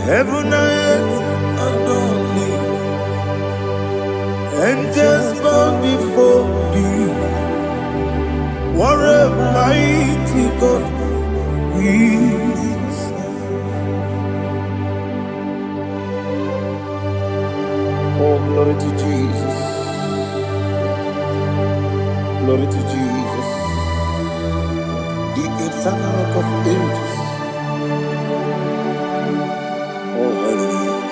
Heaven and earth adore thee. Angels bow before thee. What a mighty God we serve. Oh, glory to Jesus. Glory to Jesus. The eternal rock of ages. Oh, hallelujah.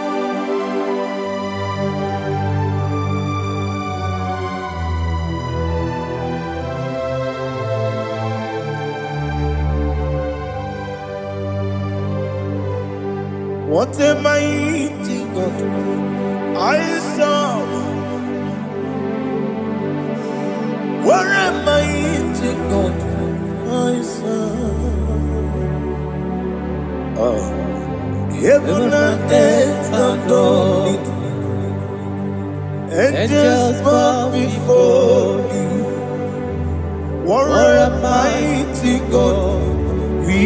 What a mighty God I serve. What a mighty God I serve. Oh. Heaven and earth adore it. Angels bow before thee. What a mighty God we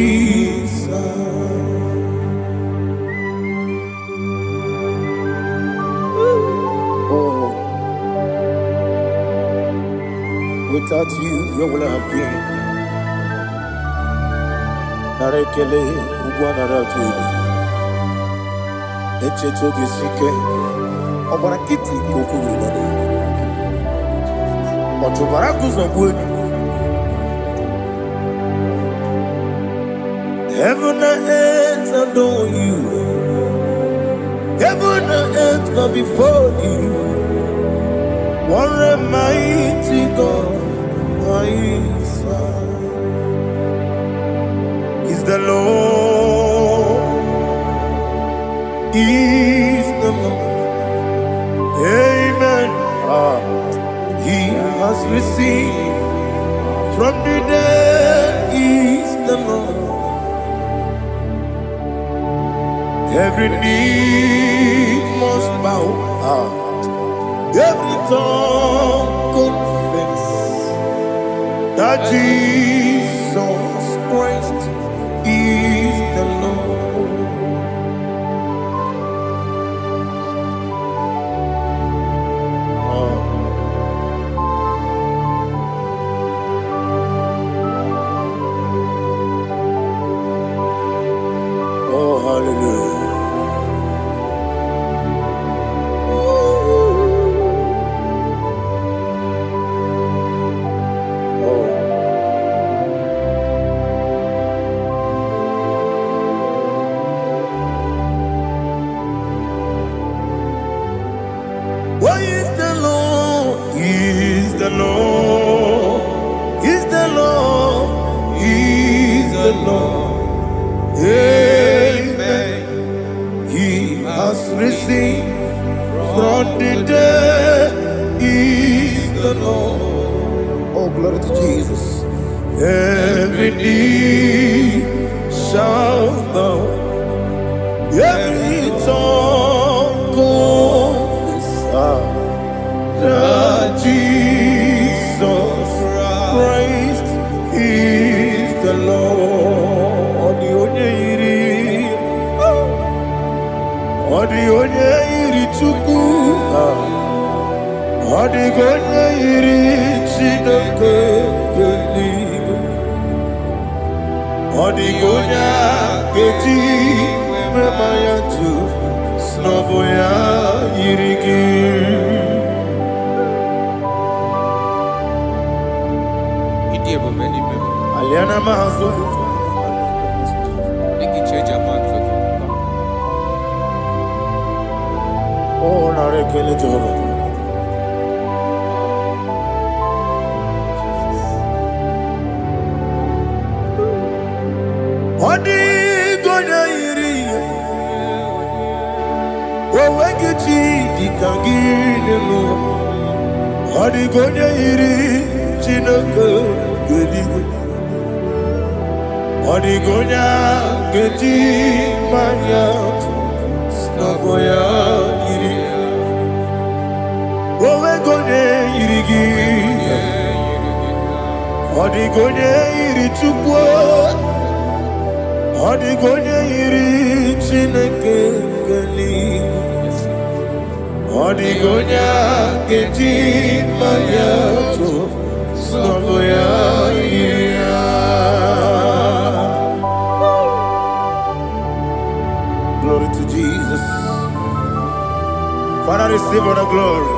serve. Oh, without you, where would I have been? Narekele, Ugwanaratu. Echetogizike, Obarakiti, Kokuru. Otobarakus of wood. Heaven and earth adore you. Heaven and earth bow before you. What a mighty God I serve. Is the Lord. Is the Lord. Amen. He has received from the dead. Is the Lord. Every knee must bow. Every tongue confess that Jesus Christ is the Lord. Oh, hallelujah. What is the Lord? Is the Lord? Is the Lord? Is the Lord? Amen. He has risen from the dead. Is the Lord? Oh, glory to Jesus. Every knee shall bow. Every tongue confess that Jesus Christ is the Lord. The onye iri Chukwu, the onye iri Chineke eluigwe, the onye keji mema ya tu, n'ọbụ ya yiri gị. Aliana mahazo. Oh, narekele Jehovah. Odi gonya iri. Owegichi dikangine no. Odi gonya iri Chineke eluigwe. Odi gonya keji manya n'ọbụ ya yiri. Owe gonya yiri gị. Odi gonya iri Chukwu. Odi gonya yiri Chineke geli Odigonya keji mayato Soboya Glory to Jesus. Father, receive all the glory.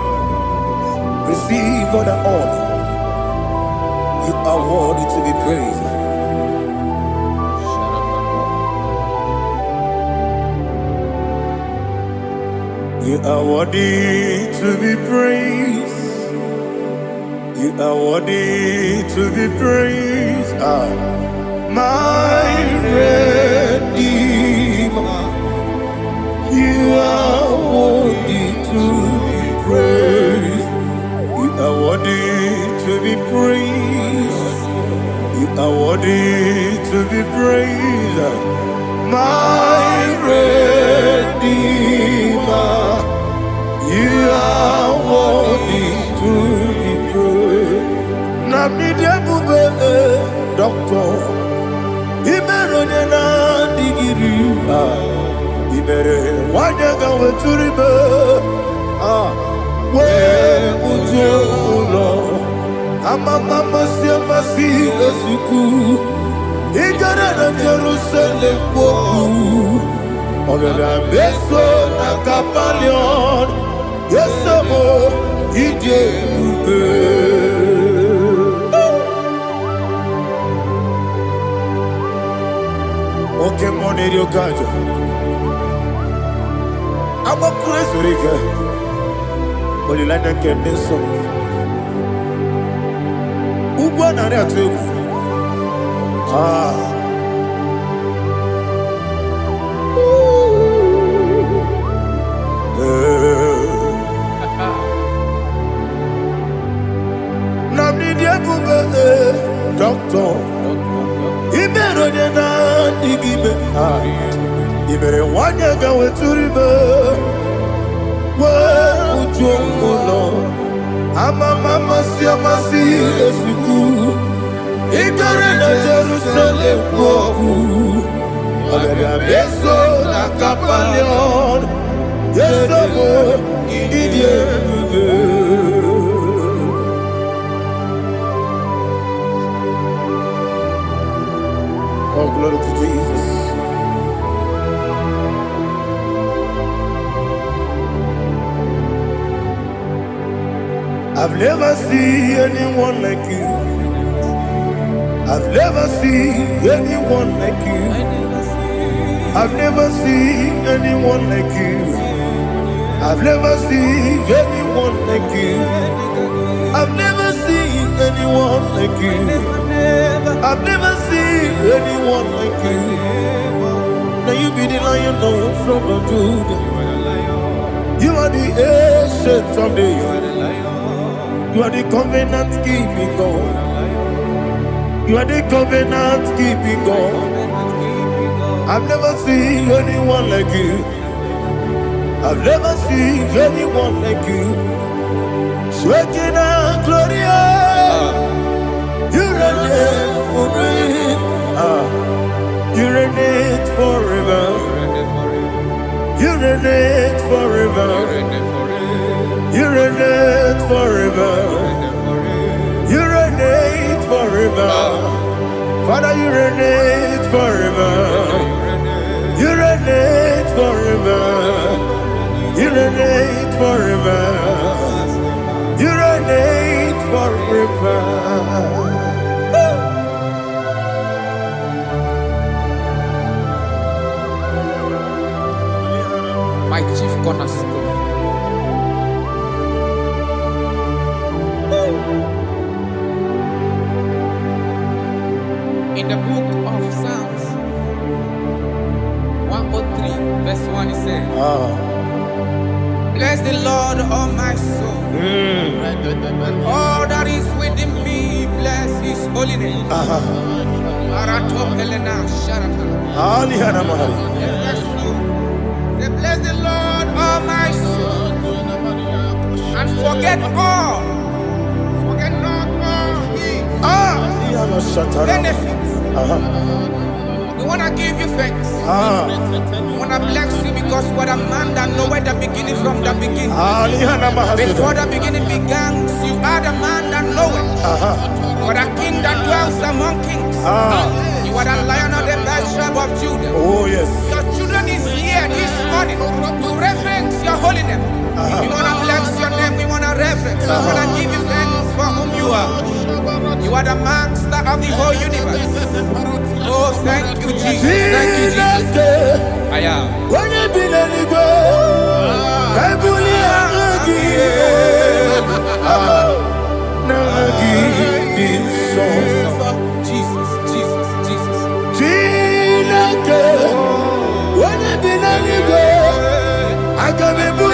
Receive all the honor. You are worthy to be praised. You are worthy to be praised. You are worthy to be praised. My Redeemer. You are worthy to be praised. You are worthy to be praised. You are worthy to be praised. My Redeemer. You are worthy to be praised. Namidebube Doctor Imeronena digiri Ibere wanyaga weturibe we ujo ulo amama masi esiku igara na Jerusalem kwoku ogada beso na kapalion yesamo ije ube oke money ryokajo I'm a crazy rigger. Only like that can be so. Ubana to Namni Diabube, Doctor. Ibero de na digibe. Ibere wanya gawe turibe. Ujomulo amama masi esiku igare na Jerusalem kwoku agara beso na kapalion yesamo idie Oh, glory to Jesus. I've never seen anyone like you. I've never seen anyone like you. I've never seen anyone like you. I've never seen anyone like you. I've never seen anyone like you. I've never seen anyone like you. Now you be the Lion from the Judah. You are the ancient of days. You are the covenant keeping God. You are the covenant keeping God. I've never seen anyone like you. I've never seen anyone like you. Shekinah Gloria, you reign forever. You reign forever. You reign forever. You reign forever. You reign forever. Father, you reign forever. You reign forever. You reign forever. You reign forever. My chief cornerstone. In the book of Psalms 103 verse 1 it says, bless the Lord, all my soul, and all that is within me, bless his holy name. Bless the Lord, all my soul, and forget not all his benefits. The want to give you thanks. I want to bless you because what a man that knoweth the beginning from the beginning. Before the beginning began, you are the man that knoweth. For the king that dwells among kings. You are the lion of the tribe of Judah. Oh yes. Your children is here this morning to reverence your holiness. We want to bless your name. We want to reverence. We want to give you thanks for whom you are. You are the master of the whole universe. Oh, thank you, Jesus. Thank you, Jesus. I am. When you be let it go, I Jesus, Jesus, Jesus. When you be let it go, I can be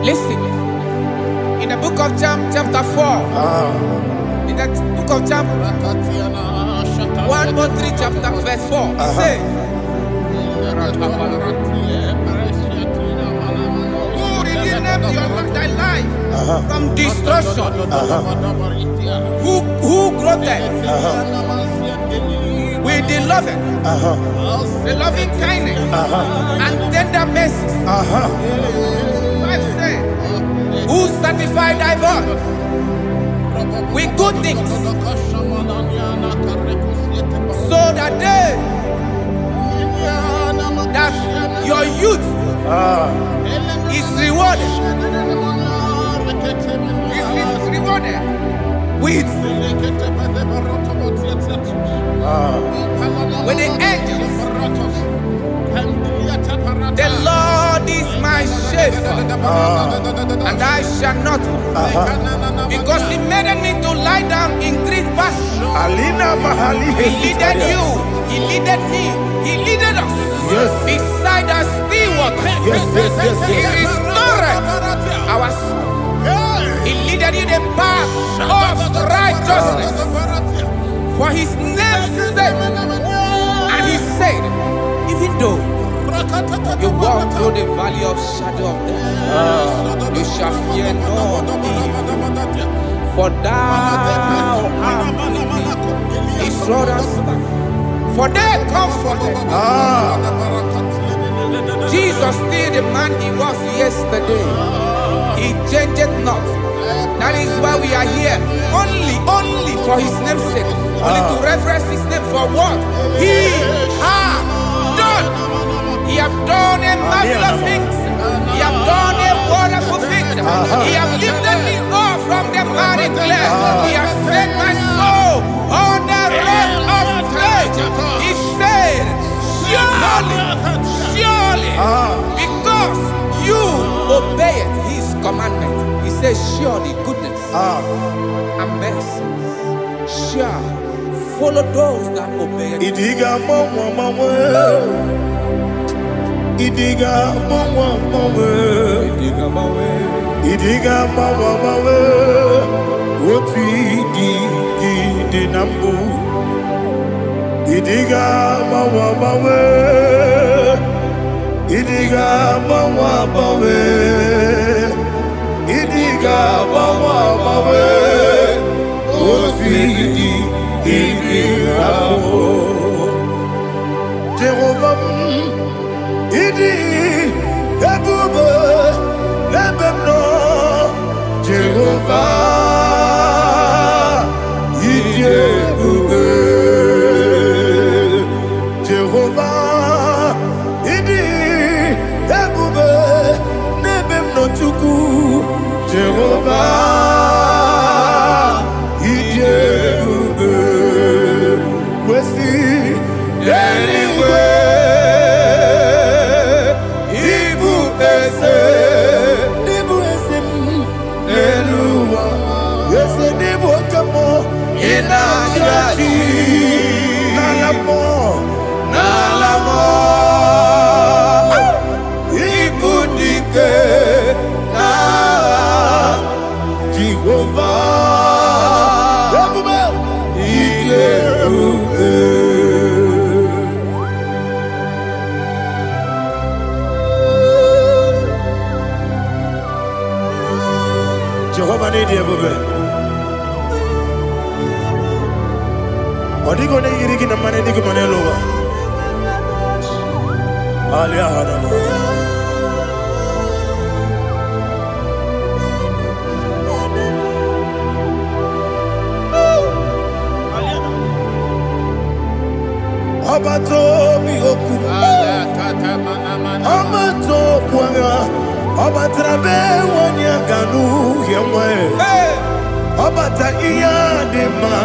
Listen, in the book of John, chapter 4, in the book of John, 1:3, chapter verse 4, it says, who redeemed thy life from destruction, who groweth with the loving kindness and tender mercies. Who satisfy thy voice with good things, so that your youth is rewarded. Is rewarded. with the angels. The Lord is my shepherd, and I shall not want, because He made me to lie down in green pastures. He leaded you, He leaded me, He leaded us beside the still waters. He restored our soul. He leaded you the path of righteousness for His name's sake. And He said, even though you walk through the valley of shadow of death, you shall fear no evil, for thou art with me. His rod and staff, for they comforted. Jesus still the man He was yesterday. He changed not. That is why we are here. Only for His name's sake. Only to reverence His name for what He has done. He has done a marvelous things. He has done a wonderful thing. He has lifted me up from the miry clay. He has set my soul on the rock of faith. He said, surely, because you obeyed His commandment. He says, surely goodness and mercy shall follow those that obey it. Idiga mawe Oti di nambu Idiga mawe Idiga mawe Idiga mawe Oti di nambu Jehovah Idi ebube lebemno Jehovah Idi ebube Jehovah Idi ebube lebemno Chukwu Jehovah Idi ebube Wesi anyway Jehovah need you, baby. Odigo ne yirigi na mane digo mane lowa. Alia hana. Abato mi oku. Abato kwanga. Obatrabe wanya ganu yemwe. Obata iya dema.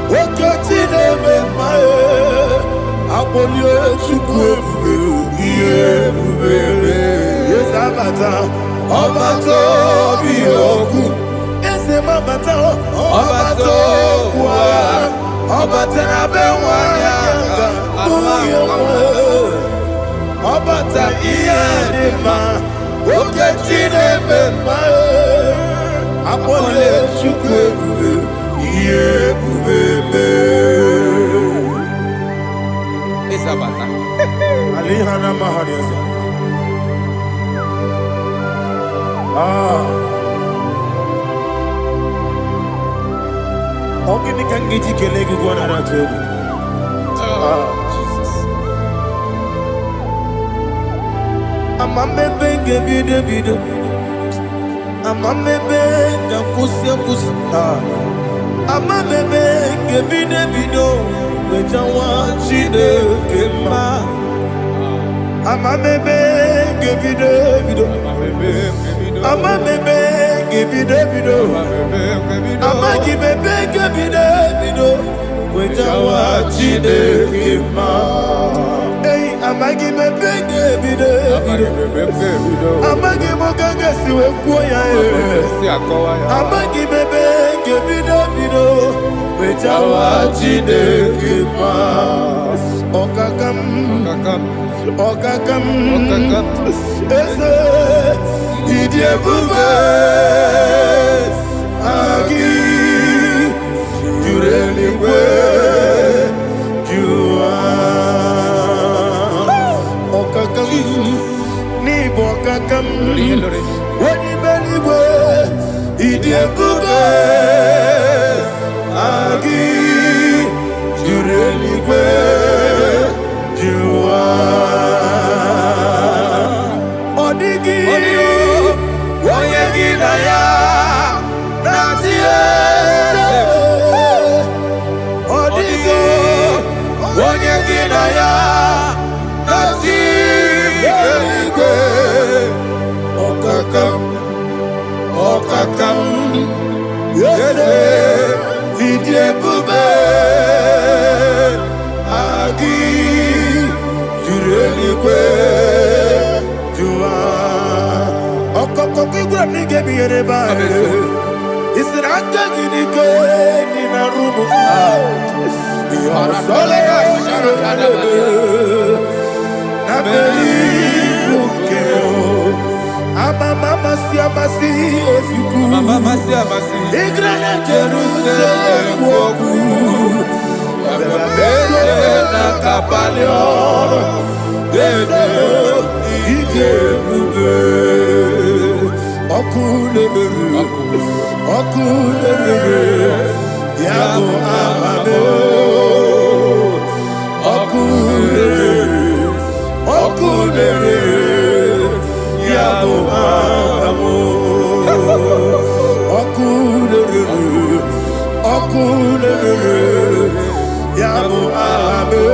Okoti deme mae. Abolio chukwe iye bubele. Yesabata. Obato bioku. Ese mabata. Obato kwa. Obatrabe wanya ganu yemwe. Obata iya dema. Oketine bemae Apole chukwe Iye kubebe Isabata Alihana mahariasa Ogini kangiji kelegi gwana ratogu Amamebe bido Amamebe kusi Amamebe bido Wejawa chide kema Amamebe bido Ama bebe gibi de bido. Ama gibi gibi de bido. Wejawa chide kima. Hey, ama gibi gibi de bido. Ama gibi gaga siwe kuya e. Ama gibi gibi de bido. Wejawa chide kima. Okakam. Eze idie bube agi jureligwe jua okakam ni bokakam wani beligwe idie bube agi jureligwe jua odigi oyegi na ya natie odigi oyegi na ya natie okakam yese idie bube agi jureligwe jua okokoko igura nige biyere ba isiraka ginike ni na rumu sole na beli ukeo mama siamasi ofiku igura na Jerusalem woku bebe na kapalion bebe ije bube okulere yabo amamo okulere yabo amamo okulere yabo amamo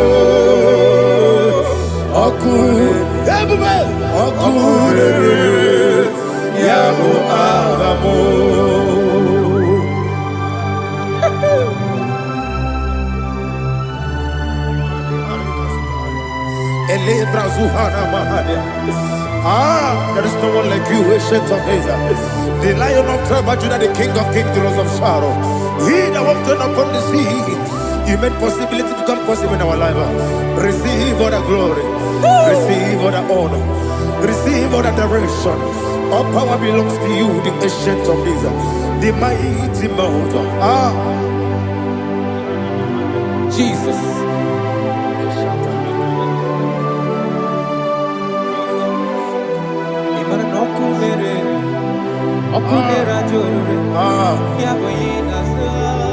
okulere yabo amamo. There is no one like you, ancient of days. The Lion of tribe of Judah, the King of kings, the Rose of Sharon. He that walked upon the sea, He made possibility to come possible in our life. Receive all the glory, receive all the honor, receive all the direction. All power belongs to you, the ancient of days, the mighty mountain. Jesus.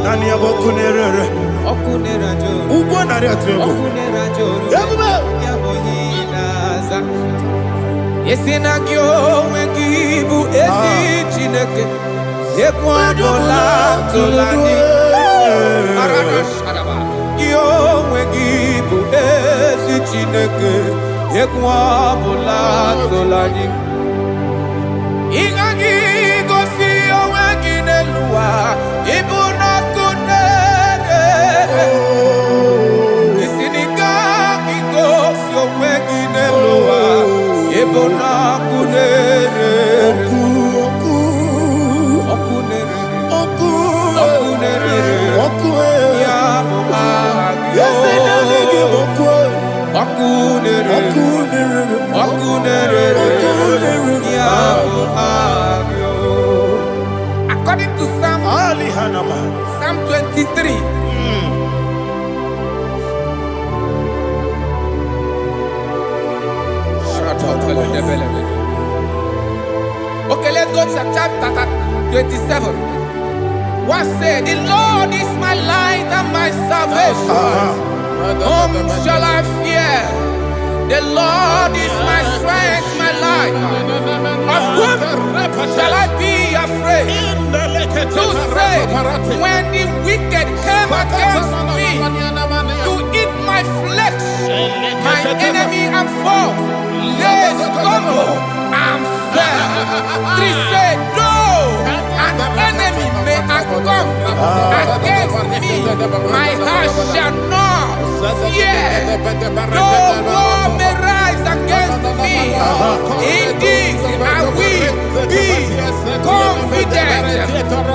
Nani abokunere okunera joro ugo nari atwego okunera joro yaboyinaza yesina kyo wengibu esi chineke ekwadola tolani arana sharaba kyo wengibu esi chineke ekwadola tolani ingagi gosi oweginelua ibuna kunere isinika gosi oweginelua ibuna kunere okunere ya muagyo okunere ya muagyo. According to Psalm 23. Okay, let's go to chapter 27. What said? The Lord is my light and my salvation. Whom shall I fear? The Lord is my strength, my life. Of whom shall I be afraid? To say, when the wicked came against me to eat my flesh, my enemy and foe, they stumble and fell. 3 say, though an enemy may come against me, my heart shall not fear. Though war may rise against me, in this I will be confident.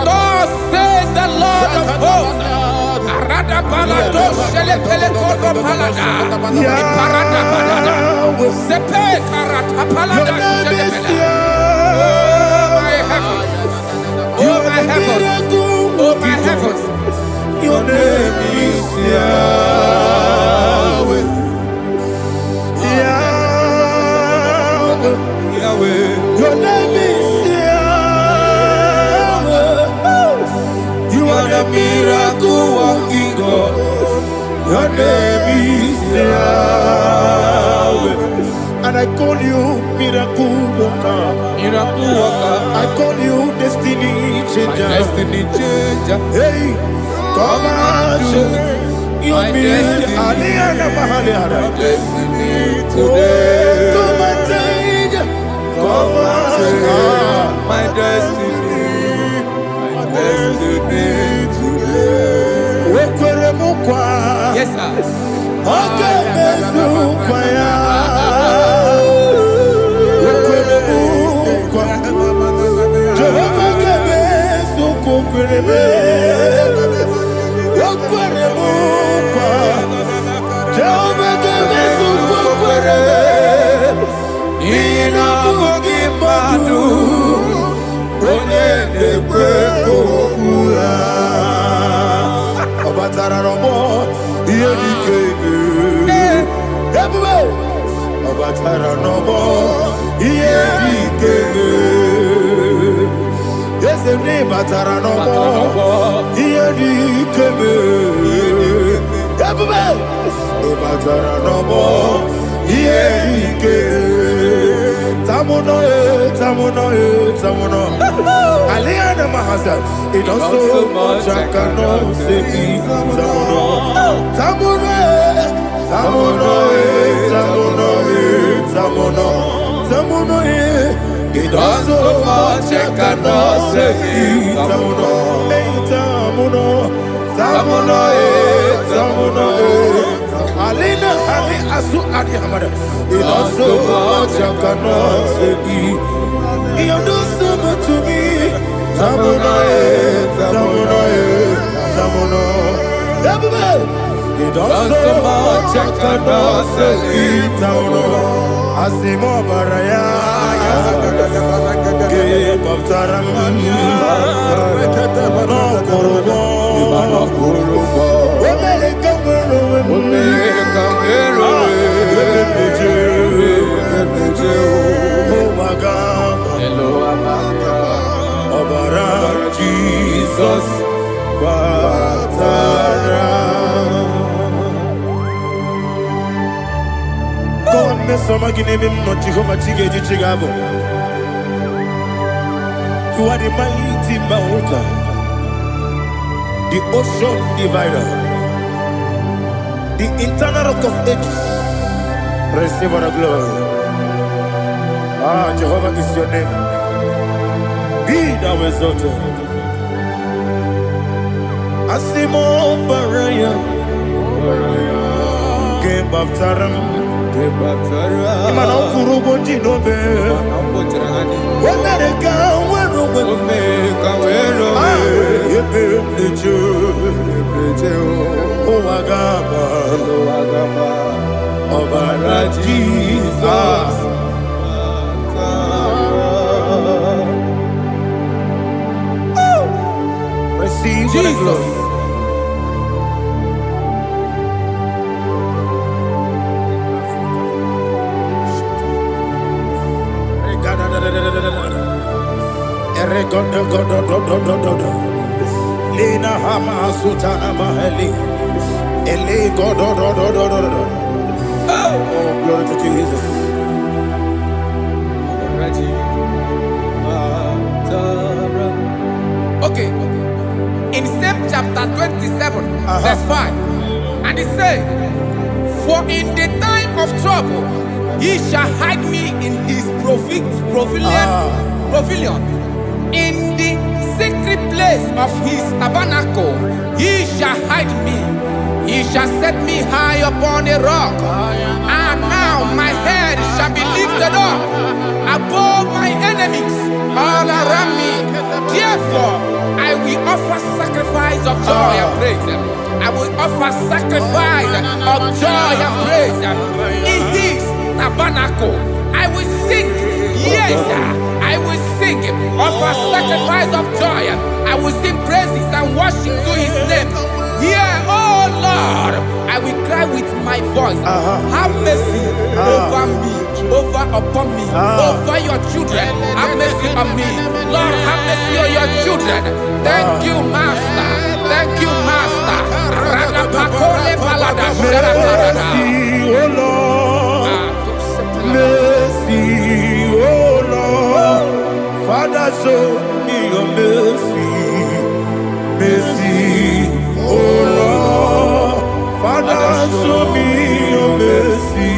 Thus says the Lord of hosts. Arada balado shele pele kodo palada. Iparada balada. Sepe karata palada shele pele. Oh my heavens. Oh my heavens. Oh my heavens. Your name is Yahweh. Yahweh. Yahweh. Your name is Yahweh. You are the miracle working God. Your name is Yahweh. And I call you miracle worker. Miracle worker. I call you destiny changer. Destiny changer. Hey, come on, you mean Aliana Mahaliana. Destiny today. Come and change. Come on, my destiny. My destiny today. Yes, sir. Okay, Aliana Mahazan, it also much I cannot say. Tamuno, it also much I cannot say. Tamuno, Alina, Ali Asu Adi Hamada, it also much I cannot say. You do so much to me. Tamuno. You do so much I cannot say. Tamuno. Asimo Baraya. Give up Taram. No Kurubo. Jesus, God, me so magine me no Jehovah Chige Chigabo. You are the mighty mountain, the ocean divider, the internal rock of ages. Receive all the glory. Ah, Jehovah is your name. Be thou exalted. Asimo Baraya, Game of Taram, Imano Kurubo Jinobe, America, where Omega, Oagaba, Obara Jesus. Receive Jesus. Lina Hama Sutana Mahali. Ele Godo. Oh, glory to Jesus. Okay. In same chapter 27, verse 5, and it says, for in the time of trouble, he shall hide me in his pavilion pavilion. In the secret place of his tabernacle, he shall hide me. He shall set me high upon a rock. And now my head shall be lifted up above my enemies all around me. Therefore, I will offer sacrifice of joy and praise. I will offer sacrifice of joy and praise. In his tabernacle, I will sing. Yes, I will sing. Offer sacrifice of joy. I will sing praises and worship to his name. Here, oh Lord, I will cry with my voice. Have mercy over me, upon me, over your children. Have mercy on me. Lord, have mercy on your children. Thank you, Master. Thank you, Master. Mercy, oh Lord. Mercy, oh Lord. Father, show me your mercy. Mercy, oh Lord. Father, show me your mercy.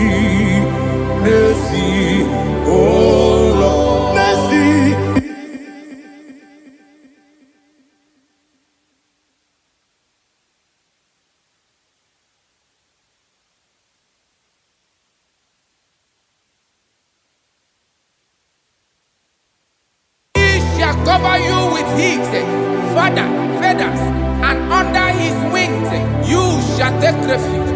Mercy, oh Lord. Mercy. Cover you with his feathers, and under his wings you shall take refuge.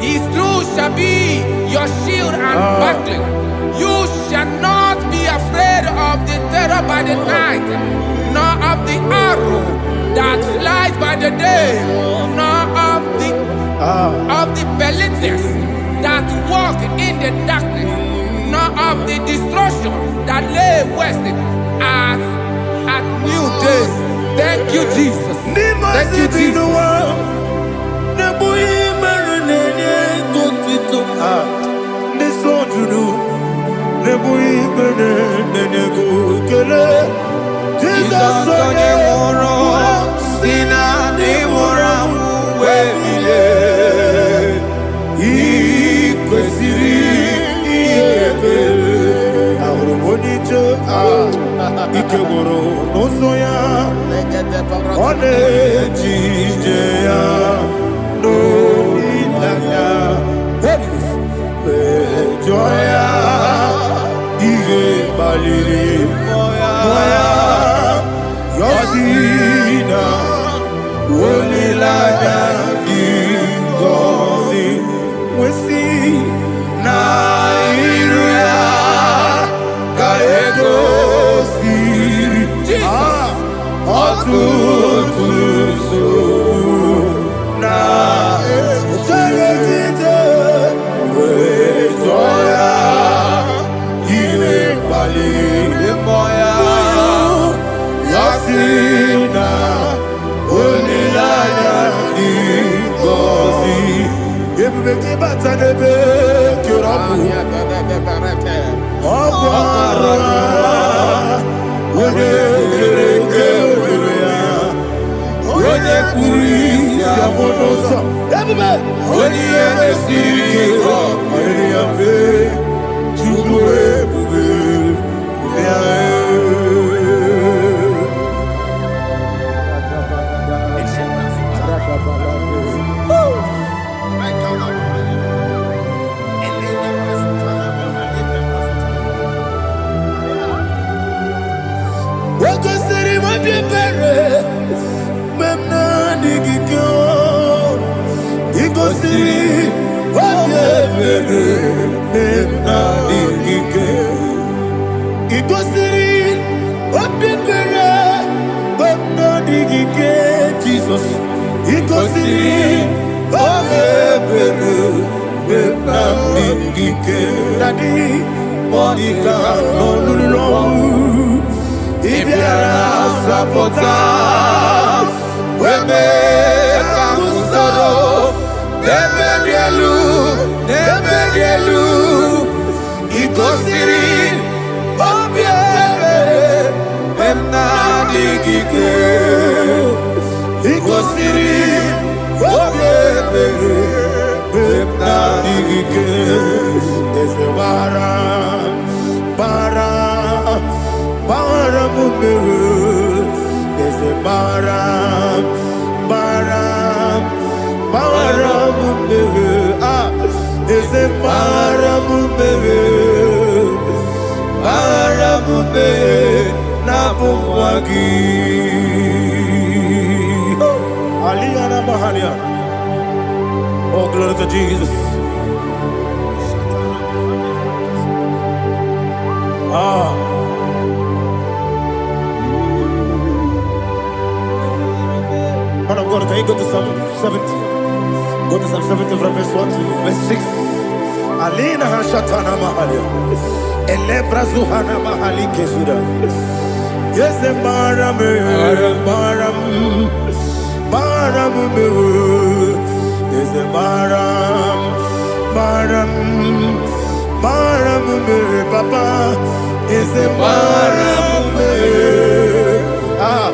His truth shall be your shield and buckler. You shall not be afraid of the terror by the night, nor of the arrow that flies by the day, nor of the pestilence that walk in the darkness, nor of the destruction that lay waste at new day. Thank you, Jesus. Thank you, Jesus. Ikegoro n'ụzọ one ejije ya n'olileanya mejọ ya ihe kpaliri mmụọ ya yọsi na olileanya dị ngọzi nwesi na iru ya ka ego ọtụtụ nsogbu na echerechiche wee jụọ ya ihe kpaliri mmụọ ya si na olileanya dị ngọzi ebube gị bata n'ebe kere ọkụ ọkụ arụ onye kere eke ohere ya onye kpụrụ isi abụ n'ụzọ ebube onye ihe na-esiri ike ọ nyere ya mfe Chukwu ebube ya Jesus, ikosiri obebere benamike dadi monika nolulu ibiara sapota weme kamusoro neberielu ikosiri obebere benamike ikosiri obebere benamike ese bara Baram, Baram, Baram, ah, is it Baram, Baram, Nabumwagi, Aliana Mahalia. Oh, glory to Jesus. Ah. Man of God, can you go to Psalm 70? Go to Psalm 70 from verse 1 to verse 6. Alina Hashatana Mahalia. Elebra Zuhana Mahali Kesuda. Yes, the Baram, Baram, Baram, yes, the Baram, Baram, Baram, Papa, yes, the Baram, ah,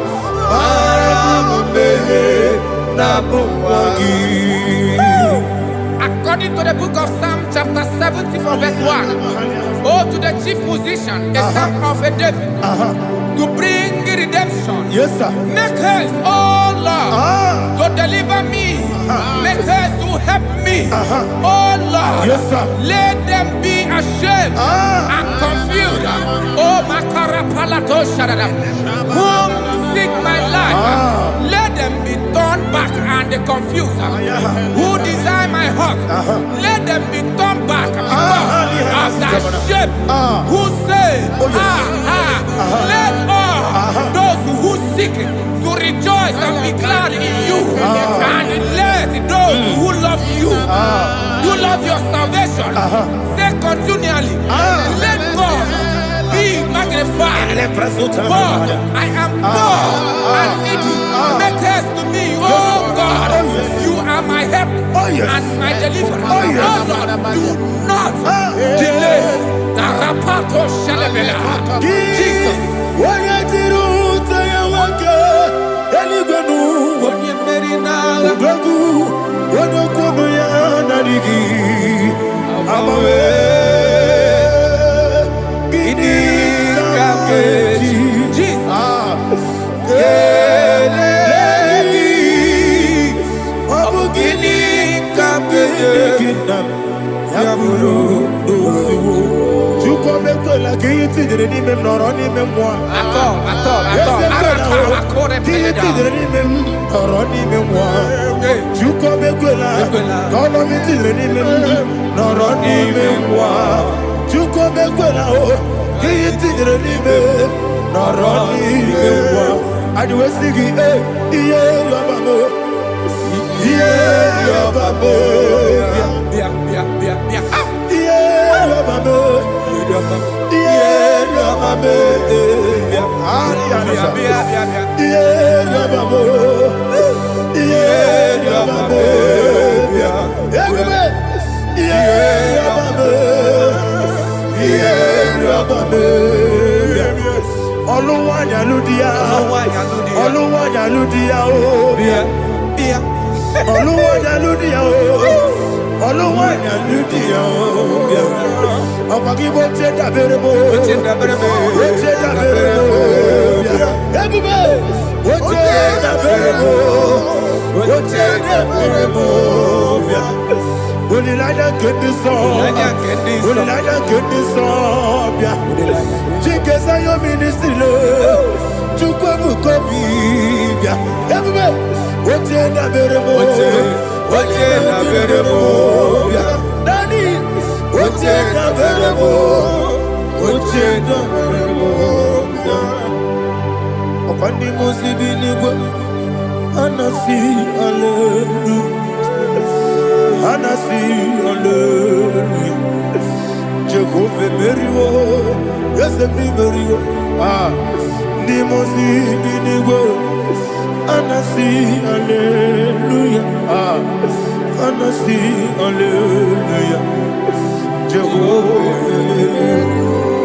Baram, Nabumwagi. According to the book of Psalm chapter 70 from verse 1, oh, to the chief musician, a son of a David, to bring redemption. Yes, sir. Make haste, oh Lord, to deliver me. Make haste to help me. Oh Lord, yes, sir. Let them be ashamed and confused. Oh, Makarapalato Shadada, whom seek my life, let them be turned back and confused. Who desire my heart, let them be turned back because of that shape. Who say, let all those who seek to rejoice and be glad in you, and let those who love you, you love your salvation, say continually, let God be magnified. God, I am poor and needy. Make haste to me, oh God. You are my help and my deliverer. Oh Lord, do not delay. Tarapato Shalabela. Jesus.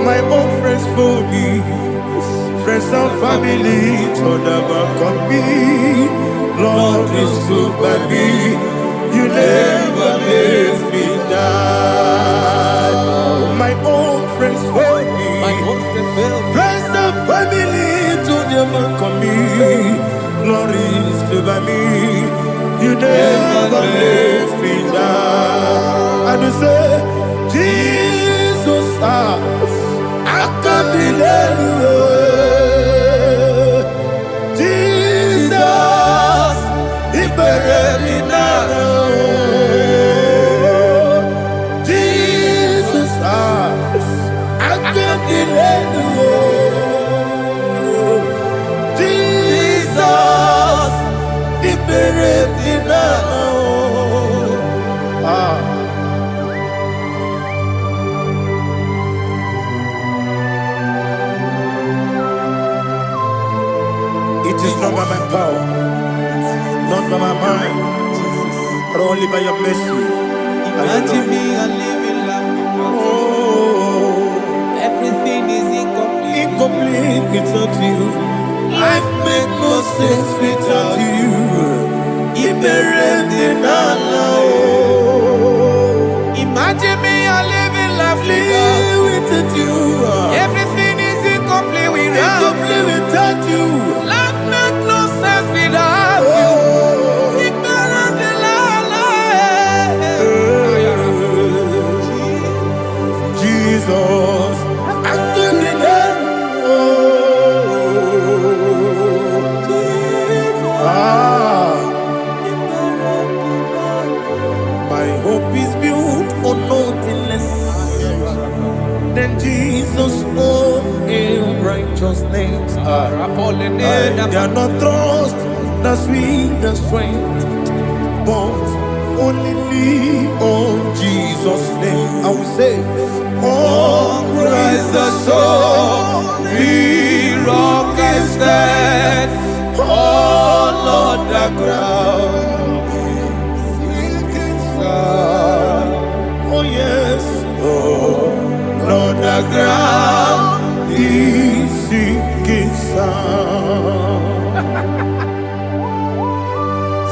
My own friends for me, friends and family to never come me. Lord is good by me, you never let me die. My own friends for me, friends and family to never come me. never let me down. And you say, Jesus, I can't deny you. Jesus, He buried me now. Jesus, I can't deny you. Jesus, He buried me now. It is not by my power, not by my mind, but only by your mercy. Imagine me and living life without you. Everything is incomplete. Incomplete without you. Life makes no sense without you. Imagine me and living life without you. Everything is incomplete without you. Life makes no sense without you. Jesus, I couldn't my hope is built on nothing less than Jesus' own righteousness. They are not trust the sweet strength, but only lean on Jesus' name. I will say, oh, Christ the solid rock I stand. Oh, Lord, the ground is sinking sand. Oh, yes, oh, Lord, the ground is sinking sand.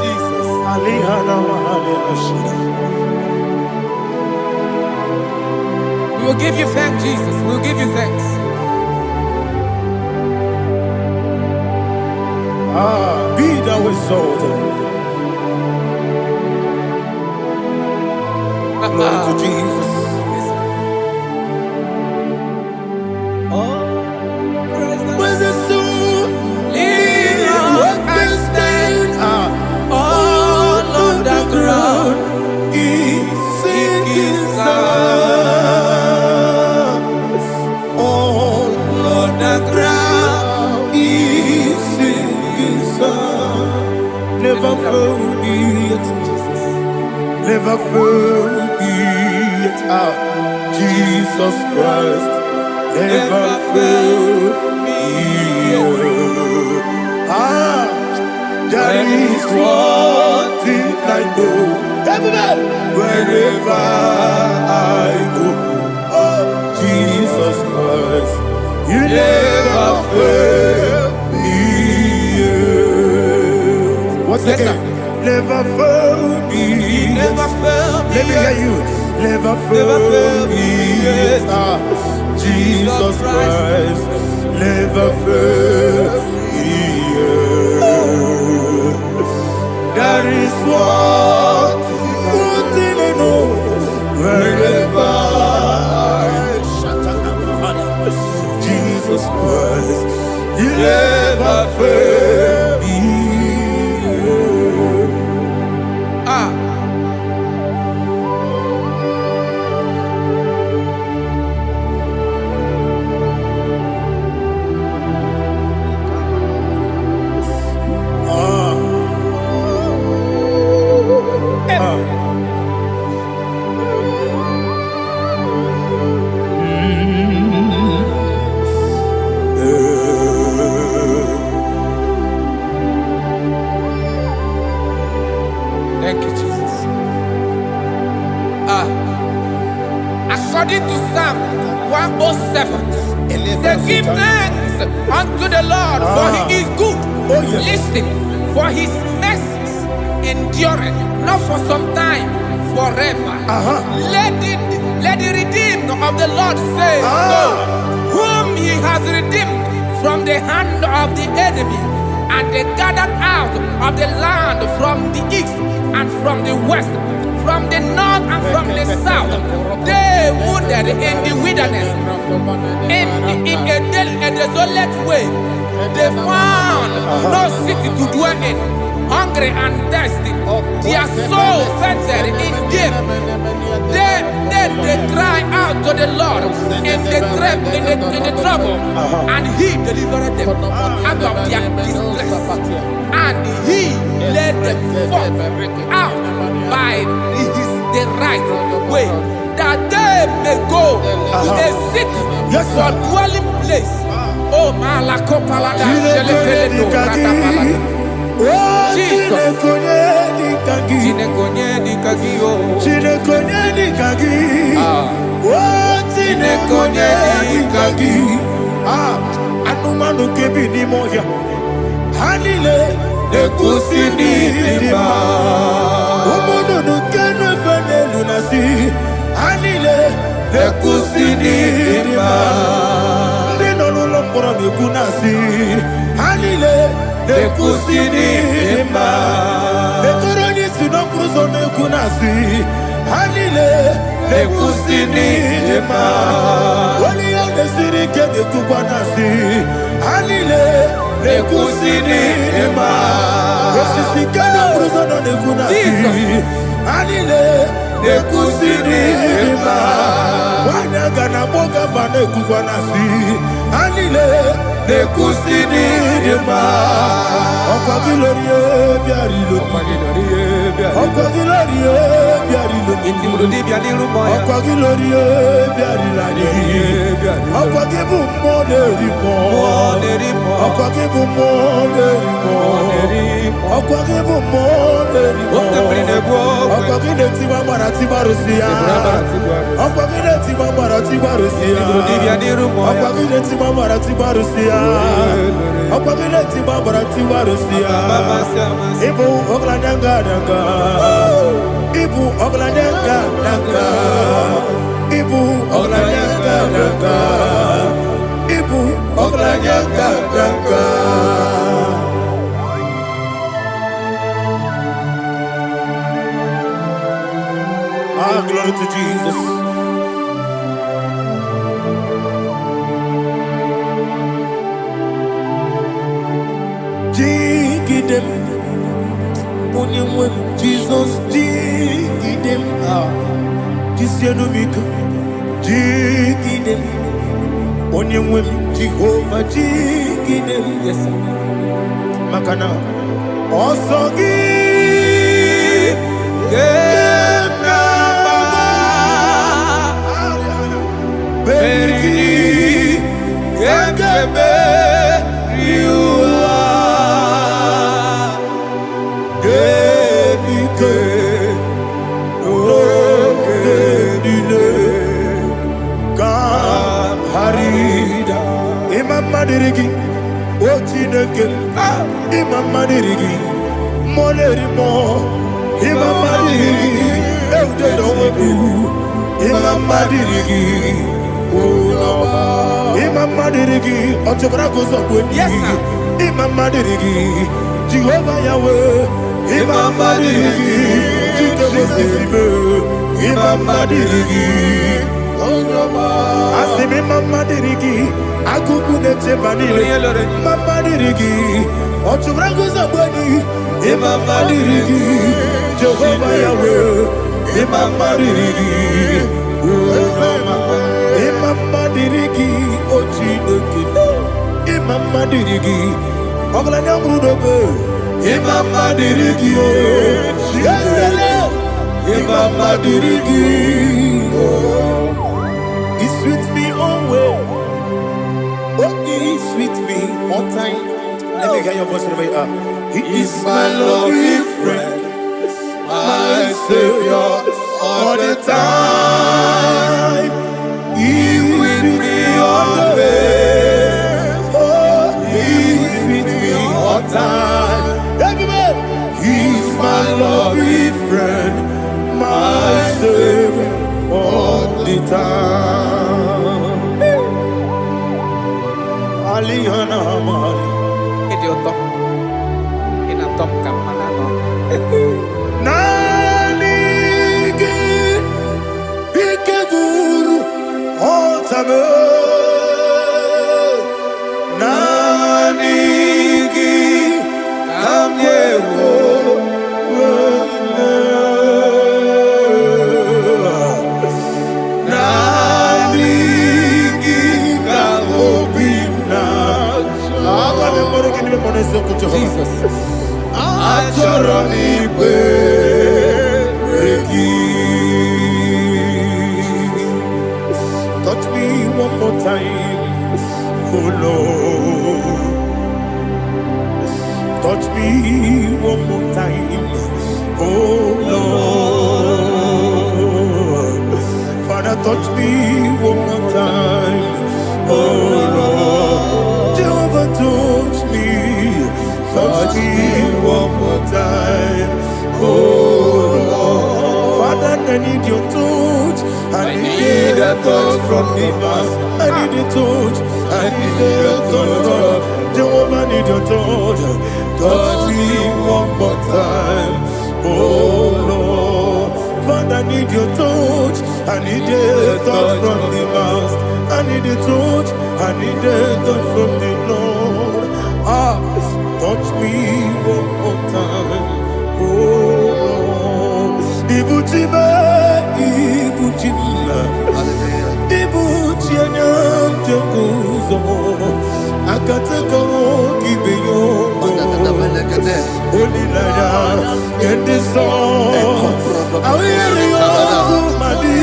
Jesus, we will give you thanks, Jesus. We will give you thanks. Be thou exalted. Glory to Jesus. Where's the soul? What can stand? All on the ground is sinking sand. All on the ground is sinking sand. Never forget, never forget, Jesus Christ. Never fail me. There is one thing I know. Everybody, wherever I go, oh, Jesus Christ, you never fail me. What's the name? Never fail me. Never fail me. Let me hear you. Never fail me. Jesus Christ, never fail me. There is one thing I know. Wherever Jesus Christ, you never fail me. Thank you, Jesus. According to Psalm 107, they give thanks unto the Lord, for He is good. Listen, for His mercies endureth not for some time, forever. Let the redeemed of the Lord say so, whom He has redeemed from the hand of the enemy, And they gathered out of the land from the east and from the west, from the north and from the south. They wandered in the wilderness, in a desolate way. They found no city to dwell in, hungry and thirsty. Their soul fainted in deep. They cry out to the Lord in the trouble, and He delivered them out of their distress, and He led them forth out by the right way, that they may go to a city for dwelling place. Oh, Malakopalada, Jesus. Anumanu kebi ni moya Hanile Nekusini lima Umudu nukenu fene lunasi Hanile Nekusini lima Ndino lulambura nukunasi Hanile Nekusini lima Nekuroni sinokruzo nukunasi Hanile Nekusini lima Wali yande sirike nekubanasi Hanile Nekusini lima Wesisikana bruzono nekunasi Hanile Nekusini lima Wanyaga na boga vane kubanasi Hanile Nekusini lima Okwa gilorie biarilo Okwa gilorie biarilo Okwa gilorie biarilani Okwa gibu moderimo Okwa gibu moderimo Okwa gibu moderimo Okwa gileti mamara tibarusia Okwa gileti mamara tibarusia Okwa gileti mamara tibarusia Okwa gileti mamara tibarusia Ibu oglanyanga danga Ibu oglanyanga danga Ibu oglanyanga danga Ibu oglanyanga danga Ah, glory to Jesus. Jigidem Onyemwem Jesus Jigidem Jisianumika Jigidem Onyemwem Jehovah Jigidem Yes Makana Osogi Kena Baba Beri Kekebe Riua Genike Genine Harida Imam Madirigi Ochineke Imam Madirigi Molerimo Imam Madirigi Eude Dowebu Imam Madirigi Imam Madirigi Ochobrago Zobweni Imam Madirigi Jehovah Yahweh Imam Madirigi Jehovah Sisime Imam Madirigi Asim Imam Madirigi Akuku Neche Banile Imam Madirigi Ochobrago Zobweni Imam Madirigi Jehovah Yahweh Imam Madirigi Imam Madirigi Ochineke Imam Madirigi Oglanya Mrudobe Imam Madirigi Yesele Imam Madirigi He sweet me always Oh, he sweet me all time. Let me hear your voice wherever you are. He is my loving friend, my Savior all the time. He with me always. Oh, he with me all time. Everybody, he's my loving friend, my Savior all the time. Aliyana Mari. Touch me one more time, oh Lord. Touch me one more time, oh Lord. Father, touch me one more time, oh Lord. Jehovah, touch me one more time, oh Lord. Father, I need your touch. I need a touch from the Master. I need a touch. I need a touch from Jehovah. I need your touch. Touch me one more time, oh Lord. Father, I need your touch. I need a touch from the Master. I need a touch. I need a touch from the Lord. Touch me one more time, oh Lord. Ibuchima, Ibuchima, Ibuchianya, Jaguzo, Akatako, Kibeyo, Olilaya, get this song. I hear you, Madi,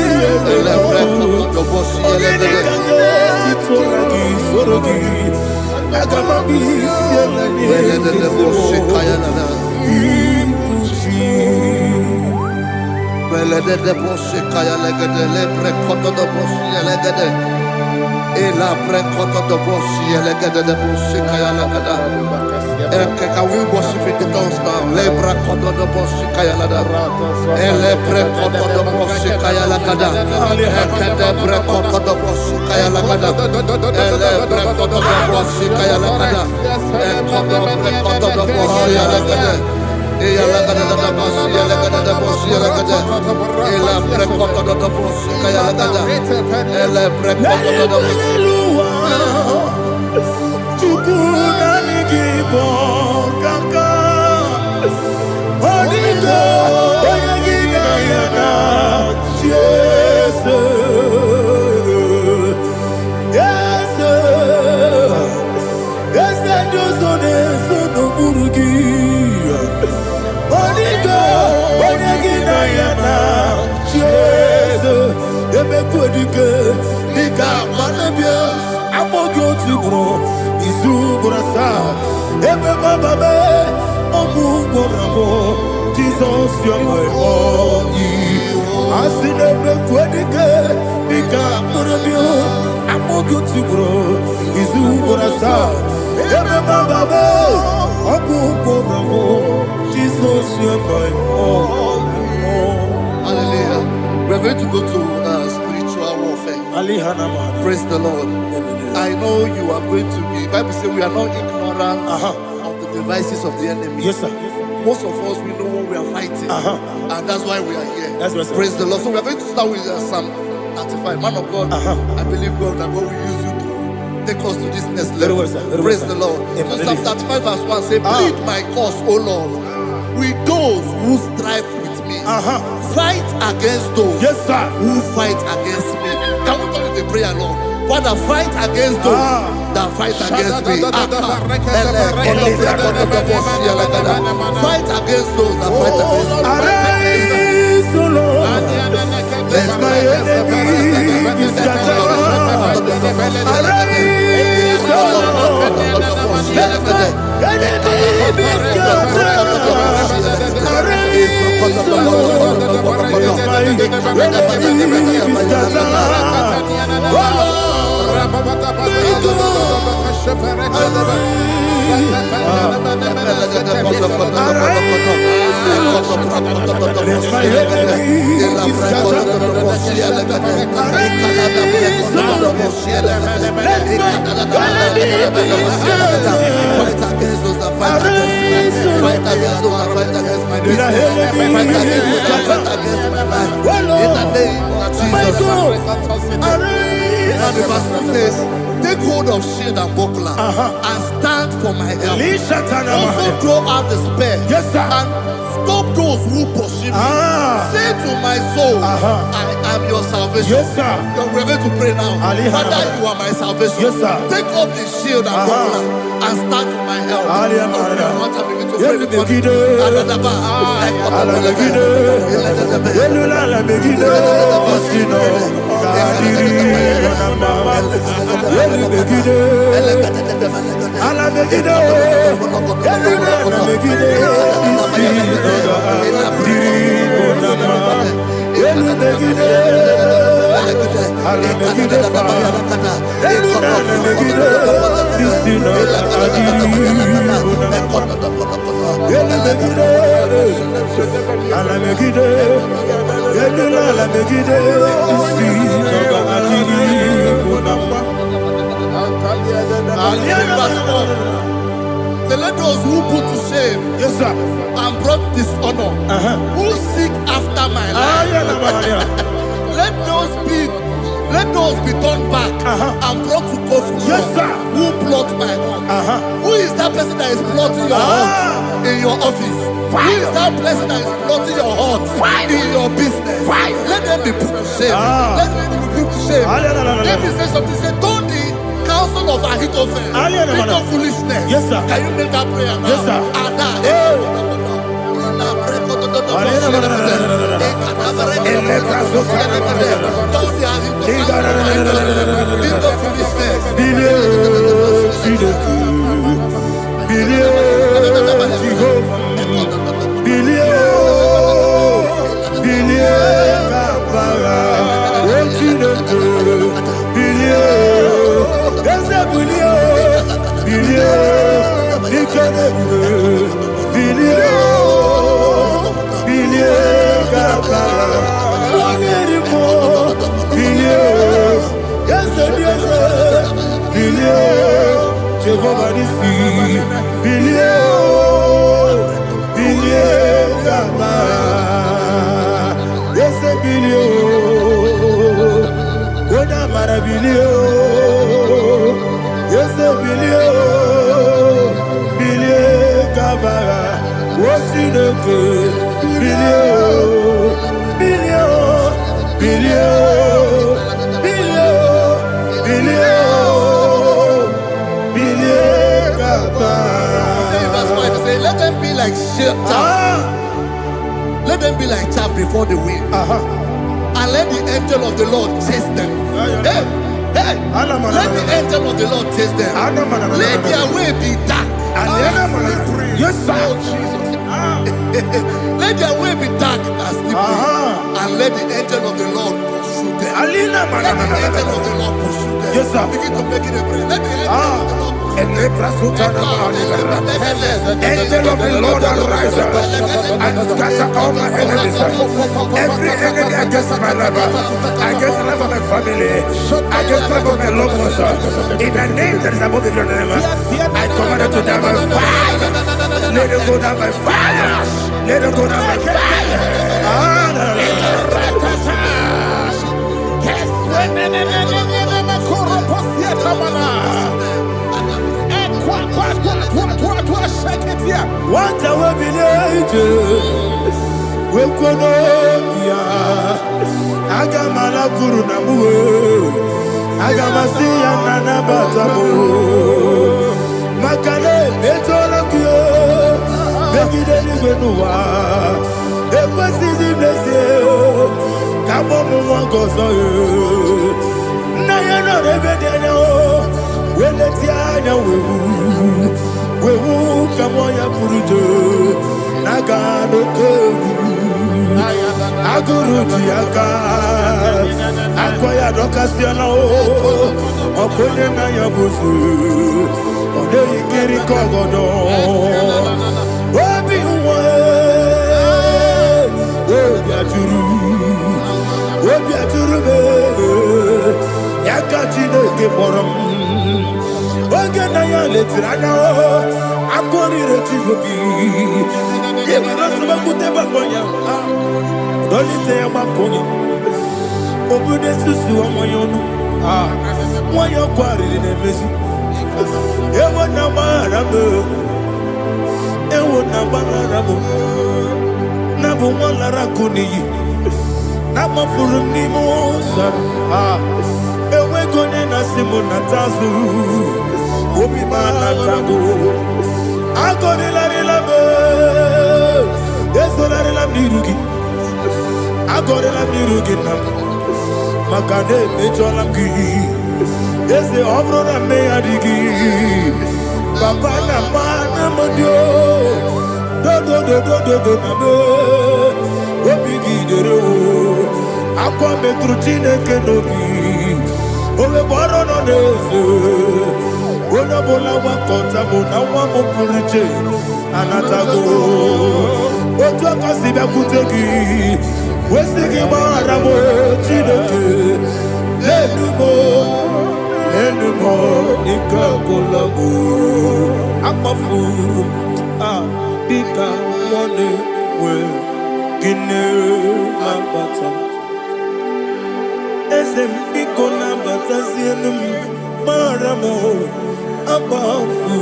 Can we worship in the tongues now? Lebra kodo do boshi kaya lada. Ele pre kodo do boshi kaya lada. Ekede pre kodo do boshi kaya lada. Ele pre kodo do boshi kaya lada. Ekodo pre kodo do boshi lada. Eya lada da boshi lada da boshi lada. Ele pre kodo do boshi kaya lada. Ele pre kodo do boshi. Jesus, you're my all. I see them quedike, Nika Murabio, I'm more good to grow. Is who gonna start? Jesus, you're my all. Hallelujah. We're going to go to spiritual warfare. Praise the Lord. I know you are going to be. Bible says we are not ignorant of the devices of the enemy. Yes, sir. Most of us, we know what we are fighting, and that's why we are here. That's right, praise the Lord. So we are going to start with Psalm 35. Man of God, I believe God that God will use you to take us to this next level. Praise the Lord. So Psalm 35 verse 1 say, plead my cause, O Lord, with those who strive with me. Fight against those who fight against me. Can we call it a prayer, Lord? Father, fight against those that fight against me. Fight against those that fight against me. Arise, O Lord, let my enemy be scattered. Arise, O Lord, let my enemy be scattered. Arise, O Lord, let my enemy be scattered. Take hold of shield and buckler and stand for my help. Also throw out the spear and stop those who pursue me. Say Say to my soul, I am your salvation. Yes, sir. We're going to pray now. Father, you are my salvation. Yes, sir. Take off the shield and buckler and stand to my help. So let those who put to shame, yes, sir, and brought dishonor, who seek after my life, let those be turned back and brought to confusion. Yes, sir. Who plot my hurt? Who is that person that is plotting your hurt in your office? Who is that person that is plotting your hurt in your business? Let them be put to shame. Let them be put to shame. Let me say something. Say, don't the counsel of Ahithophel into foolishness. Yes, sir. Can you make that prayer now? Yes, sir. Let them be like chaff. Let them be like chaff before the wind. And let the angel of the Lord chase them. Hey, hey. Let the angel of the Lord chase them. Let their way be dark. Yes, sir. Let their way be dark and slippery. And let the angel of the Lord pursue them. Let the angel of the Lord pursue them. Yes, sir. Begin to make it a prayer. Let the angel of the Lord Angel of the Lord arise and scatter all my enemies. Every enemy against my life, against the life of my family, against the life of my loved ones. In the name that is above your name, I command it to die by fire. Let it go down by fire. Let it go down by fire. What I will be angels, we could Agamala Guru Namu, Agamasia Nana Batamu, Makale, Betolakio, Begideni Benua, Equasi Blessio, Kabomu Wangozo, Nayana Rebedeno, Wenetiana we will come on your Purujo, Nagano Kogu, Aguru Tiaka, Akoya Docasiano, Okonena Yabusu, Ode Kiri Kogodo, Obi Obiaturu, Yakachino Giborum. Oganaya letrana akori rechigobi yebara suba kuteba bonya dolite amakonya obude susu omoyonu moyo kwari nemesi ewo na marabo Nabu Malara Kuni, Nama Furunimosa, Ewe Gonena Simonatazu, Obi Manatago, Agonela Labe, Esola Mirugi, Agorela Mirugi, Makade Mejolamgi, Ese Obrona Meadigi, Papa Namana Modio, do Nabe, Obigi Dero, Aqua Metrutine Kenobi, Ole Barono Nese, Ona Bola Wakota Mona Wamo Puriche, Anatago, Otua Kasiba Kutegi, Westigi Maramo, Chineke, Lenumo, Nika Kolabu, Amafu, Bika, One, Gine, Lambata. Esem Bikona Batazianum, Maramo, Abafu,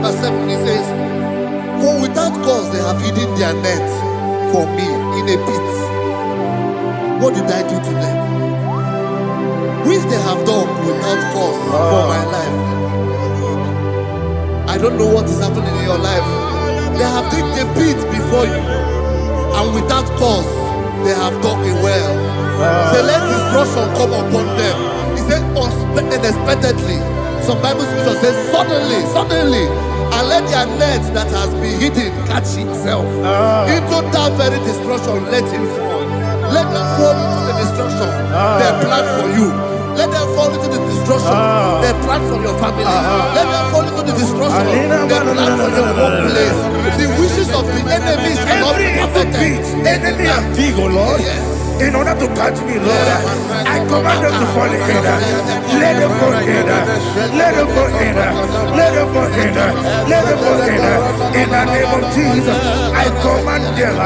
Verse 7, he says, for without cause they have hidden their net for me in a pit. What did I do to them? Which they have done without cause for my life. I don't know what is happening in your life. They have digged a pit before you, and without cause they have dug it well. Say, let destruction come upon them. He said, unexpectedly. Some Bible scripture says, suddenly, and let their net that has been hidden catch itself. Into that very destruction, let it fall. Let them fall into the destruction they plan for you. Let them fall into the destruction they plan for your family. Let them fall into the destruction they plan for your workplace. The wishes of the enemies are not perfected. Enemy of thee, O Lord. Yes. In order to catch me, Lord, I command them to fall in. Let them fall in. Let them fall in. Let them fall in. Let them fall in. In the name of Jesus, I command them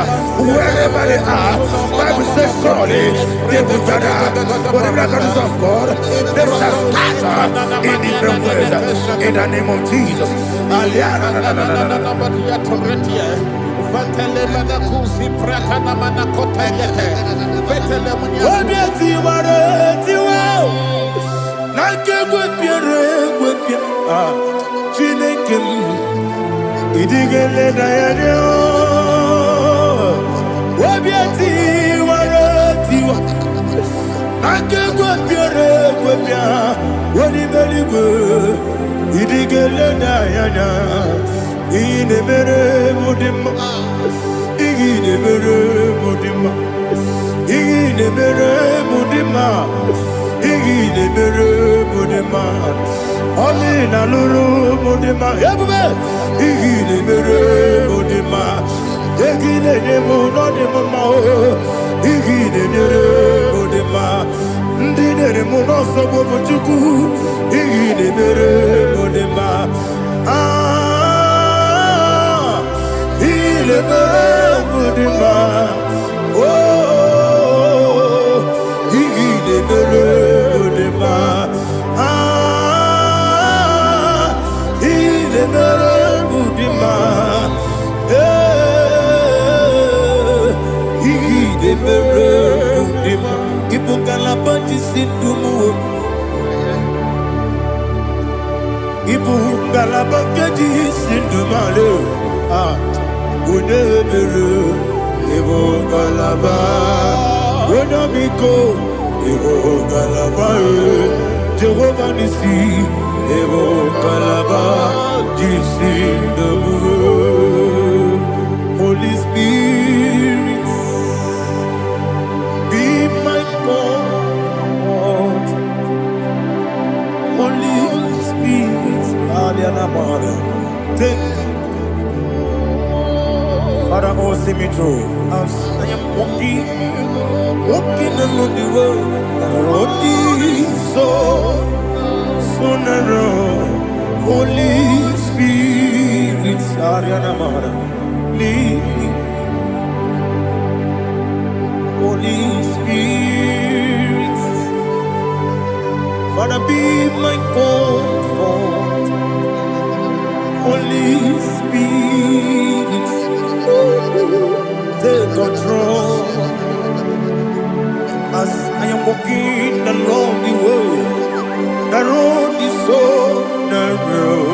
wherever they are. Bible says surely they will gather. But the miracles of God, they shall scatter in different ways. In the name of Jesus. Jehovah Nissi, Evo Kalaba, Jisi Dabu, Holy Spirit, be my God, Holy Spirit, Aliana Mara, take Father, oh, see me through. As I am walking along the road, the road is so narrow. Holy Spirit, Ariana Mara, lead me. Holy Spirit. Father, be my comfort. Holy Spirit, take control as I am walking along the way. The road is so narrow.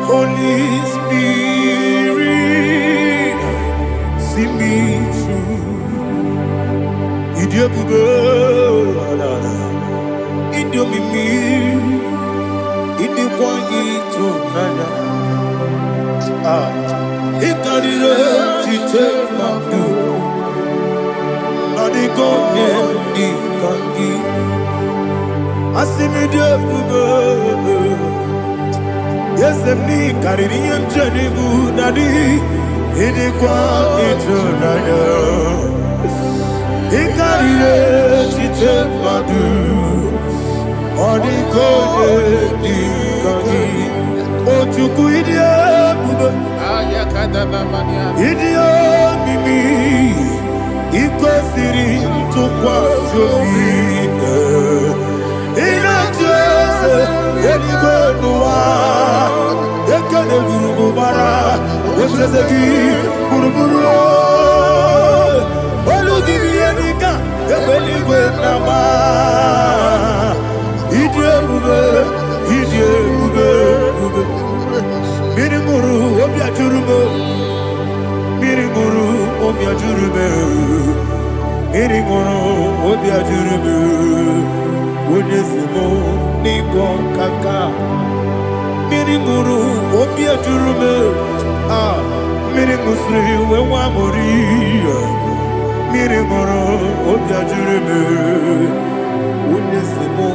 Holy Spirit, see me through. Idiabube, Idiomimi, Idikwani to Nana. Ikanire, Chitemaku, Adigone, Ikangi. Asimidiabube. Yes, me carrying Jenny Budadi, Idikwa Itunada. He carried it, she took my do. On the code, oh, to Guidia, Idia, Mimi, Icosiri, to Quashobi. In a chase, any good one. Ekane burubu bara, wetezeki buruburu. Olugibi enika, ebeligwe nama. Idie bube, bube. Mirimuru obia jurube, mirimuru obia jurube, mirimuru obia jurube. Wodesimo ningo kaka. Mirimuru obia jurube, mirimusri wewa mori. Mirimuru obia jurube, wodesimo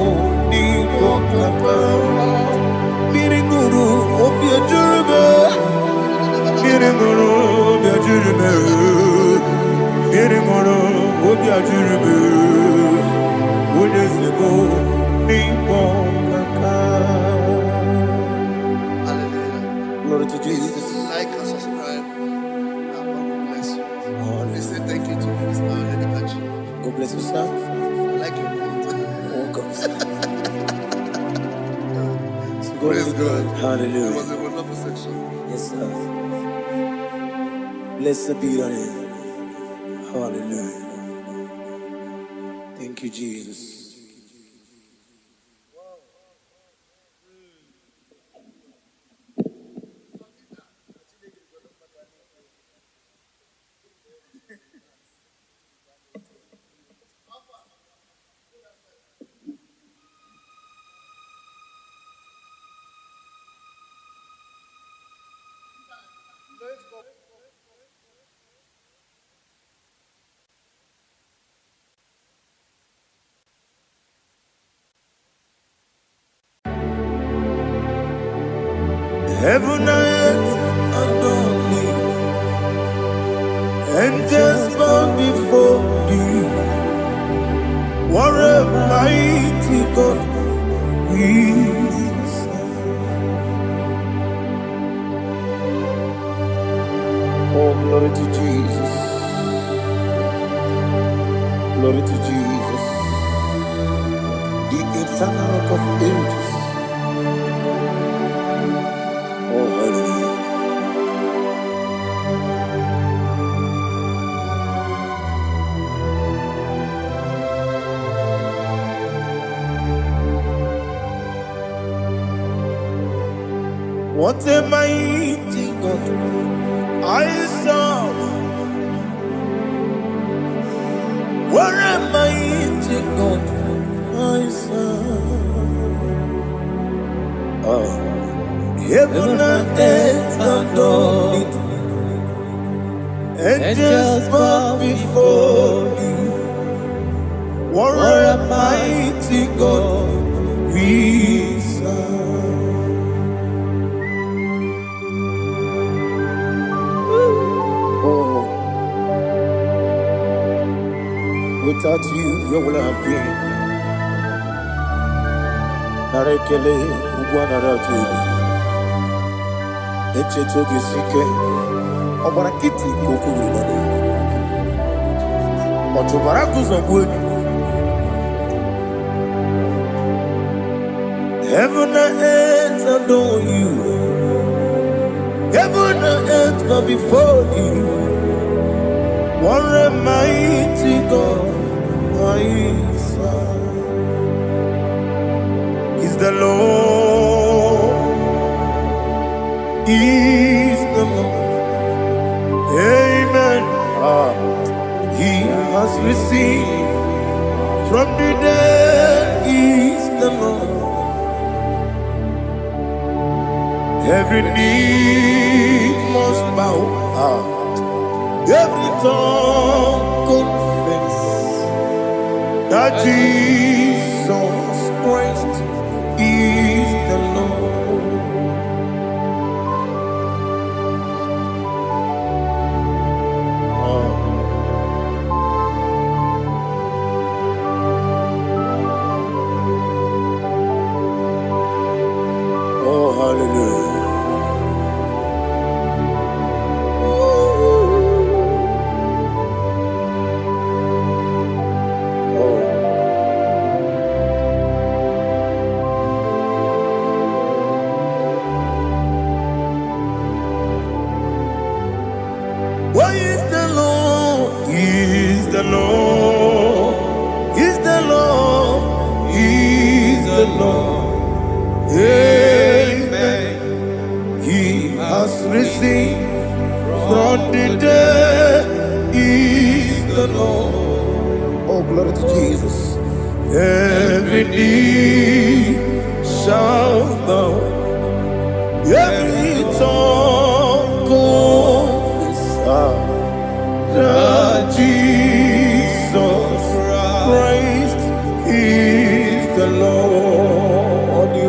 ningo kaka. Mirimuru obia jurube, mirimuru obia jurube, mirimuru obia jurube, wodesimo ningo kaka. Glory to Jesus. Like and subscribe. God bless you. Please say thank you to Minister Lady Kachi. God bless you, sir. I like you. Welcome, sir. Praise God. Hallelujah. It was a wonderful section. Yes, sir. Blessed be your name. Hallelujah. Thank you, Jesus. Heaven and earth adore me, angels bow before thee. What a mighty God we serve. Oh, glory to Jesus. Glory to Jesus. The eternal rock of ages. Oh, hallelujah. What a mighty God I serve. What a mighty God I serve. Oh. Heaven and earth adore it. Angels bow before thee. What a mighty God we serve. Oh, without you, where would I have been? Narekele, Ugwanaratu. Echetoge sike, obarakiti kokuru bade. Otobaraku zongwe. Heaven and earth adore you. Heaven and earth bow before you. What a mighty God I serve. He's the Lord. He's the Lord. Amen. He has received from the dead. He's the Lord. Every knee must bow. Every tongue confess that Jesus Christ is the Lord. Oh, hallelujah. Why is the Lord? He's the Lord. He's the Lord. He's the Lord. Amen. He has risen from the dead. He's the Lord. Oh, glory to Jesus. Every knee shall bow. Every tongue confess that Jesus Christ is the Lord. Odi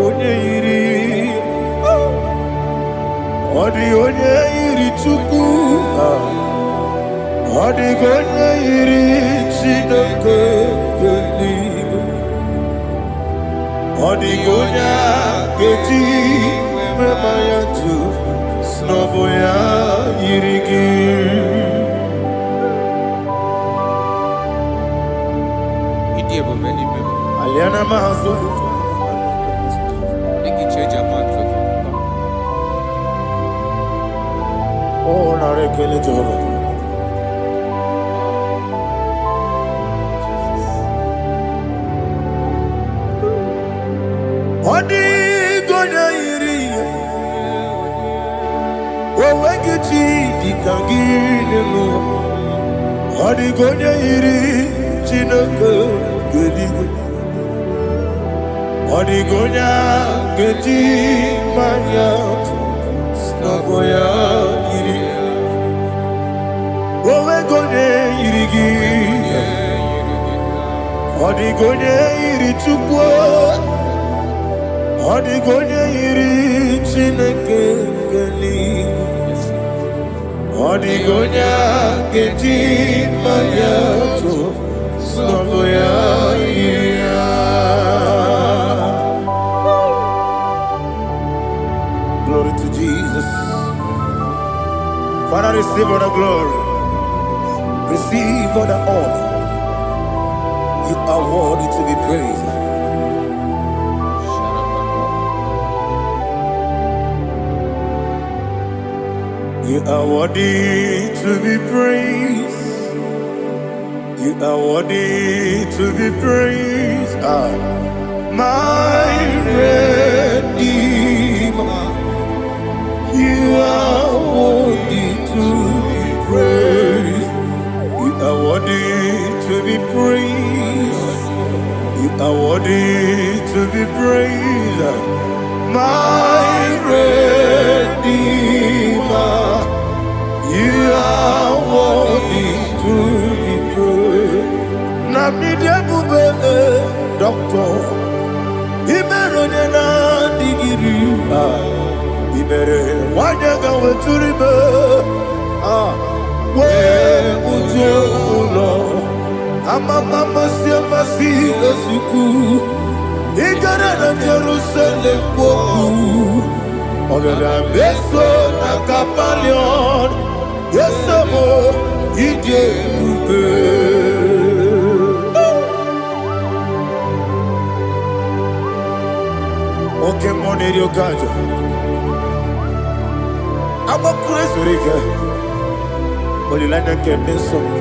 onye iri Chukwu, odi onye iri Chineke eluigwe, odi onye ga-eji mema ya tu n'ọbụ ya yiri gị. Aliana mazo oh, narekele Jehova. Odi gonya iri owegi chi dikangi nenu. Odi gonya iri Chineke gedigwe. Odi gonya geji manya Snaboya iri Owe gone iri gi Odi gone iri Chukwu Odi gone iri Chineke eluigwe Odi gonya geji manya Snaboya iri. Glory to Jesus. Father, receive all the glory. Receive all the honor. You are worthy to be praised. You are worthy to be praised. You are worthy to be praised. My Redeemer. You are worthy to be praised. You are worthy to be praised. You are worthy to be praised. My Redeemer. You are worthy to be praised. Namidebube Doctor Imeronena digiri. Ibere wanyaga weturibe we ujulo amama masi esiku igara na Jerusalem kwoku ogada beso na kapalion yesemo ije ube. Okay, money, you got it. I'm a crazy Rica. But you like to get this song.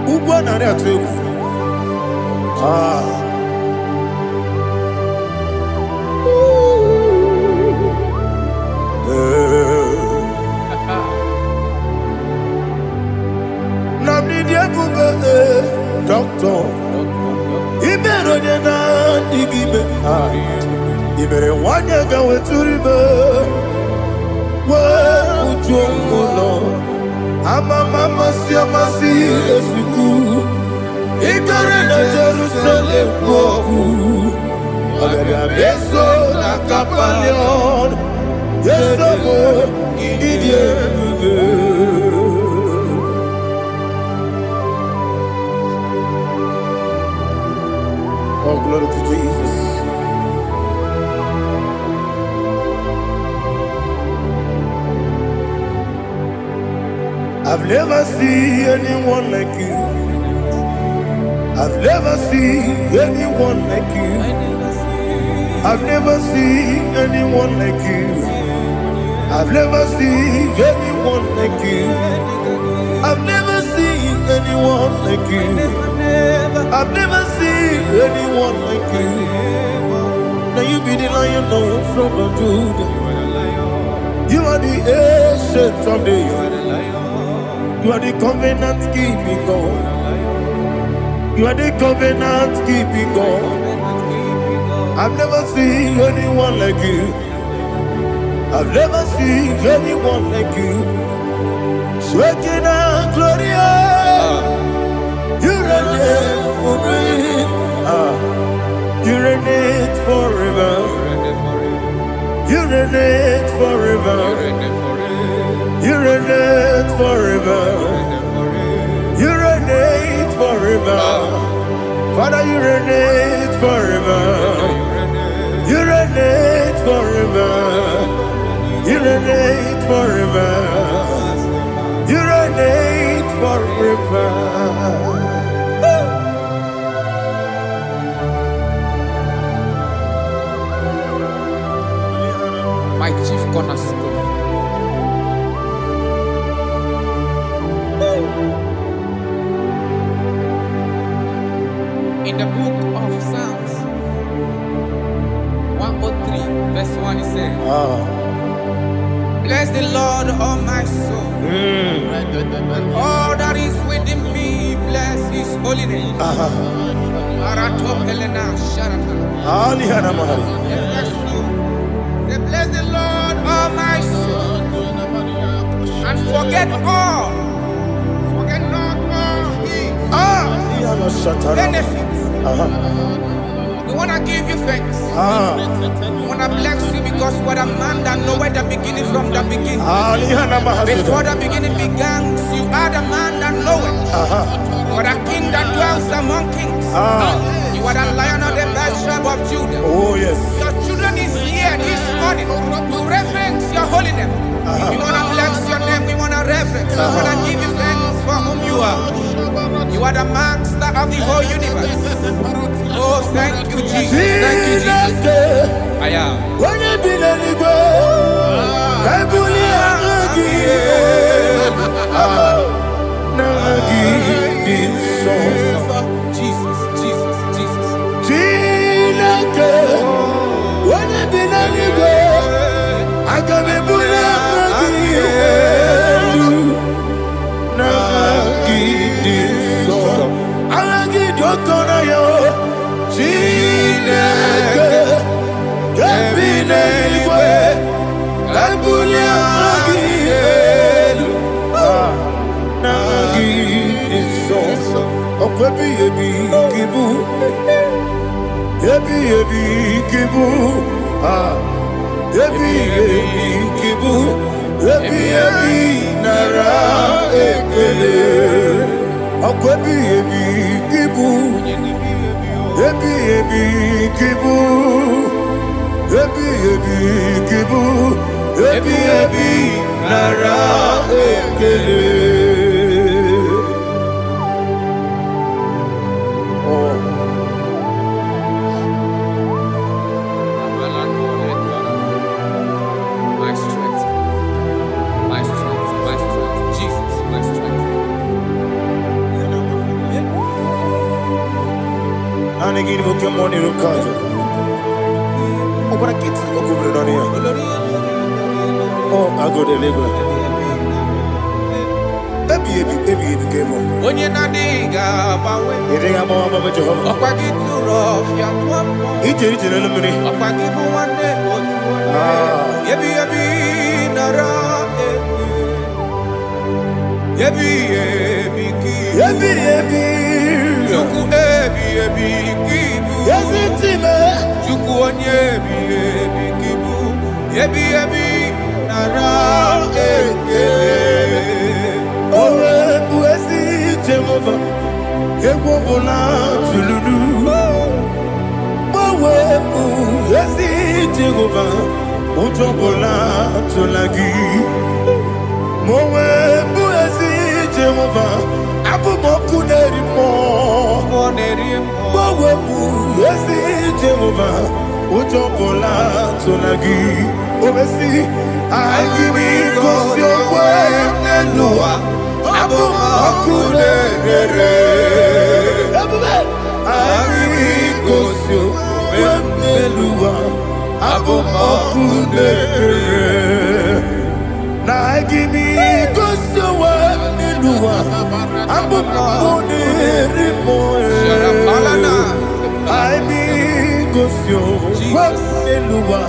Who won that too? Doctor, Ibero na digibe. Ibere wanya gawe turibe. Wa ujongo mama si esuku. Ibere na Jerusalem woku. Abere beso na kapalion. Yeso mo idie. Oh, glory to Jesus. I've never seen anyone like you. I've never seen anyone like you. I've never seen anyone like you. I've never seen anyone like you. I've never seen anyone like you. I've never seen anyone like you. Now you be the Lion from the Judah. You are the ancient of days. You are the covenant keeping God. You are the covenant keeping God. I've never seen anyone like you. I've never seen anyone like you. Sweating and glorious. You reign forever. You reign forever. You reign forever. You reign forever. You reign forever. Father, you reign forever. You reign forever. You reign forever. You reign forever. My chief cornerstone. In the book of Psalms 103 verse 1 it says, bless the Lord, all my soul, and all that is within me, bless his holy name. Bless the Lord, all my soul, and forget not all his benefits. We want to give you thanks. We want to bless you because what a man that know where the beginning from the beginning. Before the beginning began, you are the man that know it. You are the king that dwells among kings. You are the Lion of the tribe of Judah. Oh yes. Your children is here this morning to reverence your holy name. We want to bless your name. We want to reverence. We want to give you thanks for whom you are. You are the master of the whole universe. Oh, thank you, Jesus. Thank you, Jesus. I am. When you be the Jesus, Jesus, Jesus. When you be the I can be Anigini boke money rukaja. Obara kiti okubre donia. Oh, I go to Lagos. Baby, game on. When you're not diga, You think I'm on my job? a packet to rough, young one. He did it in a minute. A packet for one day, Yebi, Nara, Yebi, Chuku, Kibu, Yes, it's him. Chuku, Kibu, Yebi, Nara, Jehovah, Ewobola Tululu. Mowebu, Yesi Jehovah, Ujobola Tulagi. Mowebu, Yesi Jehovah, Abumoku Nerimo. Mowebu, Yesi Jehovah, Ujobola Tulagi. Obesi, I give me cause your way, Nelua. Abumakulere, Agibigosio, Wemelua, Abumakulere, Nagibigosio, Wemelua, Abumakulere, Agibigosio, Wemelua,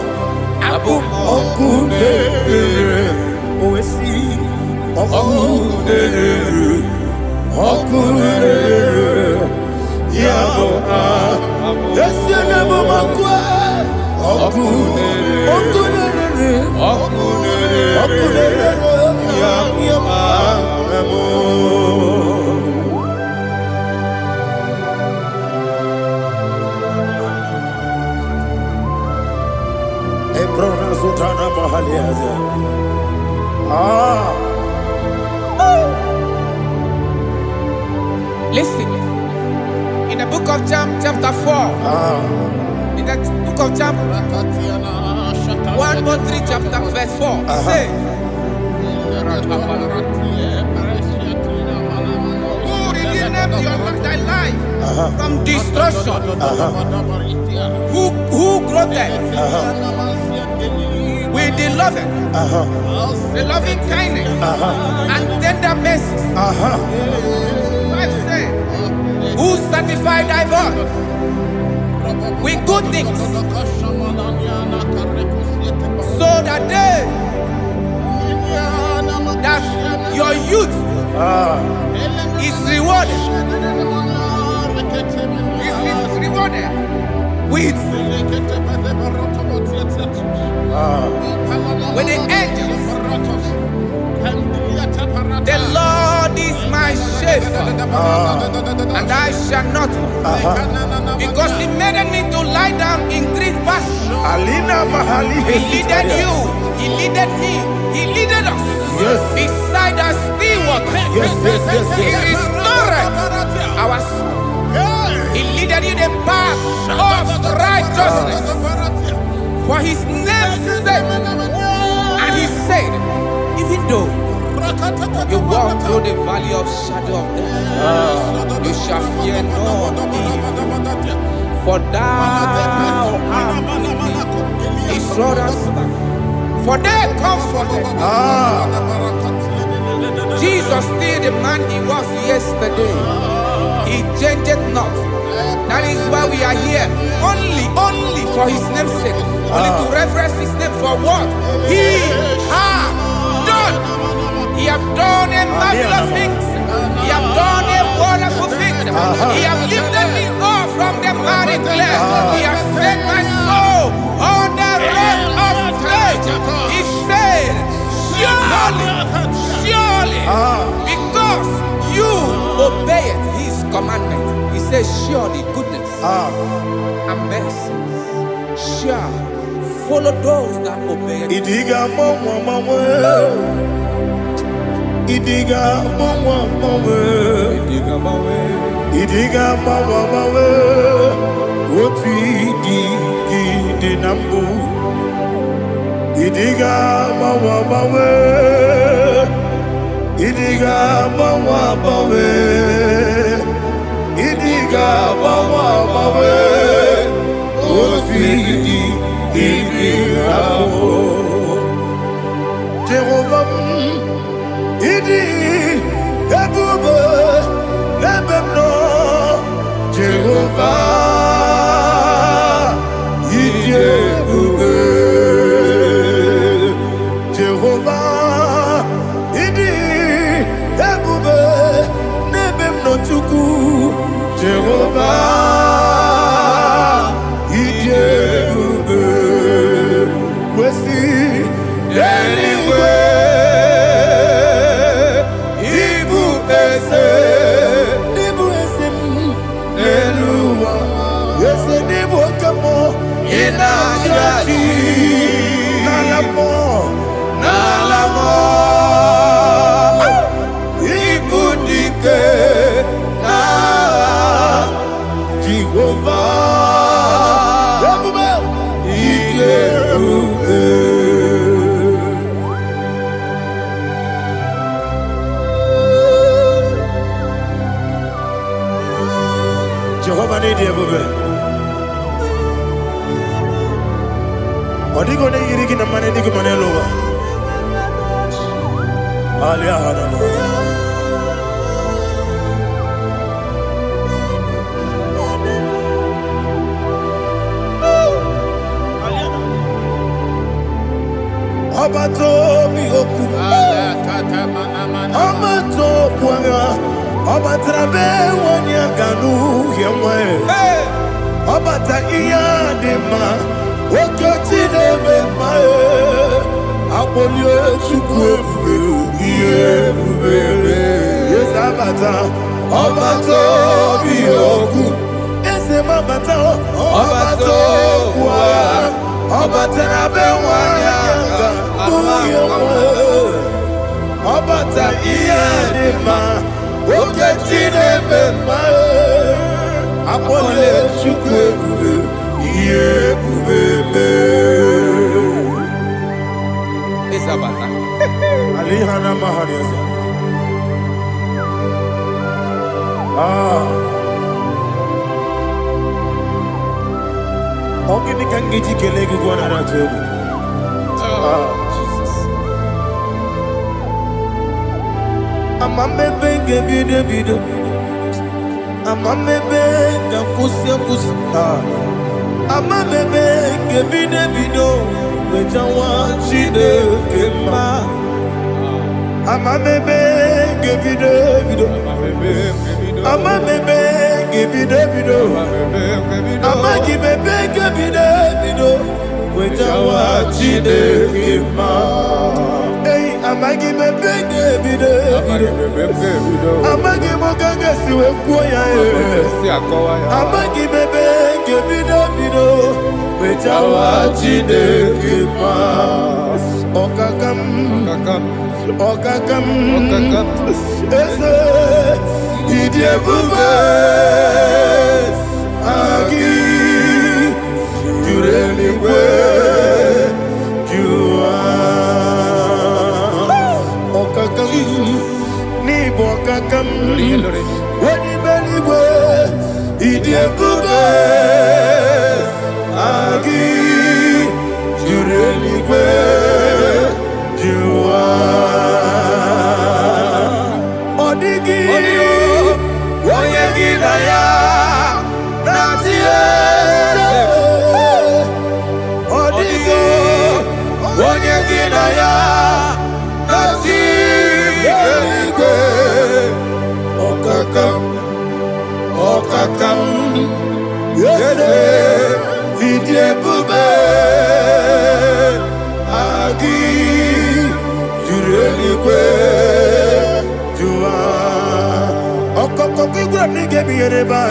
Abumakulere, Oesi. Okulere, Yabo, Yesenebo Makwa, Okulere, Yabo, Ebrona Sultana Mahaliaza. Listen, in the book of John, chapter 4, in the book of John, 1:3, chapter verse 4, it says, who redeemed thy life from destruction, who groweth with the loving kindness, and tender mercies. Who satisfy thy voice with good things, so that your youth is rewarded. Is rewarded with the angels. The Lord is my shepherd, and I shall not want, because He made me to lie down in green pastures. He leaded you, He leaded me, He leaded us beside the still waters. He restored our soul. He leaded you the path of righteousness for His name's sake. And He said, even though you walk through the valley of shadow of death, you shall fear no evil, for thou art with me. His rod and staff, for they comforted. Jesus still the man He was yesterday. He changed not. That is why we are here. Only for His name's sake. Only to reverence His name for what He has done. He has done a marvelous things. He has done a wonderful thing. He has lifted me up from the miry clay. He has set my soul on the rock of faith. He said, surely, because you obeyed His commandment. He says, surely goodness and mercy shall follow those that obey it. Idiga mawe, oti di nambu. Idiga mawe, idiga mawe, idiga mawe. Jehovah, idi ebube lebemno. Jehovah, idi ebube. Jehovah, idi ebube lebemno chuku. Jehovah, idi ebube. Wesi anyway, Ibu ese Eluwa, ese nibu kamo ina jaji nalamo Ibu dike na Jehovah, ebube ebube. Jehovah need ebube. Odigo ne yirigi na mane digo mane lowa. Alia hana. Abato mi oku. Abato puanga. Abatrabe wanya ganu yemwe. Abata iya dema. Okoti deme mae. Abolio chukwe ebube. Yes abata. Abato mi oku. Ese mabata. Abato kwa. Abatrabe wanya ganu yemwe. Abata iya dema. Oketi deme mae. Abolio chukwe ebube. Isabata. Alihana mahariasa. Ogini kangiji kelegu gwana ratubu. Jesus. Amamebe gebido. Amamebe gakusia. Amamebe gebido. Wejawa chide kema. Amamebe gebido. Amamebe gebido. Amagibebe gebido. Wejawa chide kema. Hey, amagibebe gebido. Amagimogaga siwe kuya. Amagibebe gebido. Wejawa chide kema. Okakam. Ese idi ebube. Agi jureligwe jua. Okakam ni bokakam. Wani beligwe idi ebube. Agi jureligwe jua. Odigi oyegi na ya natie. Odigi oyegi na ya natie. Okakam yese idi ebube. Agi jureligwe jua. Okokokigura nige biyereba.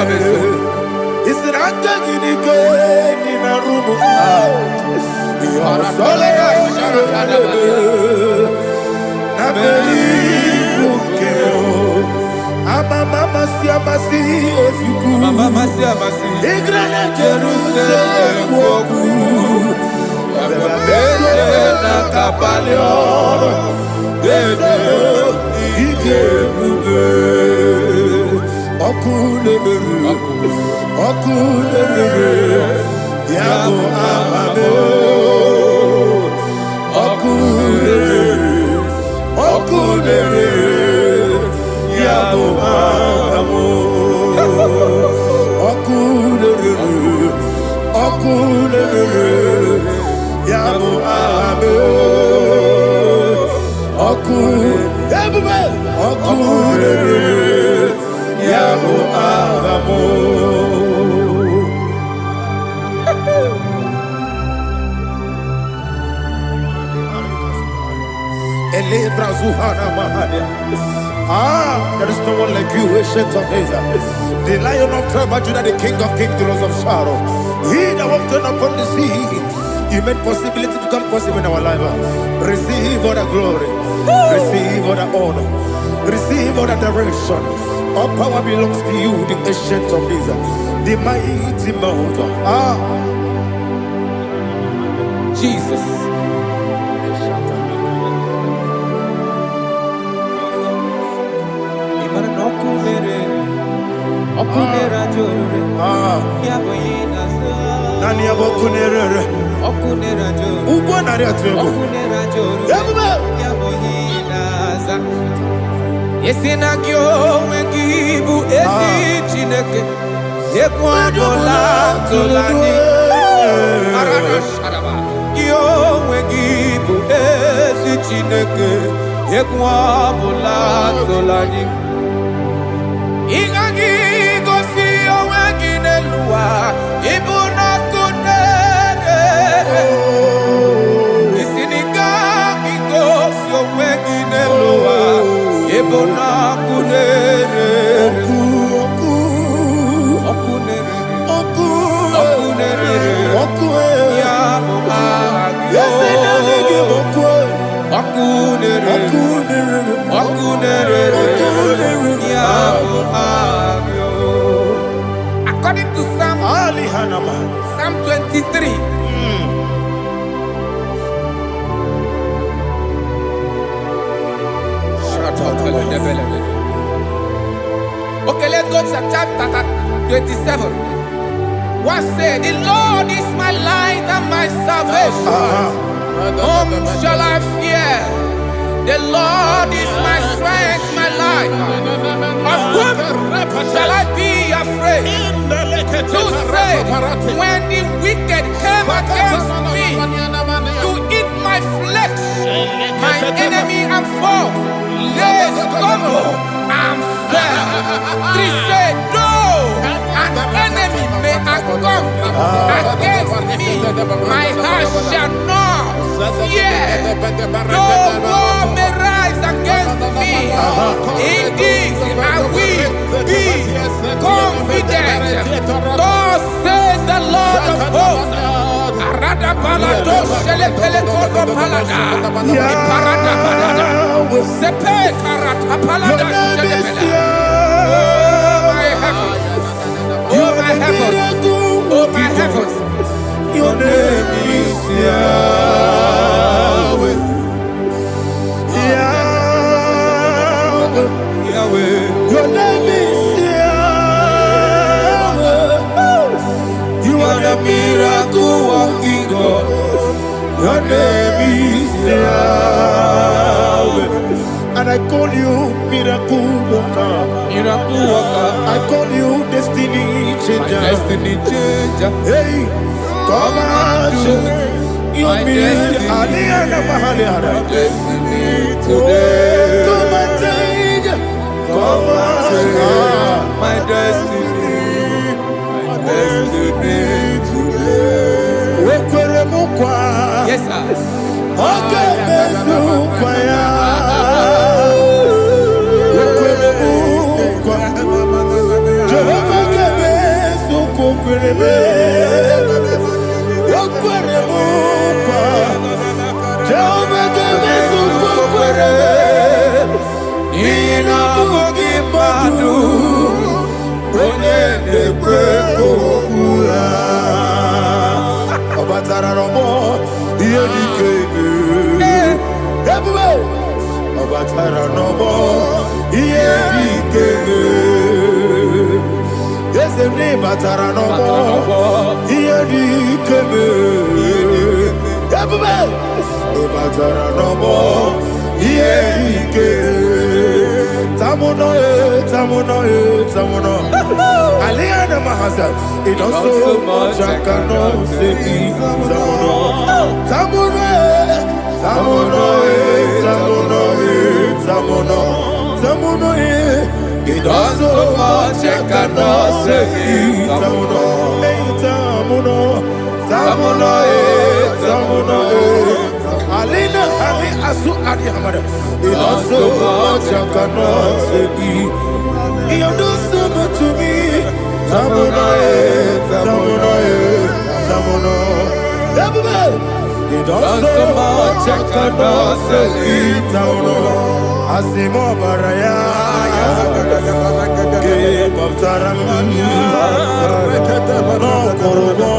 Isiraka ginike nina rumu. Yosole nabeli ukeo. Mama siamasi osuku. Mama siamasi. Igrana Jerusalem woku. Bebe na kapalion. Bebe ije bube. Okule. Yabo Amamo, Okudere, Yabo Amamo, Okudere, Yabo Amamo, Okudere, Yabo Amamo. There is no one like you, ancient of days. The Lion of tribe of Judah, the King of kings, the Rose of Sharon. He that walked upon the sea, He made possibility to come possible in our life. Receive all the glory, receive all the honor, receive all the direction. All power belongs to you, the ancient of days, the mighty mountain. Jesus. Yesinagyo wegibu ezi chineke ekwadola tolani arana sharaba yo wegibu ezi chineke ekwadola tolani ingagi gosi oweginelua ibuna kunere isinika gosi oweginelua ibuna kunere According to Psalm 23. Okay, let's go to chapter 27. What said? The Lord is my light and my salvation. Whom shall I fear? The Lord is my strength, my life. Of whom shall I be afraid? To say, when the wicked came against me to eat my flesh, my enemy and foe, they stumble and fell. 3 said, though an enemy may have come against me, my heart shall not fear. Though war may rise against me, in this I will be confident. Thus says the Lord of hosts. Arada palado shele pele kodo palada. Iparada palada. Sepe karata palada shele pele. Oh my heavens, oh my heavens, your name is Yahweh. Yahweh, Yahweh, your name is Yahweh. You are the miracle working God. Your name is Yahweh. And I call you miracle worker. Miracle worker. I call you destiny changer. Destiny changer. Hey, come on, you mean Aliana Mahaliana. Destiny today. Come and change. Come on, my destiny. My destiny today. Yes, sir. Okay, di keme. Yabuba. Ibatara no more. Ike. Tamuno. Aliana Mahasa. It does so much I cannot say. Tamuno. It does so much I cannot say. Tamuno. Alina Ali Asu Adi Hamada. It does so much I cannot say. You do so much to me. Tamuno. It does so much I cannot say. Tamuno. Asimo Baraya. Give up Taram. No Korobo.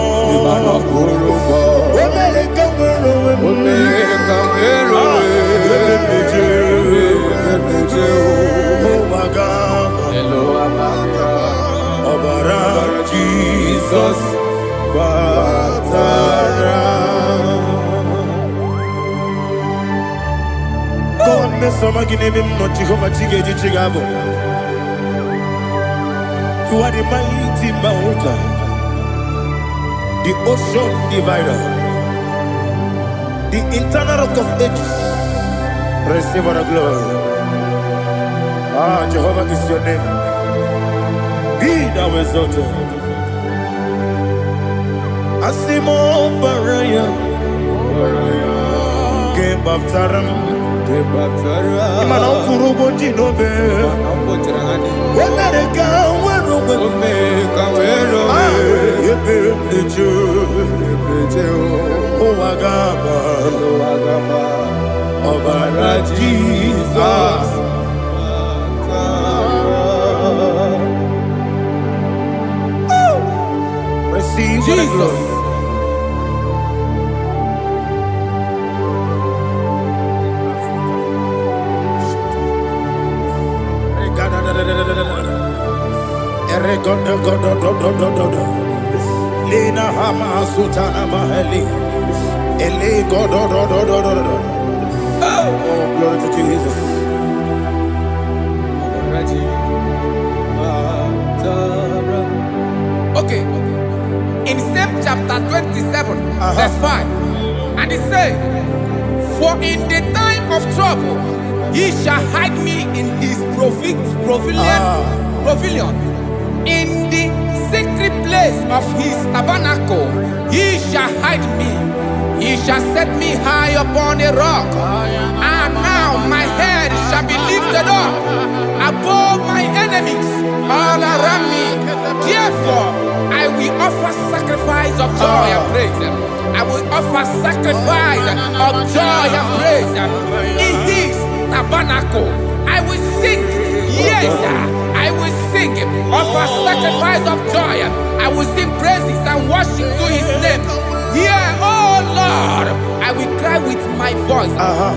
Jesus Batara. God me some gine me mo Jehovah Chigeji Chigabo. You are the mighty mountain, the ocean divider, the internal rock of ages. Receive all the glory. Jehovah is your name. Be thou exalted. Asimo Baraya, Game of Taram, Imano Kurubo Jinobe, America, Obara Jesus. Receive Jesus. Lina Hama Sutana Maheli. Ele God. Oh, glory to Jesus. Okay. In same chapter 27, verse 5, and it says, for in the time of trouble, he shall hide me in his pavilion. In the secret place of his tabernacle, he shall hide me. He shall set me high upon a rock. And now my head shall be lifted up above my enemies all around me. Therefore, I will offer sacrifice of joy and praise. I will offer sacrifice of joy and praise. In his tabernacle, I will sing. Yes, I will sing. Offer sacrifice of joy. I will sing praises and worship to his name. Here, oh Lord, I will cry with my voice.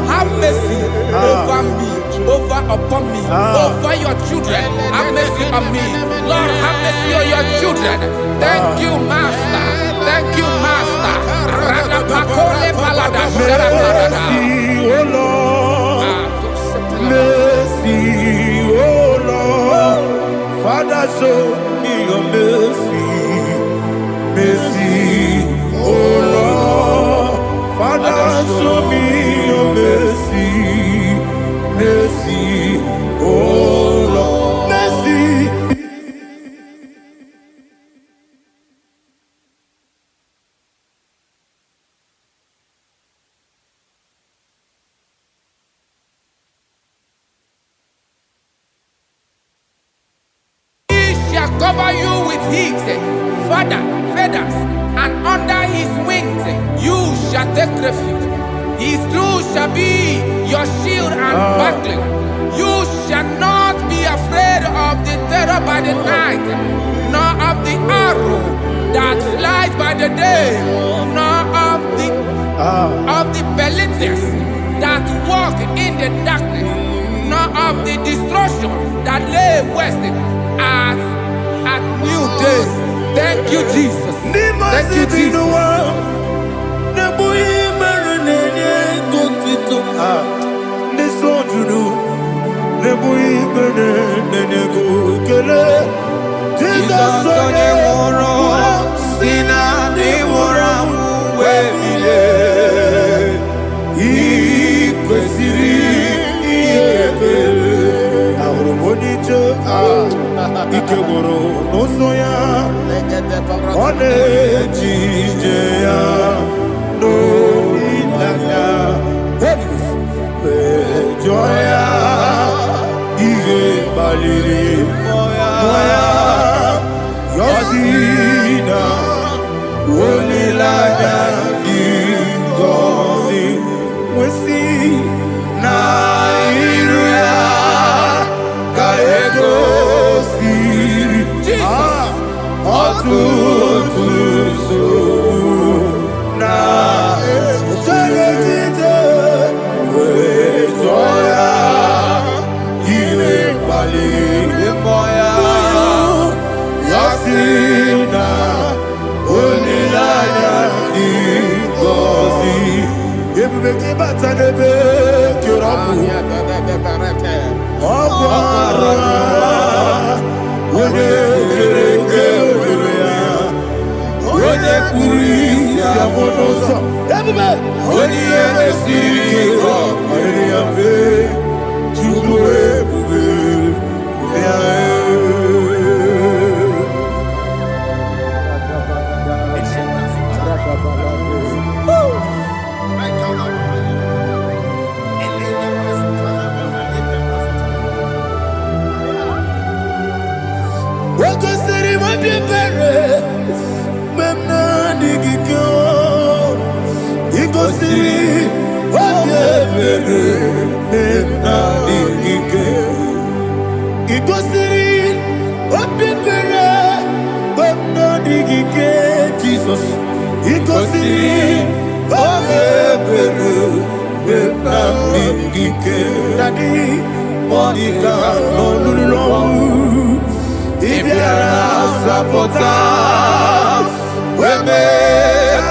Have mercy over me, upon me, over your children. Have mercy on me. Lord, have mercy on your children. Thank you, Master. Thank you, Master. Mercy, oh Lord. Mercy, oh Lord. Father, show me your mercy. Mercy, oh Lord. Father, show me your mercy. Mercy, oh Lord. Mercy. Cover you with his feathers, and under his wings you shall take refuge. His truth shall be your shield and buckler. You shall not be afraid of the terror by the night, nor of the arrow that flies by the day, nor of the pestilence that walk in the darkness, nor of the destruction that lay waste at new day. Thank you, Jesus. Thank you, Jesus. Jesus onye nwụrụ si na ndị nwụrụ anwụ wee bilie, ị kwesịrị ihe ekele. Ahụrụ m onye ije ike gwụrụ n'ụzọ ya, ọ na-eji ije ya n'olileanya, jụọ ya ihe kpaliri mmụọ ya, yọzi na olileanya dị ngọzi nwesị na iru ya ka egosiri ọtụtụ nsogbu na ejije wee jụọ ya ihe kpaliri mmụọ ya, ya si na olileanya dị ngọzi. Ebube gị bata n'ebe kere ọkụ, ọkụ ara onye kere eke were ya, onye kpụrụ isi abụ n'ụzọ. Ebube onye ihe na-esiri ike ọ kpaliri ya mfe, Chukwu ebube ya. Wakosiri mabibere memna digiko, ikosiri mabibere memna digike, ikosiri mabibere memna digike. Jesus, ikosiri mabibere memna digike. Daddy, Monica, no lulu. Ibiara sapota, weme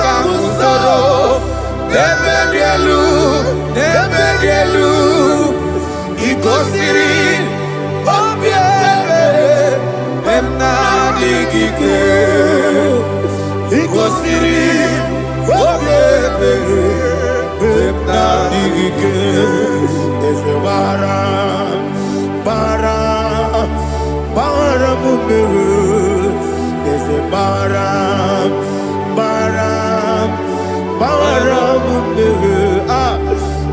kamusoro, debedielu, ikosiri, obiere, emna digike, ikosiri, obiere, emna digike, ese bara. There's a baram,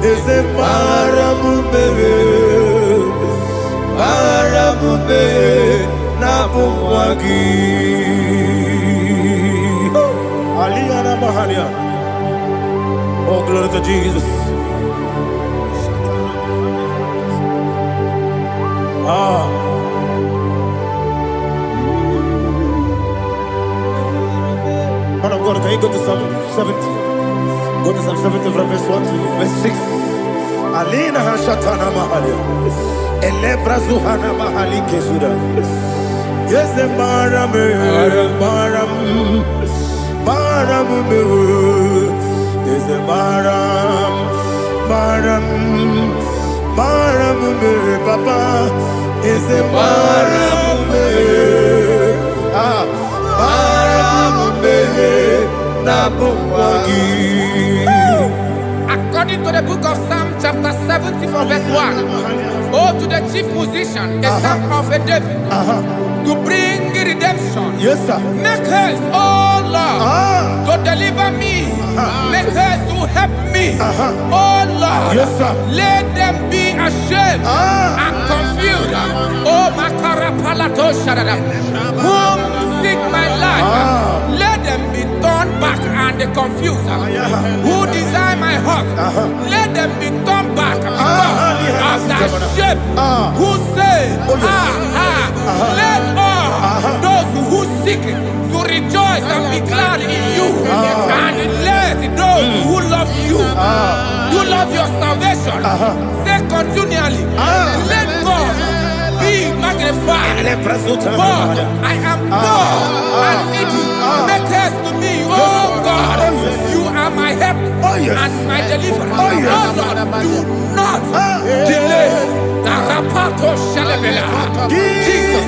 there's a baramube, napumwagi. Aliyana Mahania. Oh, glory to Jesus. Man of God, can you go to Psalm 70? Go to Psalm 70 from verse 1 to verse 6. Alina Hashatana Mahalia. Elebra Zuhana Mahali Kesuda. Yes, the Baram. Yes, the Baram. Papa. Yes, the Baram. According to the book of Psalm chapter 70 from verse 1, oh, to the chief musician, a psalm of a David, to bring redemption. Yes, sir. Make haste, oh Lord, to deliver me. Make haste to help me. Oh Lord, yes, sir. Let them be ashamed and confused. Oh, Makara Palato Shadada, whom seek my life, let them be turned back and confused. Who desire my heart, let them be turned back because of that shape. Who say, let all those who seek to rejoice and be glad in you, and let those who love you, you love your salvation, say continually, let God be magnified magnified. God, I am poor and needy. Make us to me, oh God. You are my help and my deliverer. Oh Lord, do not delay. Jesus.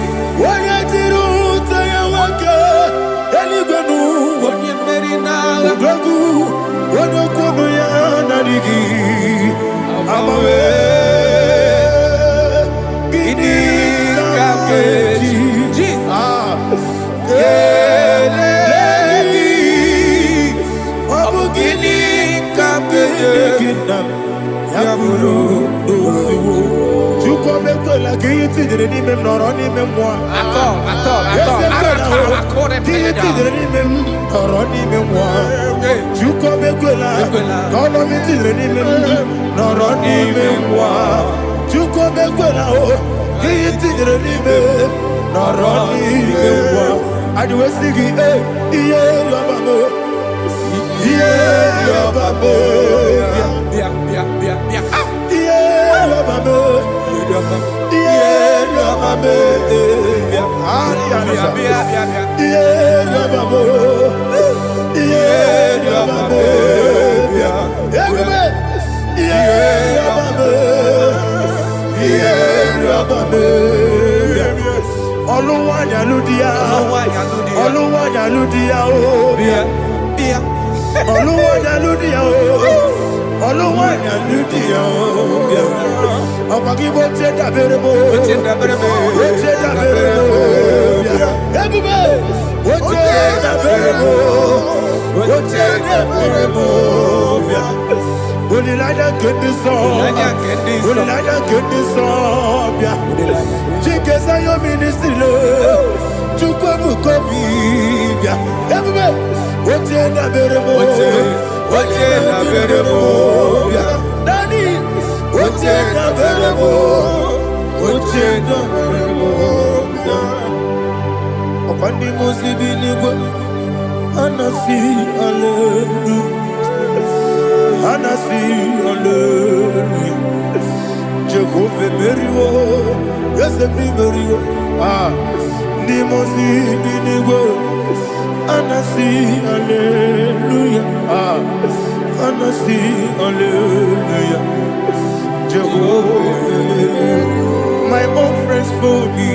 My own friends for me,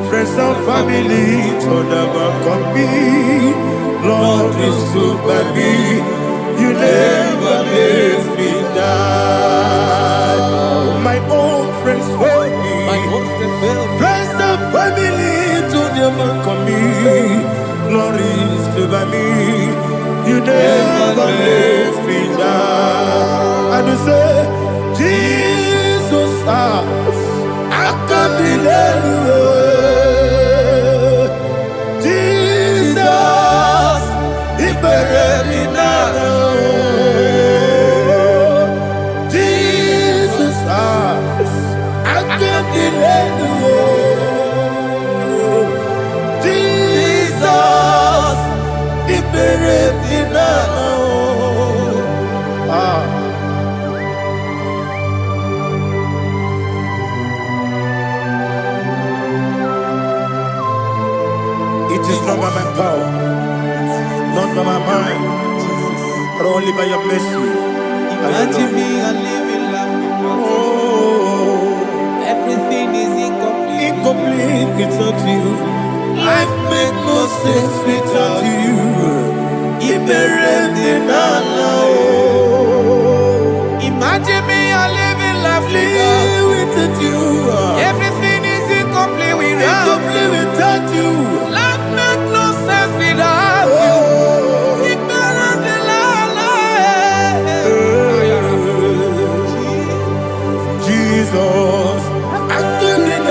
friends and family told never come me. Lord is good by me, you never let me die. My own friends for me, friends and family told never come me. Lord is good by me, you never let me die. And you say, Jesus, I can't believe you. Jesus, He buried in Jesus, I can't believe you. Jesus, He buried in It is not by my power, not by my mind, but only by your mercy. Imagine me a living life without you. Everything is incomplete. Incomplete without you. Life makes no sense without you. Imagine me a living life without you. Everything is incomplete without you. Life makes no sense without you. Jesus, I couldn't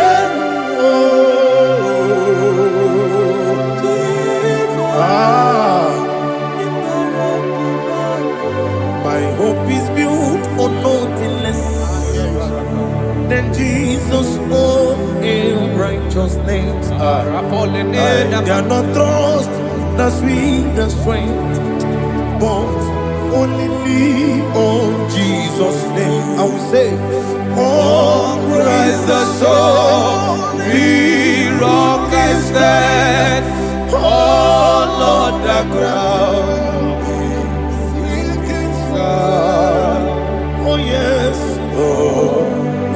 my hope is built on nothing less than Jesus' own righteousness. They are not trust the sweet the strength, but only lean on Jesus' name. I will say, on Christ the solid rock I stand. Oh Lord, the ground is sinking sand. Oh yes, oh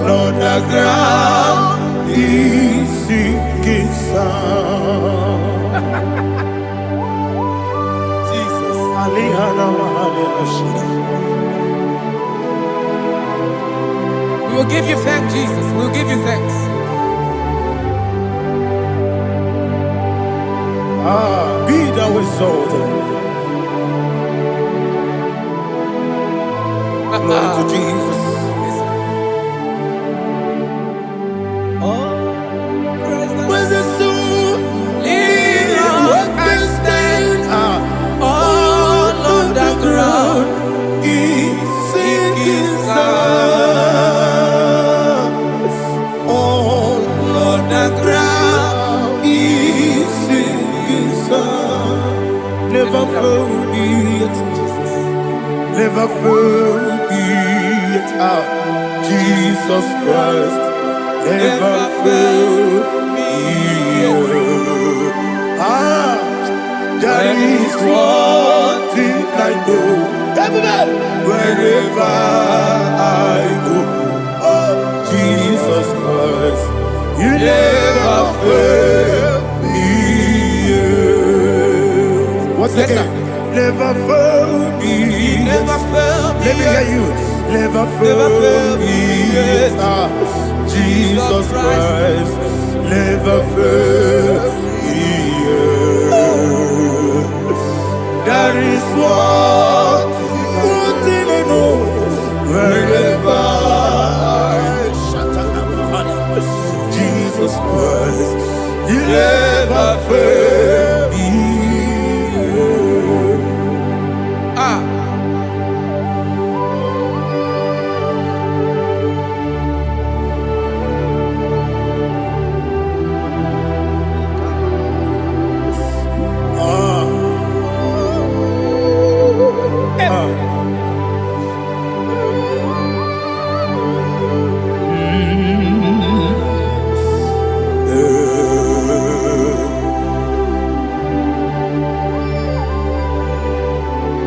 Lord, the ground is sinking sand. Jesus, we will give you thanks, Jesus. We will give you thanks. Be thou exalted. Glory to Jesus. Where's the soul? What can stand? All on the ground is sinking sand. All on the ground is sinking sand. Never found it, never found it. Jesus Christ never failed me. There is one thing I know, wherever I go, oh Jesus Christ, you never fail me. What's again? Never fail me. Never fail me. Let me hear you. Never fail me. Jesus Christ never fail me. There is one thing I know, wherever Jesus Christ, you never fail me.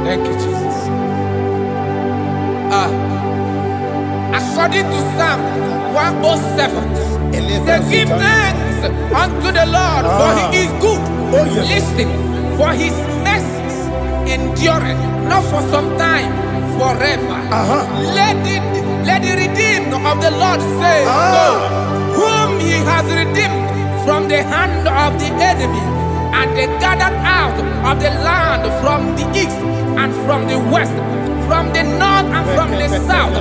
Thank you, Jesus. According to Psalm 107, they give thanks unto the Lord, for he is good. Listen, for his mercies endureth, not for some time, forever. Let the redeemed of the Lord say so, whom he has redeemed from the hand of the enemy, and they gathered out of the land from the east and from the west, from the north and from the south.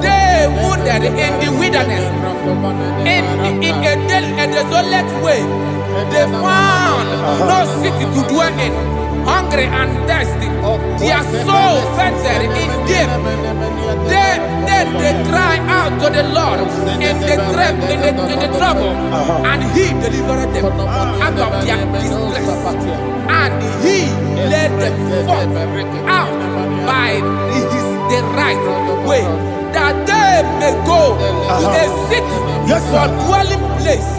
They wandered in the wilderness, in a desolate way. They found no city to dwell in, hungry and thirsty. Their soul fainted in them. They cry out to the Lord in the trouble, and he delivered them out of their distress, and he led them forth out by the right way, that they may go to a city for dwelling place.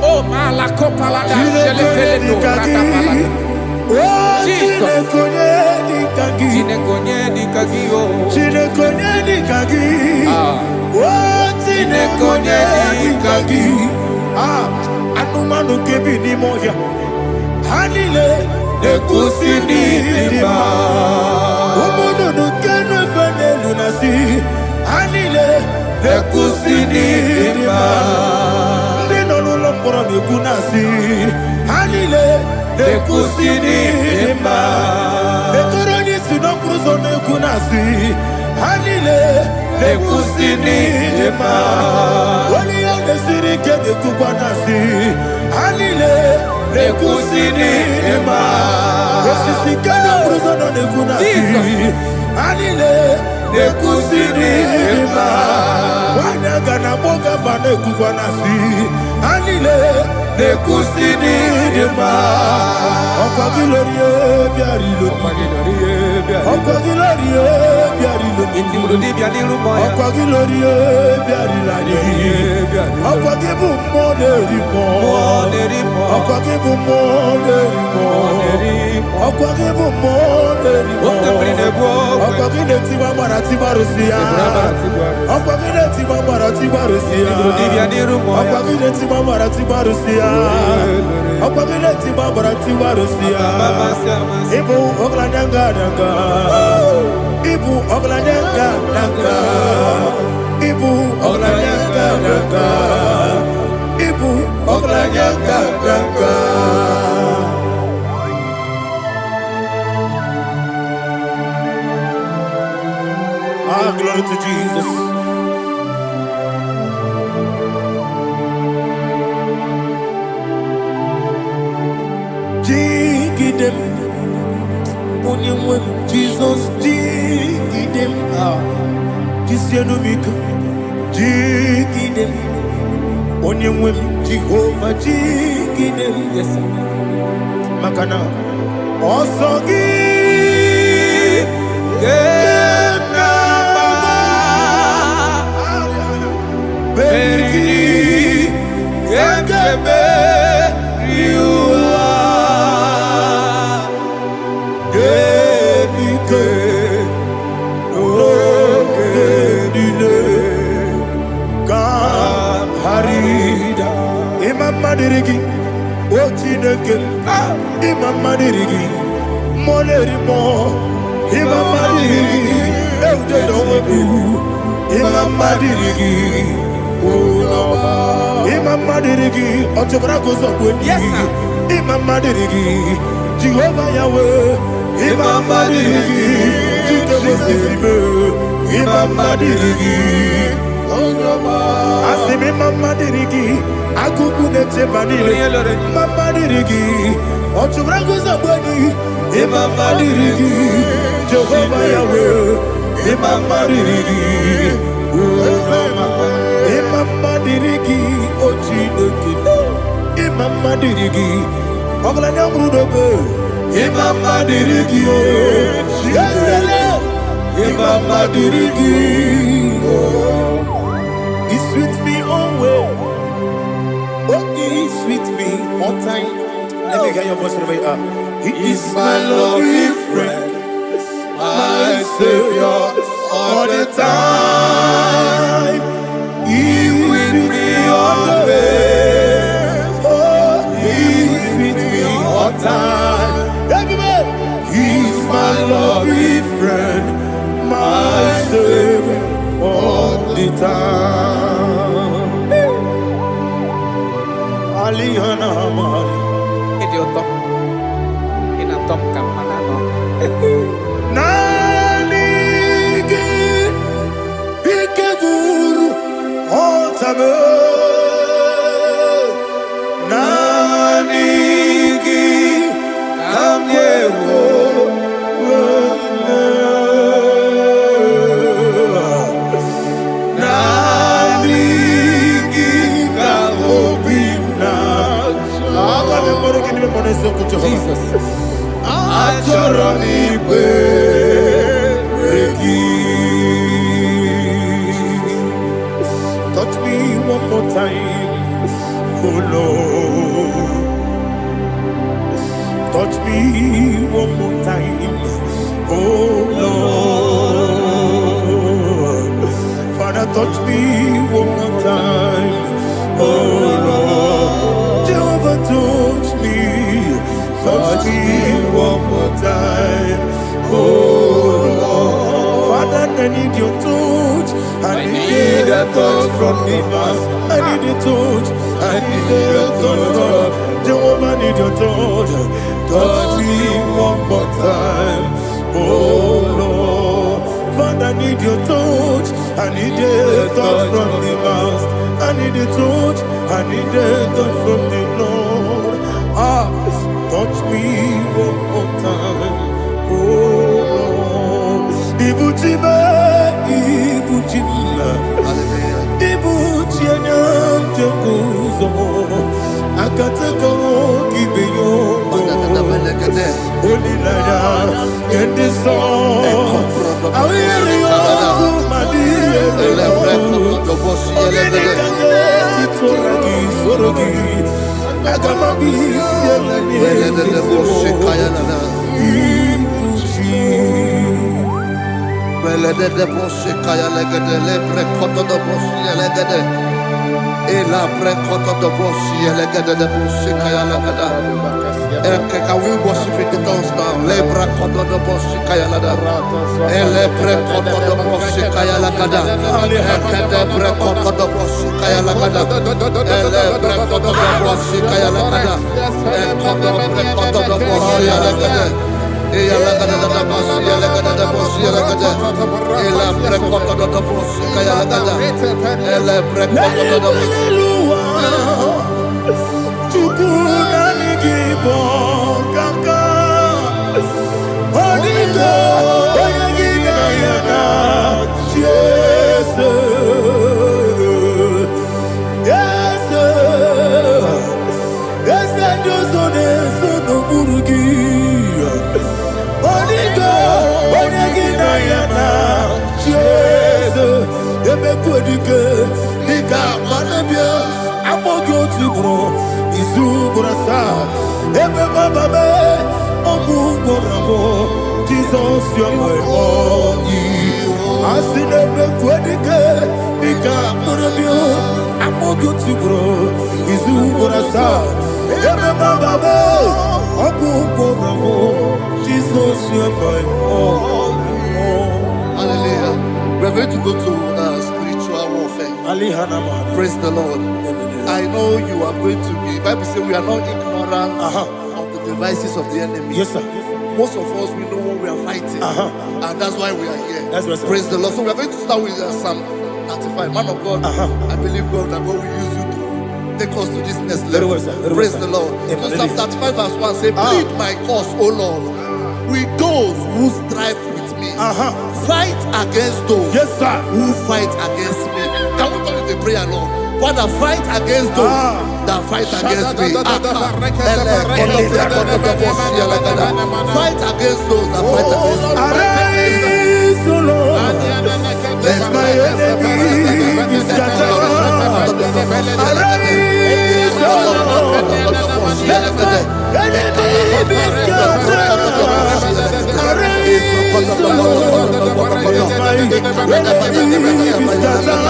Oh, Malakopalada, Jesus. Anumanu kebi ni moya Hanile Nekusini Nima Umudu nukenu fene lunasi Hanile Nekusini Nima Nino nulopura nukunasi Hanile Nekusini Nima Netoroni sinokruzo nukunasi Hanile Nekusini Nima Wali yane sirike nekubanasi Hanile Nekusini Nima Wasisikana bruzo nukunasi Hanile Nekusini Nima Wanaga na boga bane kubanasi Hanile Nekusini Nima Opa gilorie biari lo Ọkọ̀ kí lórí bí àrílò. Ìtìmùrùdí bí àdírú mọ́ ya. Ọkọ̀ kí lórí bí àrílà ní. Ọkọ̀ kí bù mọ́ lérí mọ́. Ọkọ̀ kí bù mọ́ lérí mọ́. Ọkọ̀ kí bù mọ́ lérí mọ́. Ọkọ̀ kí lè ti máa mọ̀ra tí máa rò sí ya. Ọkọ̀ kí lè ti máa mọ̀ra tí máa rò sí ya. Ọkọ̀ kí lè ti máa mọ̀ra tí máa rò sí ya. Ọkọ̀ kí lè ti máa mọ̀ra tí máa rò sí ya. Ibu ogla danga danga. Ibu ogla danga danga. Ibu ogla danga danga. Ibu ogla danga danga. Ah, glory to Jesus. Jigidem, onimwem Jesus, jigidem. Ah, Kisiano mika, jigidem, onimwem Jehovah, jigidem. Yes, makana, osogi, kenaba, beri, kekebe, riua. Madirigi, Ochineke, Imam Madirigi, Molerimo, Imam Madirigi, Eudedobu, Imam Madirigi, Imam Madirigi, Otobracos of Winnie, Imam Madirigi, Jehovah Yahweh, Imam Madirigi, Jitobosime, Imam Madirigi, Asimi Mama Dirigi, Akuku Nete Manile, Mama Dirigi, Otubrago Zabani, Imama Dirigi, Jehovah Yahweh, Imama Dirigi, Imama Dirigi, Ochineki, Imama Dirigi, Oglanya Brudobe, Imama Dirigi, Imama Dirigi. He sweet me always. Oh, he sweet me all time. Let me hear your voice wherever you are. He is my lovely friend, my Savior all the time. He with me always. Oh, he with me all time. Everybody, he's my lovely friend, my Savior all the time. Alihana Mari. Idiotok. Inatok kang manano. Nanigi Ikeguru Otame. Nanigi Kamyewo. Jesus. Touch me one more time, oh Lord. Touch me one more time, oh Lord. Father, touch me one more time, oh Lord. Jehovah, touch me. Touch me one more time, oh Lord. Father, I need your touch. I need a touch from the Master. I need a touch. I need a touch from Jehovah. I need your touch. Touch me one more time, oh Lord. Father, I need your touch. I need a touch from the Master. I need a touch. I need a touch from the Lord. Touch me one more time, oh Lord. Ibuchima, Ibuchima, Ibuchina, Jaguzo, Akatako, Kibeyo. Only like in this song. I will you my dear. Can we worship in the tongues now? Lebra koto do boshi kaya lada. Elebre koto do boshi kaya lada. Ekede bre koto do boshi kaya lada. Elebre koto do boshi kaya lada. Ekodo bre koto do boshi lada. Eya lada da boshi lada da boshi lada. Elebre koto do boshi kaya lada. Elebre koto do boshi. Jesus, you're my all. I see never quitting. I'm more good to grow. Is who I saw. Jesus, you're my all. Hallelujah. We're going to go to spiritual warfare. Praise the Lord. I know you are going to be. Bible says we are not ignorant of the devices of the enemy. Yes, sir. Most of us, we know what we are fighting. And that's why we are here. That's right, sir. Praise the Lord. So we are going to start with Psalm 35. Man of God, I believe God that God will use you to take us to this next level. Praise the Lord. So Psalm 35 verse 1 say, plead my cause, O Lord, with those who strive with me. Fight against those who fight against me. Can we call it a prayer, Lord? Father, fight against those that fight against me. Fight against those that fight against me. Arise, O Lord. Let my enemy be scattered. Arise, O Lord. Let my enemy be scattered. Arise, O Lord. Let my enemy be scattered.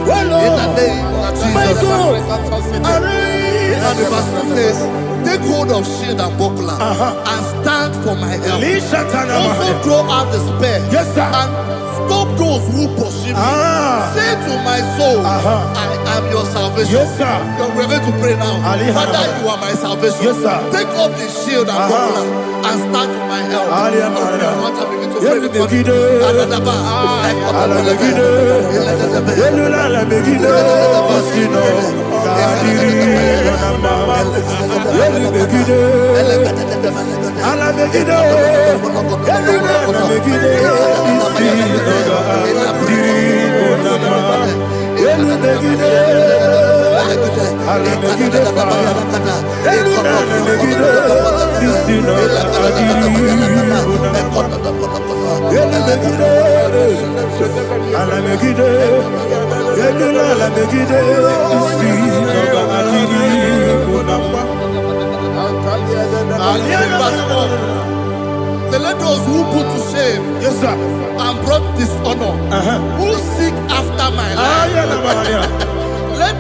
Oh Lord. And the verse 2 says, take hold of shield and buckler and stand for my help. Also throw out the spear and stop those who pursue me. Say to my soul, I am your salvation. We're going to pray now. Father, you are my salvation. Take up the shield and buckler and stand for my help. So let those who put to shame and brought dishonor, who seek after my life, let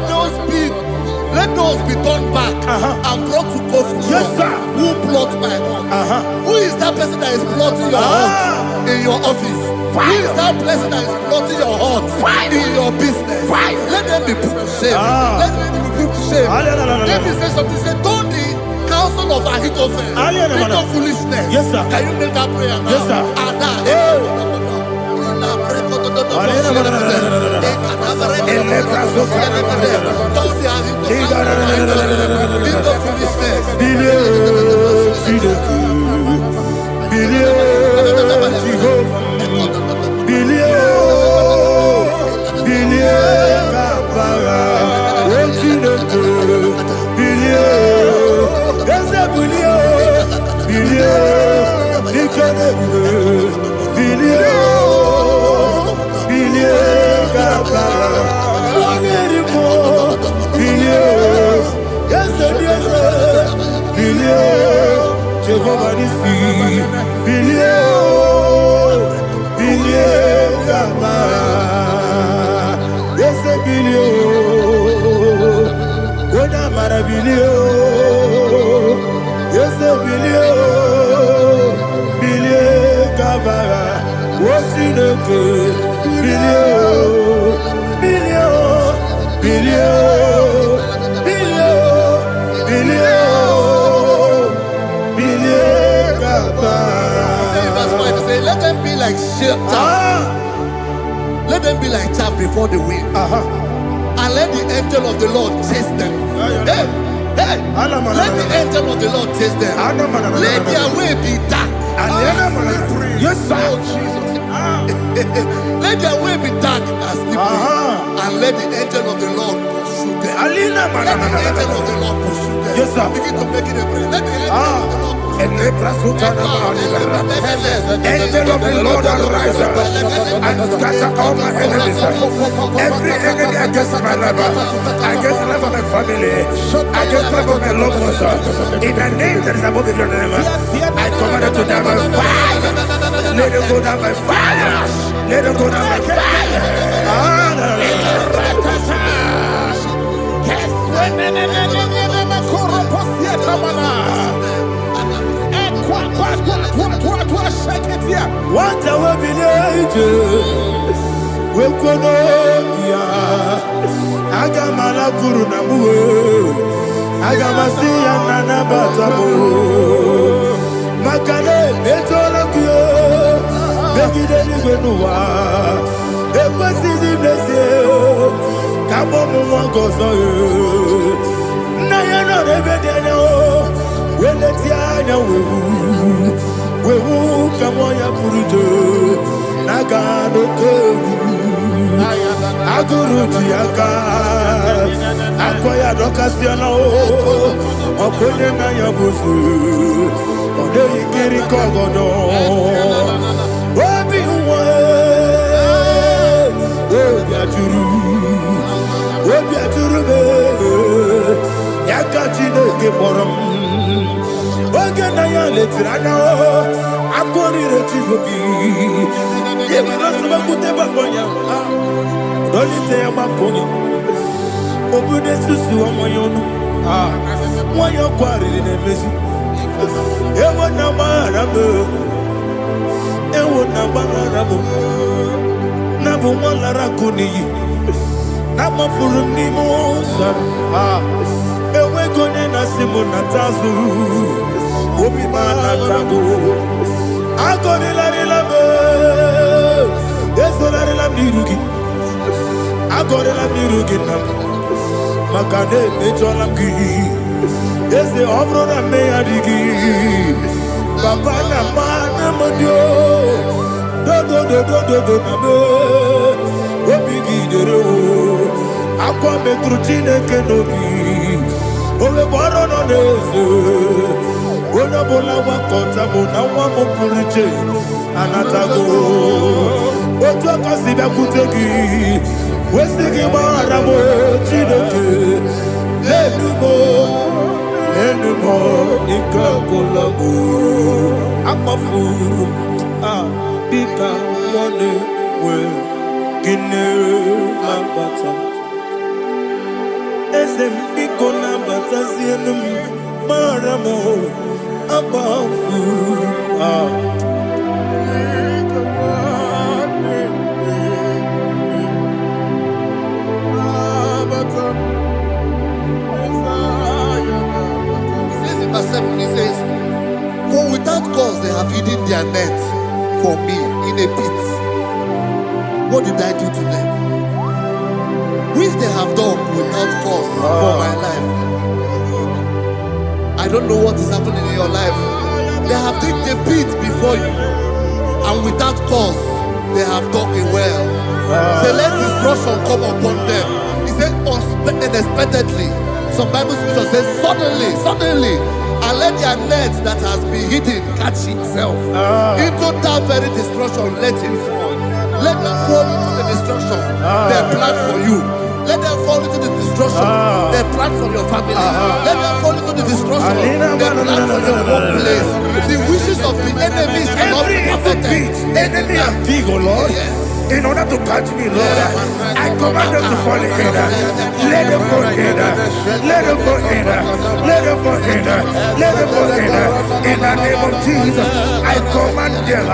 those be turned back and brought to confusion. Who plot my heart? Who is that person that is plotting your heart in your office? Who is that person that is plotting your heart in your business? Let them be put to shame. Let them be put to shame. Let me say something. Say, don't the counsel of Ahithophel. Think of foolishness. Yes, sir. Can you make that prayer now? Yes, sir. Jehovah Nissi, Bilio, Gama, yes, Bilio, Oda Marabilio, yes, Bilio, Gama, what's in the good, Bilio, let them be like chaff. Let them be like chaff before the wind. And let the angel of the Lord chase them. Hey, let the angel of the Lord chase them. Let their way be dark. Yes, sir. Let their way be dark and slippery. And let the angel of the Lord pursue them. Let the angel of the Lord pursue them. Yes, sir. Begin to make it a prayer. Let the angel of the Lord Angel of the Lord arise and scatter all my enemies. Every enemy against my life, against the life of my family, against the life of my loved ones. In the name that is above your name, I command it to die by fire. Let it go down by fire. Let it go down by fire. What I will be we could Agamala Guru Namu Agamasia Nana Batamu Makale Etolakio Begideni Benua Ekwasizi Blessio Kabomu Wangozo Nayana Rebedeno Weletiana Wewu Kamoya Purujo Nagano Kewu Aguru Tiaka Akoya Dokasiana Okonye na Yabuzu Ode Ikiri Kogodo Obi Uwe Obi Aturu Yakachine Kemoram Oge na ya letirana Akori Rechivobi Yebirasuba Kuteba Bonya Dolite ya Maponya Obude Susu Omoyono Mwayo Kwari Nemezi Ewo na Marabo Ewo na Marabo Nabu Malara Kuni Nama Furu Nimosa Ewe Gone na Simona Tazu Obi Mana Tago Agoni Larilabe Yeso Larilam Nirugi Agoni Lam Nirugi Nam Makane Mejolam Gi Yese Obro na Meyadigi Papa na Mana Modio Do Nabe Obi Gidero Akwa Metruchine Kenobi Ole Boro no Nezo Ona bola wakota mona wamo puriche anatago Ojo kasiba kutegi Wesigi maramo chideke Enumo Ikakolago Amafu Bika Mone We Gine Lambata Esem Biko Lambata Zienum Maramo Abafu It says in verse 7, their net for me in a pit. What did I do to them? Which they have done without cause for my life. I don't know what is happening in your life. They have digged a pit before you, and without cause, they have dug it well. Say, let destruction come upon them. He said, unexpectedly. Some Bible scripture says, suddenly, and let their nets that has been hidden catch itself. Into that very destruction, let him fall. Let them fall into the destruction they plan for you. Let them fall into the destruction they plan for your family. Let them fall into the destruction they plan for your workplace. The wishes of the enemies are not perfected. Enemy are big, oh Lord. Yes. In order to catch me, Lord, I command them to fall in. Let them fall in. Let them fall in. Let them fall in. Let them fall in. In the name of Jesus, I command them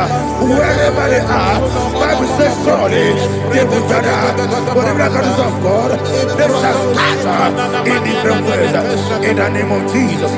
wherever they are. Bible says surely they will gather. But the miracles of God, they shall scatter in different ways. In the name of Jesus.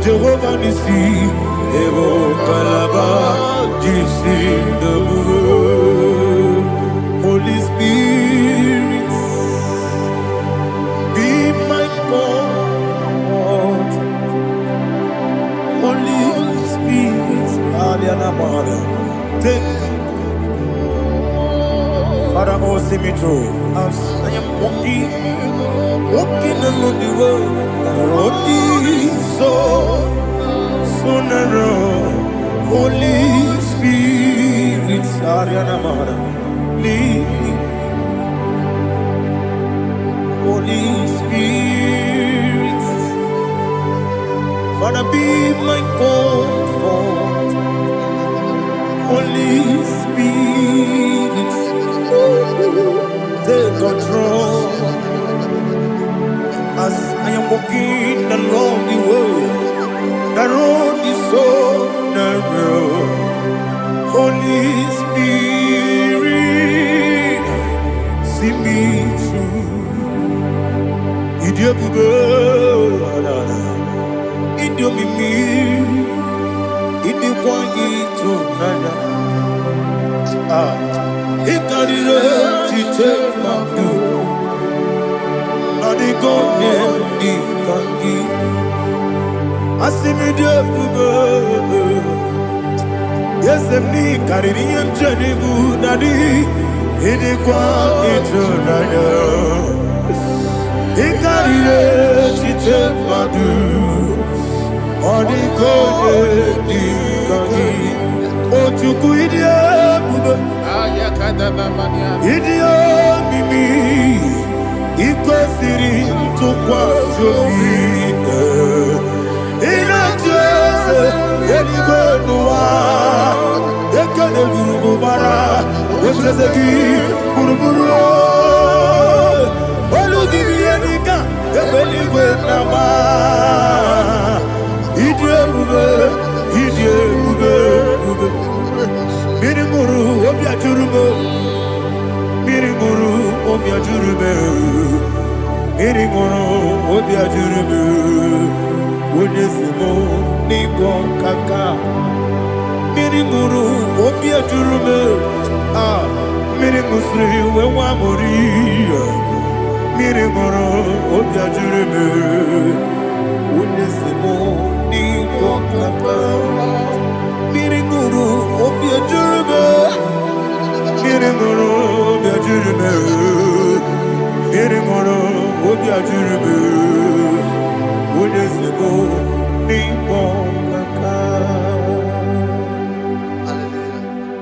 Jehovah Nissi, Evo Kalaba, Jisi Dabu, Holy Spirit, be my God. Holy Spirit, Aliana Mara, take Father, oh, see me through. As I am walking along the road, the road is so narrow. Holy Spirit, Ariana Mara, lead me. Holy Spirit, Father, be my comfort. Holy Spirit, take control. As I am walking along the road is so narrow. Holy Spirit, see me through. Idiabugo, Idiomimi, Idiwaitu Nana. Ikarire Chichemabu. Yes, me carrying Janibu Nadi, Idikwa Itunana. Ikarire Chichemadu, Odiko Dikani, Ochuku Idia Buba, Idia Mimi. Iko siri tukwa sopite inatese yenigwe nuwa Ekene gurugu bara Wetezeki gurugu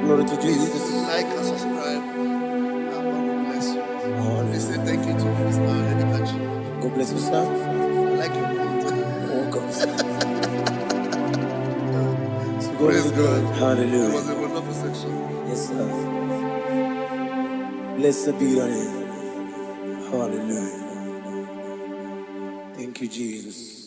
Glory to Jesus. Like and subscribe. God will bless you. They say thank you to Minister Lady Kachi. God bless you, sir. I like your food. Welcome. Praise God. Hallelujah. It was a wonderful section. Yes, sir. Blessed be your name. Hallelujah. Thank you, Jesus.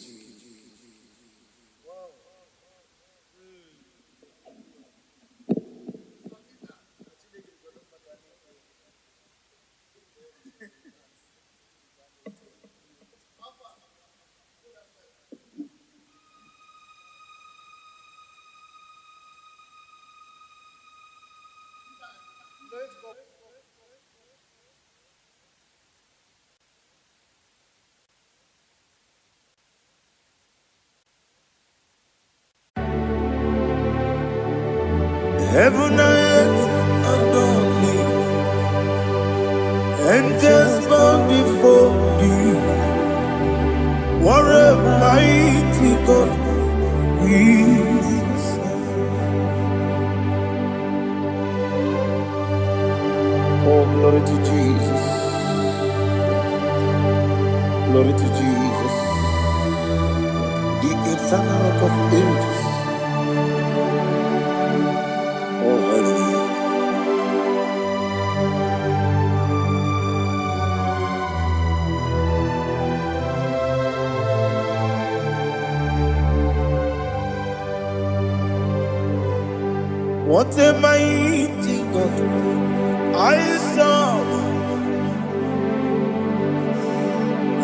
Heaven and earth adore me, angels bow before thee. What a mighty God we serve. Oh, glory to Jesus. Glory to Jesus. The eternal rock of ages. Oh, hallelujah. What a mighty God I serve.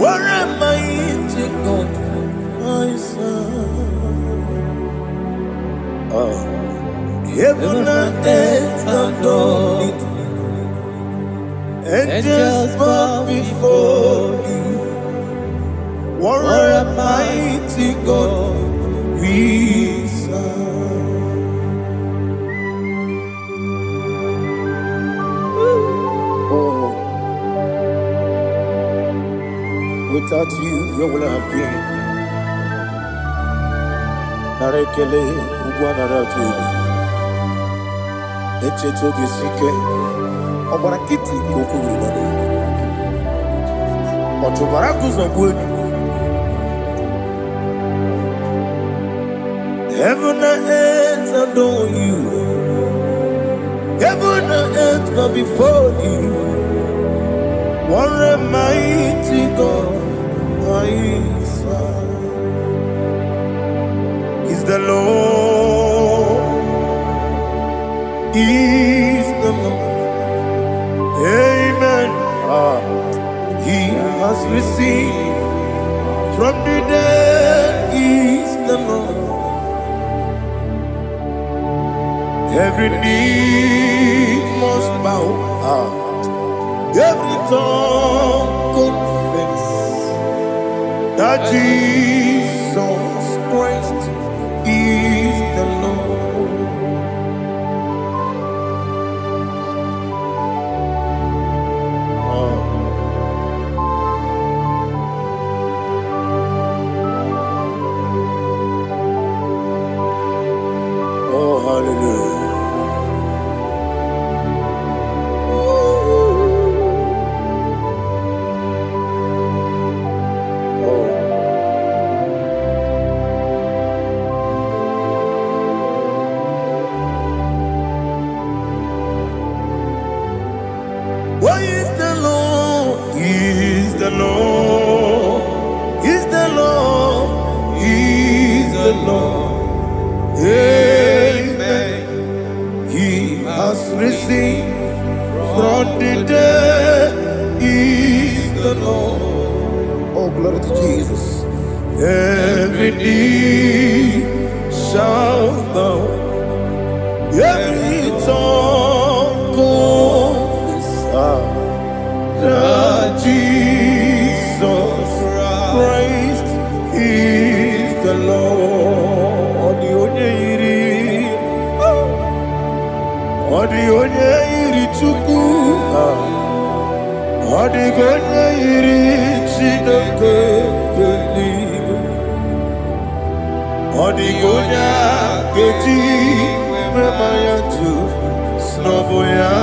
What a mighty God I serve. Oh. Heaven and earth adore it. Angels bow before thee. What a mighty God we serve. Oh, without you, where would I have been? Narekele, Ugwanaratu, Echetoge Sike, Obarakiti, Kokuru, Otobarakus of wood. Heaven and earth adore you. Heaven and earth bow before you. What a mighty God I serve. Is the Lord, is the Lord. Amen. He has received from the dead, is the Lord. Every knee must bow, every tongue confess that Jesus Christ is the Lord. Oh, hallelujah. Lord, He's the Lord. Amen. He has risen from the dead. He's the Lord. Oh, glory to Jesus. Every knee shall bow, every tongue confess that Jesus Christ is the Lord. Odi onye iri Chukwu, odi onye iri Chineke eluigwe, odi onye keji mema ya tu snobo ya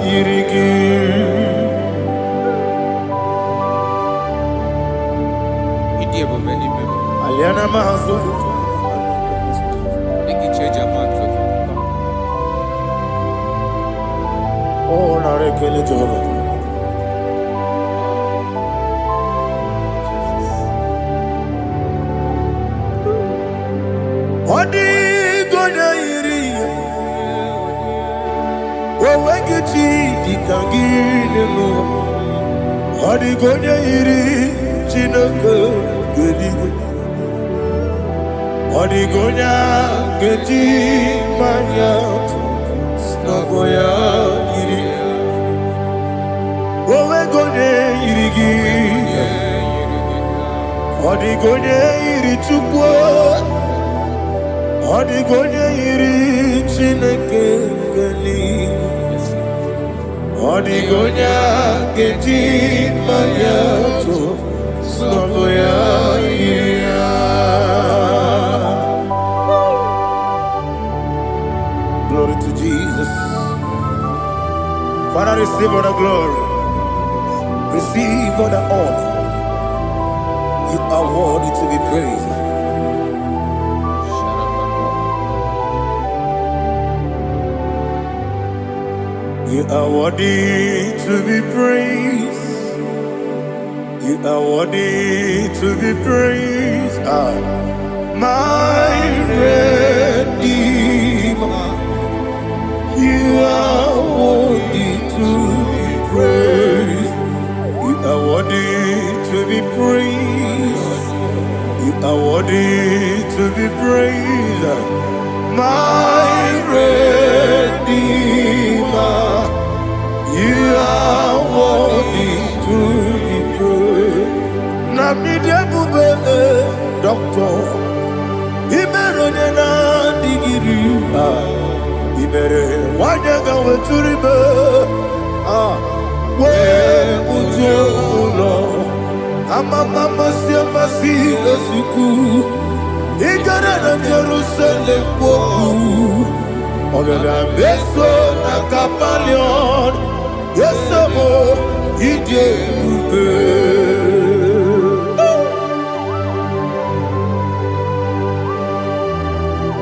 yiri gị. Aliana mazo oh narekele Jehova. Odi gonya iri owegichi dikangine no. Odi gonya iri Chineke eluigwe, odi gonya keji manya snogo ya iri. Owe gonya iri gi, odi gonya iri Chukwu, odi gonya iri Chineke eluigwe, odi gonya keji manya snogo ya iri. Glory to Jesus. Father, receive all the glory. Receive all the honor. You are worthy to be praised. You are worthy to be praised. You are worthy to be praised. My Redeemer. You are worthy to be praised. You are worthy to be praised. You are worthy to be praised. My Redeemer. You are worthy to be praised. Namidebube Doctor Imeronena Digiri Ibere wanyaga weturibe we ujo ulo amama masi esuku igara na Jerusalem kwoku ogada beso na kapalion yesemo ide ube.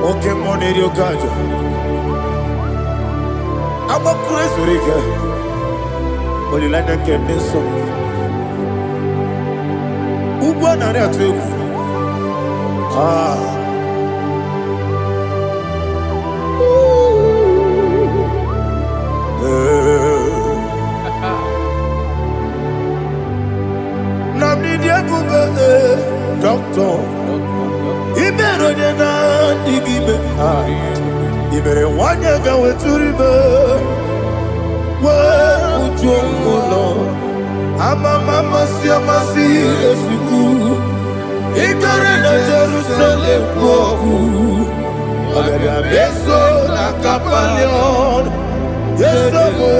Okay, money your gajo. I'm a crazy rigger. Only like that can be so. Ugo na rea tu. Namni dia bube doctor. Ibero na digibe. Ibere wanyaga weturibe. Ujo amama masi esuku igare na Jerusalem kwoku agada beso na kapalion yesomo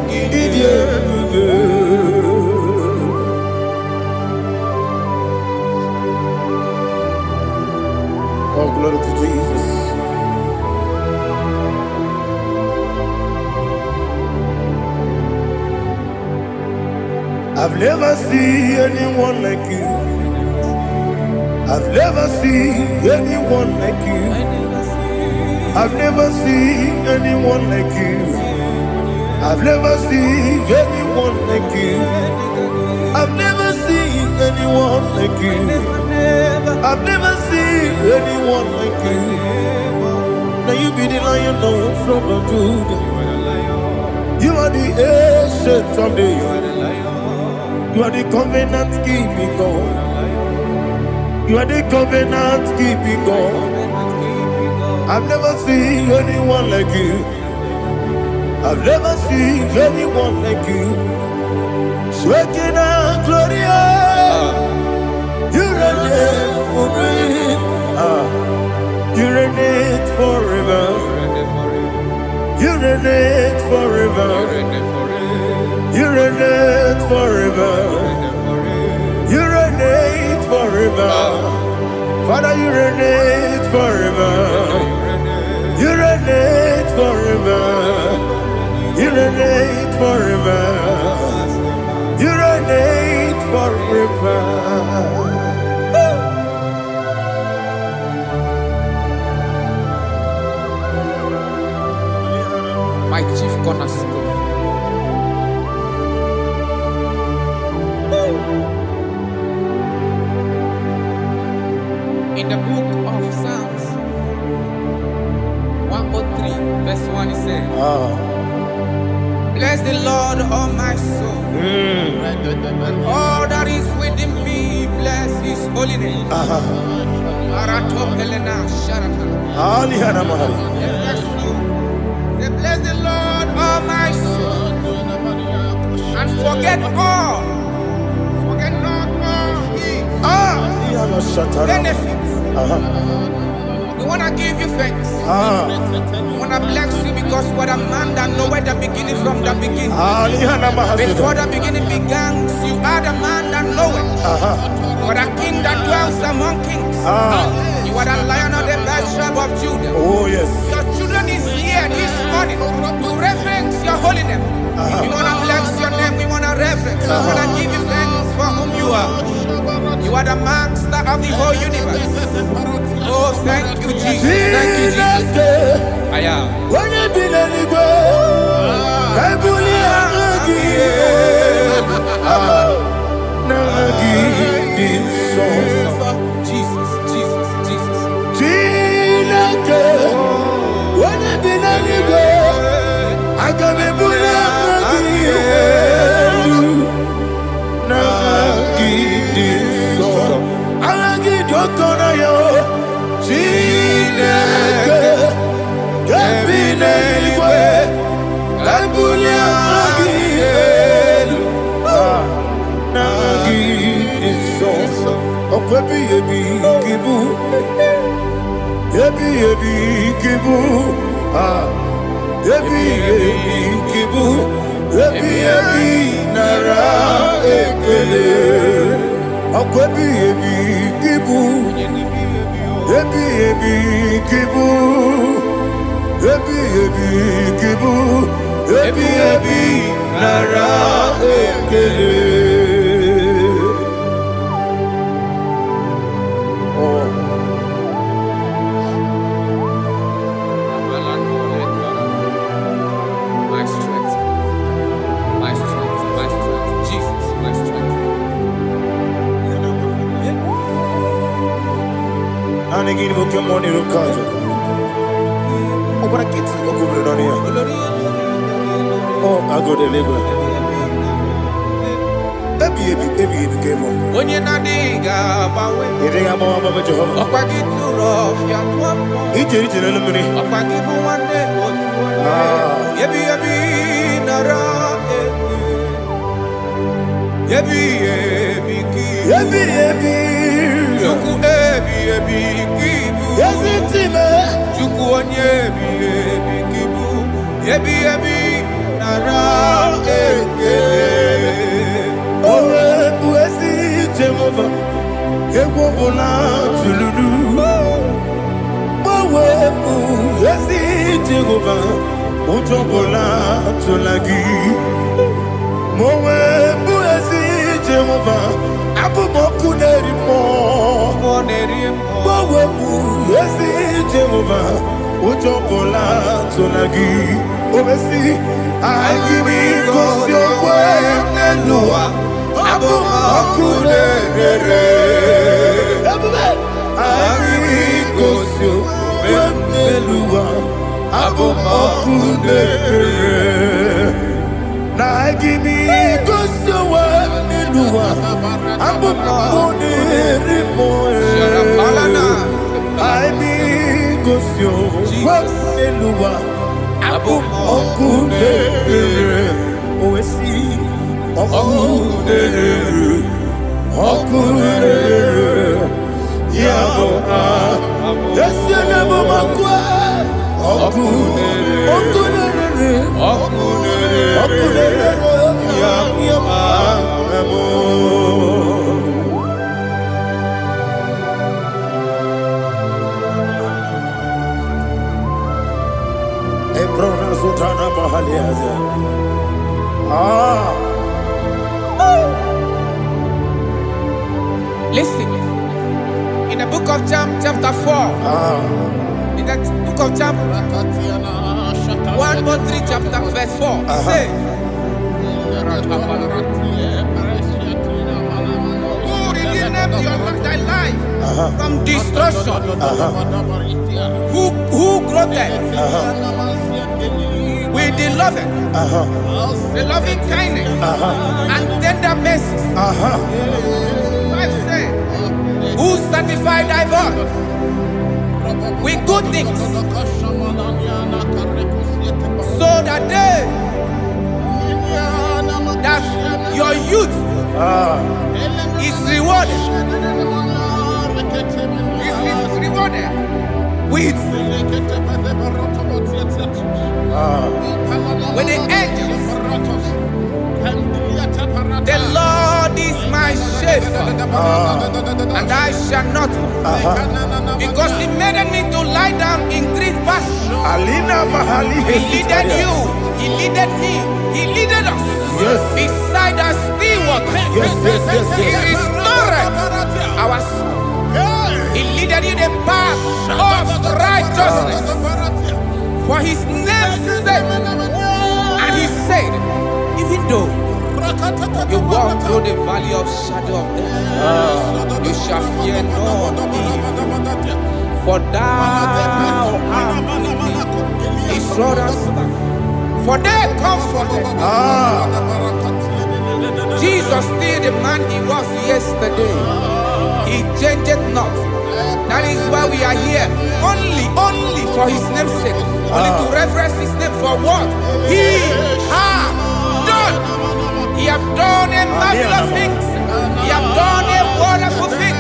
idie buge. Oh, glory to Jesus. I've never seen anyone like you. I've never seen anyone like you. I've never seen anyone like you. I've never seen anyone like you. I've never seen anyone like you. I've never seen anyone like you. Now you be the Lion from the Judah. You are the ancient of days. You are the covenant keeping God. You are the covenant keeping God. I've never seen anyone like you. I've never seen anyone like you. Shaking and glorious. You reign forever. You reign forever. You reign forever. You reign forever. You reign forever. Father, you reign forever. You reign forever. You reign forever. You reign forever. My chief cornerstone. In the book of Psalms 103, verse 1, it says, bless the Lord, all my soul, and all that is within me, bless his holy name. Bless the Lord, all my soul, and forget not all his benefits. We want to give you thanks. We want to bless you because what a man that know where the beginning from the beginning. Before the beginning began, you are the man that know it. You are the king that dwells among kings. You are the Lion of the tribe of Judah. Oh yes. Your children is here this morning to reverence your holy name. We want to bless your name. We want to reverence. We want to give you thanks for whom you are. You are the master of the whole universe. Oh, thank you, Jesus. Thank you, Jesus. I am. Jesus, Jesus, Jesus. I can Okunere. Na gimi gosowa niluwa. Abumonere moe. I be gosyo niluwa. Okunere. Oesi. Okunere. Okunere. Yabo ah. Yesene bomakwa. Okunere. Okunere. Okunere. Okunere. Yabo ah. Ebrona Sultana Bahaliaza. Ah. Listen. In the book of Psalm chapter 4. In the book of Psalm 103 chapter verse 4. It says, who redeemed thy life from destruction? Who grotted with the loving kindness and tender mercies. Who sanctified thy voice with good things, so that your youth is rewarded. Is rewarded with the angels. The Lord is my shepherd, and I shall not want, because He made me to lie down in green pastures. He leaded you, He leaded me, He leaded us beside the still waters. He restored our soul. He leaded you the path of righteousness for His name's sake. And He said, even though you walk through the valley of shadow of death, you shall fear no evil, for thou art with me. His rod and staff, for they comforted. Jesus still the man He was yesterday. He changed not. That is why we are here, only for His name's sake, only to reverence His name for what He has done. He have done a marvelous things. He have done a wonderful thing.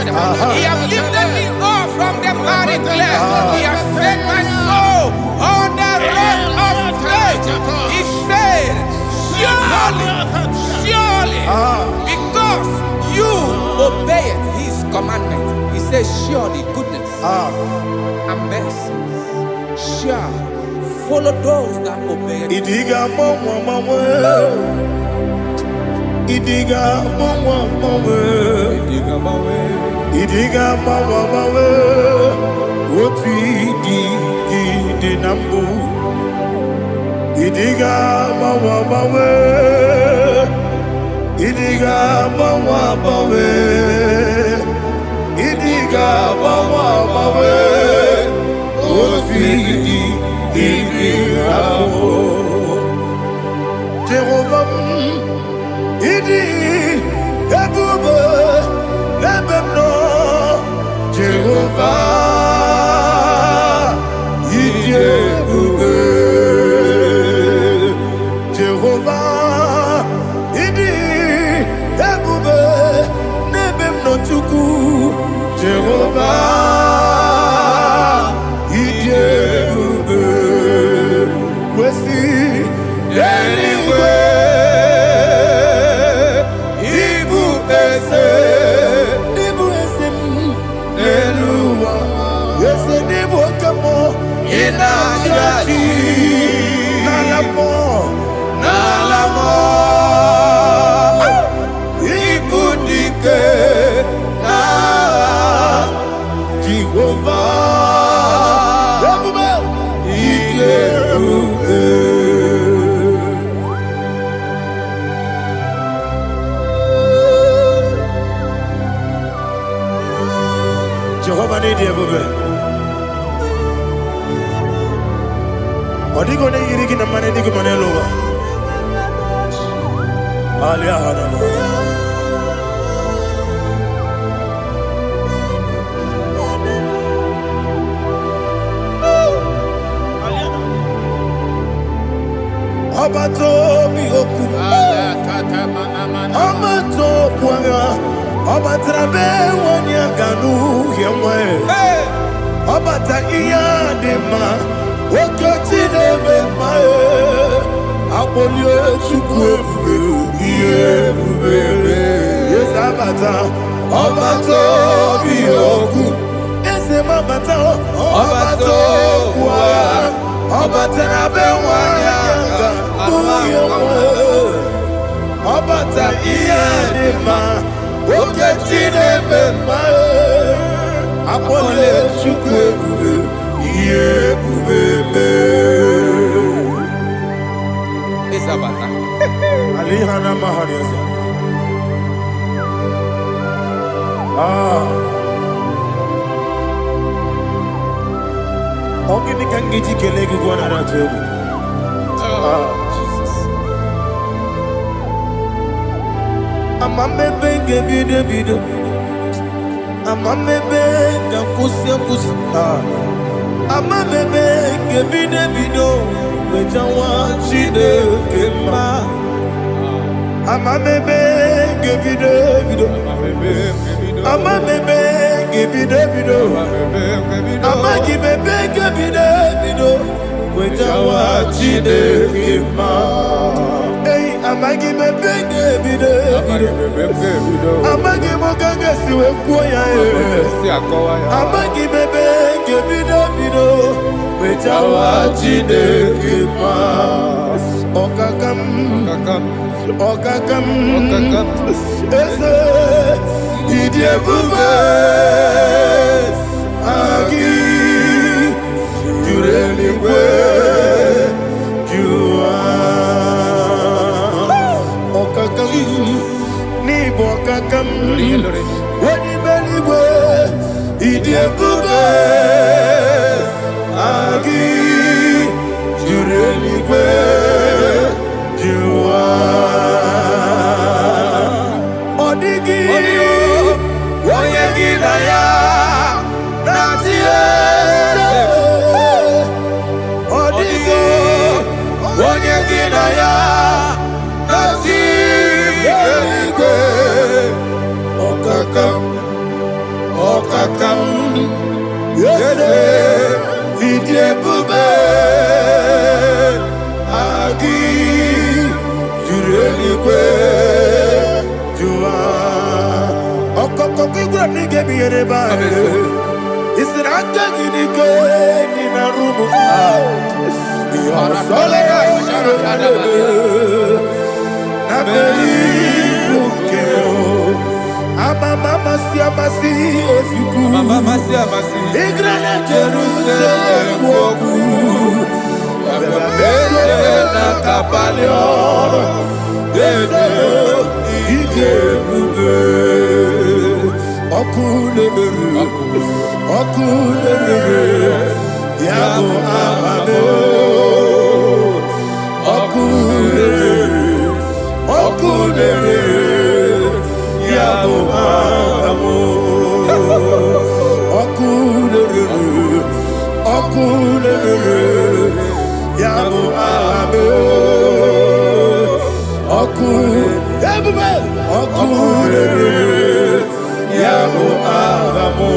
He have lifted me up from the miry clay. He has set my soul on the rock of faith. He said, surely, because you obeyed His commandment. He says, surely goodness and mercy shall follow those that obey it. Idiga mawe, Idiga mawe, Oti di nambu, Idiga mawe, Idiga mawe, Idiga mawe, Oti di nambu, Jehovah. Idi ebube lebemno Jehovah. Idi ebube Jehovah. Idi ebube lebemno chuku Jehovah. Idi ebube wesi anyway. Nalamo, Ibudike na Jehovah, Jehovah need you, Odigo ne yirigi na mane digo manelowa. Aliahana. Abato biyoku. Abato puanga. Abatrabe wanyaganu yemwe. Abata iya dema. Wakati nebe mae. Abolio chukwe bube. Yes abata. Abato biyoku. Ese mabata. Abato puanga. Abatrabe wanyaganu Obata iyadema okechine bema apole chukwe iye bubebe Isabata alihana mahariasa ogini kangiji kelegi gwana ratu Amamebe gebido Amamebe gakusia Amamebe gebido Wejawa chide kema Amamebe gebido Amamebe gebido Amagibebe gebido Wejawa chide kema Amagi me benge bide Amagi mo ganga siwe kuya Amagi me benge bide Wejawa jide kima Okakam Ese Idie bube Agi Jureli we Ni bokakam Wani beligwe Idie bube Agi Jureligwe Jua Odigi Woye gidaya Natie Odigi Woye gidaya Natie Okakam Yese Idie bube Agi Jureligwe Jua Okakokigura nige miyereba Isiraka ginike Nina rumu Yorosole Nabeli Ukeo Mama siamasi ofiku Mama siamasi Igrana Jerusalem woku Ababele na kapaleon Dede ike bube Okulere Yabo amamo Okulere Yabo amo Okulere Yabo amo Okulere Yabo amo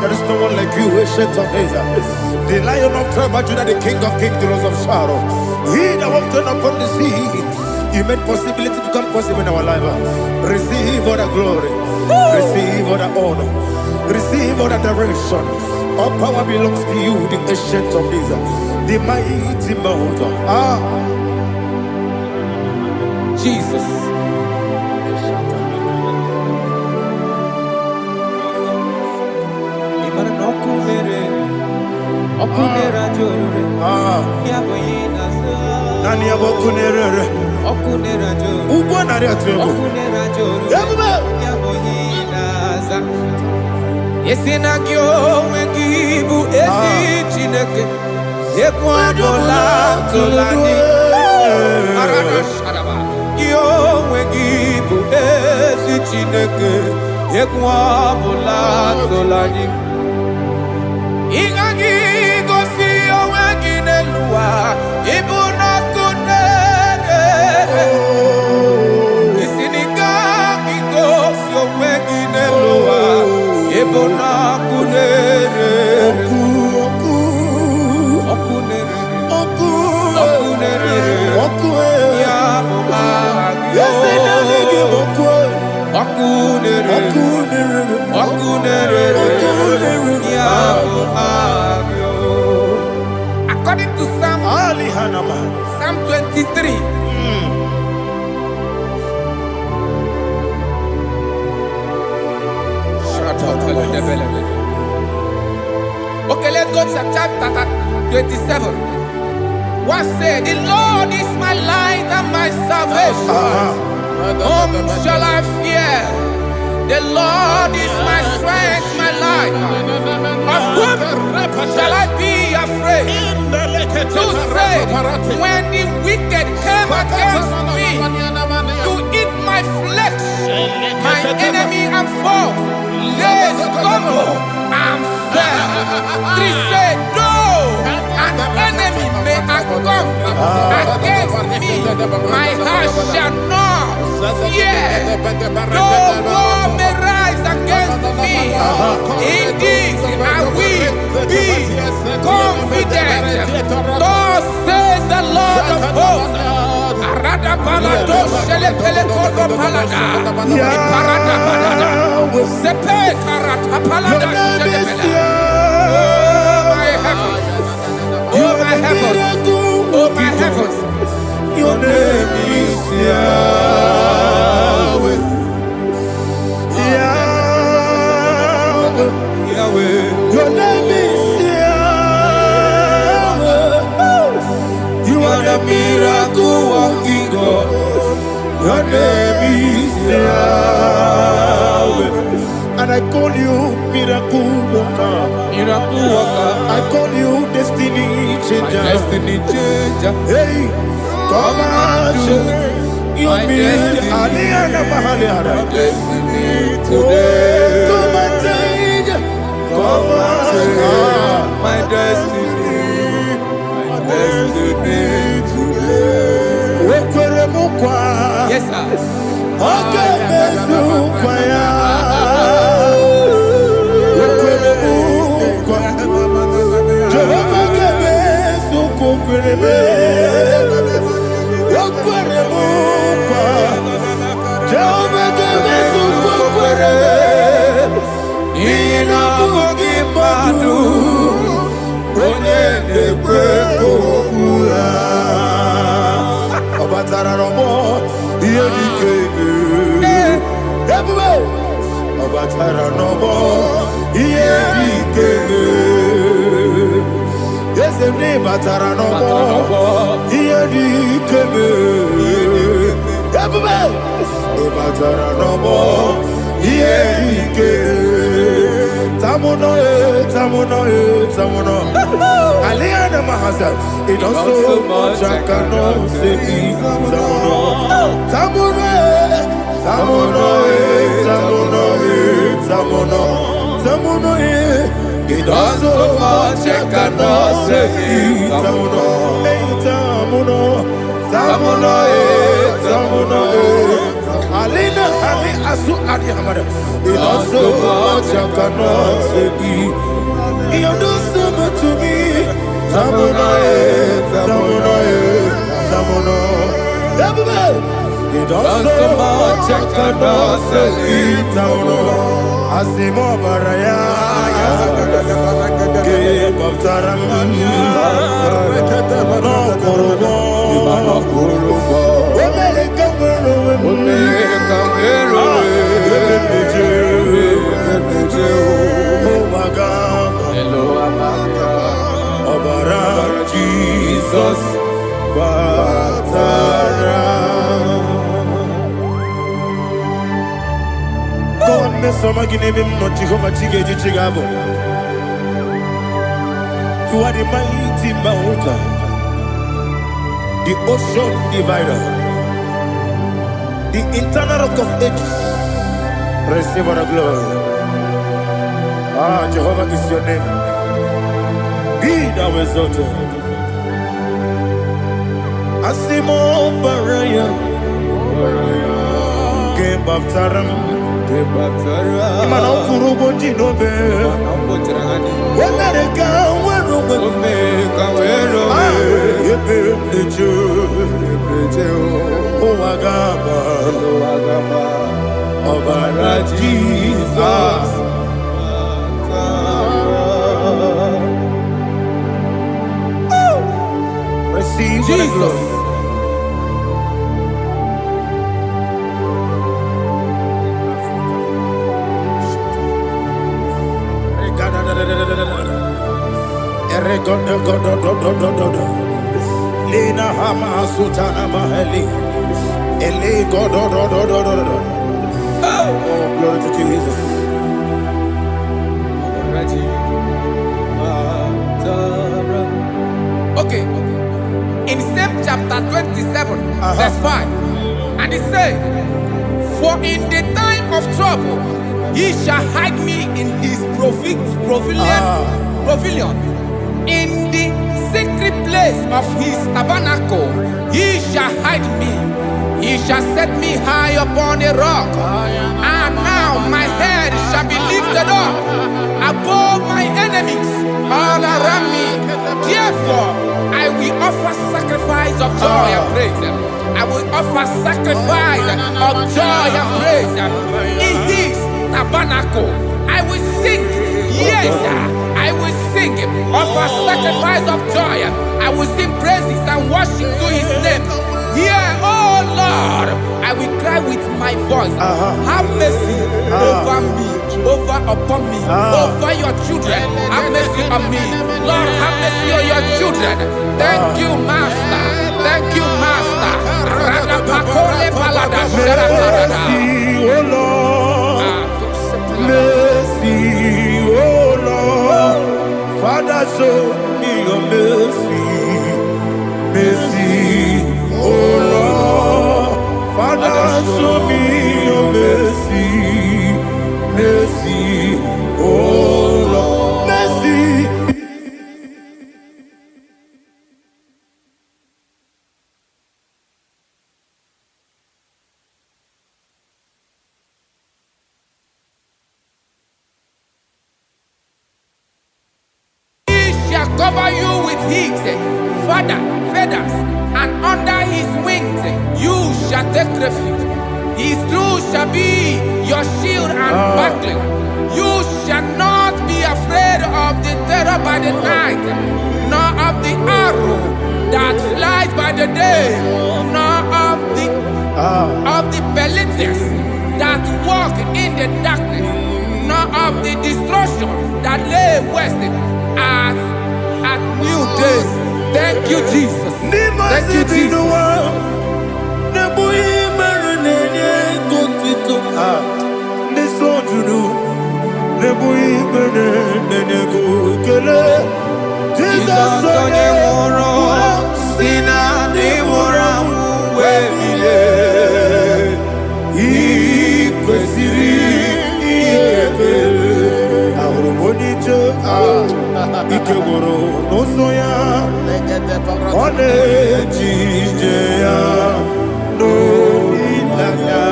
There is no one like you, ancient of days. The Lion of tribe of Judah, the King of kings, the Rose of Sharon. He that walked upon the sea, you made possibility to come possible in our life. Receive all the glory, receive all the honor, receive all the direction. All power belongs to you, the ancient of days, the mighty mountain. Jesus. Okunera jorore. Ya boyina sa. Nani abokunere. Okunera jo. Ugbo nari atwego. Okunera jo. Ebube. Yaboyinaza. Yesina kyo wengibu esi chineke. Ekwabola tolani. Arada sharaba. Kyo wengibu esi chineke. Ekwabola tolani. Ingagi gosi owegine luwa. Ibuna kunere. Isinika gosi owegine luwa. Ibuna kunere. According to Psalm 23. Okay, let's go to chapter 27. What said? The Lord is my light and my salvation. Whom shall I fear? The Lord is my strength, my life. Of whom shall I be afraid? To say, when the wicked came against me to eat my flesh, my enemy and foe, they stumble and fell. 3 said, though an enemy may have come against me, my heart shall not fear. Though war may rise against me, in this I will be confident. Thus says the Lord of hosts. Arada palado shele pele kodo palada. Iparada palada. Sepe karata palada shele pele. Oh my heavens. Oh my heavens. Oh my heavens. Your name is Yahweh. Yahweh. Yahweh. Your name is Yahweh. You are the miracle working God. Your name is Yahweh. And I call you miracle worker. Miracle worker. I call you destiny changer. Destiny changer. Hey, come on, your destiny. Destiny today. Come and change. Come on, my destiny. My destiny today. Yes, sir. Okay, it also so much I cannot say. It also so much I cannot say. Alina Ali Asu Adi Hamada. It also much I cannot say. You do so much to me. Tamuno. It also much I cannot say. Tamuno. Asimo Baraya. Give up Taram. No Korogo. Jesus, Batara. Go and miss some again, not Jehovah Chiggy Chigabo. You are the mighty mountain, the ocean divider, the internal rock of ages. Receive all the glory. Ah, Jehovah is your name. Be thou exalted. Asimo Baraya, Game Baptaram, Imano Kurubo Jinobe, when I can, when Obara Jesus. Receive Jesus. Lena Hama Sutana Mahali. Ele God. Oh, glory to Jesus. Okay. In same chapter 27, verse 5, and it says, for in the time of trouble, he shall hide me in his pavilion. In the secret place of his tabernacle, he shall hide me. He shall set me high upon a rock, and now my head shall be lifted up above my enemies all around me. Therefore, I will offer sacrifice of joy and praise. I will offer sacrifice of joy and praise in his tabernacle. I will sing, yes, I will sing, offer sacrifice of joy. I will sing praises and worship to his name. Here, oh Lord, I will cry with my voice. Have mercy over me, upon me, over your children. Have mercy on me. Lord, have mercy on your children. Thank you, Master. Thank you, Master. Mercy, oh Lord. Mercy, oh Lord. Father, show me your mercy. Mercy, oh Lord. Father, show me your mercy. Mercy, oh Lord. Mercy. Cover you with his feathers, and under his wings you shall take refuge. His truth shall be your shield and buckler. You shall not be afraid of the terror by the night, nor of the arrow that flies by the day, nor of the pestilence that walk in the darkness, nor of the destruction that lay west at new day. Thank you, Jesus. Thank you, Jesus. Ikegoro nosoya one jijeya no ilaya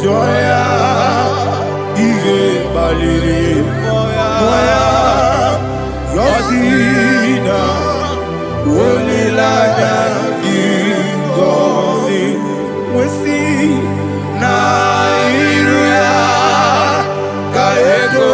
joya ige baliri moya yosina olilaya ingozi wesi na iruya kaego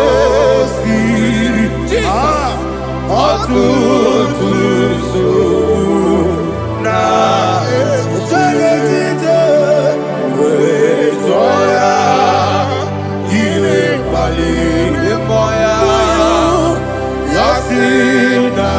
Yasina,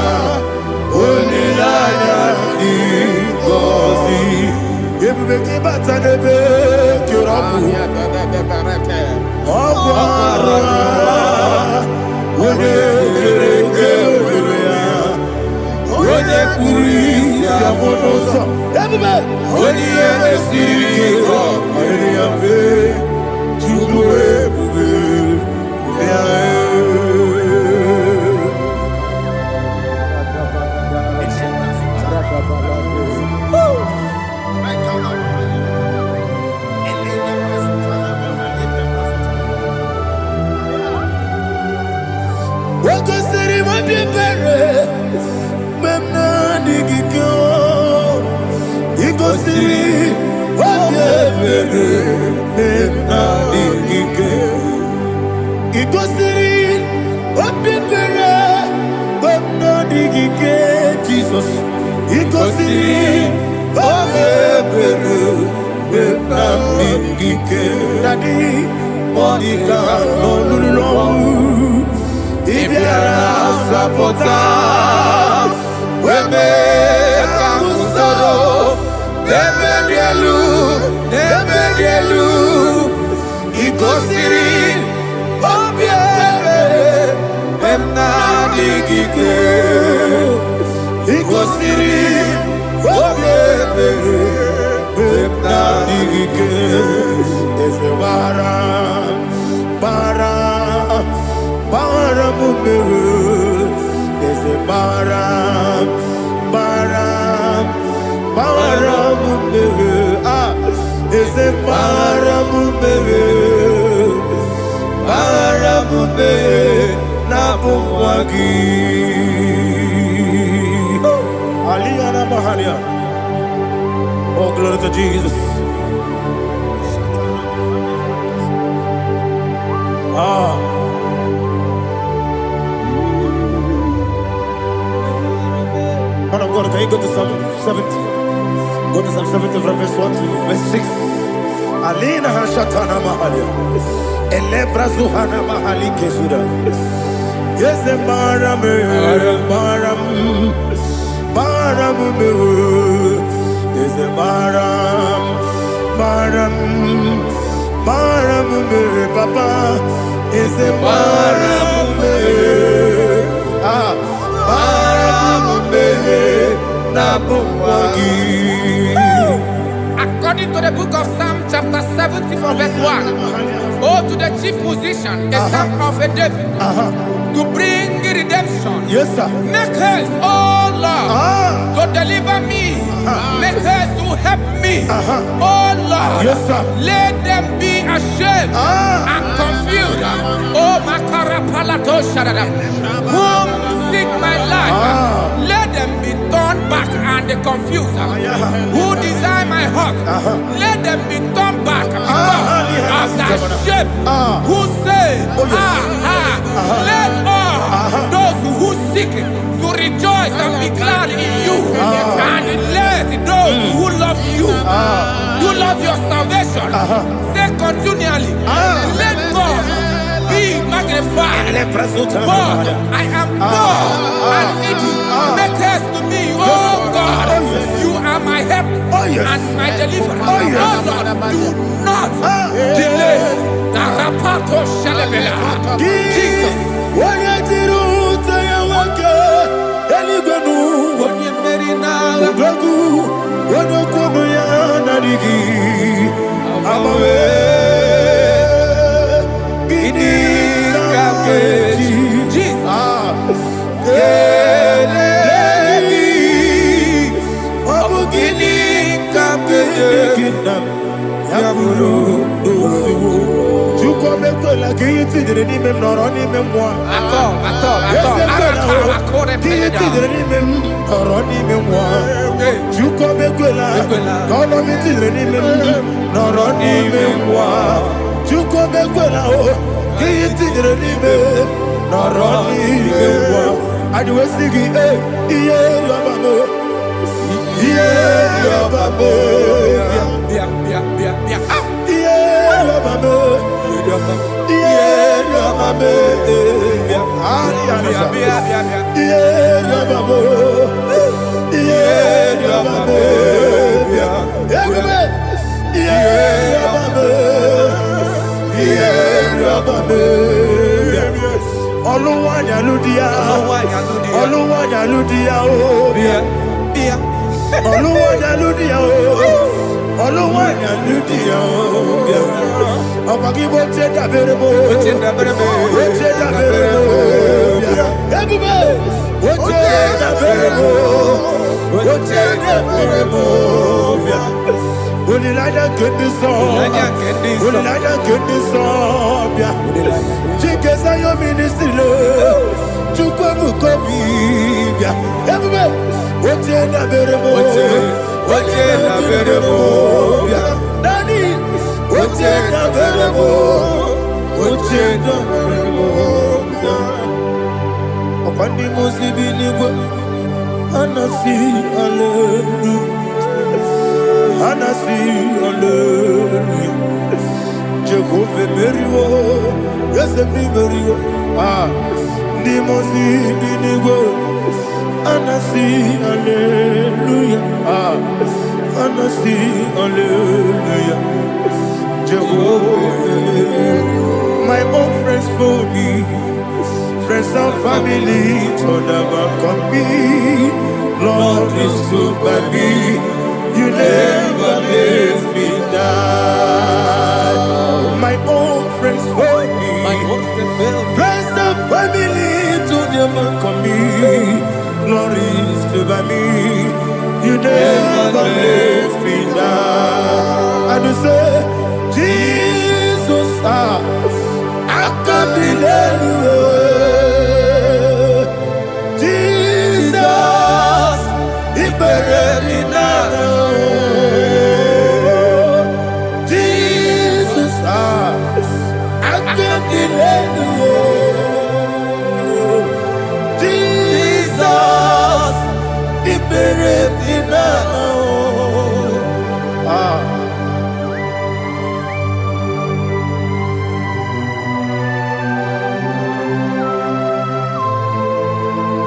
Jesus, oh, glory to Jesus. Man of God, can you go to Psalm 70? Go to Psalm 70 from verse 1 to verse 6. Alina Hashatana Mahalia. Elebra Zuhana Mahali Kesuda. Yes, the Baram, is the Baram, Papa, is the Baram, According to the book of Psalm chapter 70 from verse 1, oh, to the chief musician, a psalm of a David, to bring redemption. Yes, sir. Make haste, oh Lord, to deliver me. Make haste to help me. Oh Lord, yes, sir. Let them be ashamed and confused. Oh Makara Palato Shadada, whom seek my life, let them be turned back and confused. Who desire my heart, let them be turned back because of that shame. Who say, let all those who seek to rejoice and be glad in you, and let those who love you, who love your salvation, say continually, let God be magnified. God, I am poor and needy. Make haste to me, oh God. You are my help and my deliverer. Oh Lord, do not delay. Jesus. Oluwanya Ludia, Oluwanya Ludia, Oluwanya Ludia, Oluwanya Ludia, Abagibo Cheta Berebo, Cheta Berebo, Cheta Berebo, Cheta Berebo. Ulilada kendi sobia. Chikeza yo ministry le. Chukwa mukobia. Everybody, ochenda beremo. Dani, ochenda beremo. Opandi musibini bo. Anasi hallelujah. Anasi, hallelujah. Jehovah Meriwo, yes, Meriwo. Nimosi, Binigo. Anasi, hallelujah. Anasi, hallelujah. Jehovah, my own friends for me, friends and family, told them come me. Lord is good by me. You never let me die. My own friends for me, friends and family to them come me. Glory is to by me. You never let me die. And you say, Jesus, I can't believe you. Jesus, He buried me now. Jesus, He buried me now.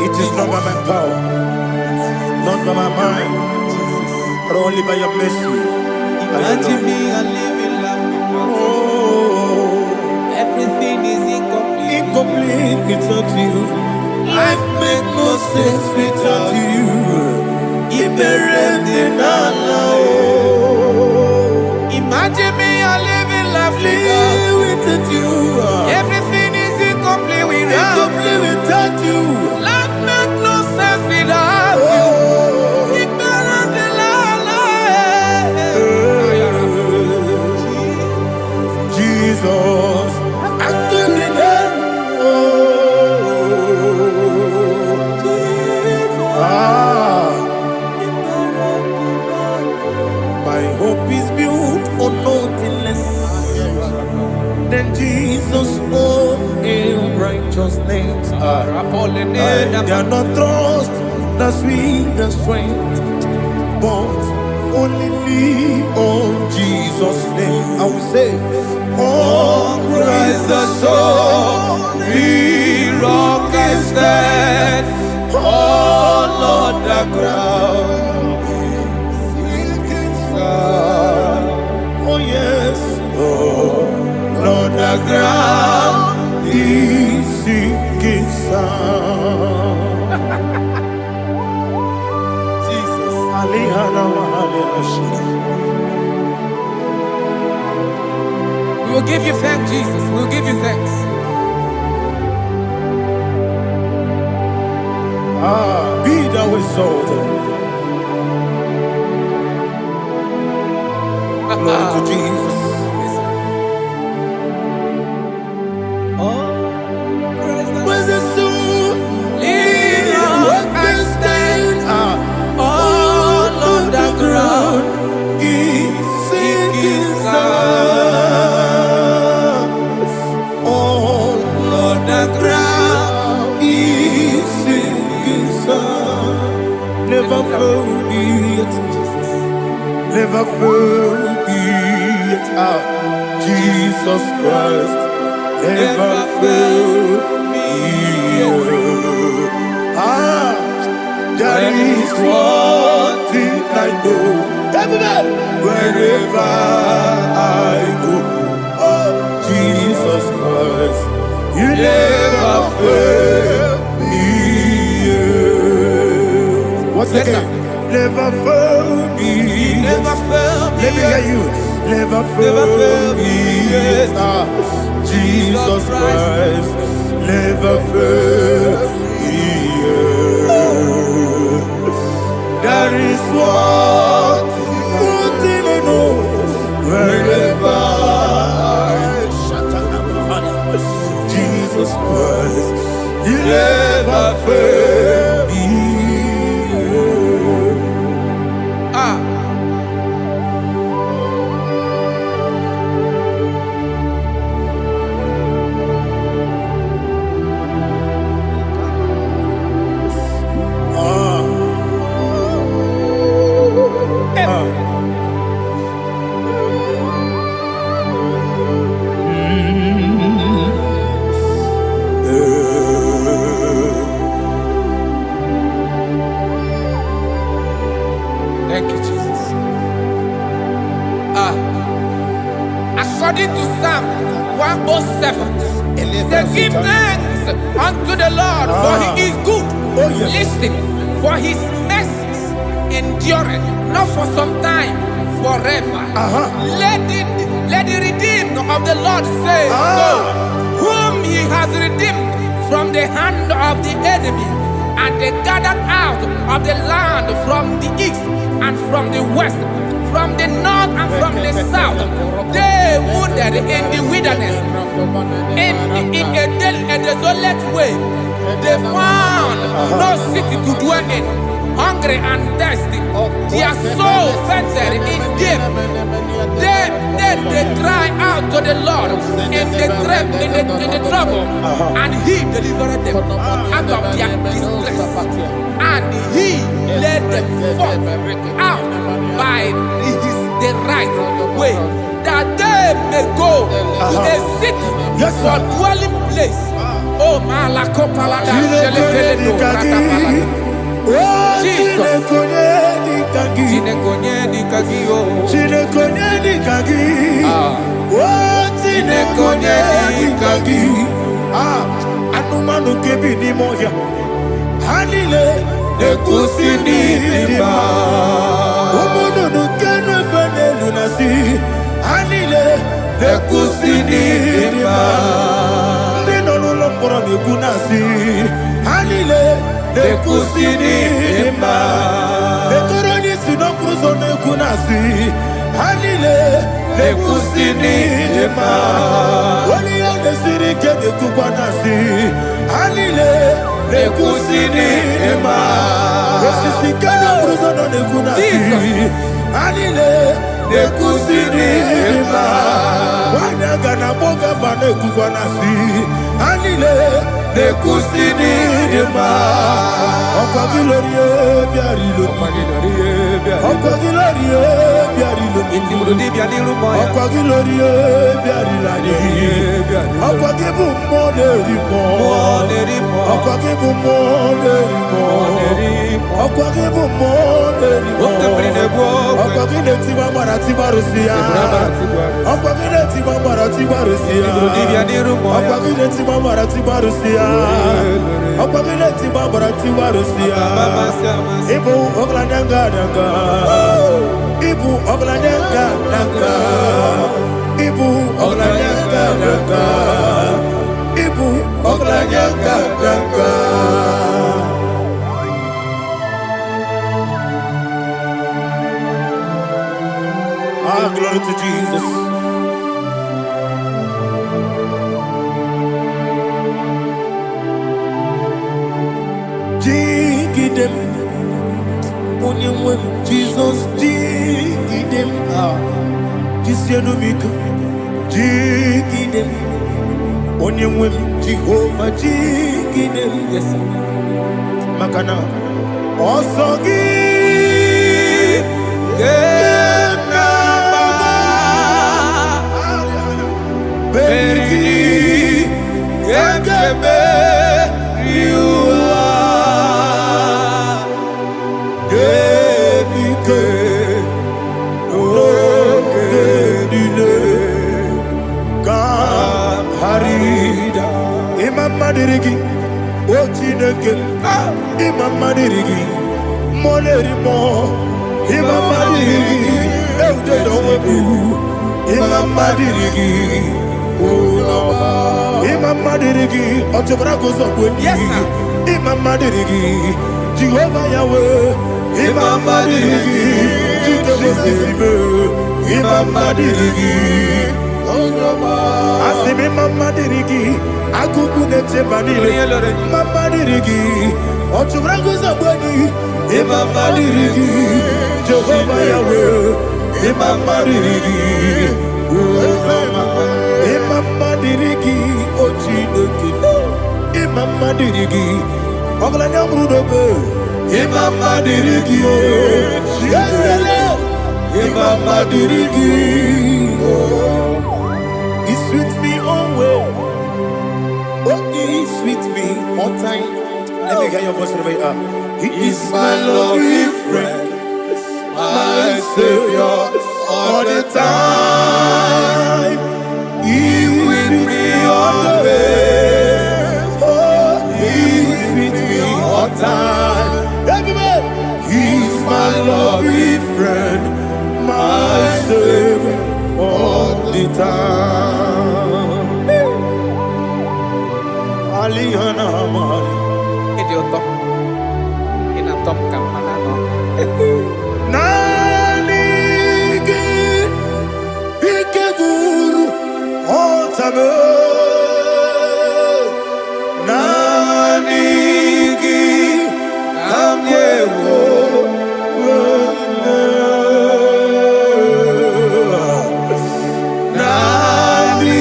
It is not by my power, not by my mind, but only by your mercy. Imagine me a living life without you. Everything is incomplete. Incomplete without you. Life makes no sense without you. Imagine me a living life without you. Everything is incomplete without you. Life makes no sense without you. Jesus, my hope is built on nothing less than Jesus' own righteousness. I cannot trust the sweetest strength, but only me on Jesus' name. I will say, on Christ the solid rock is stand. Oh Lord, the ground is sinking sand. Oh yes, oh Lord, the ground is sinking sand. Jesus, We will give you thanks, Jesus. We will give you thanks. Be thou exalted. Glory to Jesus. Where's the soul? What can stand? All on the ground is sinking sand. All on the ground is sinking sand. Never fail me yet, never fail me yet. Jesus Christ, never fail me yet. There is one thing I know, wherever I go, oh Jesus Christ. You never fail me yet. Once again, never fail me. Never fail me. Let me hear you. Never fail me yet. Jesus Christ, never fail me yet. That is what thing I know. Wherever Jesus Christ, you never fail me. Thank you, Jesus. According to Psalm 107, say, give thanks unto the Lord, for he is good. Listen, for his mercies endureth, not for some time, forever. Let the redeemed of the Lord say so, whom he has redeemed from the hand of the enemy, and they gathered out of the land from the east and from the west, from the north and from the south. They wandered in the wilderness, in a desolate way. They found no city to dwell in, hungry and thirsty. Their soul fettered in them. They cry out to the Lord in the trouble, and he delivered them out of their distress, and he led them forth out by the right way, that they may go to a city for dwelling place. Oh, Malakopalada, Jesus. Anumanu kebi ni moya. Hanile nekusini lima. Omono nukenu fene lunasi. Hanile nekusini lima. Nino lulopora nekunasi. Hanile nekusini lima. Netoroni sinokruzo nekunasi. Hanile nekusini lima. Waliya nesiri kene kubanasi. Hanile nekusini lima. Osisi kene bruzo nekunasi. Hanile nekusini lima. Wanaga na boga bane kubanasi. Hanile nekusini lima. Ọkwa gilorie biarilo. Ọkwa gilorie biarilo. Ọkwa gilorie biarilani. Ọkwa gibu moderimo. Ọkwa gibu moderimo. Ọkwa gibu moderimo. Ọkwa gile tiba mara tiba rusia. Ọkwa gile tiba mara tiba rusia. Ọkwa gile tiba mara tiba rusia. Ọkwa gile tiba mara tiba rusia. Ibu oglananga nanga. Ibu oglananga nanga. Ibu oglananga nanga. Ibu oglananga nanga. Glory to Jesus. Jigidem, Onyemwem, Jesus, Jigidem, Jisianumika, Jigidem, Onyemwem, Jehovah, Jigidem, yes, Makana, Osogi, Beri, Gekebe, you are Gebike, no Gedile, Kam Harida, Imamanirigi, Molerimo, Imamanirigi, Eudedowebu, Imamanirigi, Imamanirigi, Otobragozobweni, Imamanirigi, Jehovah Yahweh, Imamanirigi, Jidewosisibe, Imamanirigi, Asimi Mamanirigi, Akukunete Manile, Mamanirigi, Otobragozobweni, Imamanirigi, Jehovah Yahweh, Imamanirigi, Imamanirigi, Ochineke, Imamanirigi, Oglanyamrudobe, Imamanirigi, Imamanirigi, He sweet me always, He sweet me all time. Let me hear your voice wherever you are. He is my lovely friend, my Savior, all the time. He with me always. Oh, He with me all time. Everybody, He's my lovely friend, my Savior, all the time. Alihana Mari. Idiot. Ina top kampanano. Nanigi ikeguru otame Nanigi kamyewo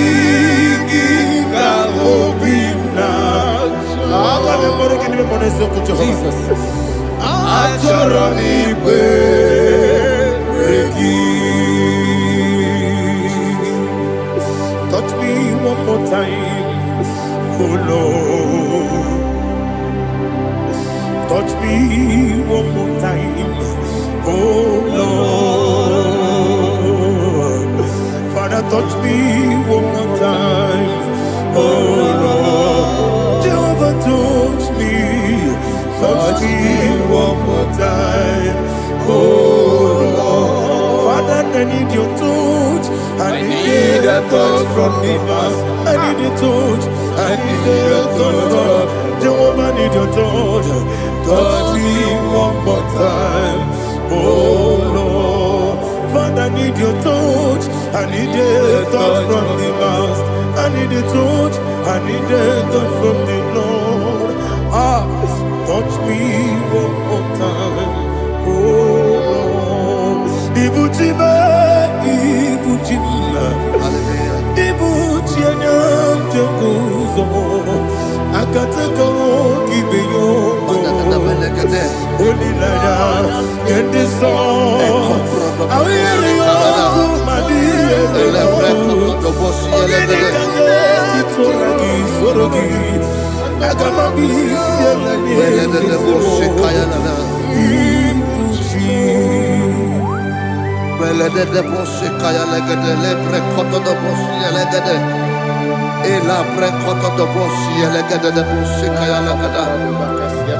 Nanigi kamobina Jesus touch me one more time, oh Lord. Touch me one more time, oh Lord. Father, touch me one more time, oh Lord. Jehovah, touch me one more time, oh Lord. Father, I need your touch. I need a touch from the past. I need a touch. I need a touch from Jehovah. I need your touch. Touch me one more time, oh Lord. Father, I need your touch. I need a touch from the past. I need a touch. I need a touch from the Lord. Touch me one more time, oh Lord. Ibuchima, Ibuchina, Jaguzo, Akataka, Gibeyo, Holy Lada, get this song. I will hear my dear,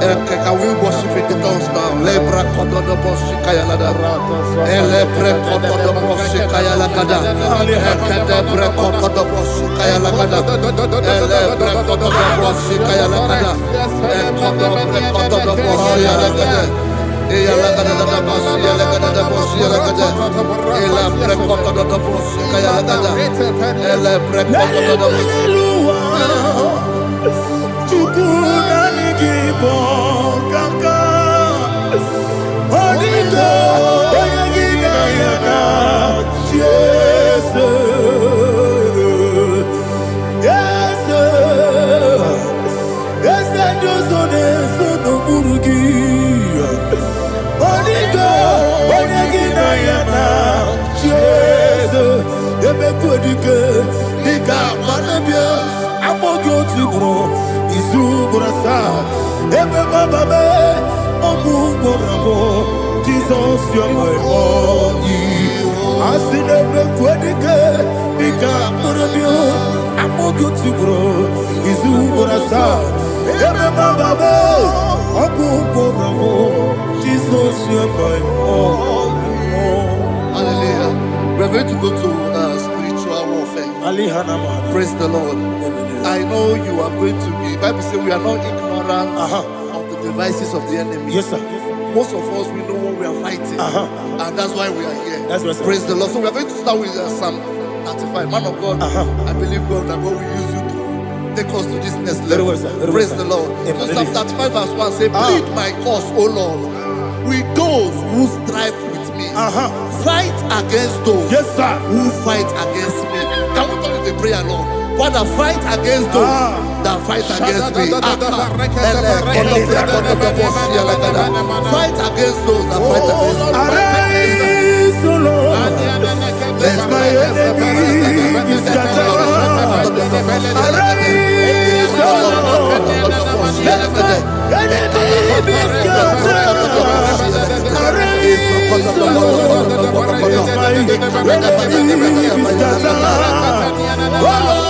Can we worship in the tongues now? Lebra koto do bosi kaya lada. Elebre koto do bosi kaya lada. Ekede bre koto do bosi kaya lada. Elebre koto do bosi kaya lada. Ekodo bre koto do bosi lada. Eya lada da bosi lada da bosi lada. Elebre koto do bosi kaya lada. Elebre koto do bosi. Jesus, you're my all. I see never quite I'm going to grow. Is who I saw. Praise the Lord. I know you are going to be. Bible says we are not ignorant of the devices of the enemy. Yes, sir. Most of us, we know what we are fighting. And that's why we are here. That's right, sir. Praise the Lord. So we are going to start with Psalm 35. Man of God, I believe God that God will use you to take us to this next level. Very well, sir. Very Praise well, the sir. Lord. Amen. So Psalm 35 verse 1 says, plead my cause, O Lord, with those who strive with me. Fight against those who fight against me. Can we turn the prayer, Lord? Father, fight against those that fight against me. Fight against those that fight against me. Arise, O Lord. Let my enemy be scattered. Arise, O Lord. Let my enemy be scattered. Arise, O Lord. Let my enemy be scattered. Oh Lord.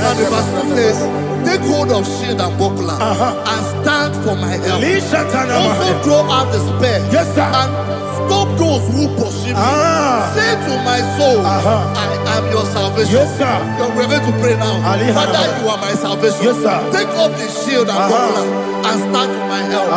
And the verse 2 says, take hold of shield and buckler and stand for my help. Also draw out the spear and stop those who pursue me. Say to my soul, I am your salvation. We're going to pray now. Father, you are my salvation. Take up the shield and buckler and stand for my help.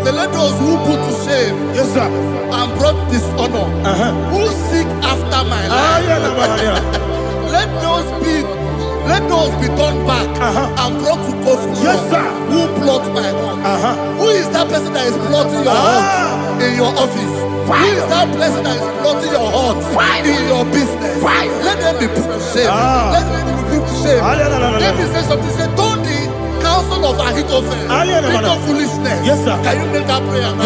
Let those who put to shame and brought dishonor, who seek after my life, let those be turned back and brought to confusion. Who plot my heart? Who is that person that is plotting your heart in your office? Who is that person that is plotting your heart in your business? Let them be put to shame. Let them be put to shame. Let me say something. Say, don't the counsel of Ahithophel become foolishness. Can you make that prayer now?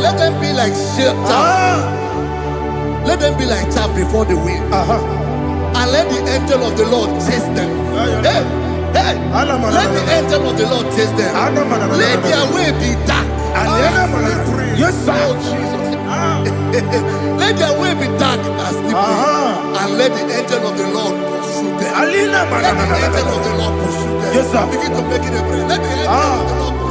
Let them be like chaff. Let them be like chaff before the wind. And let the angel of the Lord chase them. Let the angel of the Lord chase them. Let their way be dark. Yes, sir. Let their way be dark and slippery. And let the angel of the Lord pursue them. Let the angel of the Lord pursue them. Yes, sir. Begin to make it a prayer. Let the angel of the Lord pursue them.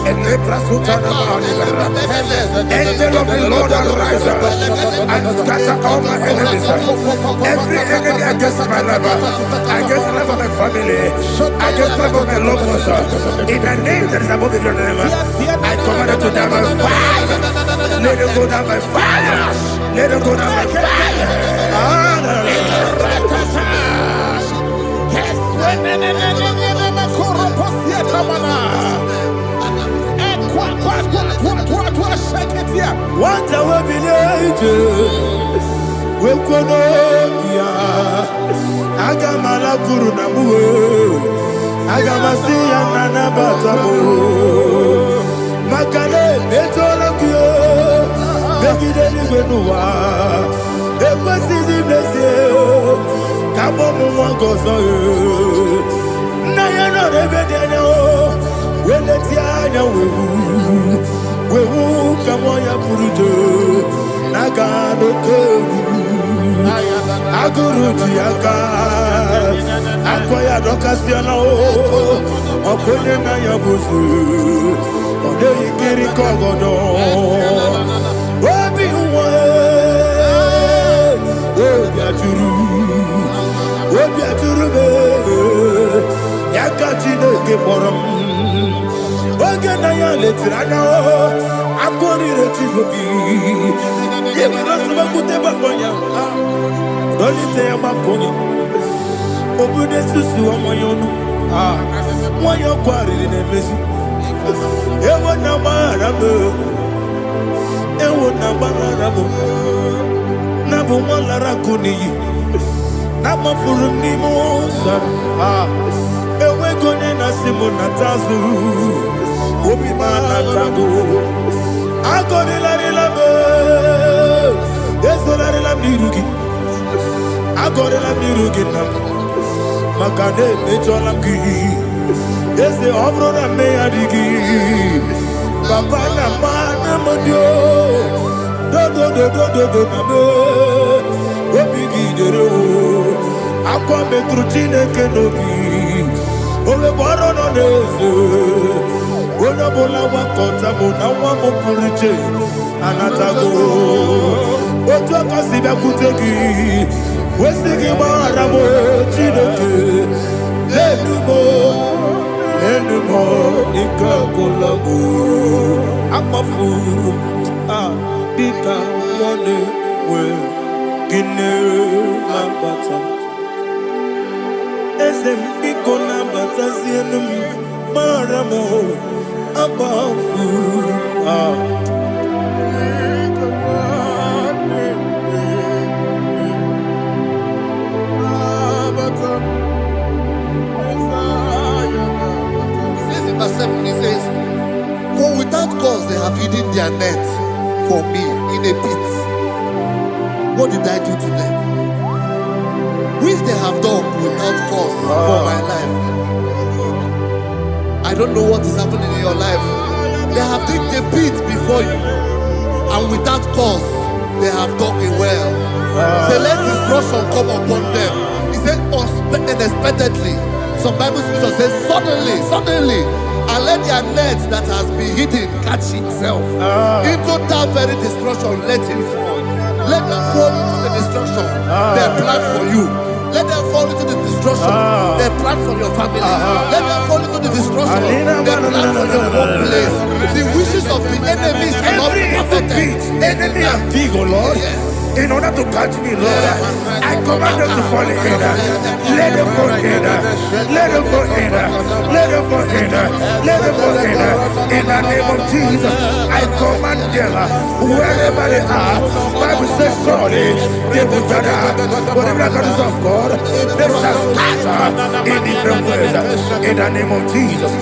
Angel of the Lord arise and scatter all my enemies. Every enemy against my life, against the life of my family, against the life of my loved ones. In the name that is above the name, I command it to die by fire. Let it go down by fire. Let it go down by fire. What I will be angels, we could not be. Agamala Guru Namu, Agamasi and Nanabatamo, Makale, Betolakio, Begideni Benua, Equasi Blessio, Kabomu Wangozo, Nayana Rebedeno, Weletia, we will come on your Purujo, Nagano Kogu. Aguruji aka akwaya dokasiana o okonye na yabuzu ode ikiri kogodo obi nwa obi aturu be yaka Chineke kpọrọ m oge na ya letiranya o akorire Chigobi yebara subakute bakonya Dolite ya makoni Obude susu wa moyonu Mwanyo kwa rine mezi Ewo na marabo Ewo na marabo Nabu mwalara kuni Nama furu ni mosa Ewe gone na simu na tazu Obi mana tago Agone la rilabo Yeso la rilabo nirugi Agorela mirugina Makane mejola ki Ese obro na me adigi Papa na mana modio Do na me Obigi dero Akwa metrutine kenobi Ole boro no neze Ona bola wakota mona wamo puriche Anatago Otu akasibe kutegi Wesigi maramo Chineke Lenumo Nikakolamu Akmafu Bika Mwane We Gine Lambata Ese Biko Lambata Zienum Maramo Akmafu He says, for without cause they have hidden their net for me in a pit. What did I do to them? Which they have done without cause for my life. I don't know what is happening in your life. They have digged a pit before you, and without cause they have dug it well. Say, let destruction come upon them. He said, unexpectedly. Some Bible scripture says, suddenly. And let their nets that has been hidden catch itself. Into that very destruction, let it fall. Let them fall into the destruction they plan for you. Let them fall into the destruction they plan for your family. Let them fall into the destruction they plan for your workplace. The wishes of the enemies are not perfected. Enemy are big, oh Lord. Yes. In order to catch me, Lord, I command them to fall in. Let them fall in. Let them fall in. Let them fall in. Let them fall in. In the name of Jesus, I command them wherever they are. Bible says surely they will gather. Whatever the is of God, they shall scatter in different ways. In the name of Jesus.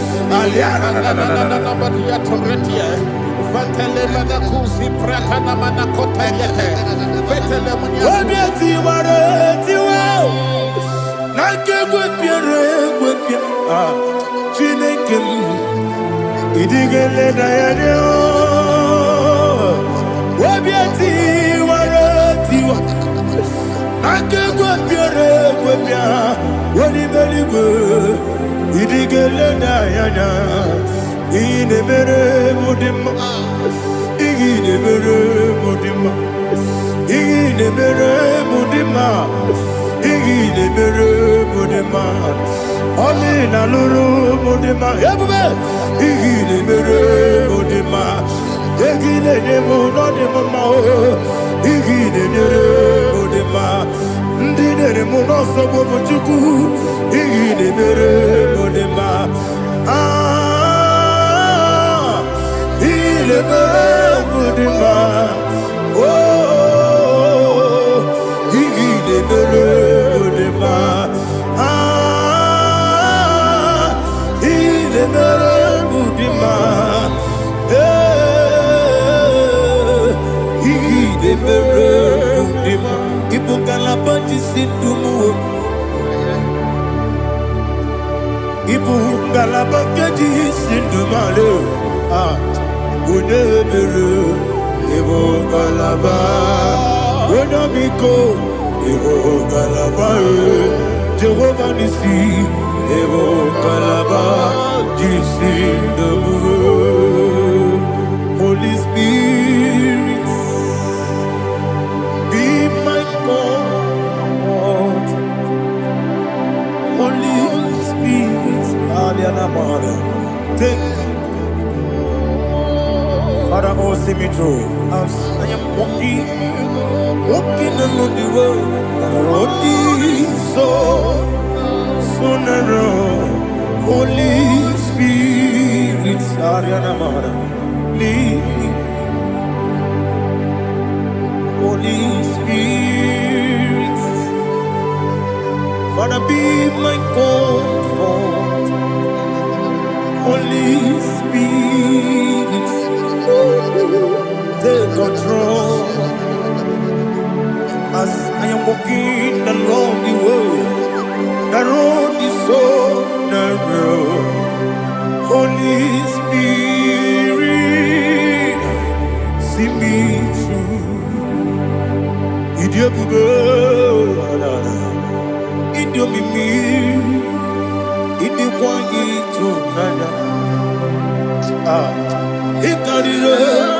Inemere mudima, inemere mudima, inemere mudima, inemere mudima. Oli na luru mudima, ebube. Inemere mudima, inemere mudima, inemere mudima. Ndinere munoso bobuchuku, inemere mudima. Il est heureux de ma, oh, il est heureux de ma, il est heureux de ma, il est heureux de ma. Il faut qu'à la bâtisse tout mou. Ibu galaba kedi sindumale ah unebere ibu galaba unamiko ibu galaba Jehovah nisi ibu galaba jisindumu Holy Spirit be my God Holy Spirit, take Father, oh, see me through. As I am walking along the road, the road is so narrow. Holy Spirit, lead me. Holy Spirit, Father, be my comfort. Holy Spirit, take control as I am walking along the way. The road is so narrow. Holy Spirit, see me through. Idiabube, Idiomimi, Idikwanyituna. Ikarire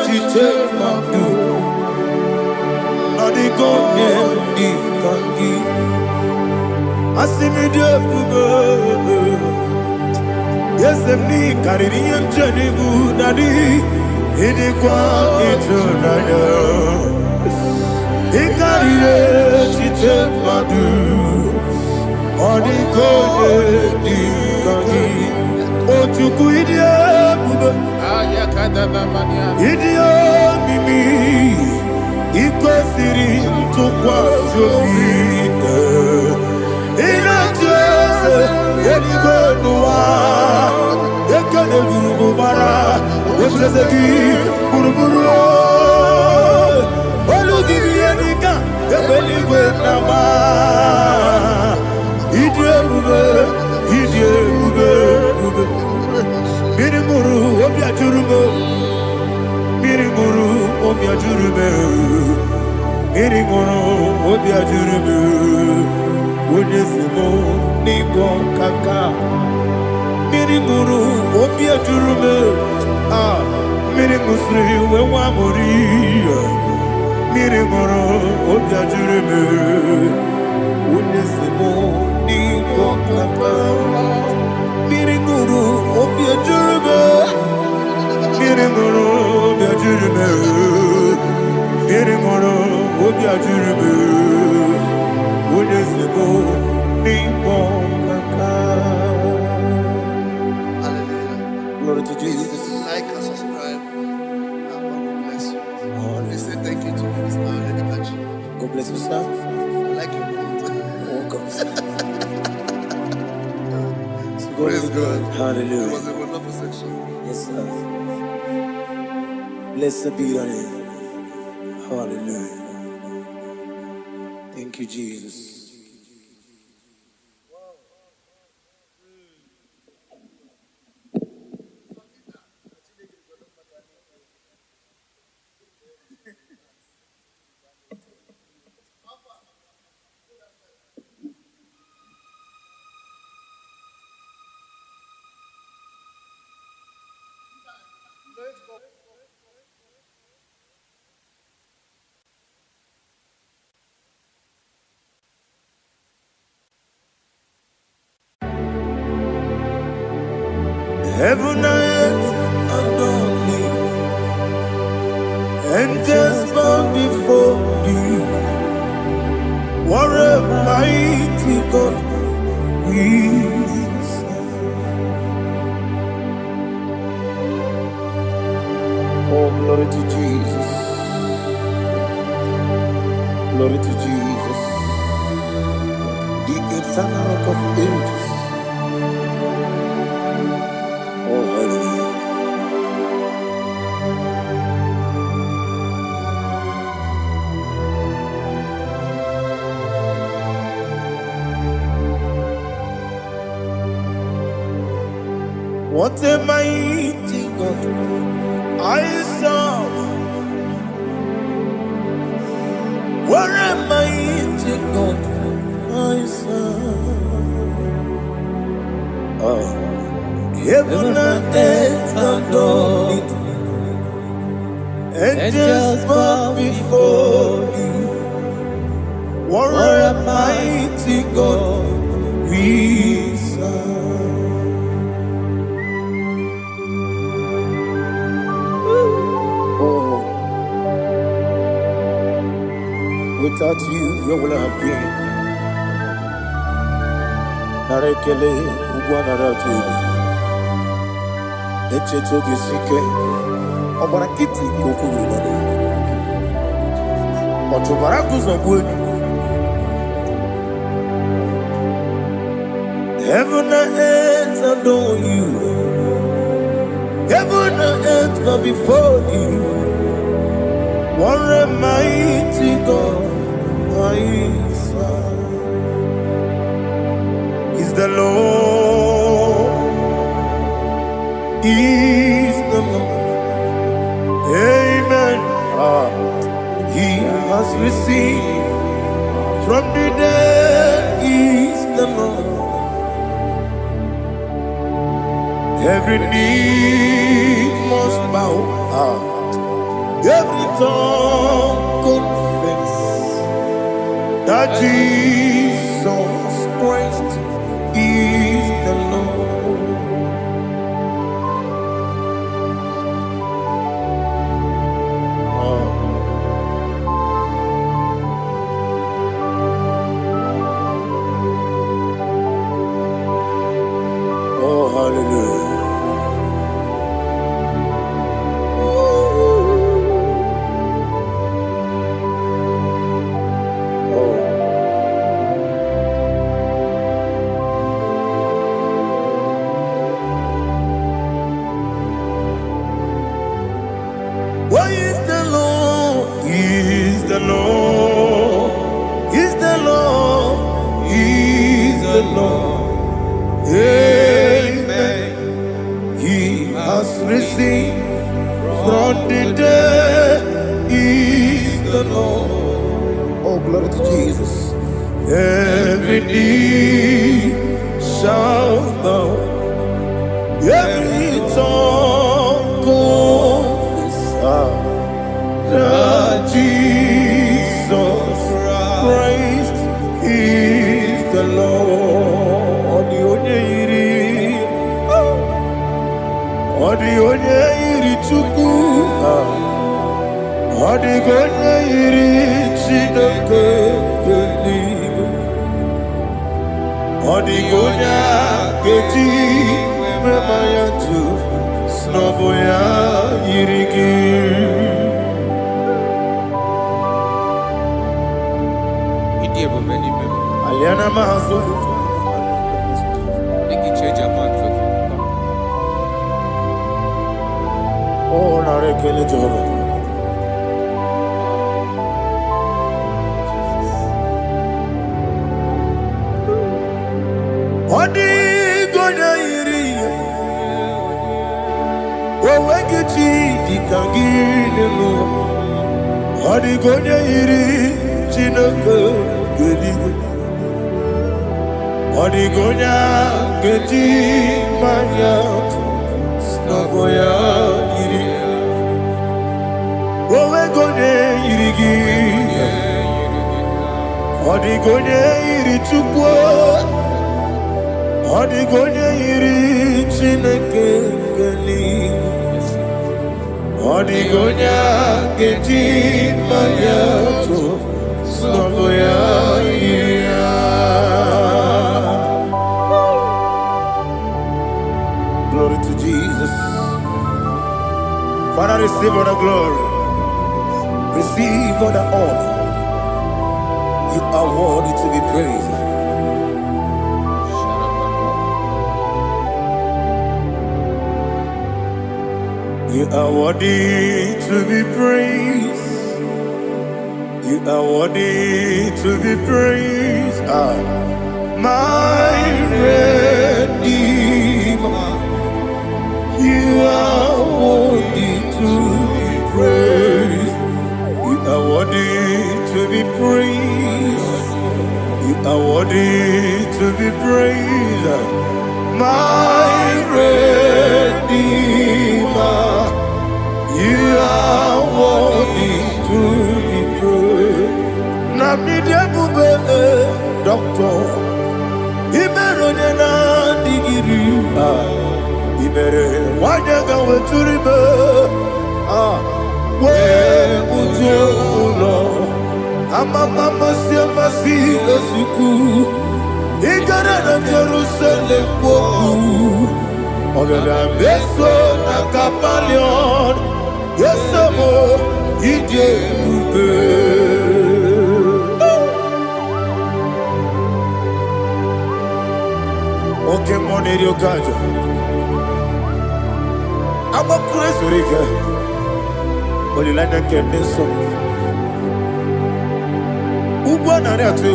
chichemadu Adigonye ikangi Asimide bube Yesemni kariri yemcheni budadi Idikwa itunaya Ikarire chichemadu Adigonye ikangi Ochuku idie bube Idio mimi Iko siri tukwa sopite Ina jese Yenigwe nuwa Yekene gurugu bara Wotese ki buruburu Olu gibi yenika Yebeligwe nama Idie bube Idie bube Mirimuru obia jurume Mirimuru obia jurume Mirimuru obia jurume Unesimo nigo kaka Mirimuru obia jurume Ah Mirimusri wewa mori Mirimuru obia jurume Unesimo nigo kaka Mirimuru obia jurume Mirimuru obia jurume Mirimuru obia jurume Unesimo nigo kaka. Hallelujah. Glory to Jesus. Like and subscribe. And God will bless you. They say thank you to Minister Edikachi. God bless you, sir. I like you. Welcome. Praise God. Hallelujah. It was a wonderful section. Yes, sir. Blessed be your name. Hallelujah. Thank you, Jesus. Heaven and earth adore thee. Angels bow before thee. What a mighty God we serve. Oh, glory to Jesus. Glory to Jesus. The eternal rock of ages. Oh, hallelujah. What a mighty God I serve. What a mighty God I serve. Oh. Heaven and earth adore it. Angels bow before thee. What a mighty God we serve. Without you, where would I have been? Narekele, Ugwanaratu, Echetoge Sike, Obarakiti, Kokuru, Otobarakus of wood. Heaven and earth adore you. Heaven and earth bow before you. What a mighty God I serve. Is the Lord, is the Lord. Amen. He has received from the dead, is the Lord. Every knee must bow. Every tongue confess that Jesus Christ is the Lord. Oh, hallelujah. Why is the Lord? Is the Lord? Is the Lord? Is the Lord? Amen. He has risen from the dead. Is the Lord? Oh, glory to Jesus. Every knee shall bow. Every tongue confess that Jesus Christ is the Lord. Odi iri Chukwu, odi iri Chineke eluigwe, odi keji mema ya tu snobo ya iri gị. Aliana mazo. Oh, narekele Jehovah. Odi gonya iri, owegichi dikangine mo. Odi gonya iri Chineke eluigwe. Odi gonya keji manya snogo ya iri. Owe gonya iri gi. Odi gonya iri Chukwu. Odigonya iri Chineke gani. Odigonya keji mayato sogoya ira. Glory to Jesus. Father, receive all the glory. Receive all the honor. You are worthy to be praised. You are worthy to be praised. You are worthy to be praised. My Redeemer. You are worthy to be praised. You are worthy to be praised. You are worthy to be praised. My Redeemer. You are worthy to be praised. Namidia bube doctor. Imerone na digiri. Ibere wanyaga weturibe. We ujo ulo. Mama siamasi esuku. Igara na Jerusalem woku. Ogada beso na kapalion. Yesamo ije ube. Oke moneri okaja. I'm a crazy rigger. Only like a candy song. Ubana Ratu.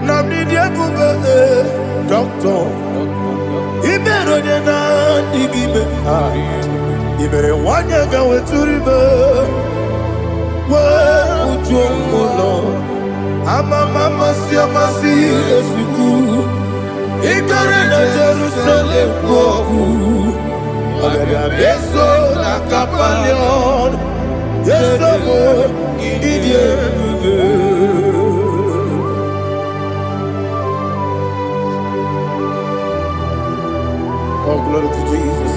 Namidia Bube, Doctor. Iberonena Digibe. Ibere Wanyaga Weturibe. Well, Ujo, Mama Siamasi Esuku. Ikarena Jerusalem Woku. Ogada beso na kapalion. Yesamo idie. Oh, glory to Jesus.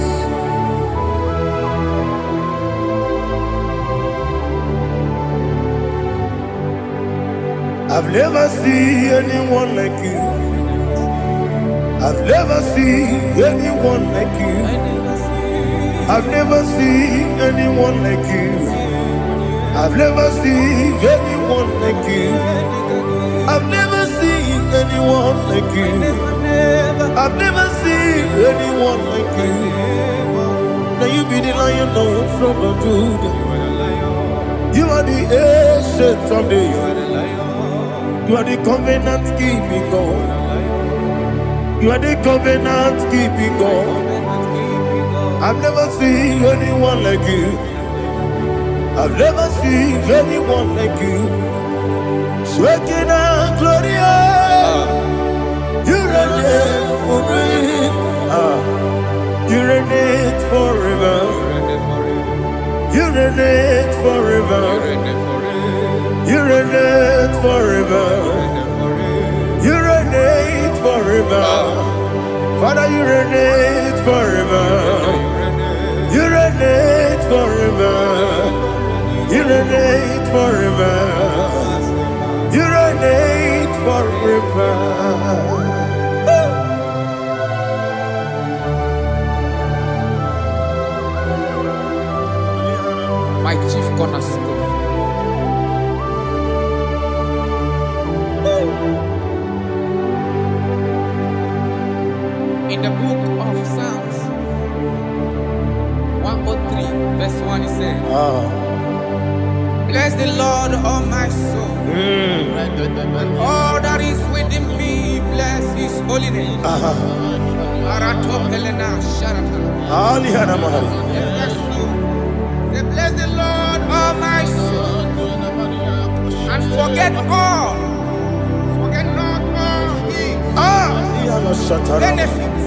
I've never seen anyone like you. I've never seen anyone like you. I've never seen anyone like you. I've never seen anyone like you. I've never seen anyone like you. I've never seen anyone like you. Now you be the lion from the Judah. You are the ancient of days. You are the covenant keeping God. You are the covenant keeping God. I've never seen anyone like you. I've never seen anyone like you. Shaking and Gloria, you reign forever. You reign forever. You reign forever. You reign forever. You reign forever. Father, you reign forever. You reign forever. You reign forever. You reign forever. My chief cornerstone. In the book of Psalms 103 verse 1 it says, bless the Lord, all my soul, and all that is within me, bless his holy name. Bless the Lord, all my soul, and forget not all his benefits.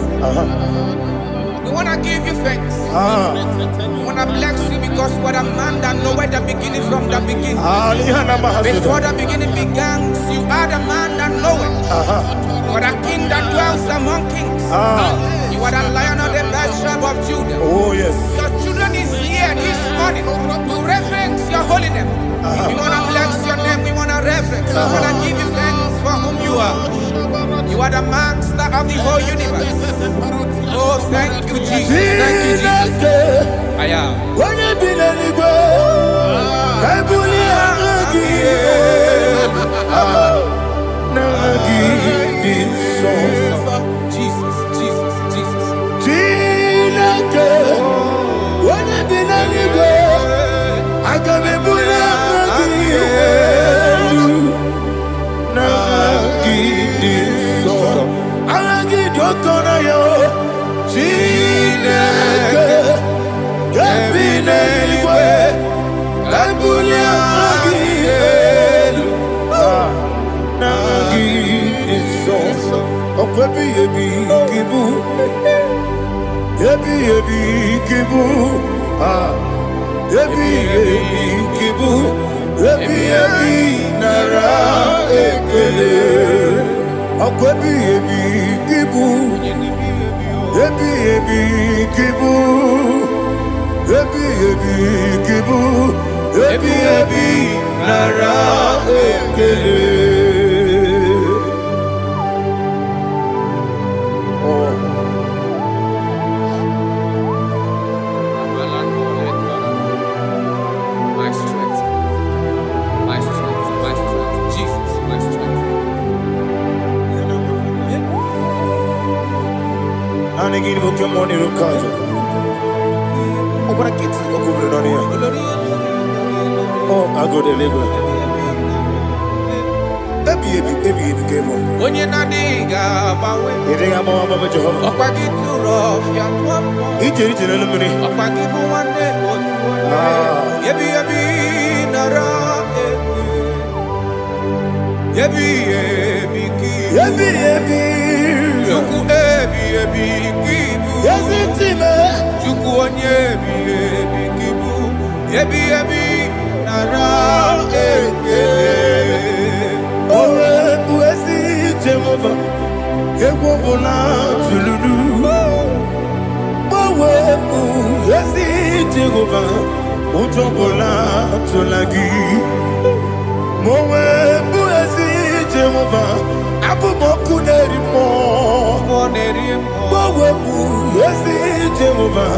The one I wanna give you thanks. I wanna bless you because what a man that know where the beginning from the beginning. Before the beginning began, you are the man that know it. You are the king that dwells among kings. You are the lion of the tribe of Judah. Oh yes. Your children is here this morning to reverence your holy name. We wanna bless your name. We wanna reverence. We wanna give you thanks for whom you are. You are the master of the whole universe. Oh, thank you, Jesus. Thank you, Jesus. I am. When you be the Igbo, Kabuli Anagi, Nagi, Jesus, Jesus, Jesus. Chinake, when you be the Igbo, Akabuli Anagi, Nagi, Anagi, Dokona yo, Chinake. Nara ekele. My strength, my strength, my strength, Jesus, my strength. Anegini Pokemon Rukaja. Open a kit, open on here. Oh, I go deliver. Baby, came on. When you're not diga, You think I'm on Mama Jehovah? Opagi too rough, ya He did it in a minute. Opagi for one day, yebi nara, yebi Juku kibu. Yes, it's him. Juku kibu. Yebi nara Buesi Jehovah, Ewobola Tululu. Buesi Jehovah, Utobola Tulagi. Buesi Jehovah, Abuboku Nerimo. Buesi Jehovah,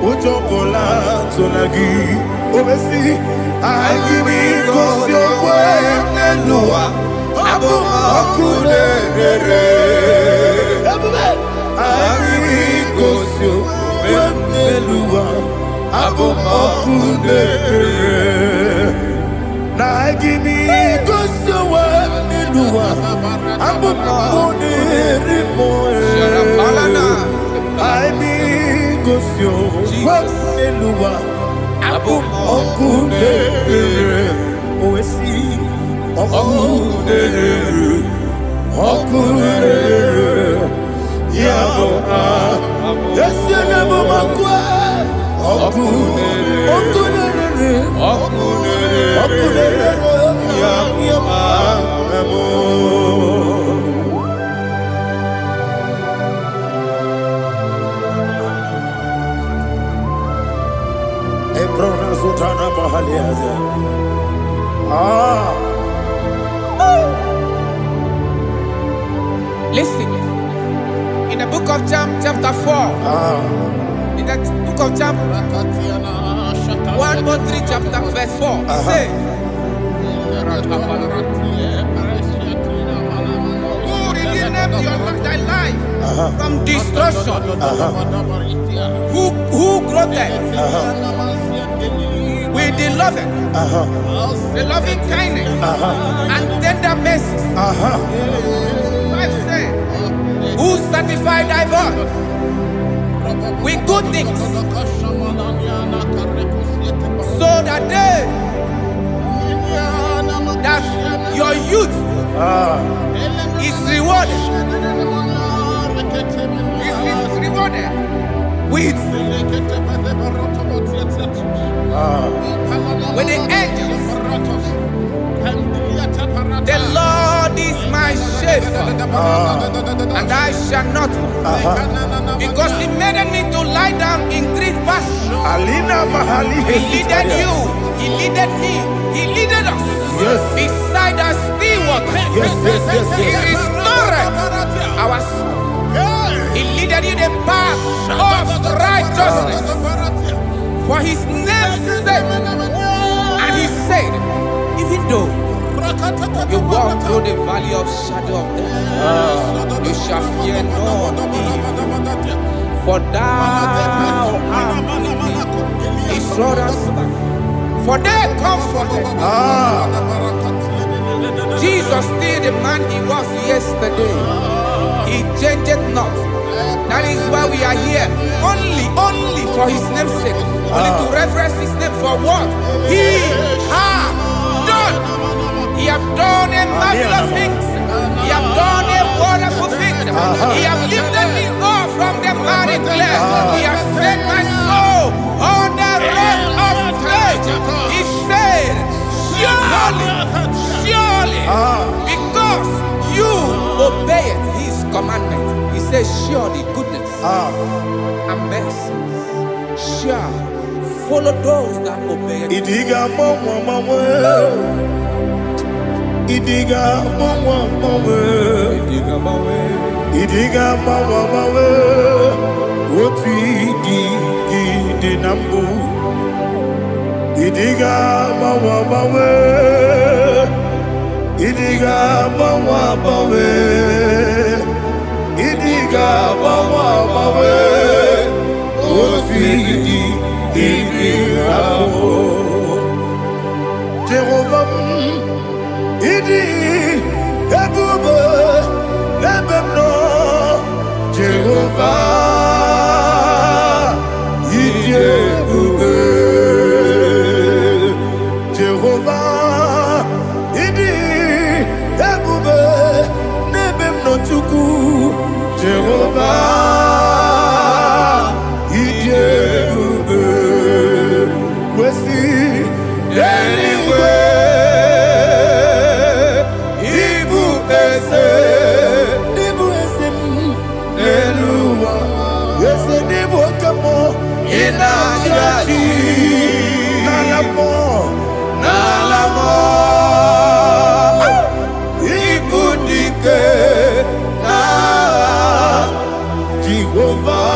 Utobola Tulagi. Obesi, I give you cause your way, Nelua. Abu Makunere. I give you cause your way, Nelua. Abu Makunere. I give you cause your way, Nelua. Abu Makunere. I give cause your way, Nelua. Abu Makunere. Oesi. Okunere, Yabo, yes, Yabo Makwa, Okunere, Yabo, Ebrona Sultana Bahaliaza. Listen, in the book of Psalm chapter 4, in the book of Psalm 103 chapter verse 4, it says, who redeemed thy life from destruction? Who groweth with the loving kindness and tender mercies? Who sanctify thy voice with good things, so that your youth is rewarded is rewarded with the angels. The Lord is my shepherd, and I shall not want, because He made me to lie down in green pastures. He leaded you, He leaded me, He leaded us beside the still waters. He restored our soul. He leaded you the path of righteousness for His name's sake. And He said, even though you walk through the valley of shadow of death, you shall fear no evil, for thou art with me. His rod and staff, for they comforted. Jesus still the man He was yesterday. He changed not. That is why we are here. Only for His name's sake. Only to reverence His name for what He has done. He have done a marvelous things. He have done a wonderful thing. He have lifted me up from the miry clay. He has set my soul on the rock of faith. He said, surely, because you obeyed His commandment. He says, surely goodness and mercy shall follow those that obey it. Idiga mawe Oti di nambu Idiga mawe Idiga mawe Idiga mawe Oti di nambu Jehovah Idi ebube ebemno Jehovah Idi ebube Jehovah Idi ebube nebemno Chukwu Jehovah Idi ebube Kwesi anyway Nalamo Ibudike na Jehovah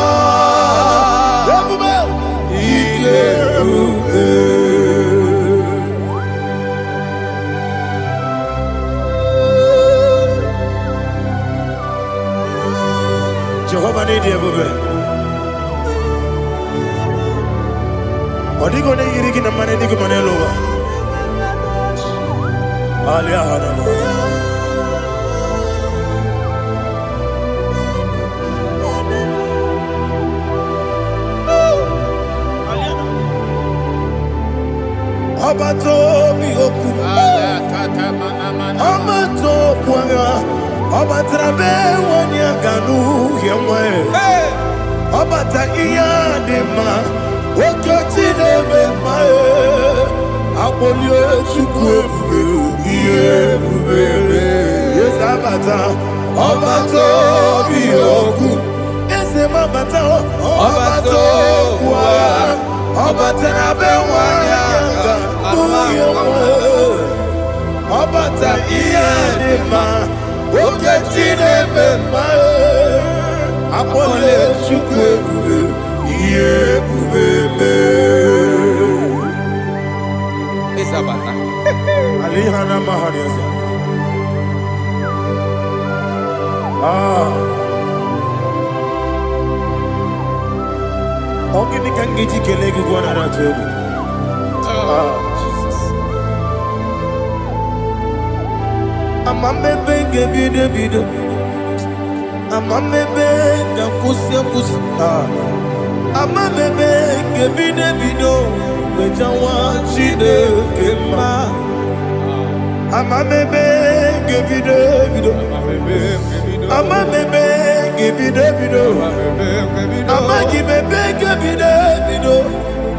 Jehovah need you. Odigo ne yirigi na mane digo manelowa. Alia hana. Abato mi oku. Abato kwanga. Abatrabe wanya ganu yemwe. Abata iya dema. Okoti nebe mae, apolio chukwu iye bubele. Yes abata, abato biyoku. Ese mabata, abato kwa, abata nabe wanyanga, uyewe. Abata iye dema, okoti nebe mae, apolio chukwu. Isabata. Alihana Mahariasa. Ogini kangiji kelegu gwana ratuegu. Jesus. Amambe bide. Amambe kusi. Amambe bide. Wejawa chide kema. Amambe bide. Ama bebe gebide bido. Ama gibebe gebide bido.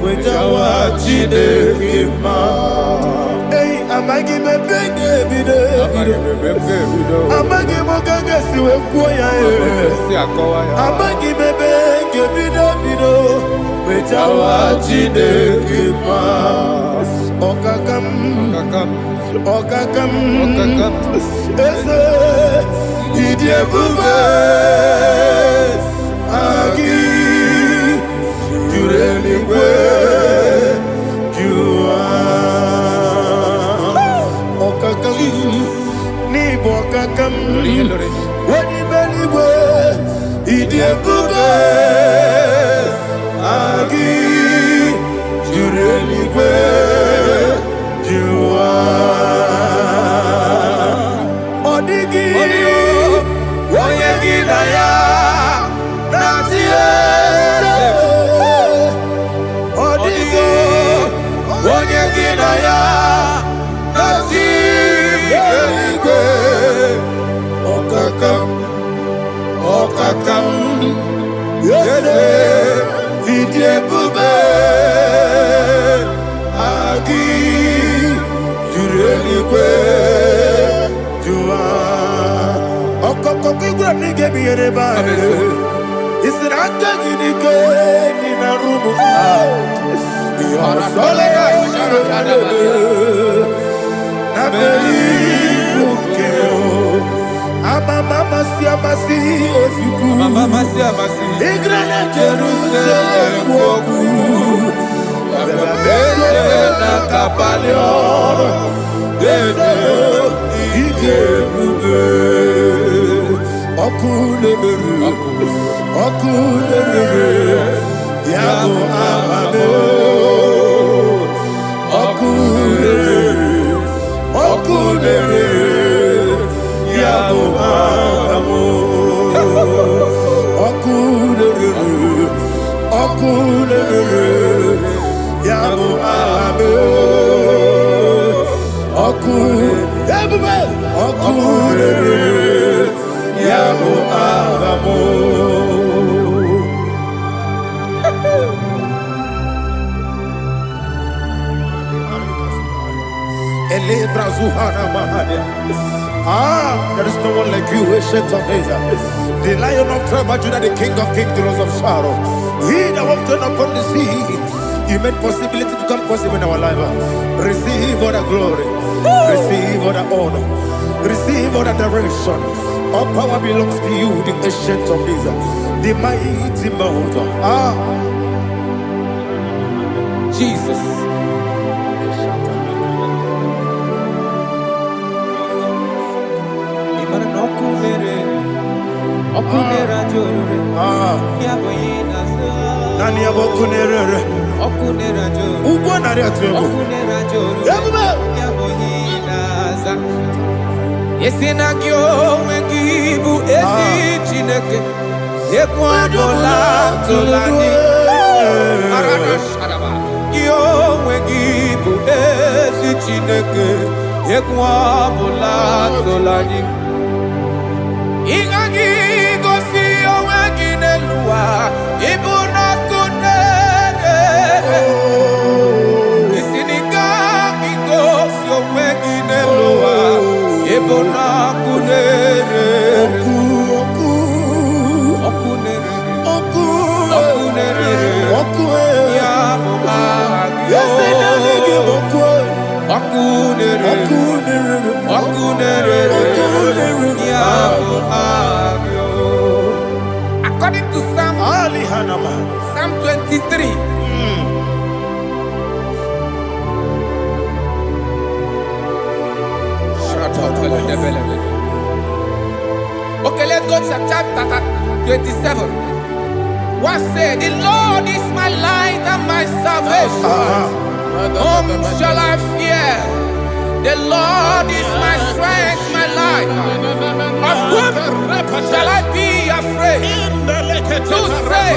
Wejawa Chineke ma. Hey, ama gibebe gebide bido. Ama gibogaga siwe kuya e. Ama gibebe gebide bido. Wejawa Chineke ma. Okakam. Ese idiebube agi jureligwe jua okakam ni bokakam wani beligwe idiebube agi jureligwe jua odigi oyegi na ya natie odigi oyegi na ya natie eligwe okakam yese idiebube agi jureligwe jua okoko kigura nige biyere ba isiraka gidike ni na rumu yara sole na beli ukeo mama siamasi ofiku igrana Jerusalem wogu bebe na kapalion dede igebube okulere yabo amamo okulere yabo amamo okulere yabo amamo okulere yabo amamo. There is no one like you, ancient of days. The Lion of tribe of Judah, the King of kings, the Rose of Sharon. He that walked upon the sea, you made possibility to come possible in our life. Receive all the glory, receive all the honor, receive all the direction. All power belongs to you, the ancient of days, the mighty mountain. Jesus. Nani abokunere ugwo nari atwego Yesina kyo wengibu esi chineke Yekwadola tolani Arana sharaba Kyo wengibu esi chineke Yekwadola tolani Ingagi gosi owegine luwa Ibuna kunere Isinika gosi owegine luwa Ibuna kunere According to Psalm 23. Okay, let's go to chapter 27. What said? The Lord is my light and my salvation. Whom shall I fear? The Lord is my strength, my life. Of whom shall I be afraid? To say,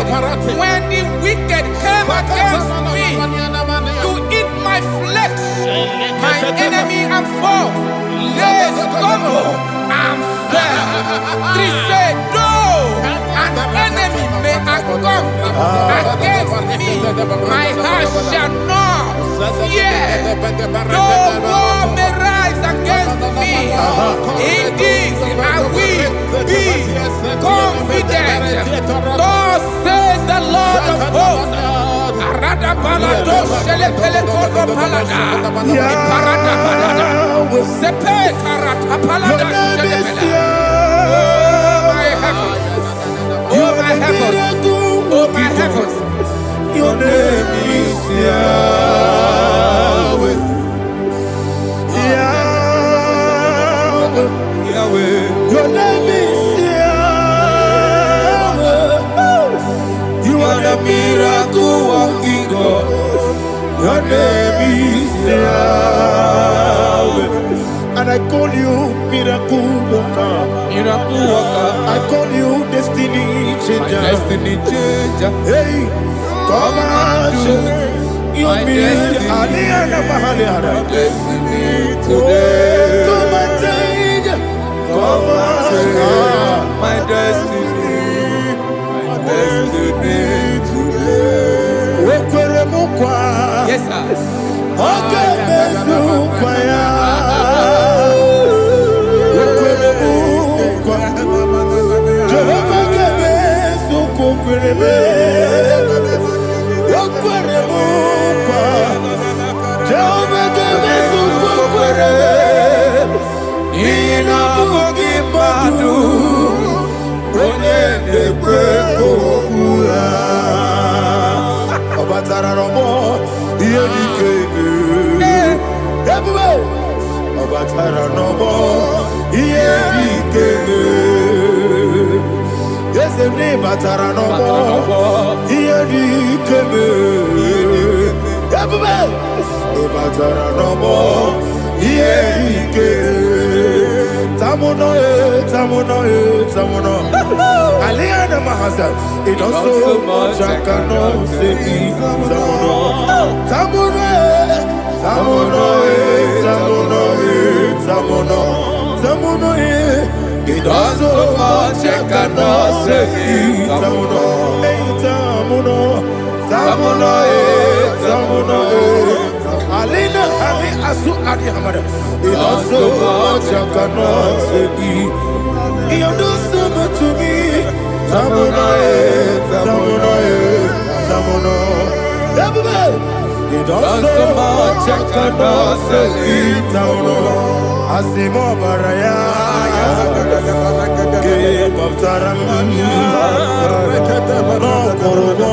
when the wicked came against me to eat my flesh, my enemy and foe, they stumble and fell. 3 shall not fear, though war may rise against me. In this I will be confident. Thus says the Lord of hosts. Arada palado shele pele kodo palada. Iparada palada. Sepe karata palada shele pele. Oh my heavens. Oh my heavens. Oh my heavens. Your name is Yahweh. Yahweh. Yahweh. Your name is Yahweh. You are the miracle working God. Your name is Yahweh. And I call you miracle worker. Miracle worker. I call you destiny changer. Destiny changer. Hey, come on, your destiny. Destiny today. Come and change. Come on, my destiny. My destiny today. Yes, sir. Okay, it also much I cannot say. It also much I cannot say. Alina Ali Asu Adi Hamada. It also much I cannot say. You do so much to me. Tamuno. It also much I cannot say. Tamuno. Asimo Baraya. Give up Taram. No Korogo.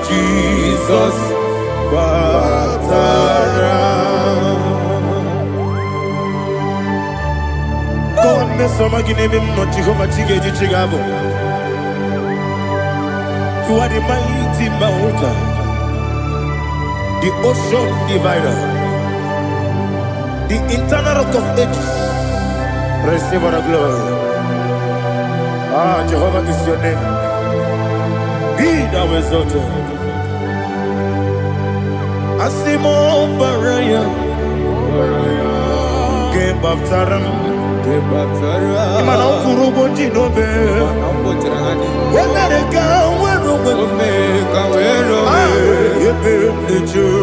Jesus, Batara. Go on, Miss Somaginevim, not Jehovah Chigati Chigabo. You are the mighty mountain, the ocean divider, the internal rock of ages. Receive our glory. Ah, Jehovah is your name. Be thou exalted. Asimo Baraya, Game of Taram, Imano Kurubo Jinobe, when I can wear the Jew,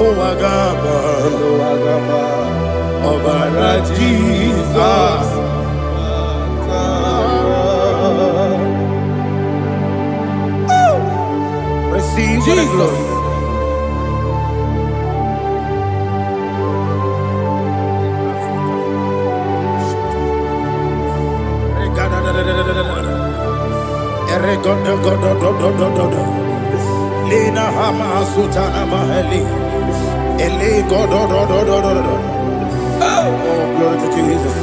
oh Agama, Obara Jesus. Receive Jesus. Lina Hama Sutana Maheli. Ele God. Oh, glory to Jesus.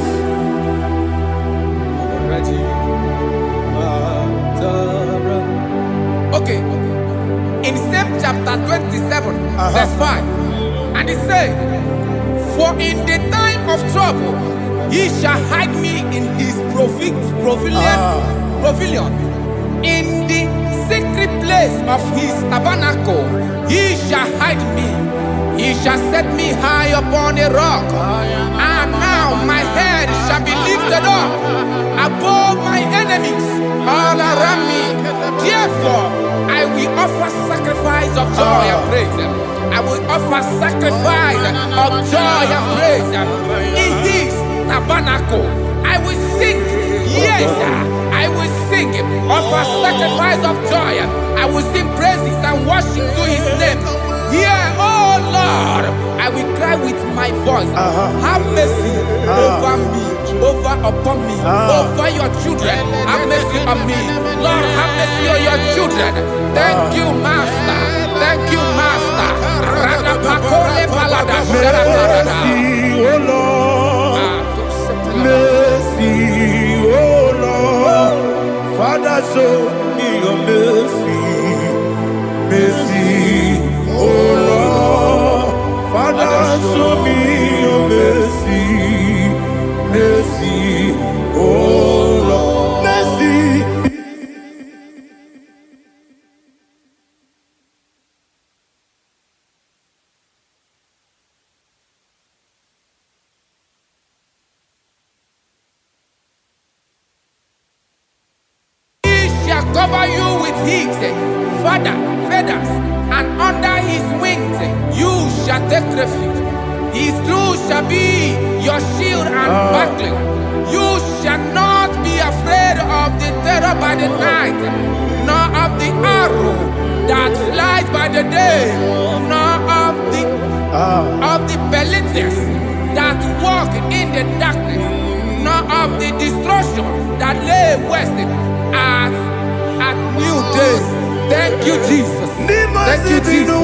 Okay. In same chapter 27, verse 5, and it says, for in the time of trouble, he shall hide me in his pavilion. In the secret place of his tabernacle, he shall hide me. He shall set me high upon a rock, and now my head shall be lifted up above my enemies all around me. Therefore, I will offer sacrifice of joy and praise. I will offer sacrifice of joy and praise. In His tabernacle, I will sing. Yes, I will sing. Offer sacrifice of joy. I will sing praises and worship to His name. Here, oh Lord, I will cry with my voice. Have mercy over me, upon me, over your children. Have mercy on me. Lord, have mercy on your children. Thank you, Master. Thank you, Master. Mercy, oh Lord. Mercy, oh Lord. Father, show me your mercy. Mercy, oh Lord. Father, show me your mercy. Mercy, oh Lord. Mercy. Cover you with his feathers, and under his wings you shall take refuge. His truth shall be your shield and buckler. You shall not be afraid of the terror by the night, nor of the arrow that flies by the day, nor of the pestilence that walk in the darkness, nor of the destruction that lay west at new day. Thank you, Jesus. Thank you, Jesus.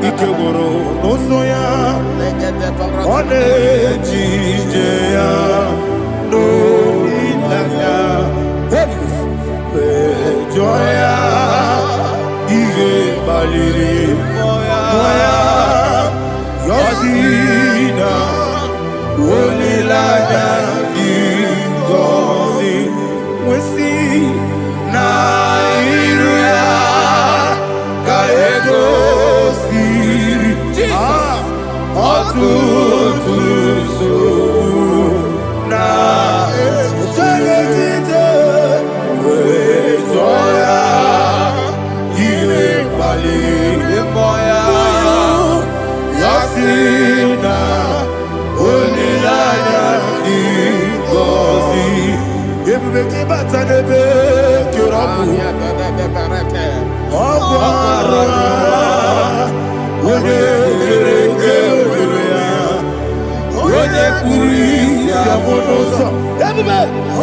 Ikegoro n'ụzọ ọ na-ejije ya n'olilanya jụọ ya ihe kpaliri mmụọ ya yọsi na olileanya dị ngọzi nwesị na iru ya ka ego ọtụtụ nsogbu na ejeje wee jụọ ya ihe kpaliri mmụọ ya si na olileanya dị ngọzi. Ebube gị bata n'ebe kere ọgwụ ara onye kere eke were ya, onye kpụrụ isi abụ n'ụzọ. Ebube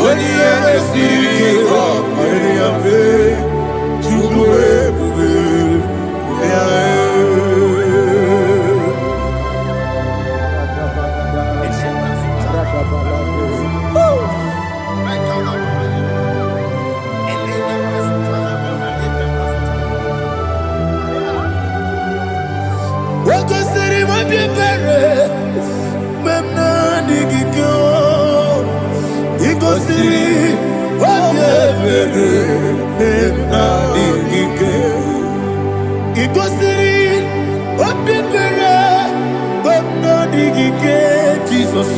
onye ihe esiri ike ọ mere ya mfe. Chukwu ebube ya. Jesus,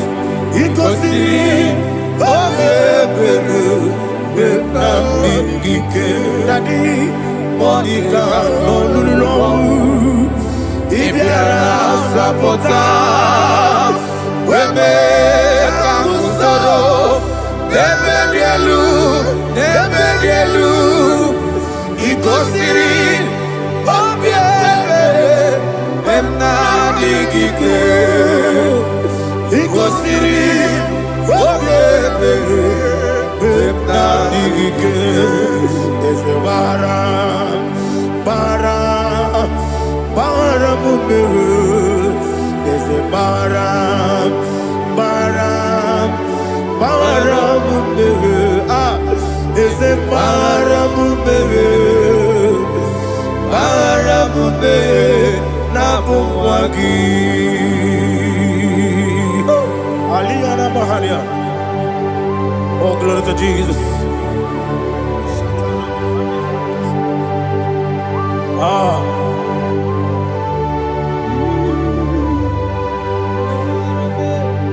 he goes in, Daddy, Monica, no, if you are supporter, we make a sorrow, he goes in, he goes in, there's a bara mumeru, there's a bara Oh, glory to Jesus.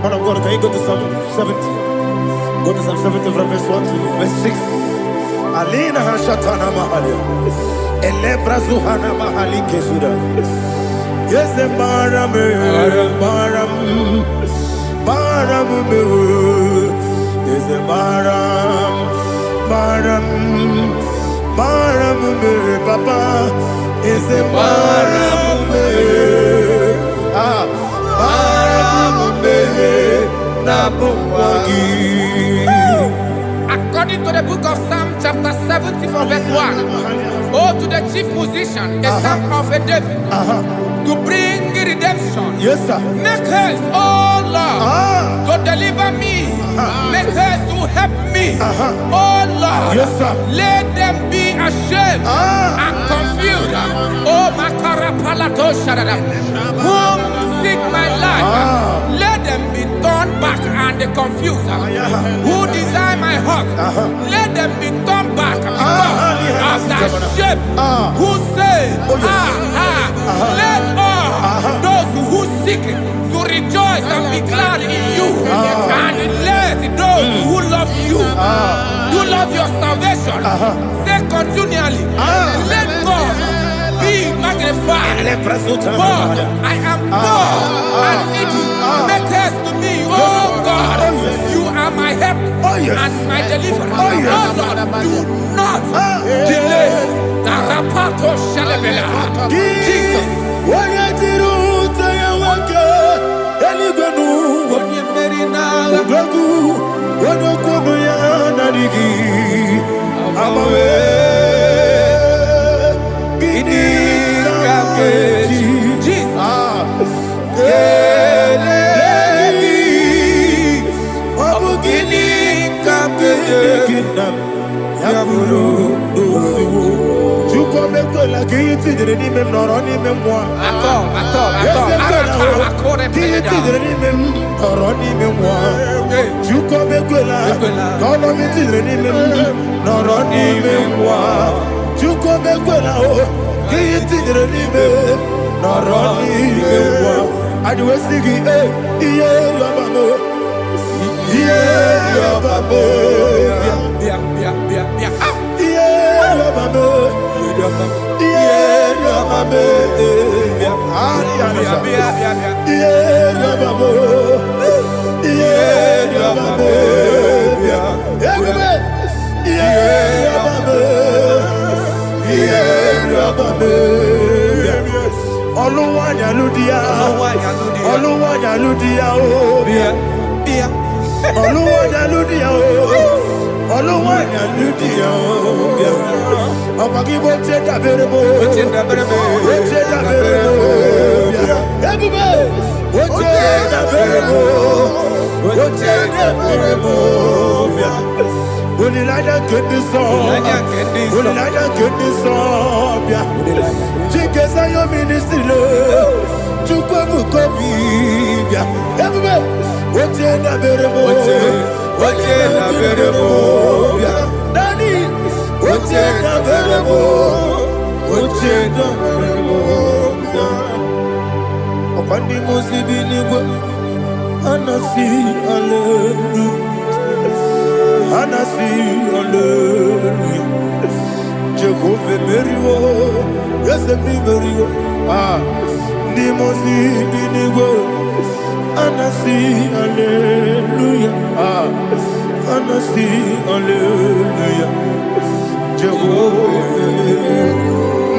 Man of God, can you go to Psalm 70? Go to Psalm 70 from verse 1 to verse 6. Alina Hashatana Mahalia. Elebra Zuhana Mahali Kesuda. Yes, the Baram, Baram, Baram, yes, the Baram, Baram, Baram, Papa, yes, the Baram, According to the book of Psalm chapter 70 from verse 1, oh, to the chief musician, a psalm of a David, to bring redemption. Yes, sir. Make haste, oh Lord, to deliver me. Make haste to help me. Oh Lord, yes, sir. Let them be ashamed and confused. Oh Makara Palato Shadada, whom seek my life, let them be turned back and confused. Who desire my heart, let them be turned back because of that shame. Who say, let all those who seek to rejoice and be glad in you, and let those who love you, who love your salvation, say continually, let God be magnified. God, I am poor and needy. Make haste to me, oh God. You are my help and my deliverer. Oh Lord, do not delay. Jesus.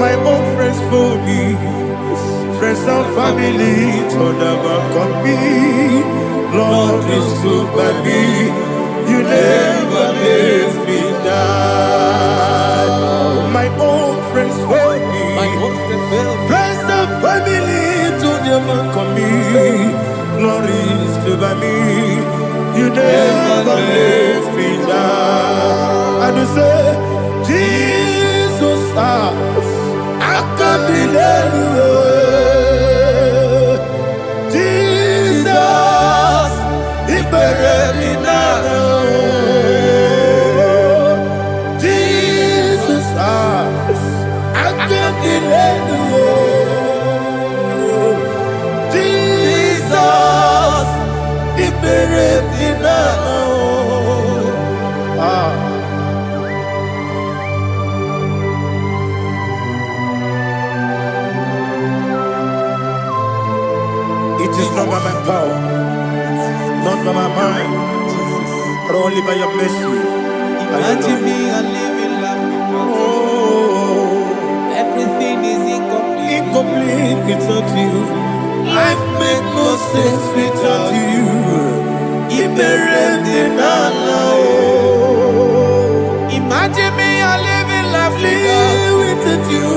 My own friends for me, friends and family, told never come me. Lord is good by me, you never let me die. My own friends for me, friends and family, told never come me. Lord is good by me, You never let me down. And you say, Jesus, I can't be anywhere. Jesus, He buried me now. Jesus, I can't be anywhere. Jesus, He buried me now. It is not by my power, not by my mind, but only by your mercy. Imagine me and living life without you. Everything is incomplete. Incomplete without you. Life makes no sense without you. Imagine me and living life without you.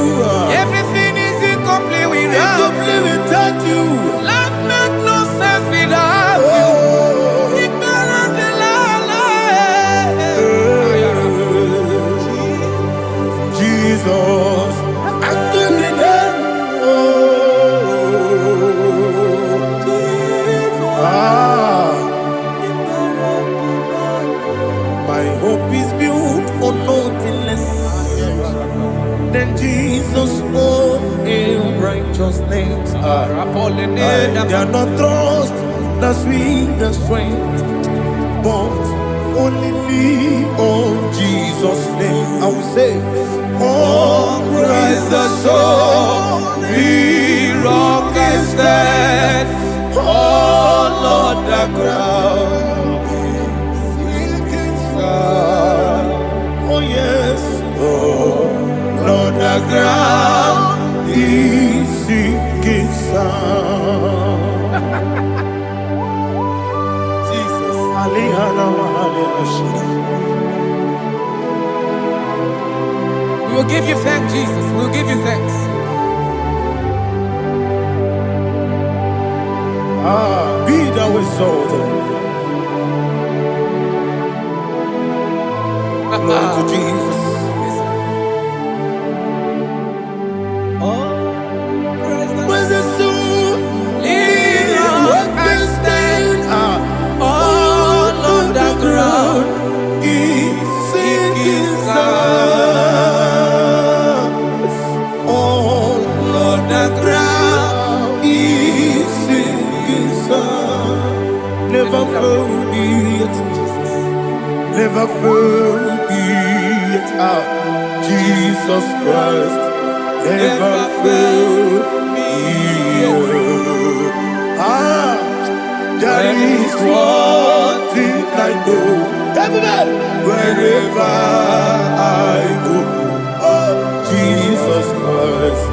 Everything is incomplete without you. Life makes no sense without you. Jesus, I can't be there. My hope is built on nothing less than Jesus' own righteousness. I cannot trust the sweetest strength, but only lean on Jesus' name. I will say, on Christ the solid rock is stand. Oh Lord, the ground is sinking sand. Oh yes, oh Lord, the ground is sinking sand. Jesus, we will give you thanks, Jesus. We will give you thanks. Be thou exalted. Glory to Jesus. Where's the soul? What can stand? All on the ground is sinking sand. All on the ground is sinking sand. Never forget, never forget, Jesus Christ. Never fail me. There is one thing I know. Wherever I go, oh Jesus Christ,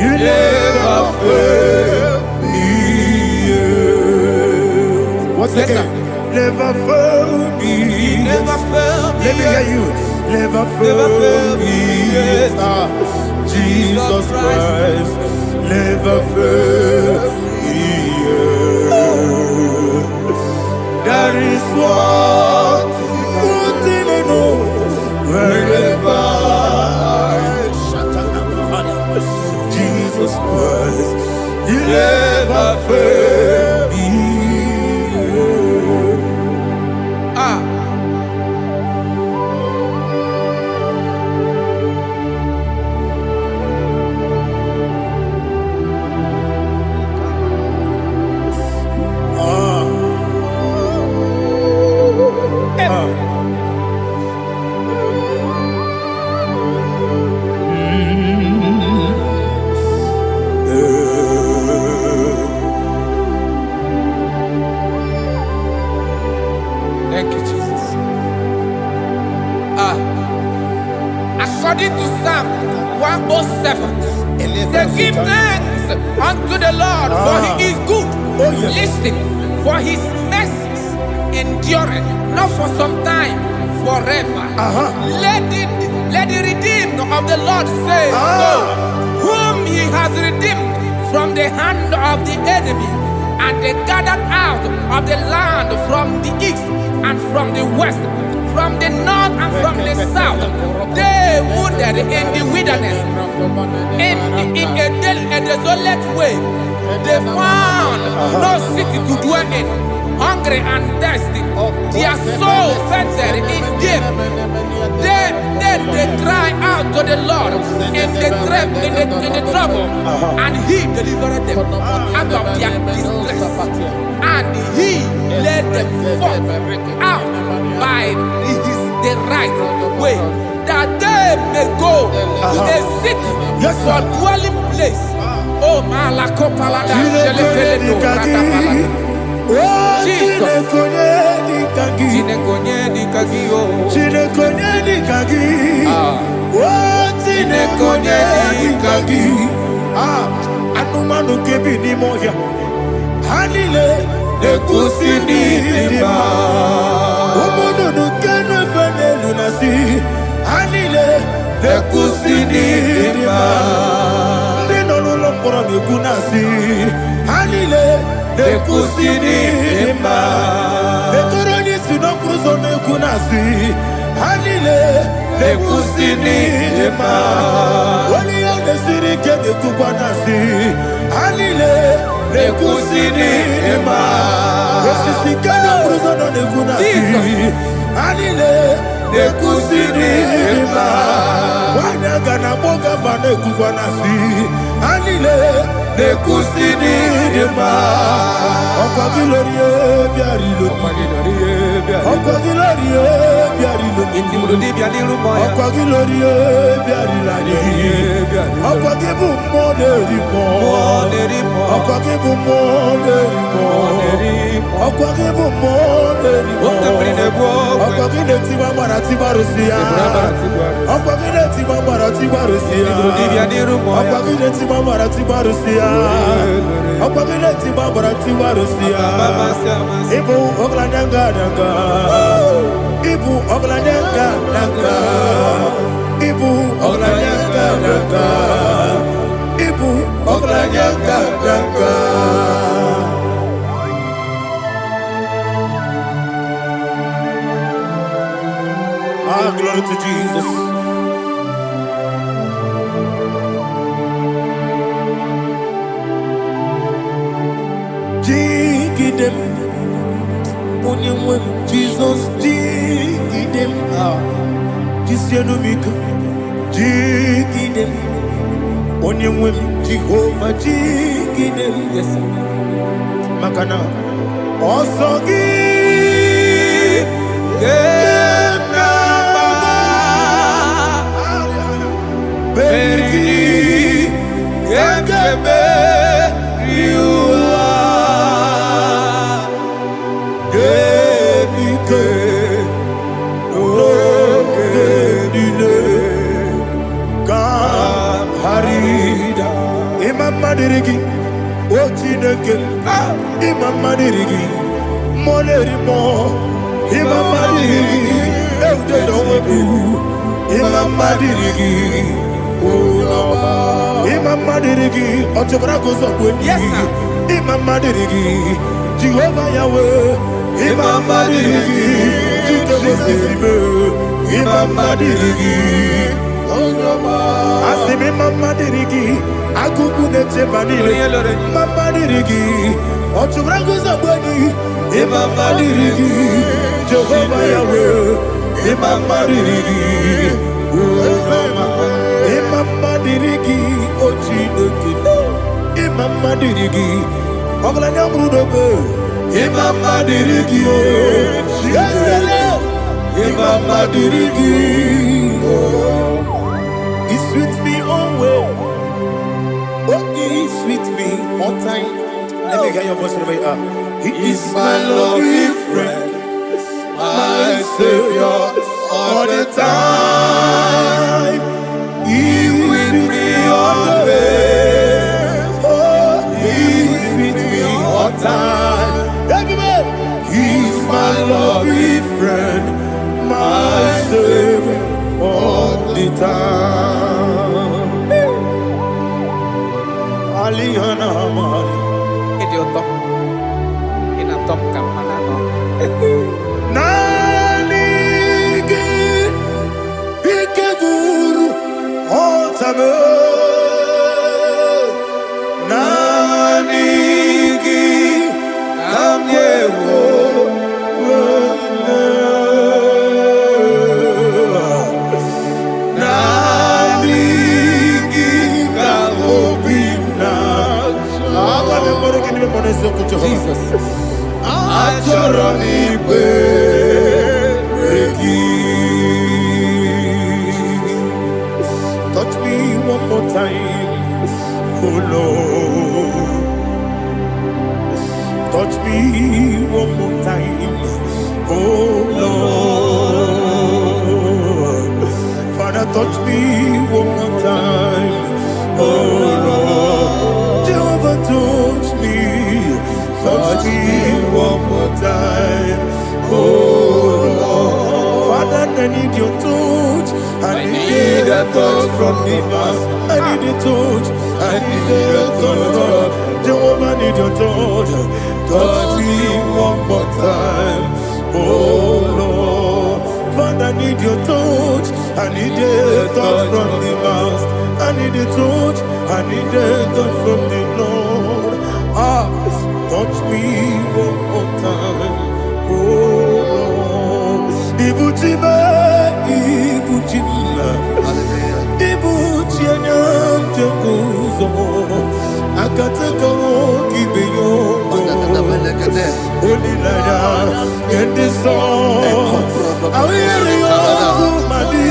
you never fail me. What's again? Never fail me. Never fail me. Let me hear you. Never fail me. Jesus Christ, never fail me. There is one thing I know. Wherever Jesus Christ, you never fail me. Thank you, Jesus. According to Psalm 107, they give thanks unto the Lord, for He is good. Listen, for His mercies endureth, not for some time, forever. Let the redeemed of the Lord say so, whom He has redeemed from the hand of the enemy, And they gathered out of the land from the east and from the west, from the north and from the south. They wandered in the wilderness, in a desolate way. They found no city to dwell in, hungry and thirsty. Their soul fettered in them. They cry out to the Lord in the trouble, and He delivered them out of their distress, and He led them forth out by the right way, that they may go to a city for dwelling place. Oh, Malakopalada, Jesus. Anumanu kebi ni moya Hanile Nekusini Nima Omono nukenu fene lunasi Hanile Nekusini Nima Nino luloporo nukunasi Hanile Nekusini Nima Nekoroni sinokruzo nukunasi Hanile Nekusini Nima Wali yone sirike nekubanasi Hanile Nekusini Nima Wesisikana bruzo nukunasi Hanile Nekusini Nima Wanaga na boga vane kubanasi Hanile Nekusini Nima Okwa gilorie biarilo Okwa gilorie biarilo Okwa gilorie biarilani Okwa gibu moderimo Okwa gibu moderimo Okwa gibu moderimo Okwa gine tiba marati barusia Okwa gine tiba marati barusia Okwa gine tiba marati barusia Okwa gine tiba marati barusia Ibu oglananga nanga Ibu oglananga nanga Ibu oglananga nanga Ibu oglananga nanga. Ah, glory to Jesus. Jigidem, Jesus, jigidem, Jisianumika, jigidem, Onyemwem, Jehovah, jigidem, yes, Makana, Osogi, Berigi, Gekebe, Riua, Genike, Genine, Kamharida, Imam Madirigi, Ochineke, Imam Madirigi, Molerimo, Imam Madirigi, Eudedowebu, Imam Madirigi, Imam Madirigi, Otobrakozokweni, Imam Madirigi, Jehovah Yahweh, Imam Madirigi, Jikebosisibe, Imam Madirigi, Asim Imam Madirigi, Akukunete Manile, Imam Madirigi, Otobrakozokweni, Imam Madirigi, Jehovah Yahweh, Imam Madirigi, Imam Madirigi, Ochineke, Imam Madirigi, Oglanya Brudobe, Imam Madirigi, Imam Madirigi, He sweet me always, He sweet me all time. Let me hear your voice wherever you are. He is my lovely friend, my Savior, all the time. He with me always. Oh, He's with me all time. Everybody, He's my lovely friend, my Savior, all the time. Aliyana Mari. Idiot. Top Campanano. Nanigi Ikeguru Otame Nanigi Kamyewo Nanigi Kamobina Jesus Achoronibe touch me one more time, oh Lord. Touch me one more time, oh Lord. Father, touch me one more time, oh Lord. Jehovah, touch me one more time, oh Lord. Father, I need your touch. I need a touch from the past. I need a touch. I need a touch from Jehovah. I need your touch. Touch me one more time, oh Lord. Father, I need your touch. I need a touch from the past. I need a touch. I need a touch from the Lord. Touch me one more time, oh Lord. Ibuchima, Ibuchina, Jeguzo, Akataka, Gibeyongo, Holy Lada, get this song. I will hear you, Madi,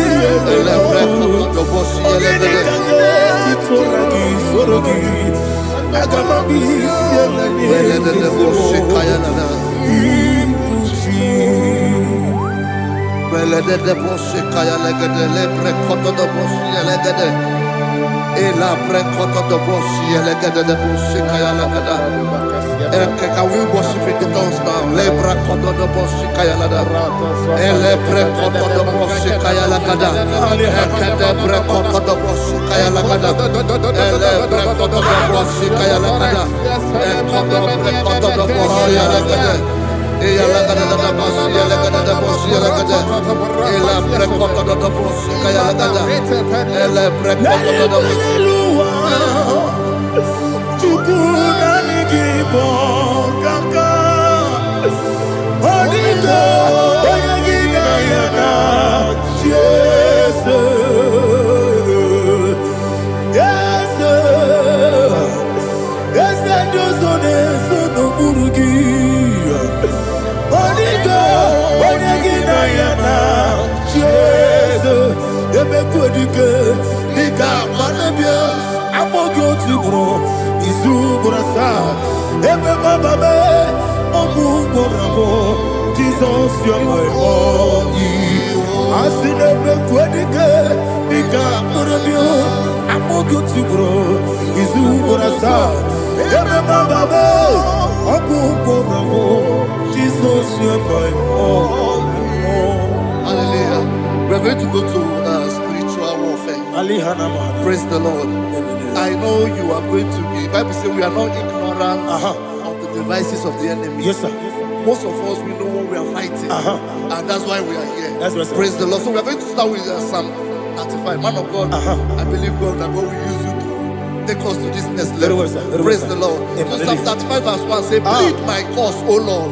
Can we worship in the tongues now? Lebra koto do boshi kaya lada. Elebre koto do boshi kaya lada. Elebre koto do boshi kaya lada. Elebre koto do boshi kaya lada. Elebre koto do boshi lada. Eya lada da boshi lada da boshi lada. Elebre koto do boshi kaya lada. Elebre koto do boshi. Jesus, you're my all. I see never quite I'm more good to grow. Is who I saw. Jesus, you're my all. Hallelujah. We're going to go to spiritual warfare. Praise the Lord. I know you are going to be. Bible says we are not ignorant of the devices of the enemy. Yes, sir. Most of us, we know what we are fighting. And that's why we are here. That's right, sir. Praise the Lord. So we are going to start with Psalm 35. Man of God, I believe God that God will use you to take us to this next level. Well, sir. Praise the Lord. So Psalm 35 verse 1 say, plead my cause, O Lord,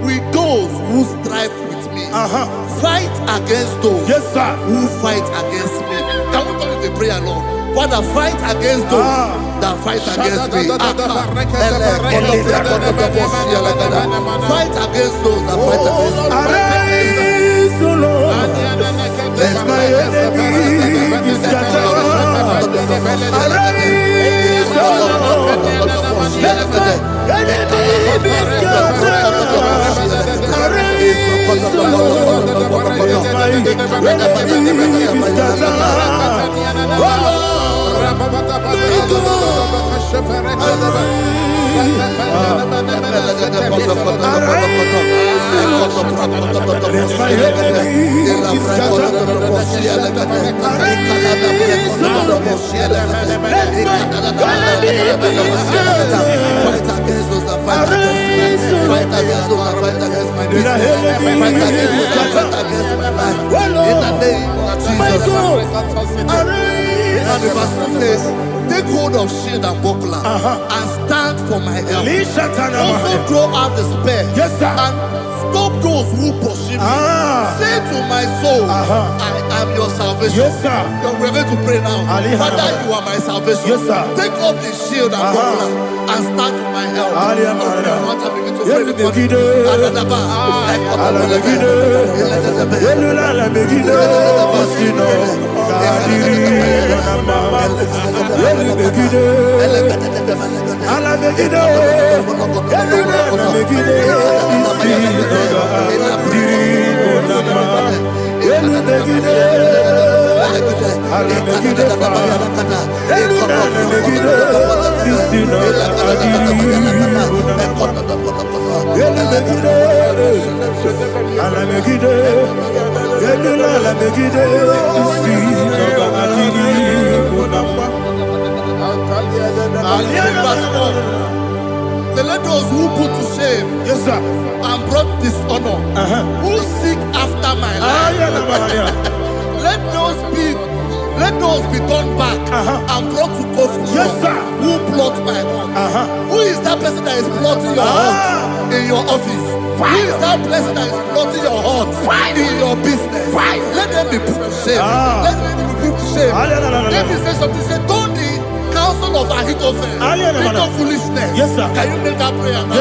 with those who strive with me. Fight against those who fight against me. Can we call it a prayer, Lord? Father, fight against those that fight against me. Fight against those that fight against me. Arise, O Lord. Let my enemy be scattered. Arise, O Lord. Let my enemy be scattered. Arise, O Lord. Let my enemy be scattered. Oh Lord. Fight against battles that fight against my business, fight against my life. In the name of Jesus. Now the verse 2 says, take hold of shield and buckler and stand for my help. Also draw out the spear and stop those who pursue me. Say to my soul, I am your salvation. We're going to pray now. Father, you are my salvation. Take up the shield and buckler and stand for my help. Let those who put to shame and brought dishonor, who seek after my life, let those be turned back and brought to confusion. Who plot my heart? Who is that person that is plotting your heart in your office? Who is that person that is plotting your heart in your business? Let them be put to shame. Let them be put to shame. Let me say something. Say, don't the counsel of Ahithophel into foolishness. Can you make that prayer now?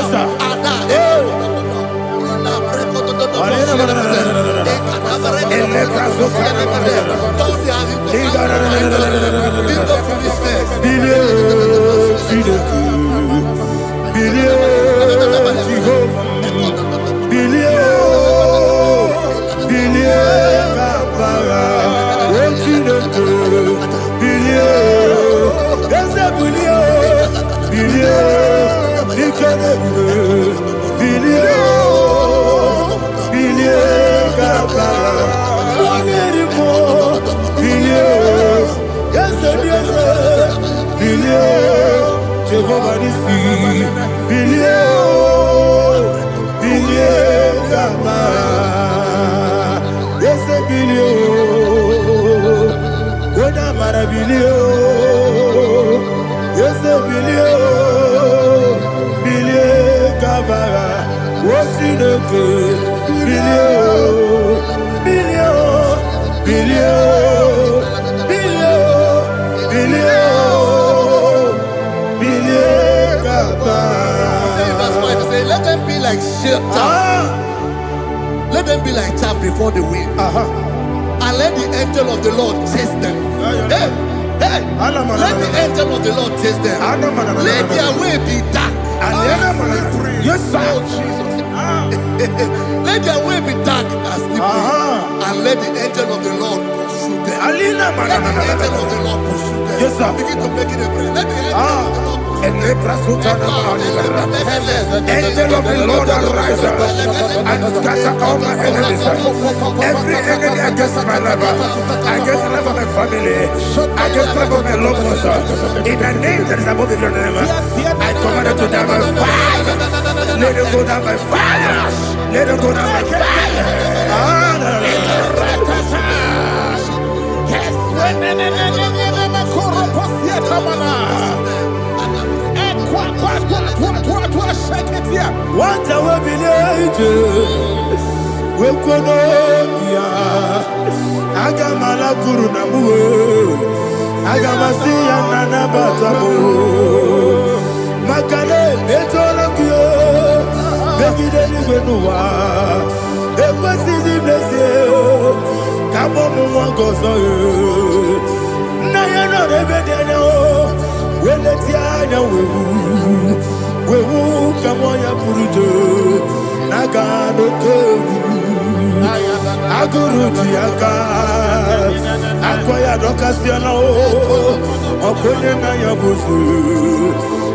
Let them be like chaff. Let them be like chaff before the wind. And let the angel of the Lord chase them. Hey, let the angel of the Lord chase them. Let their way be dark. Yes, sir. Let their way be dark as slippery. And let the angel of the Lord pursue them. Let the angel of the Lord pursue them. Yes, sir. Begin to make it a prayer. Let the angel of the Lord. Angel of the Lord arise and scatter all my enemies. Every enemy against my life, against the life of my family, against the life of my loved ones, in the name that is above the name, I command it to die by fire. Let it go down by fire. Let it go down by fire. What our villages we konoya agamala guru namu agamasiya nana batamu makale metologio begideli gwenuwa ekwesizi blese kabo mwangozo na yana rebedene weletianya wewu kamoya purujo nagano tewu aguruji aka akoya dokasiana okonye na yabuzu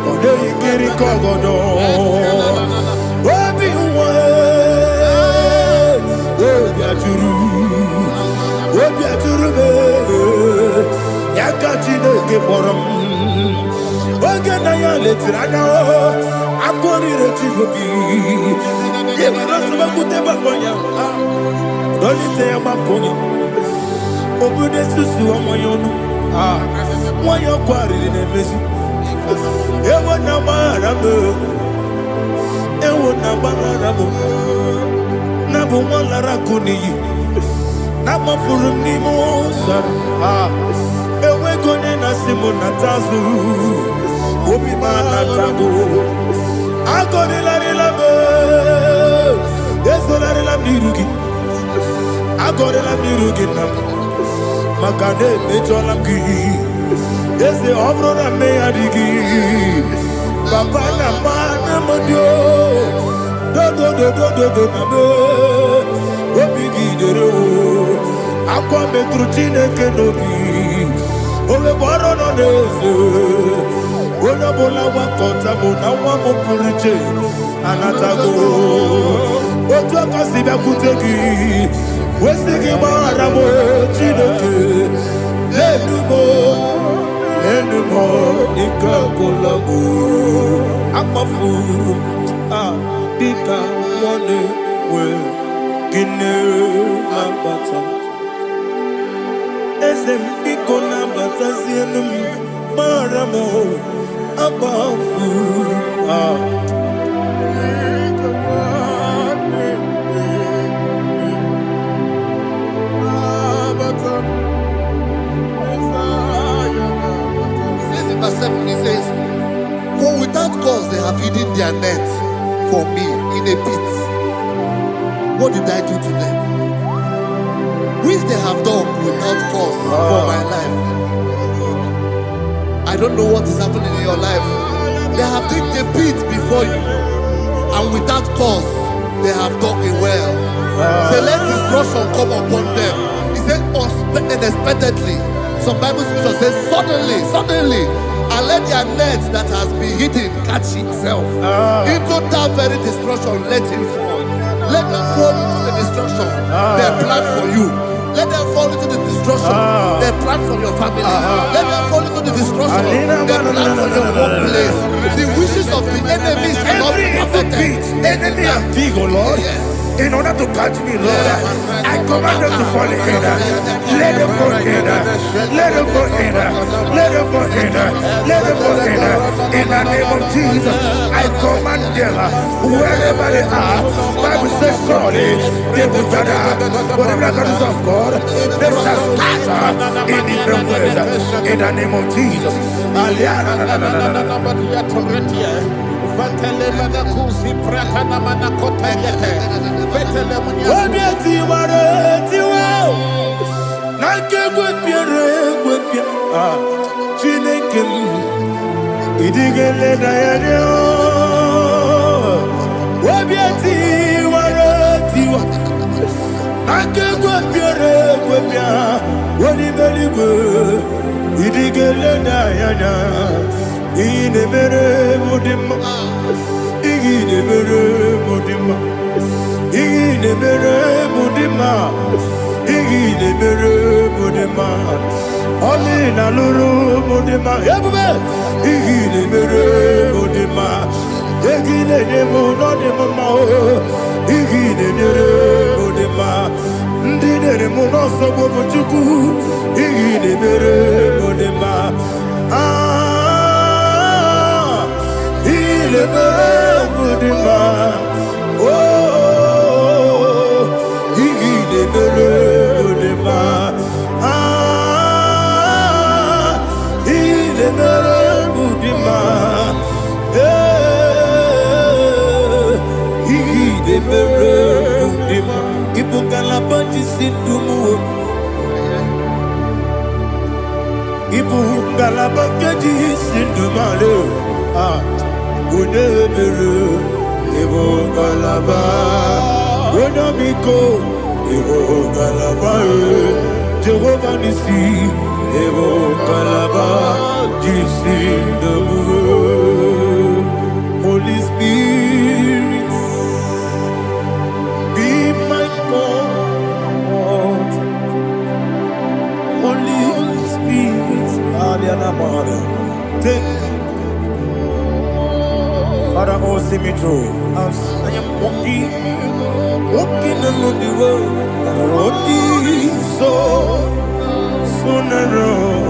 ode ikiri kogodo obi uwe obi aturu be yakati no geborom oge na ya letirana akori rechigobi Father, oh, see me through. As I am walking along the road, the road is so narrow.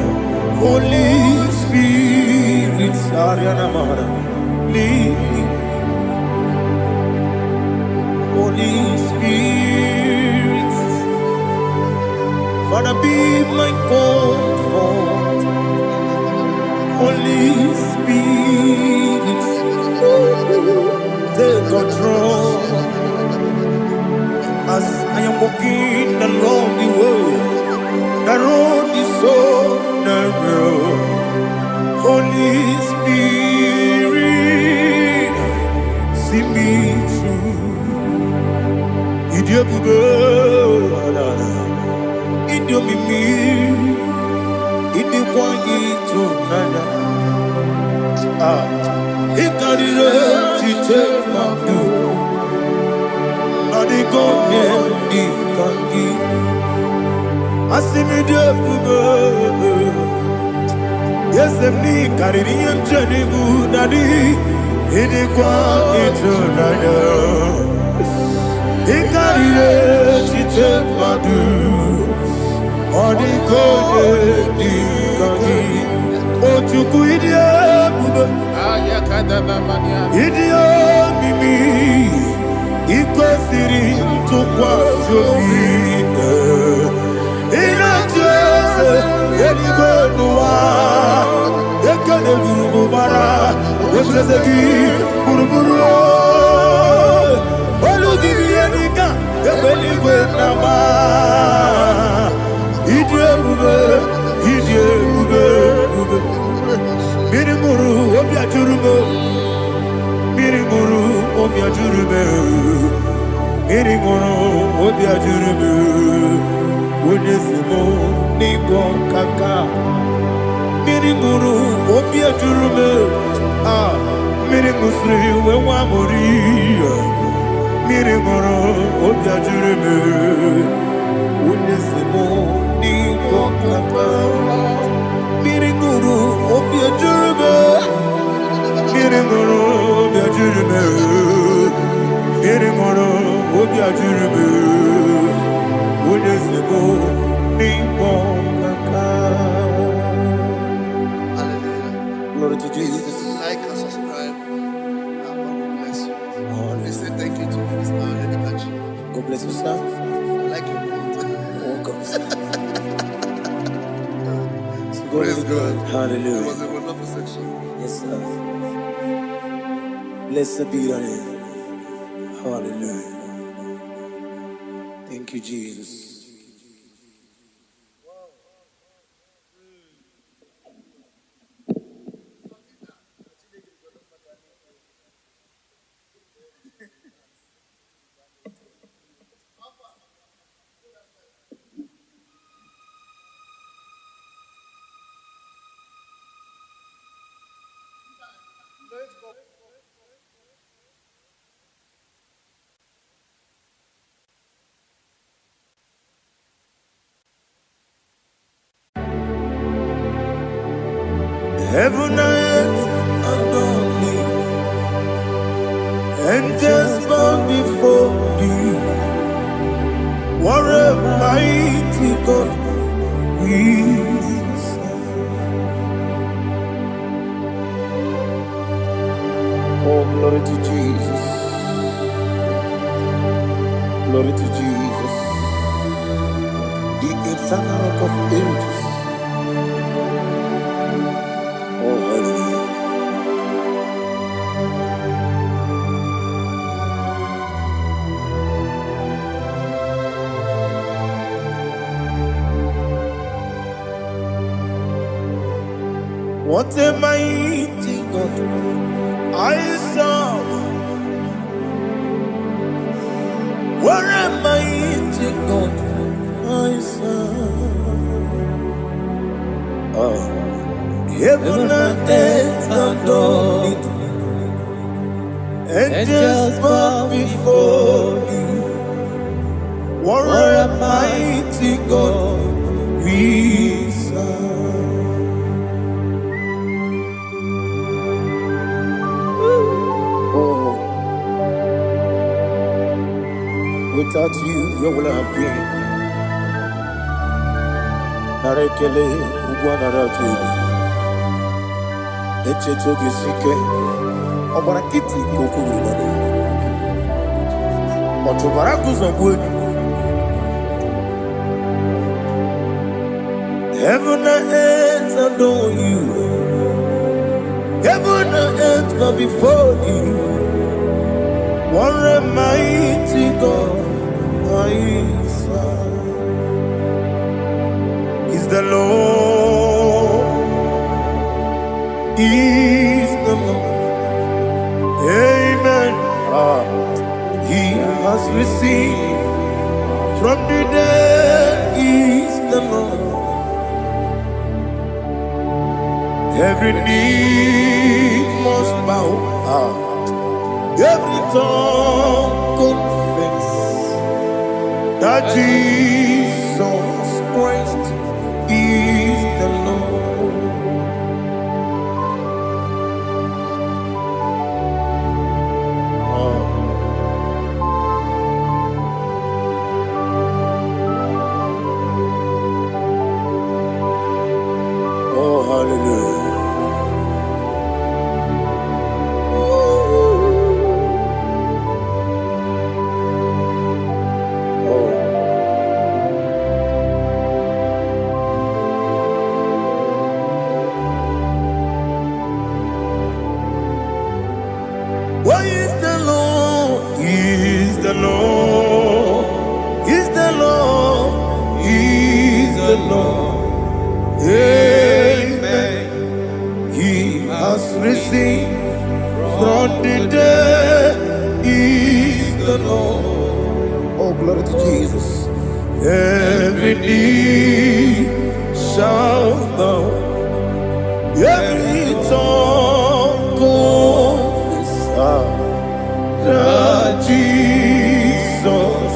Holy Spirit, Ariana Mara, lead me. Holy Spirit, Father, be my comfort. Holy Spirit, take control. As I am walking along the road is so narrow. Holy Spirit, see me through. Idiopube, Idiomimi, Idikwaito Nana. Ikarire take my do. Adigo Ikangi. Asimi Idiopube. Yes, me Caribbean journey good daddy. Idikwaito Nana. Ikarire take my do. Adigo Ikangi. Otuku Idiopube. Idio mimi iko siri tukwa sobi ina jese eligo nuwa ekene guru bara ojese ki buruburu olu gibi enika ebeligwe nama idio bube Miri muru obi ajurube Miri muru obi ajurube Miri muru obi ajurube Unesimo nigo kaka Miri muru obi ajurube Miri musri wewa muri Miri muru obi ajurube Unesimo nigo kaka Miri muru obi ajurube Miri muru obi ajurube Miri muru obi ajurube Unesimo nigo kaka. Hallelujah. Glory to Jesus. Like and subscribe. God bless you. I say thank you to Minister Edikachi. God bless you, sir. I like your mouth. Welcome. Praise God. Hallelujah. It was a wonderful section. Yes, sir. Blessed be your name. Hallelujah. Thank you, Jesus. Heaven and earth adore me, angels bow before thee. What a mighty God we serve. Oh, glory to Jesus. Glory to Jesus. The eternal rock of ages. Oh, hallelujah. What a mighty God I serve. What a mighty God I serve. Oh. Heaven and earth adore it. Angels bow before you. What a mighty God we serve. Without you, where will I have been? Narekele, Ugwanaratu, Echetoge Sike, Obarakiti, Kokuru, Otobarakus of wood. Heaven and earth adore you. Heaven and earth bow before you. What a mighty God I serve. Is the Lord, is the Lord. Amen. He has received from the dead, is the Lord. Every knee must bow, every tongue confess that Jesus Christ is the Lord. Oh, hallelujah. Why is the Lord? Is the Lord? Is the Lord? Is the Lord? Amen. He has risen from the dead. Is the Lord? Oh, glory to Jesus. Every knee shall bow, every tongue confess that Jesus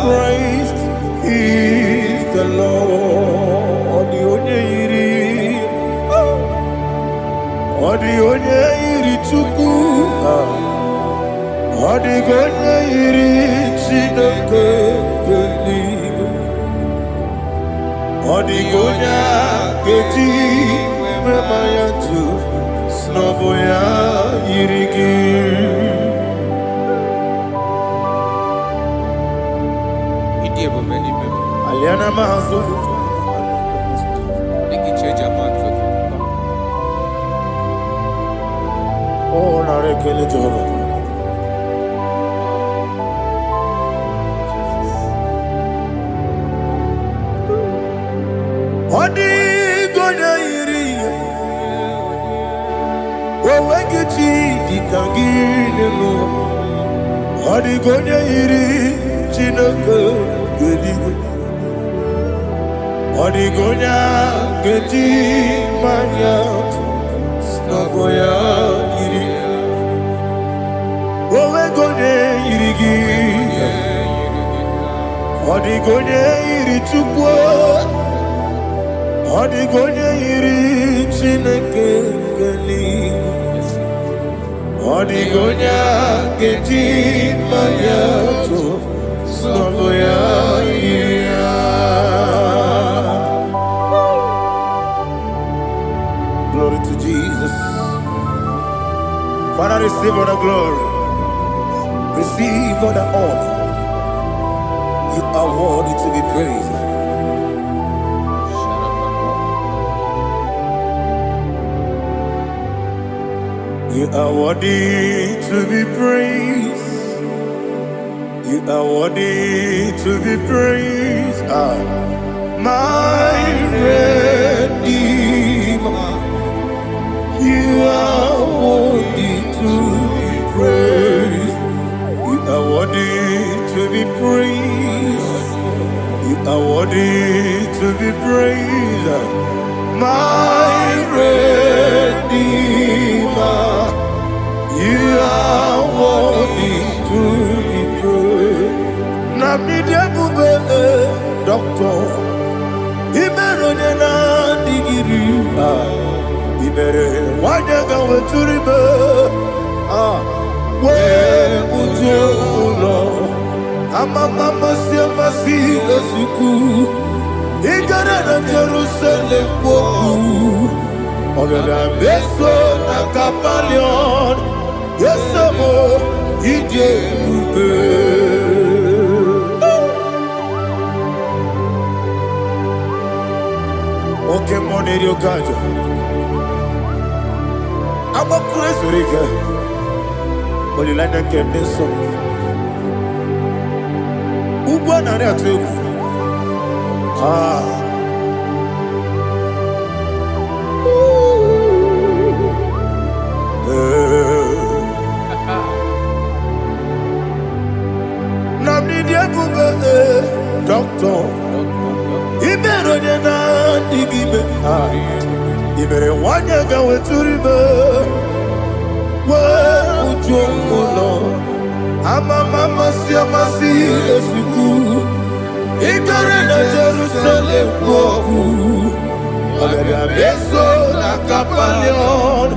Christ is the Lord. The onye yiri Chukwu, the onye yiri Chineke eluigwe, the onye ga-eji mema ya tu n'ọbụ ya yiri gị. Aliana Mahazo. Oh, Narekele Jehovah. Odi gonya iri, owegechi dikangile mo. Odi gonya iri, Chineke geligwe. Odi gonya geji manya, snagoya iri. Owe gonya iri gi, odi gonya iri Chukwu. Odi gonya iri Chineke geligwe. Odi gonya geji manya to snagoya iri. Glory to Jesus. Father, receive all the glory. Receive all the honor. You are worthy to be praised. You are worthy to be praised. You are worthy to be praised. My Redeemer. You are worthy to be praised. You are worthy to be praised. You are worthy to be praised. My Redeemer. You are worthy to be praised. Nabidebube, Doctor. Imeronena digiri. Ibere wanyaga weturibe. We ujo ulo. Amama siamasi esuku. Igara na Jerusalem woku. Ogada beso na kapalion. Yesamo ije ube. Oke moneri okajo. Aba Christ rike. Olilanya kendeso. Ugbo na re ategu. Namni diabube doctor. Ibero na digibe. Ibere wanya gawe turibe. Wa ujomulo. Amama siamasi esuku. Igara na Jerusalem woku. Ogada beso na kapalion.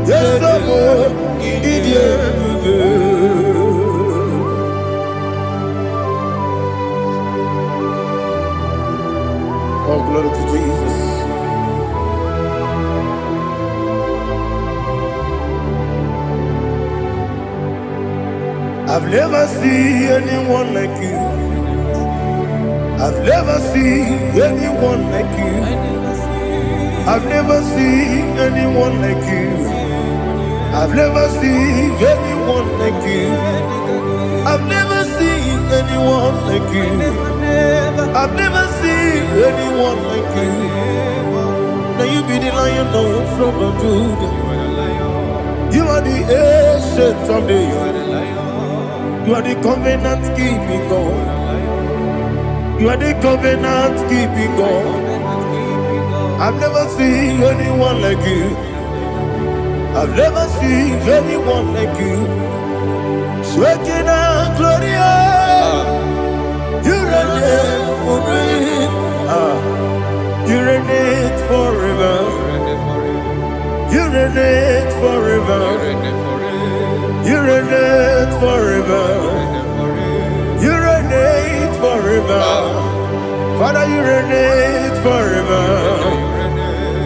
Yesamo idie buge. Oh, glory to Jesus. I've never seen anyone like you. I've never seen anyone like you. I've never seen anyone like you. I've never seen anyone like you. I've never seen anyone like you. I've never seen anyone like you. Now you be the lion from the Judah. You are the ancient of days. You are the covenant keeping God. You are the covenant keeping God. I've never seen anyone like you. I've never seen anyone like you. Shaking and glorious. You reign forever. You reign forever. You reign forever. You reign forever. You reign forever. Father, you reign forever.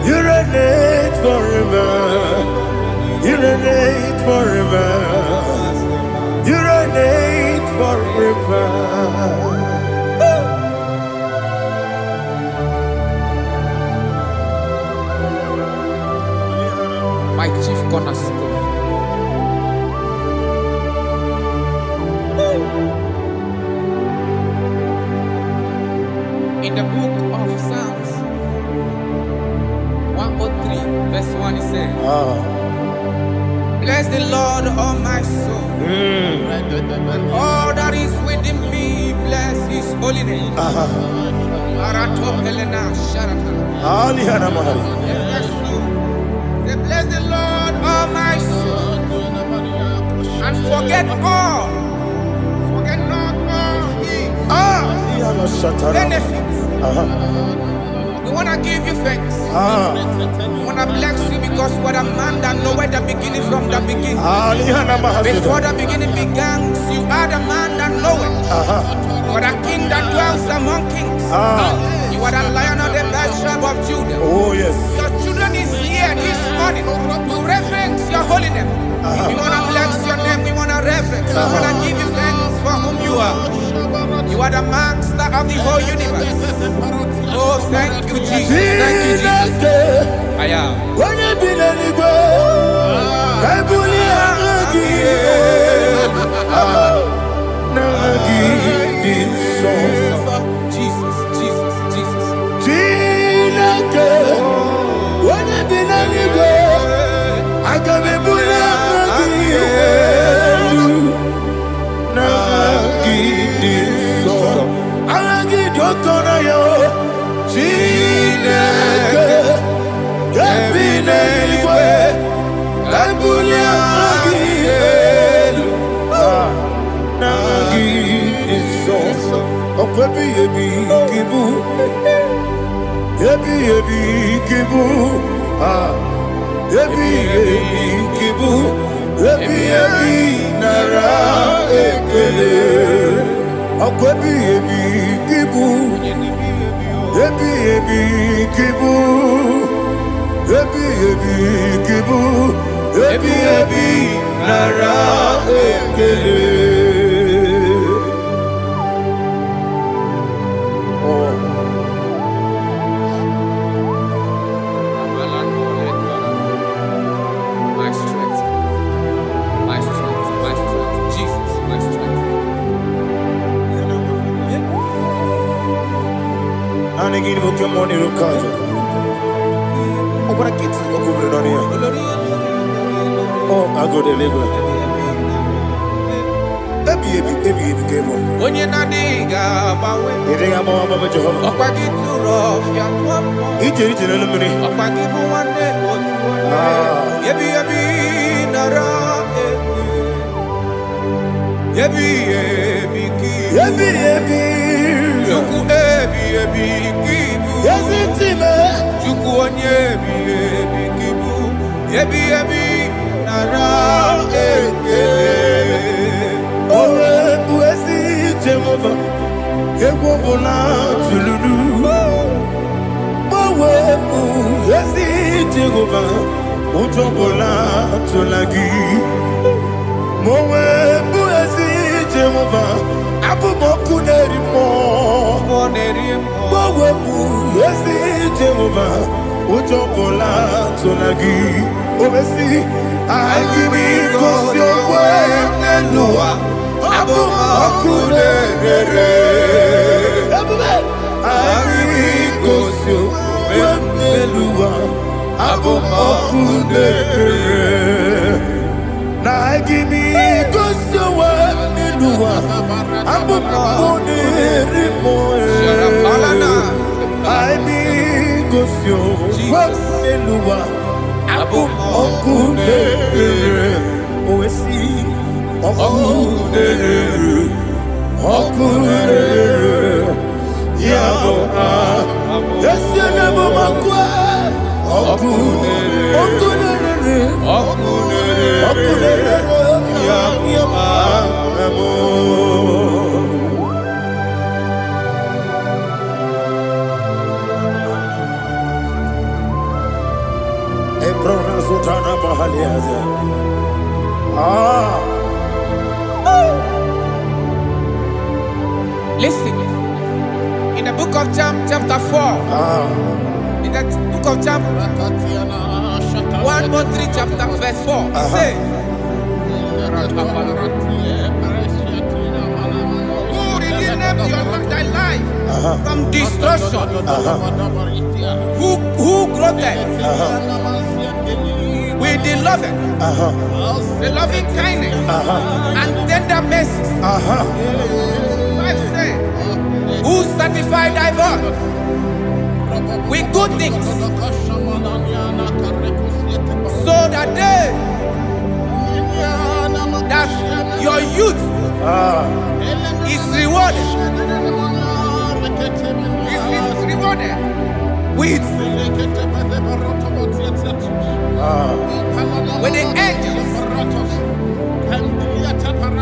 You reign forever. You reign forever. You reign forever. My chief cornerstone. In the book of Psalms 103, verse 1, it says, bless the Lord, all my soul, and all that is within me, bless his holy name. Bless the Lord, all my soul, and forget not all his benefits. We want to give you thanks. We want to bless you because what a man that know where the beginning from the beginning. Before the beginning began, you are the man that know it. You are the king that dwells among kings. You are the lion of the tribe of Judah. Oh yes. Your children is here this morning to reverence your holy name. We want to bless your name. We want to reverence. We want to give you thanks for whom you are. You are the master of the whole universe. Oh, thank you, Jesus. Thank you, Jesus. I am. Jesus, Jesus, Jesus. Akwebi ebi kibu, ebi kibu, ebi kibu, ebi nara ekele. Oh. My strength, my strength, my strength, Jesus, my strength. Nani gini boke moni rukaja. Okora kiti okubure donia. Oh, ago deliver. Ebi kebo. Onye nadiga bawe. Iriga mawa baba Jehovah. Okwagi turo ya twampo. Ije nelumini. Okwagi buwane otuwane. Ebi nara eke. Ebi kibu. Ebi. Juku ebi kibu. Yazitime. Juku onye ebi kibu. Ebi nara eke. Owe buezi Jehovah, Ewobola tululu. Owe buezi Jehovah, Utobola tulagi. Owe buezi Jehovah, Abumoku nerimo. Owe buezi Jehovah, Utobola tulagi. Owe si, I give me cause your way, Nelua. Abumakunere, Arigosio, Wemelua, Abumakunere. Naigimi Gosio, Wemelua, Abumakunere, Arigosio, Wemelua, Abumakunere. Oesi. Okunere, yabo yesene bomakwa. Okunere, yabo amo. Ebrona sultana bahaliaza. Listen, in the book of chapter 4, in the book of John 1:3, chapter verse 4, it says, who redeemed thy life from destruction, who groweth with the loving kindness and tender mercies. Who sanctify thy body with good things, so that your youth is rewarded. Is rewarded with the angels.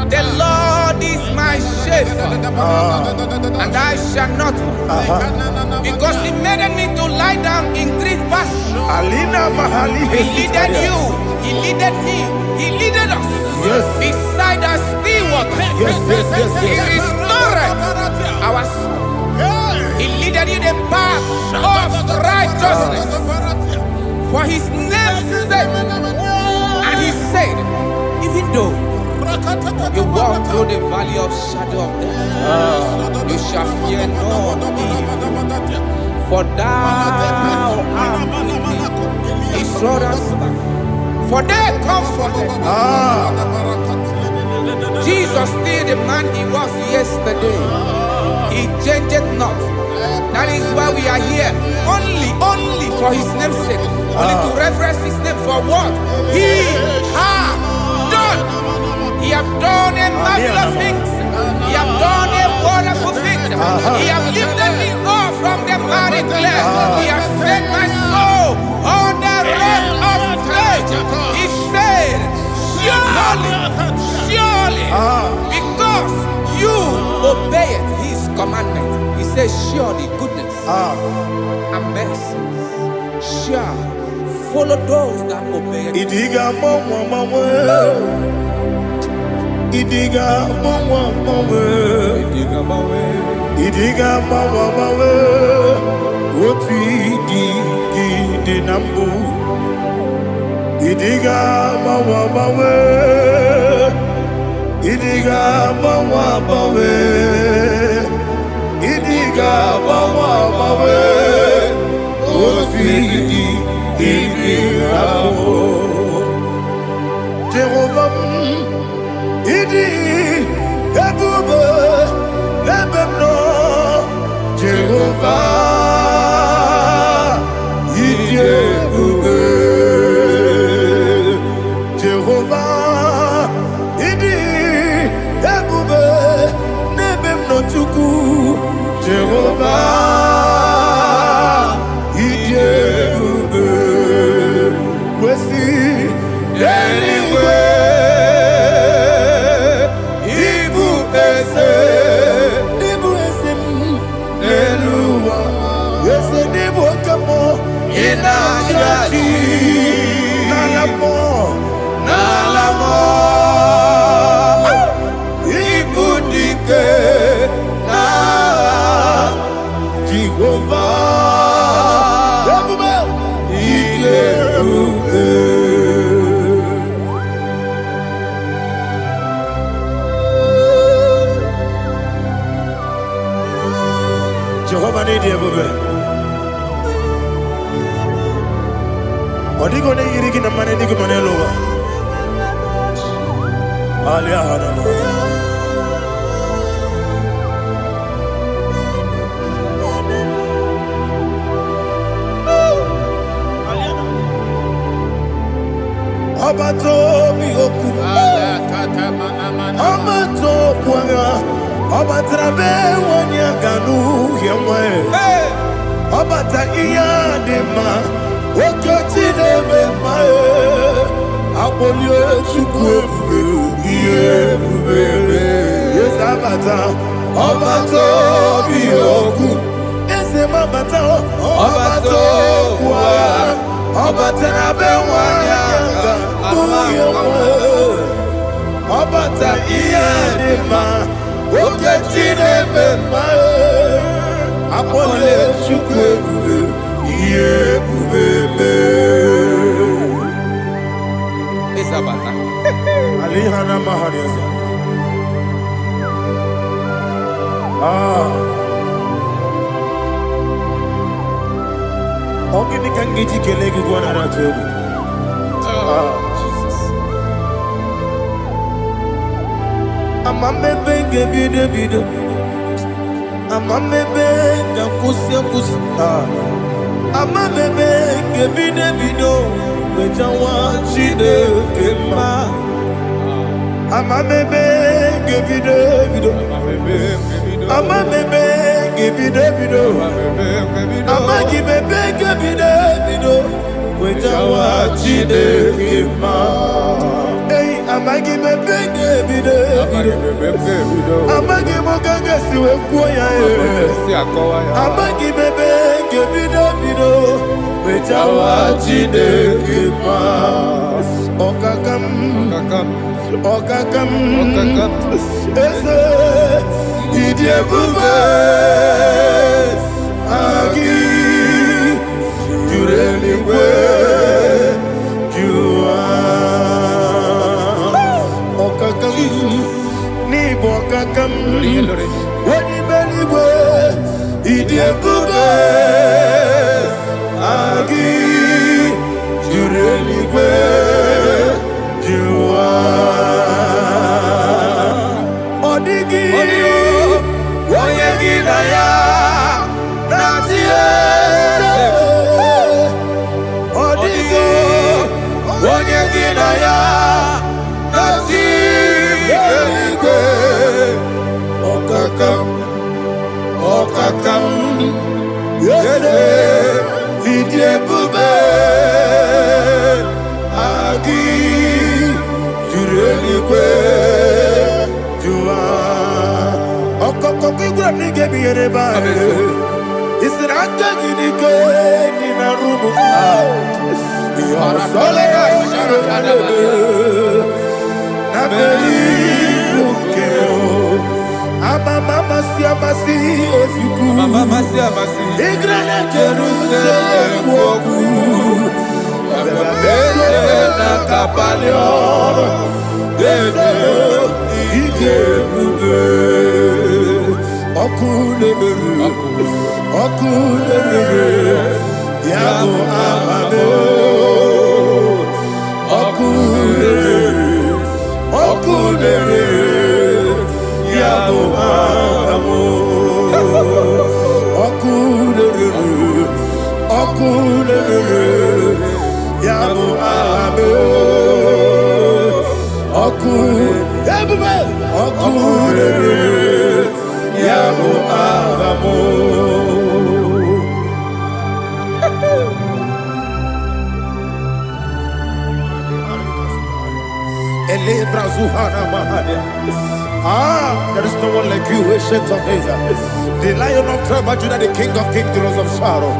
The Lord is my shepherd, and I shall not want, because He made me to lie down in green pastures. He leaded you, He leaded me, He leaded us beside the still waters. He restored our soul. He leaded you the path of righteousness for His name's sake. And He said, even though you walk through the valley of shadow of death, you shall fear no evil, for thou art with me. His rod and staff, for they comforted. Jesus still the man He was yesterday. He changed not. That is why we are here. Only for His name's sake. Only to reverence His name for what He has done. He has done a marvelous things. He has done a wonderful thing. He has lifted me up from the miry clay. He has set my soul on the rock of faith. He said, surely, because you obey and mercy shall follow those that obey. Idiga mama, Idiga mama, Idiga mama, what we di nambu. Idiga mama, Idiga mama, Idiga mama, what we di nambu. Jehovah, Idi, Ebube, Ebemno, Jehovah, Idi, Ebube, Jehovah, Idi, Ebube, Nebemno Chuku, Jehovah, Idi, Ebube, Wesi, anyway. Nalamo, Ibudike, na Jehovah, Jehovah need Ebube. Odigo ne yiriki na mane digo mane lowa. Alia hana. Abato mi oku. Abato kwanga. Abatrabe wanya ganu yemwe. Abata iya dema. Okoti nebe mae, abolio chukwu ebube, yes abata, obato biyoku, ese mabata, obato kwa, obata nabe wanyanga, obata iyadema, okoti nebe mae, abolio chukwu ebube. Isabata. Alihana Mahariasa. Ogini kangiji kelegi gwana ratubu. Jesus. Amame benge bide. Amame benga kusia. Amame bide wejawa chide kema. Amame bide. Amame bide. Amagi benge bide wejawa chide kema. Hey, amagi benge bide. Amagi moganga siwe kuya. Amagi benge bide. Wejawa chide kema. Okakam. Ese Idi Ebube Agi Jureligwe Jua Okakam Nibo Okakam Wani Beligwe Idi Ebube Agi Jureligwe Jua Odigi Oyegi Naya Nazie Odigi Oyegi Naya Nazie Okakam Yese Idi Ebube Agi Jureligwe Jua Okoko kigura nige biyere ba Isirakanginike ninarumu. Yosole Nabelukeo. Mama siamasi osuku. Mama siamasi. Igrele Jerusalem woku. Bebe na kapalion. Bebe ike bube. Okulere. Yabo amamo. Okulere. Yabo amamo. Okulere. Yabo amamo. Okulere. Yabo amamo. There is no one like you, ancient of days. The Lion of tribe of Judah, the King of kings, the Rose of Sharon.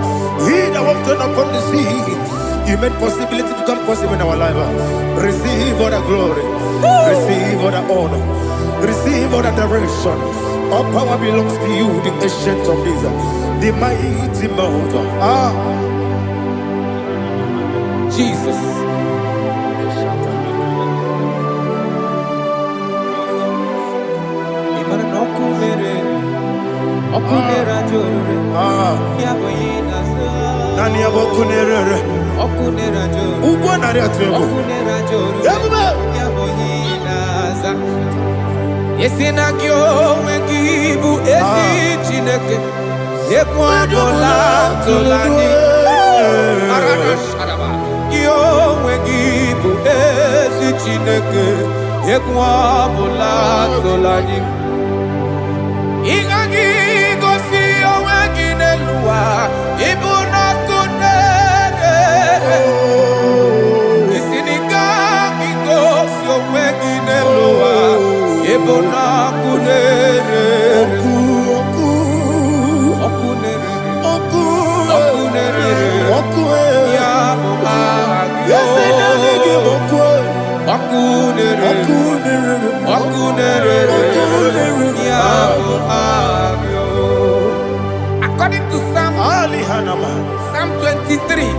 He that walked upon the sea. You made possibility to come possible in our life. Receive all the glory. Receive all the honor. Receive all the direction. All power belongs to you, the ancient of days. The mighty mountain. Jesus. Nani abokunere. Ugbo nari atwego. Yabuba. Yesina kyo wengibu esi chineke. Yekwa bola tolani. Kyo wengibu esi chineke. Yekwa bola tolani. Ingagi gosi owegine luwa ibuna kunere. Isinika gosi owegine luwa ibuna kunere. Okunere. Ya Agio. Okunere. According to Psalm 23.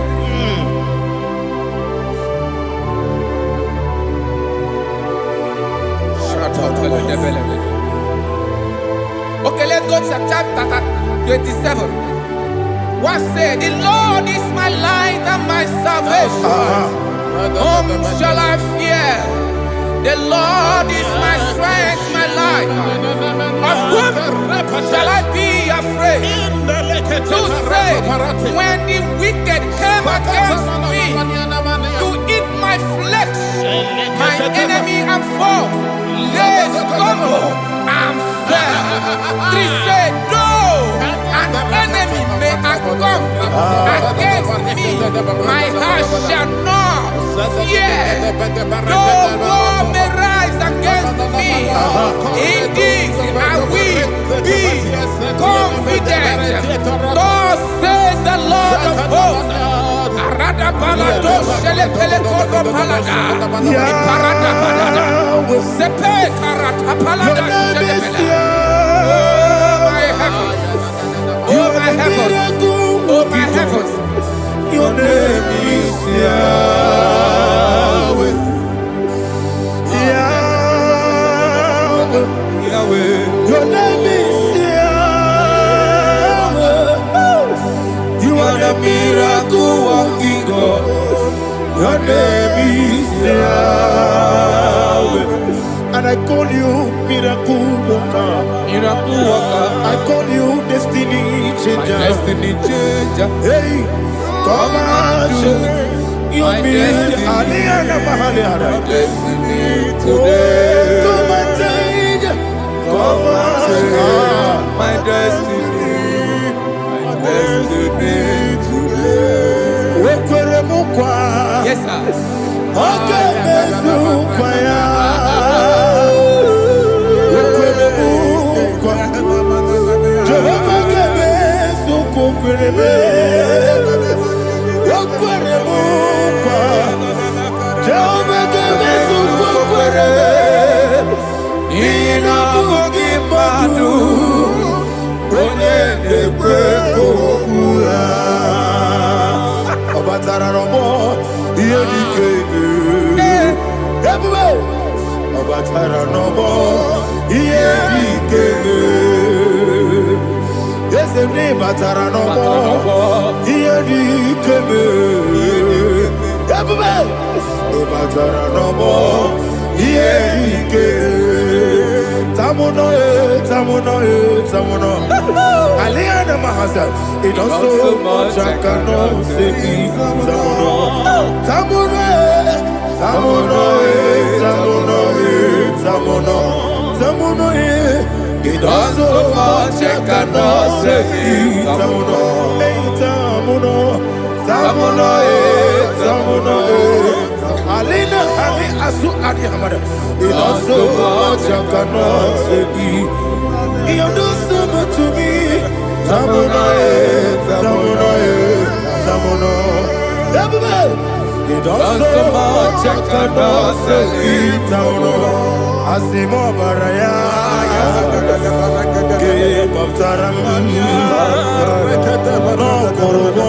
Okay, let's go to chapter 27. What said? The Lord is my light and my salvation. Whom shall I fear? The Lord is my strength, my life. Of whom shall I be afraid? To say, when the wicked came against me to eat my flesh, my enemy and foe, they stumble and fell. 3 said, though an enemy may come against me, my heart shall not fear. Though war may rise against me, in this I will be confident. Thus says the Lord of hosts. Arada balado shele pele kodo palada. Iparada balada. Sepe karata palada shele pele. Oh my heavens. Oh my heavens. Your name is Yahweh. Yahweh. Your name is Yahweh. You are the miracle working God. Your name is Yahweh. And I call you miracle worker. Miracle worker. I call you destiny changer. My destiny changer. Hey, come on, your destiny. My destiny today. Come on, change. Come on, my destiny. My destiny today. Yes, sir. Okay, batara nobo iye dikeme. Yesene batara nobo iye dikeme. Yabube batara nobo iye dikeme. Tamuno tamuno tamuno. Aliana Mahasa, it does so much I cannot say. Tamuno tamuno tamuno tamuno tamuno tamuno. It does so much I cannot say. Tamuno tamuno tamuno tamuno. Alina Ali Asu Adi Hamada. It does so much I cannot say. You do so much to me. Tamuno tamuno tamuno. You do so much I cannot say. Tamuno Asimo Baraya. Give up Taram. No Kurubo.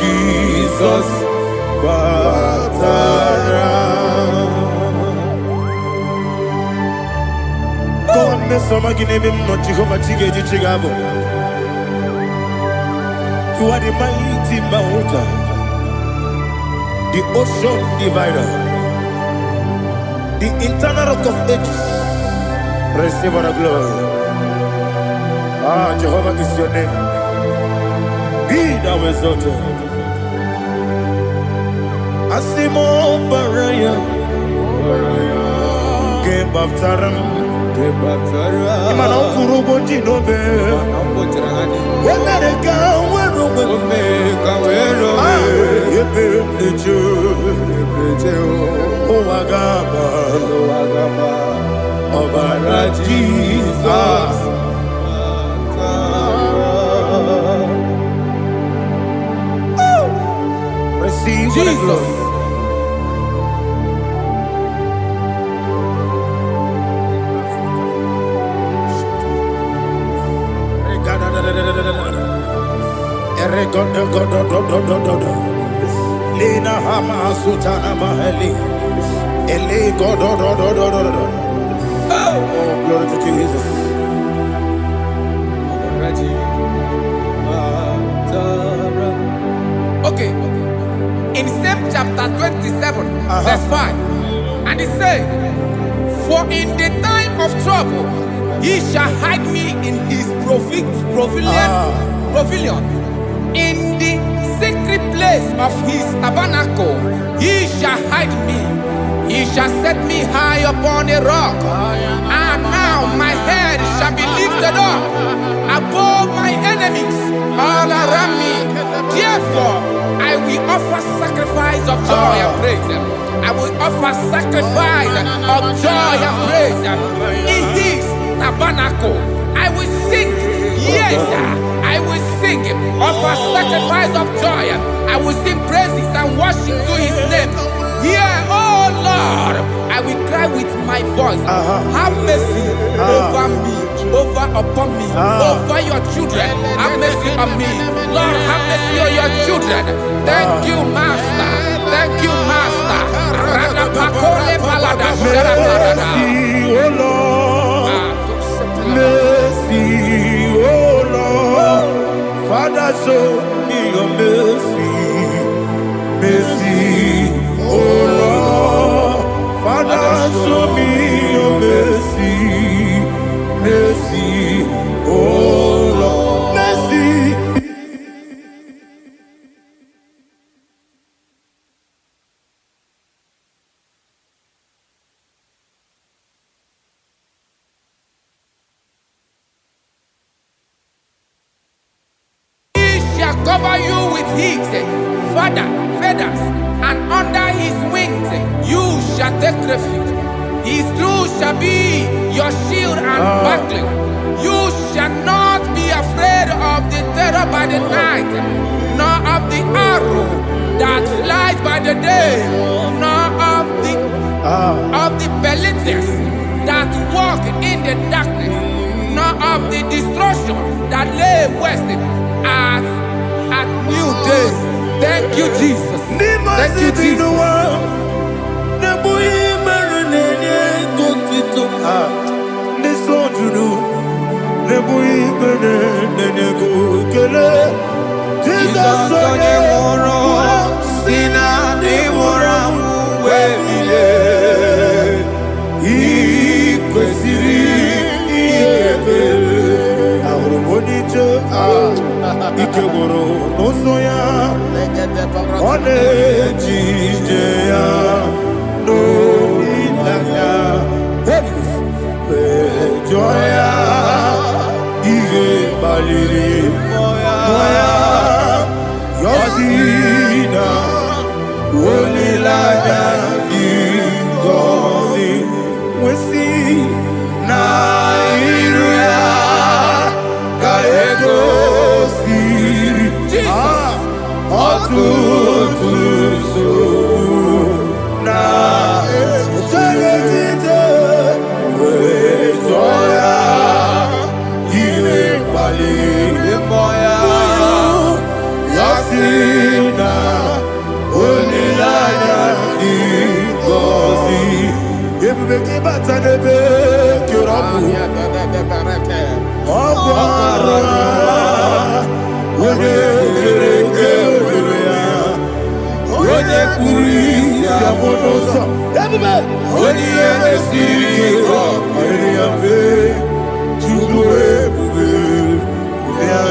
Jesus Batara. Go on, Miss Somaginebim, not Jehovah Chigagi Chigabo. You are the mighty mountain, the ocean divider, the internal rock of ages. Receive our glory. Ah, Jehovah is your name. Be thou exalted. Asimo Baraya, Game of Taram, Imano Kurubo Jinobe, when they come, when you build the Jew, oh Agama, Obara Jesus. Receive Jesus. Lina Hama Sutana Maheli. Ele God. Oh, glory to Jesus. Okay. In same chapter 27, verse 5, and it says, for in the time of trouble, he shall hide me in his pavilion. In the secret place of his tabernacle, he shall hide me. He shall set me high upon a rock. And now my head shall be lifted up above my enemies all around me. Therefore, I will offer sacrifice of joy and praise. I will offer sacrifice of joy and praise. In his tabernacle, I will sing. Yes, I will sing. Offer sacrifice of joy. I will sing praises and worship to his name. Here, oh Lord, I will cry with my voice. Have mercy over me, upon me, over your children. Have mercy on me. Lord, have mercy on your children. Thank you, Master. Thank you, Master. Mercy, oh Lord. Mercy, oh Lord. Father, show me your mercy. Mercy, oh Lord. Father, show me your mercy. Mercy, oh Lord. Mercy. Cover you with his feathers, and under his wings you shall take refuge. His truth shall be your shield and buckler. You shall not be afraid of the terror by the night, nor of the arrow that flies by the day, nor of the pestilence that walk in the darkness, of the destruction that lay west at new day. Thank you, Jesus. Thank you, Jesus. Jesus onye nwụrụ si na ndị nwụrụ anwụ wee bilie, ị kwesịrị ihe ebere. Ahụrụ m onye ije ike gwụrụ n'ụzọ ya, ọ na-eji ije ya n'olileanya, wee jụọ ya ihe kpaliri mmụọ ya, yosi na olileanya dị ngọzi nwesi na iru ya ka egosiri ọtụtụ nsogbu na ejeje wee jụọ ya ihe kpaliri mmụọ ya, yosi na olileanya dị ngọzi. Ebube gị bata n'ebe kere ọgwụ arụ onye kere eke were ya, onye kpụrụ isi abụ n'ụzọ, ebube onye ihe na-esiri ike ọrịrị ya mfe, Chukwu ebube ya.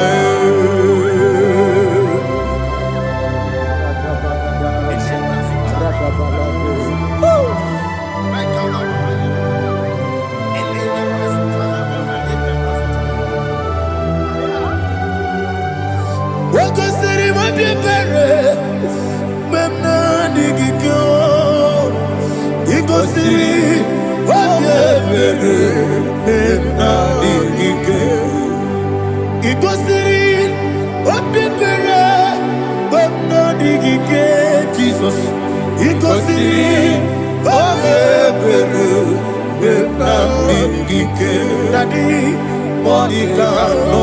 Jesus, he goes in, Daddy, Monica, no,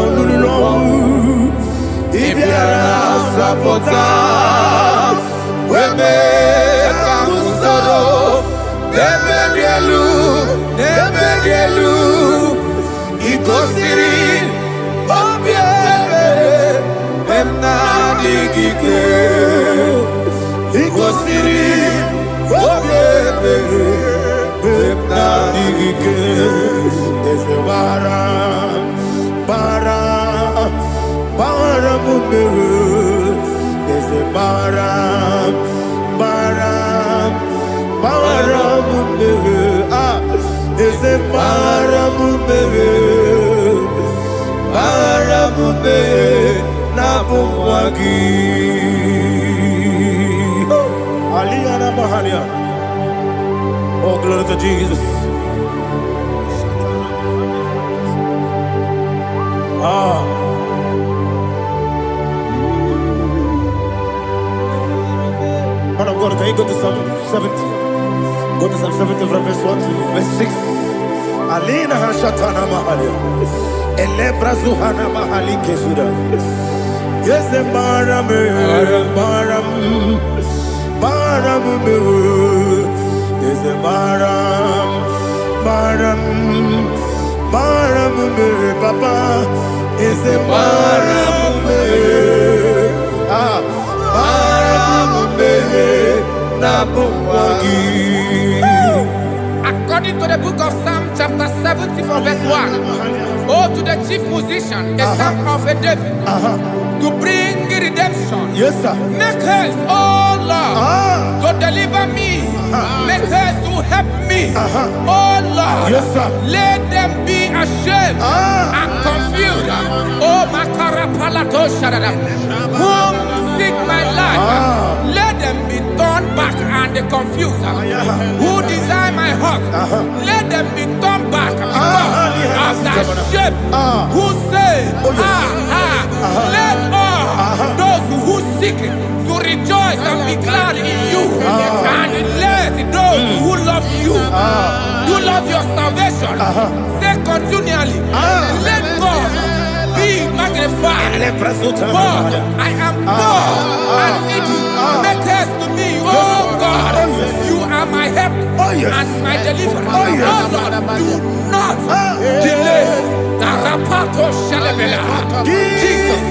if you are supporters, we make a musoro, never he goes in, he goes in, there's a bara, there's a bara, there's a bara, Napumwagi Aliyana Mahalia. Oh, glory to Jesus. Man of God, can you go to Psalm 70? Go to Psalm 70 from verse 1 to verse 6. Alina Hashatana Mahalia. Elebra Zuhana Mahali Kesuda. Yes, the Baram, yes, the Baram, Papa, yes, the Baram, According to the book of Psalm chapter 70 from verse 1, oh, to the chief musician, a psalm of a David, to bring redemption. Yes, sir. Make haste, oh Lord, to deliver me. Make haste to help me. Oh Lord, yes, sir. Let them be ashamed and confused. Oh Makara Palato Shadada, whom seek my life, let them be turned back and confused. Who desire my heart, let them be turned back because of that shape. Who say, let all those who seek to rejoice and be glad in you, and let those who love you, who love your salvation, say continually, let God, I am poor and needy. Make haste to me, oh God. You are my help and my deliverer. Oh Lord, do not delay. Jesus.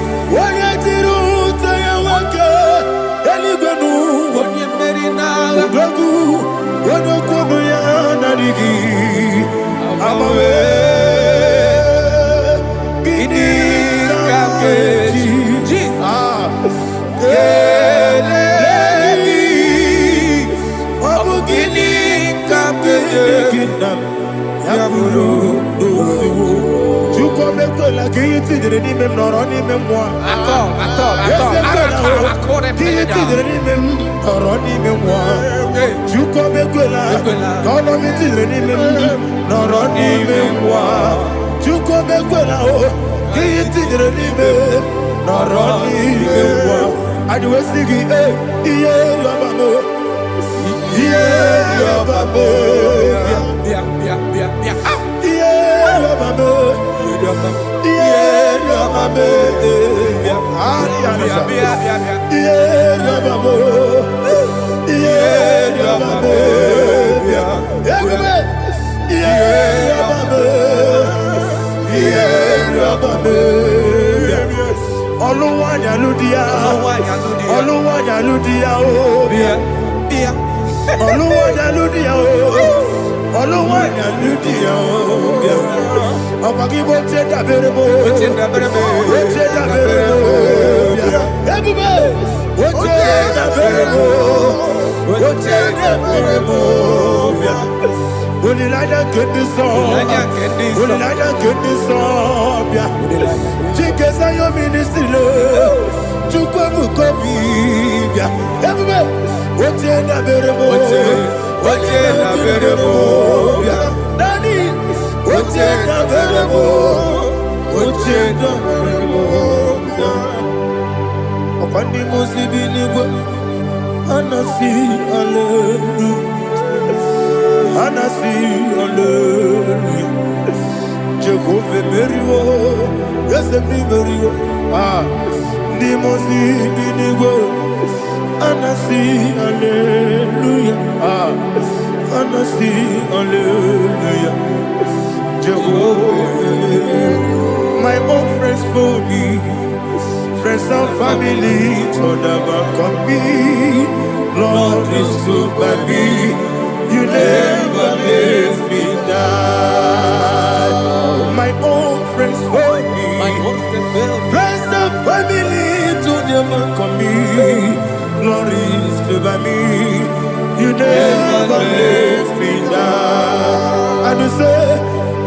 My own friends for me, friends and family, told never come me. Lord is good by me, you never let me die. My own friends for me, friends and family, told never come me. Lord is good by me, you never let me die. And you say,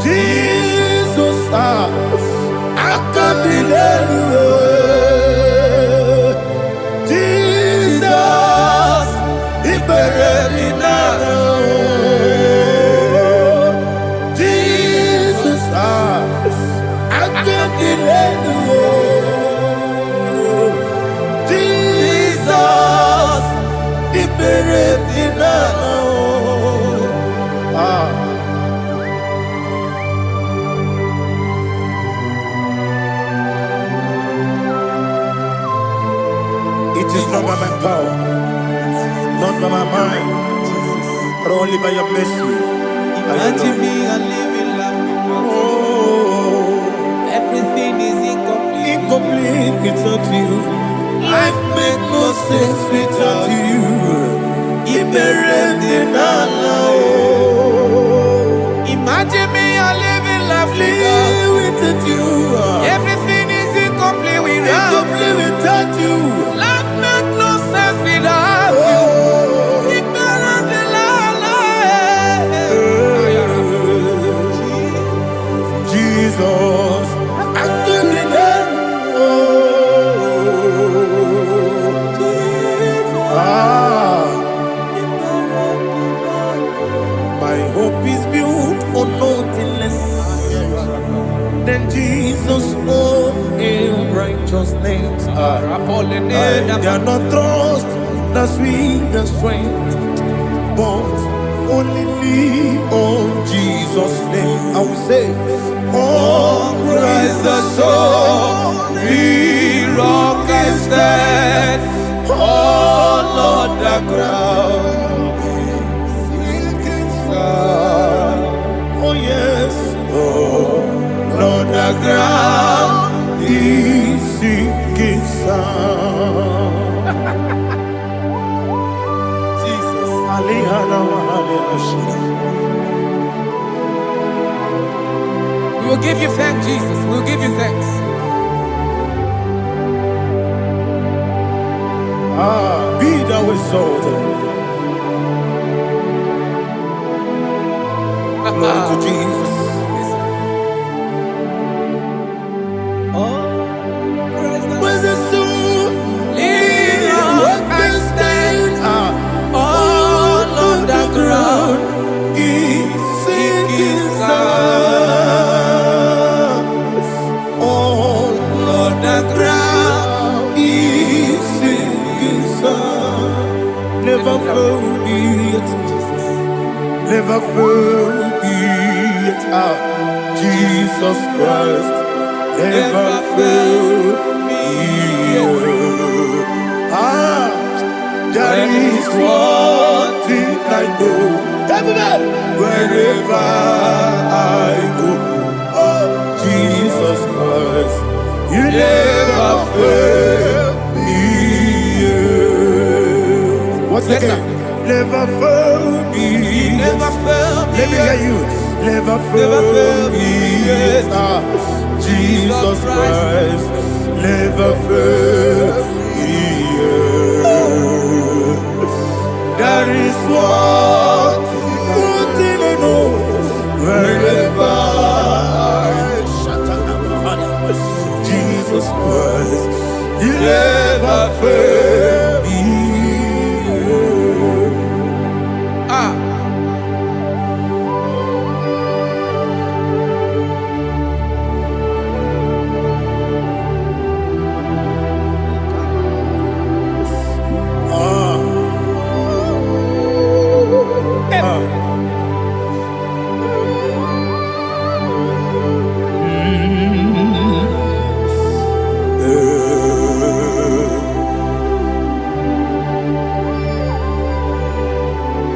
Jesus, I can't believe you. Jesus, He buried me now. Jesus, I can't believe you. Jesus, He buried me now. It is not by my power, not by my mind, but only by your mercy. Imagine me and living life without you. Everything is incomplete. Incomplete without you. Life makes no sense without you. Imagine me and living life without you. Everything is incomplete without you. Life makes no sense without you. Jesus, I can be my hope is built on nothing less than Jesus' own in righteousness. They are not trust that sweet the strength, but only on Jesus' name. I will say, oh, Christ the soul. Lord, the ground is sinking sand. Oh yes, oh Lord, the ground is sinking sand. Jesus. We will give you thanks, Jesus. We will give you thanks. Be thou exalted. Glory to Jesus. When the soul what can stand, all on the ground is sinking sand. All on the ground is sinking sand. Never fail me yet, Jesus. Never fail me yet, Jesus Christ. Never fail me yet. That is one thing I know. Wherever I go, oh Jesus Christ, you never fail me yet. Once again, never fail me. Never fail me. Let me hear you. Never fail me yet. Jesus Christ, never fail me yet. That is one thing I know. Wherever Jesus Christ, you never fail me yet.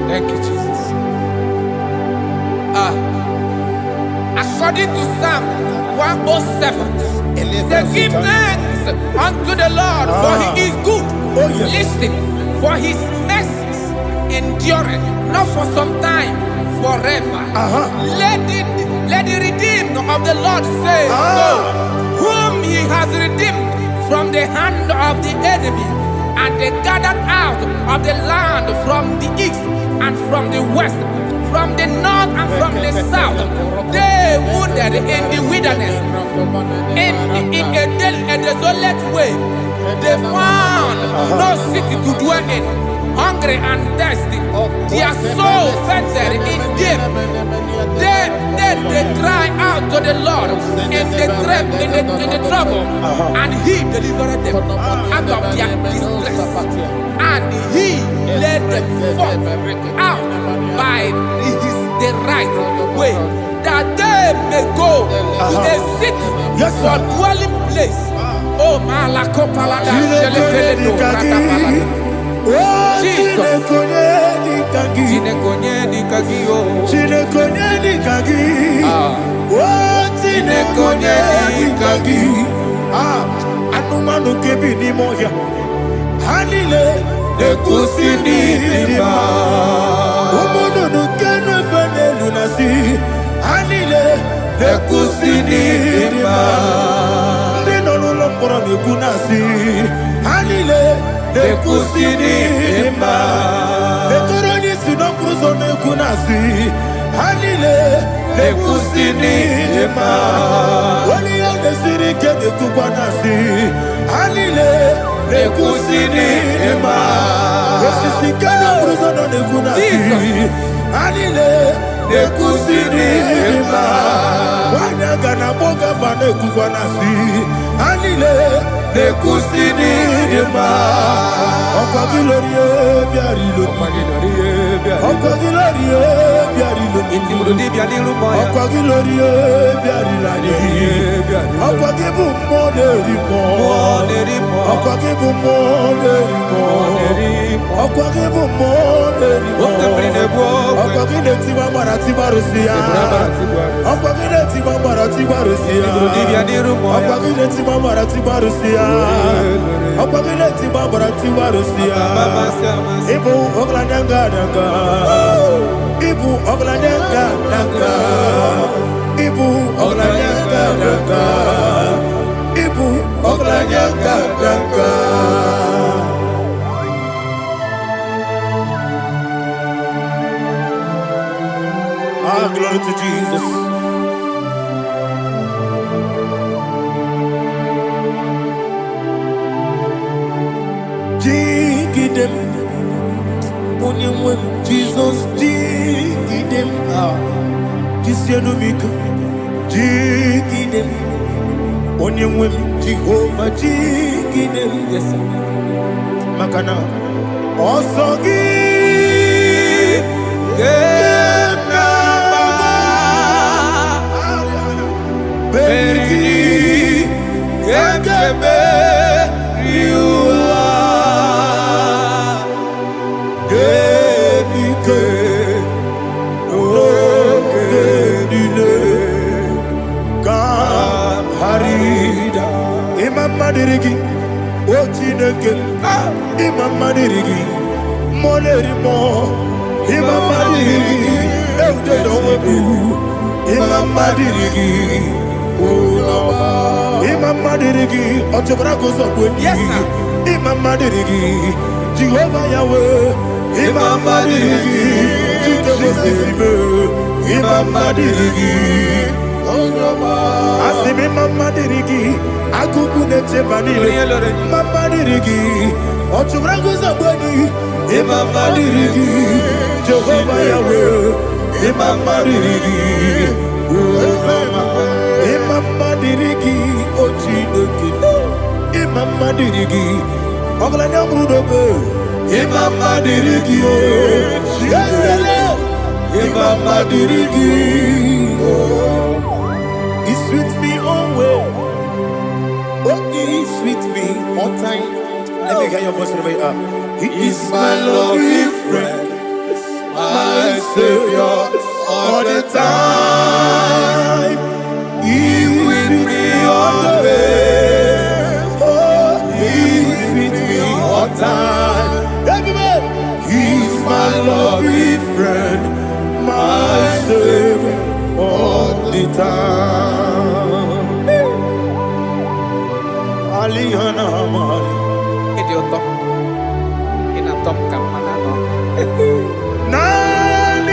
Thank you, Jesus. According to Psalm 107, they give thanks unto the Lord, for he is good. Oh, yes. Listen, for his mercies endureth, not for some time, forever. Let the redeemed of the Lord say so, whom he has redeemed from the hand of the enemy, and they gathered out of the land from the east and from the west, from the north and from the south. They wandered in the wilderness, in a desolate way. They found no city to dwell in, hungry and thirsty. Their soul fettered in them. They cry out to the Lord in the trouble, and he delivered them out of their distress. And he led them forth out by the right way, that they may go to a city for dwelling place. Oh, Malakopalada, Jesus. Anumanu kebi ni moya. Hanile ekusini dima. Omono nukenu fene lunasi. Hanile ekusini dima. Ndino luloporo nukunasi. Hanile ekusini dima. Ekoroni sinokruzo nukunasi. Hanile ekusini dima. Wali yone sirike nekubanasi. Hanile ekusini dima. Esisikana bruzo nukunasi. Hanile ekusini dima. Wanaga na boga vane kubanasi. Hanile ekusini dima. Okwa glorie biarilo. Okwa glorie biarilo. Glory to Jesus. Jigidem, Jesus, jigidem, Jisianumika, jigidem, Onyemwem, Jehovah, jigidem, yes, Makana, Osogi, Berigi, Gekebe, Riua, Genike, Ogenile, Kam Harida, Imam Madirigi, Ochineke, Imam Madirigi, Molerimo, Imam Madirigi, Eudedowebu, Imam Madirigi. Imam Madirigi, yes, Imam Madirigi, Jehovah Yahweh, Imam Madirigi, Imam Madirigi, Asim Imam Madirigi, Akukune Chebanile, Imam Madirigi, Imam Madirigi, Jehovah Yahweh, Imam Madirigi, Imam Madirigi, Ochineke, Imam Madirigi, Oglanya Mudobe, Imam Madirigi, Imam Madirigi, he sweet me always, oh he sweet me all time. Let me hear your voice wherever you are. He is my lovely friend, my Savior, all the time. He's with me always. Oh, he's with me all time. Everybody, he's my lovely friend, my Savior all the time. Alihana Mali. Idiota. Ina top kamana no. Naligi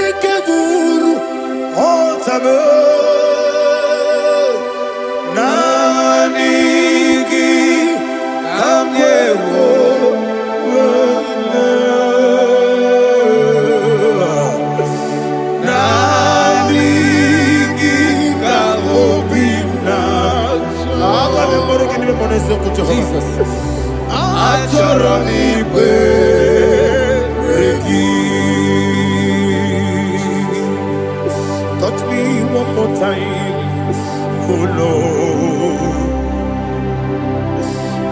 Ikeguru Otame Nanigi Kamyewo Nanigi Kamobina Jesus Achoronibe touch me one more time, oh Lord.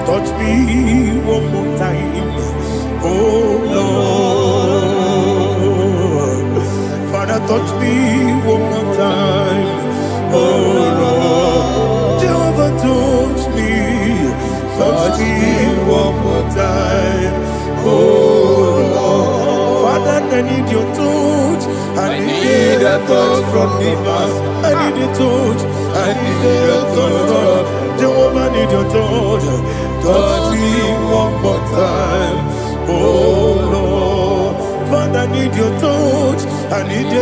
Touch me one more time, oh Lord. Father, touch me one more time, oh Lord. Jehovah, touch me one more time, oh Lord. Father, I need your touch. I need a touch from the past. I need a touch. I need a touch from Jehovah. I need your touch. Touch me one more time, oh Lord. Father, I need your touch. I need a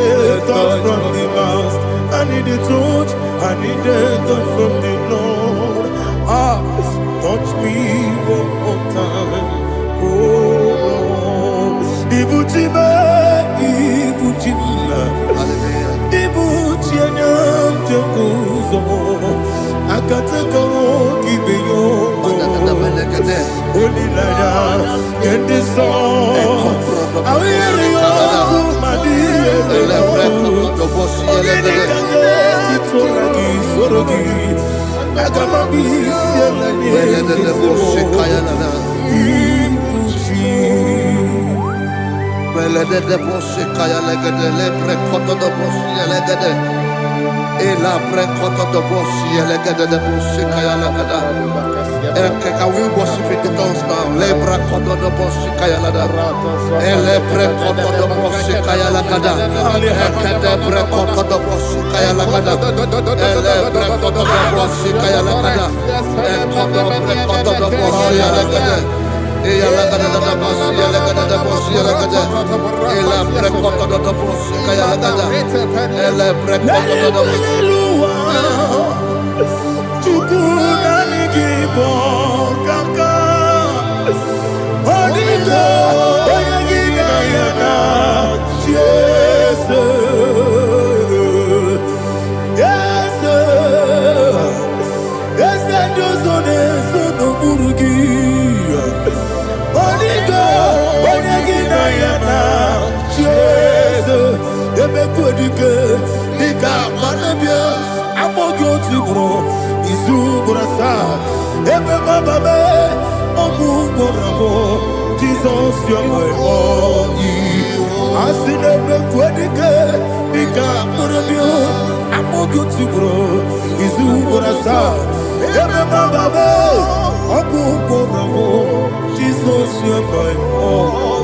touch from the past. I need a touch. I need a touch from the Lord. Touch me one more time, oh Lord. Ibuchima, Ibuchima, Ibuchianyam Jakuzo, Akataka Kibeyo, Only Lada, get this song. I will hear you. Ela prekoto do boshi elegede de boshi kaya lagada. Can we worship in the tongues now? Lebra koto do boshi kaya lagada. Ele prekoto do boshi kaya lagada. Ekede prekoto do boshi kaya lagada. Ele prekoto do boshi kaya lagada. Ekodo prekoto do boshi lagada. Eya lagada da boshi lagada da boshi lagada. Ela prekoto do boshi kaya lagada. Ele prekoto do boshi. Jesus, you're my all. I see the Quadica, Nika, Morabio, I'm all good to grow. Is who what I saw. Jesus, you're my all.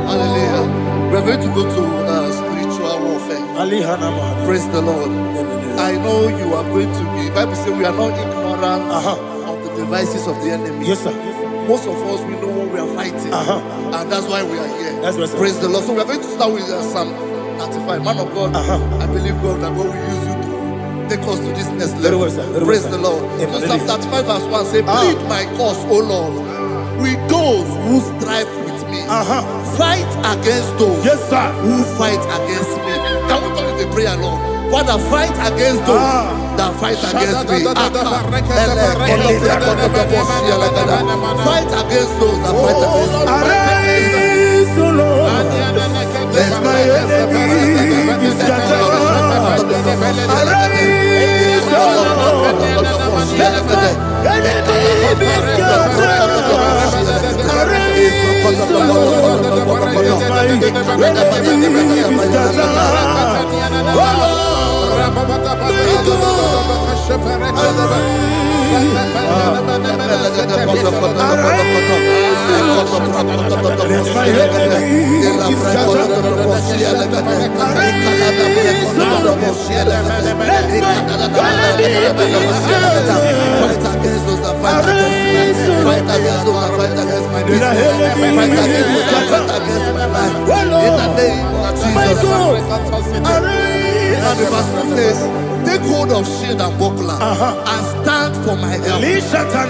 Hallelujah. We're going to go to spiritual warfare. Praise the Lord. I know you are going to be. Bible says we are not ignorant of the devices of the enemy. Yes, sir. Most of us, we know what we are fighting. And that's why we are here. That's right, sir. Praise the Lord. So we are going to start with Psalm 35. Man of God, I believe God that God will use you to take us to this next level. Praise the Lord. So Psalm 35 verse 1 say, plead my cause, O Lord, with those who strive with me. Fight against those who fight against me. Can we call it a prayer, Lord? Father, fight against those that fight against me. Fight against those that fight against me. Arise, O Lord, let my enemy be scattered. Arise, O Lord, let my enemy be scattered. Arise, O Lord, let my enemy be scattered. Oh Lord, and the verse 2 says, take hold of shield and buckler and stand for my help.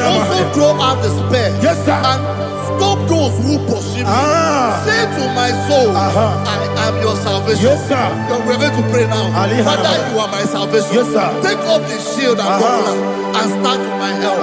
Also draw out the spear and stop those who pursue me. Say to my soul, I am your salvation. We're going to pray now. Father, you are my salvation. Take up the shield and buckler and stand for my help.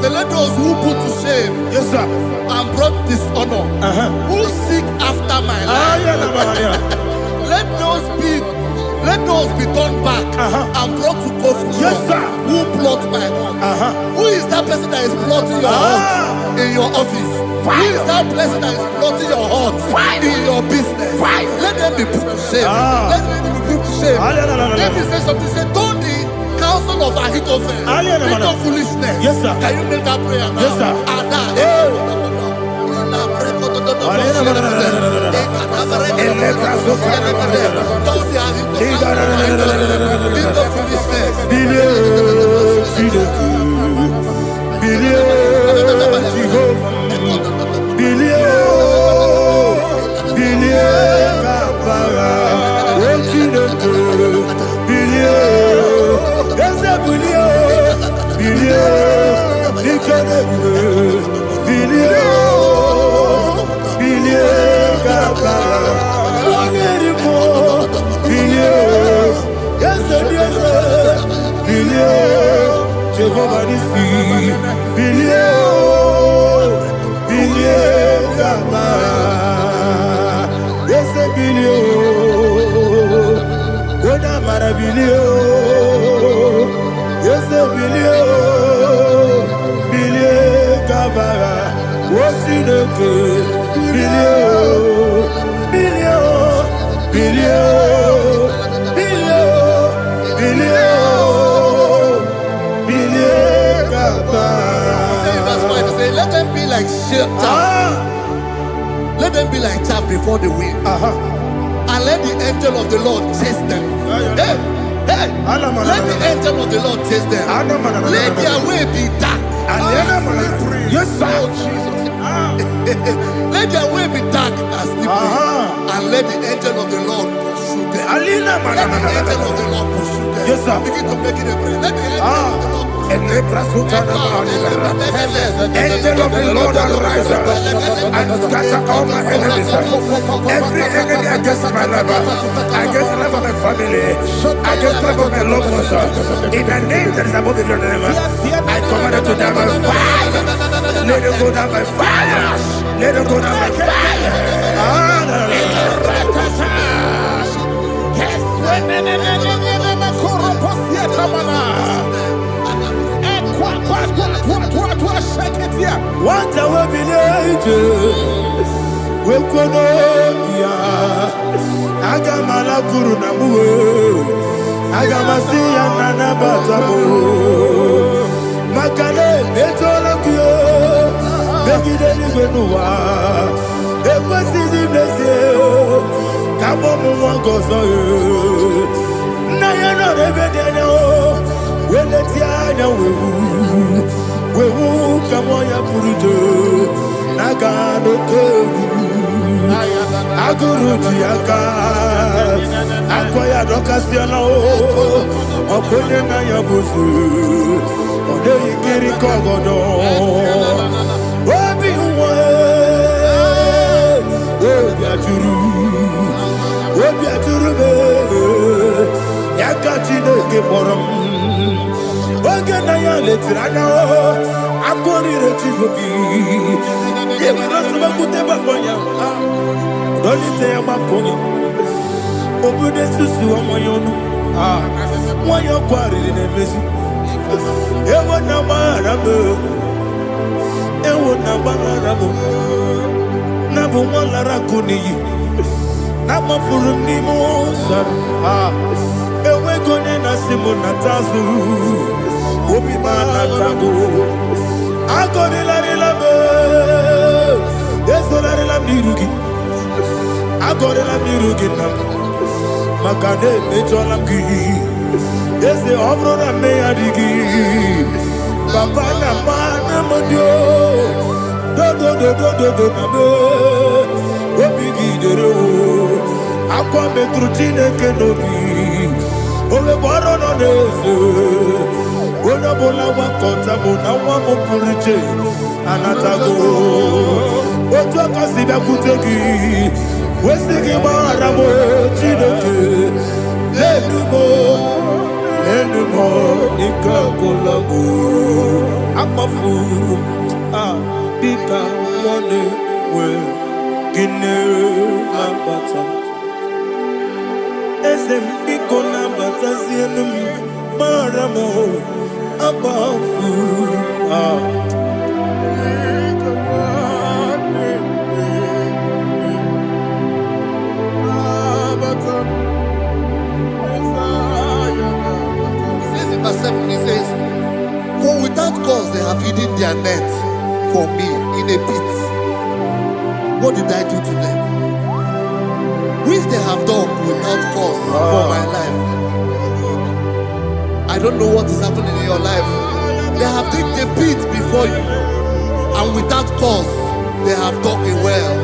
So let those who put to shame and brought dishonor, who seek after my life, let those be turned back and brought to confusion. Who plot my heart? Who is that person that is plotting your heart in your office? Who is that person that is plotting your heart in your business? Let them be put to shame. Let them be put to shame. Let me say something. Say, don't the counsel of Ahithophel become foolishness. Can you make that prayer now? Let them be like shelter. Let them be like chaff before the wind. And let the angel of the Lord chase them. Hey, hey. Let the angel of the Lord chase them. Let their way be dark. Yes, sir. Let their way be dark as the day. And let the angel of the Lord pursue them. Let the angel of the Lord pursue them. Yes, sir. Begin to make it a prayer. Let the angel of the Lord. Angel of the Lord arise and scatter all my enemies. Every enemy against my life, against the life of my family, against the life of my loved ones. In the name that is above the name, I command it to die by fire. Let it go down by fire. Let it go down by fire. What I will believe, we could not Agamala Guru Namu, Agamasi and Nanabatamu, Makale, Betolakio, Begideni Benua, Equasi Blessio, Kabomu Wangozo, Nayana Rebedeno, Weletiana we will come on your Purujo, Nagano Kogu, Aguru Tiaka, Akoya Docasiano, Okonena Yabusu, Odei Kiri Kogodo, Obi Obiaturu, Yakachino Keporum. Oganaya letrana akori rechigobi yebira suba kuteba bonya dolite amakonya obude susu omoyonu moyo kwari nemezi ewo na marabo na bu molara kuniyi na mafuru ni mosar ewe gone na simona tazu Obi manatago, agori la relabe, deso la relamirugi, agori la mirugi nam, makade mejolamgi, dese ovro na meadigi, papa na mana modio, do na me, obi gidero, aqua metrutine kenobi, ove boro no deso. Bona bola wa kota bona wa mo purije anatago ojo kasibe kutegi wesigi mara mo chidoke lenumo ikakolago akmafuru bika one we gine ambata esem biko na bata sienum mara mo above He says, for without cause they have hidden their net for me in a pit. What did I do to them? Which they have done without cause for my life. I don't know what is happening in your life. They have digged a pit before you, and without cause, they have dug it well.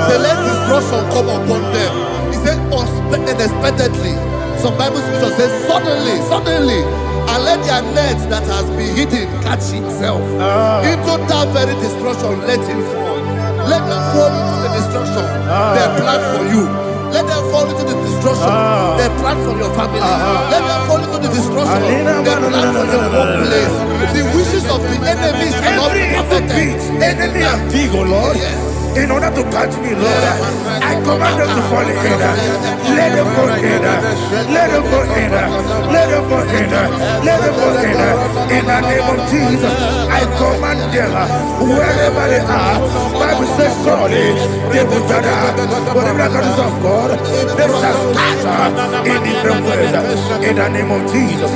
Say, let destruction come upon them. He said, unexpectedly. Some Bible scripture says, suddenly, and let their net that has been hidden catch itself. Into that very destruction, let it fall. Let them fall into the destruction they plan for you. Let them fall into the destruction they plan for your family. Let them fall into the destruction they plan for your workplace. The wishes of the enemies cannot be perfected. Enemy of dig, oh Lord. Yes. In order to catch me, Lord, I command them to fall in. Let them fall in. Let them fall in. Let them fall in. Let them fall in. In the name of Jesus, I command them wherever they are. Bible says surely they will gather. Whatever the is of God, they shall scatter in different ways. In the name of Jesus.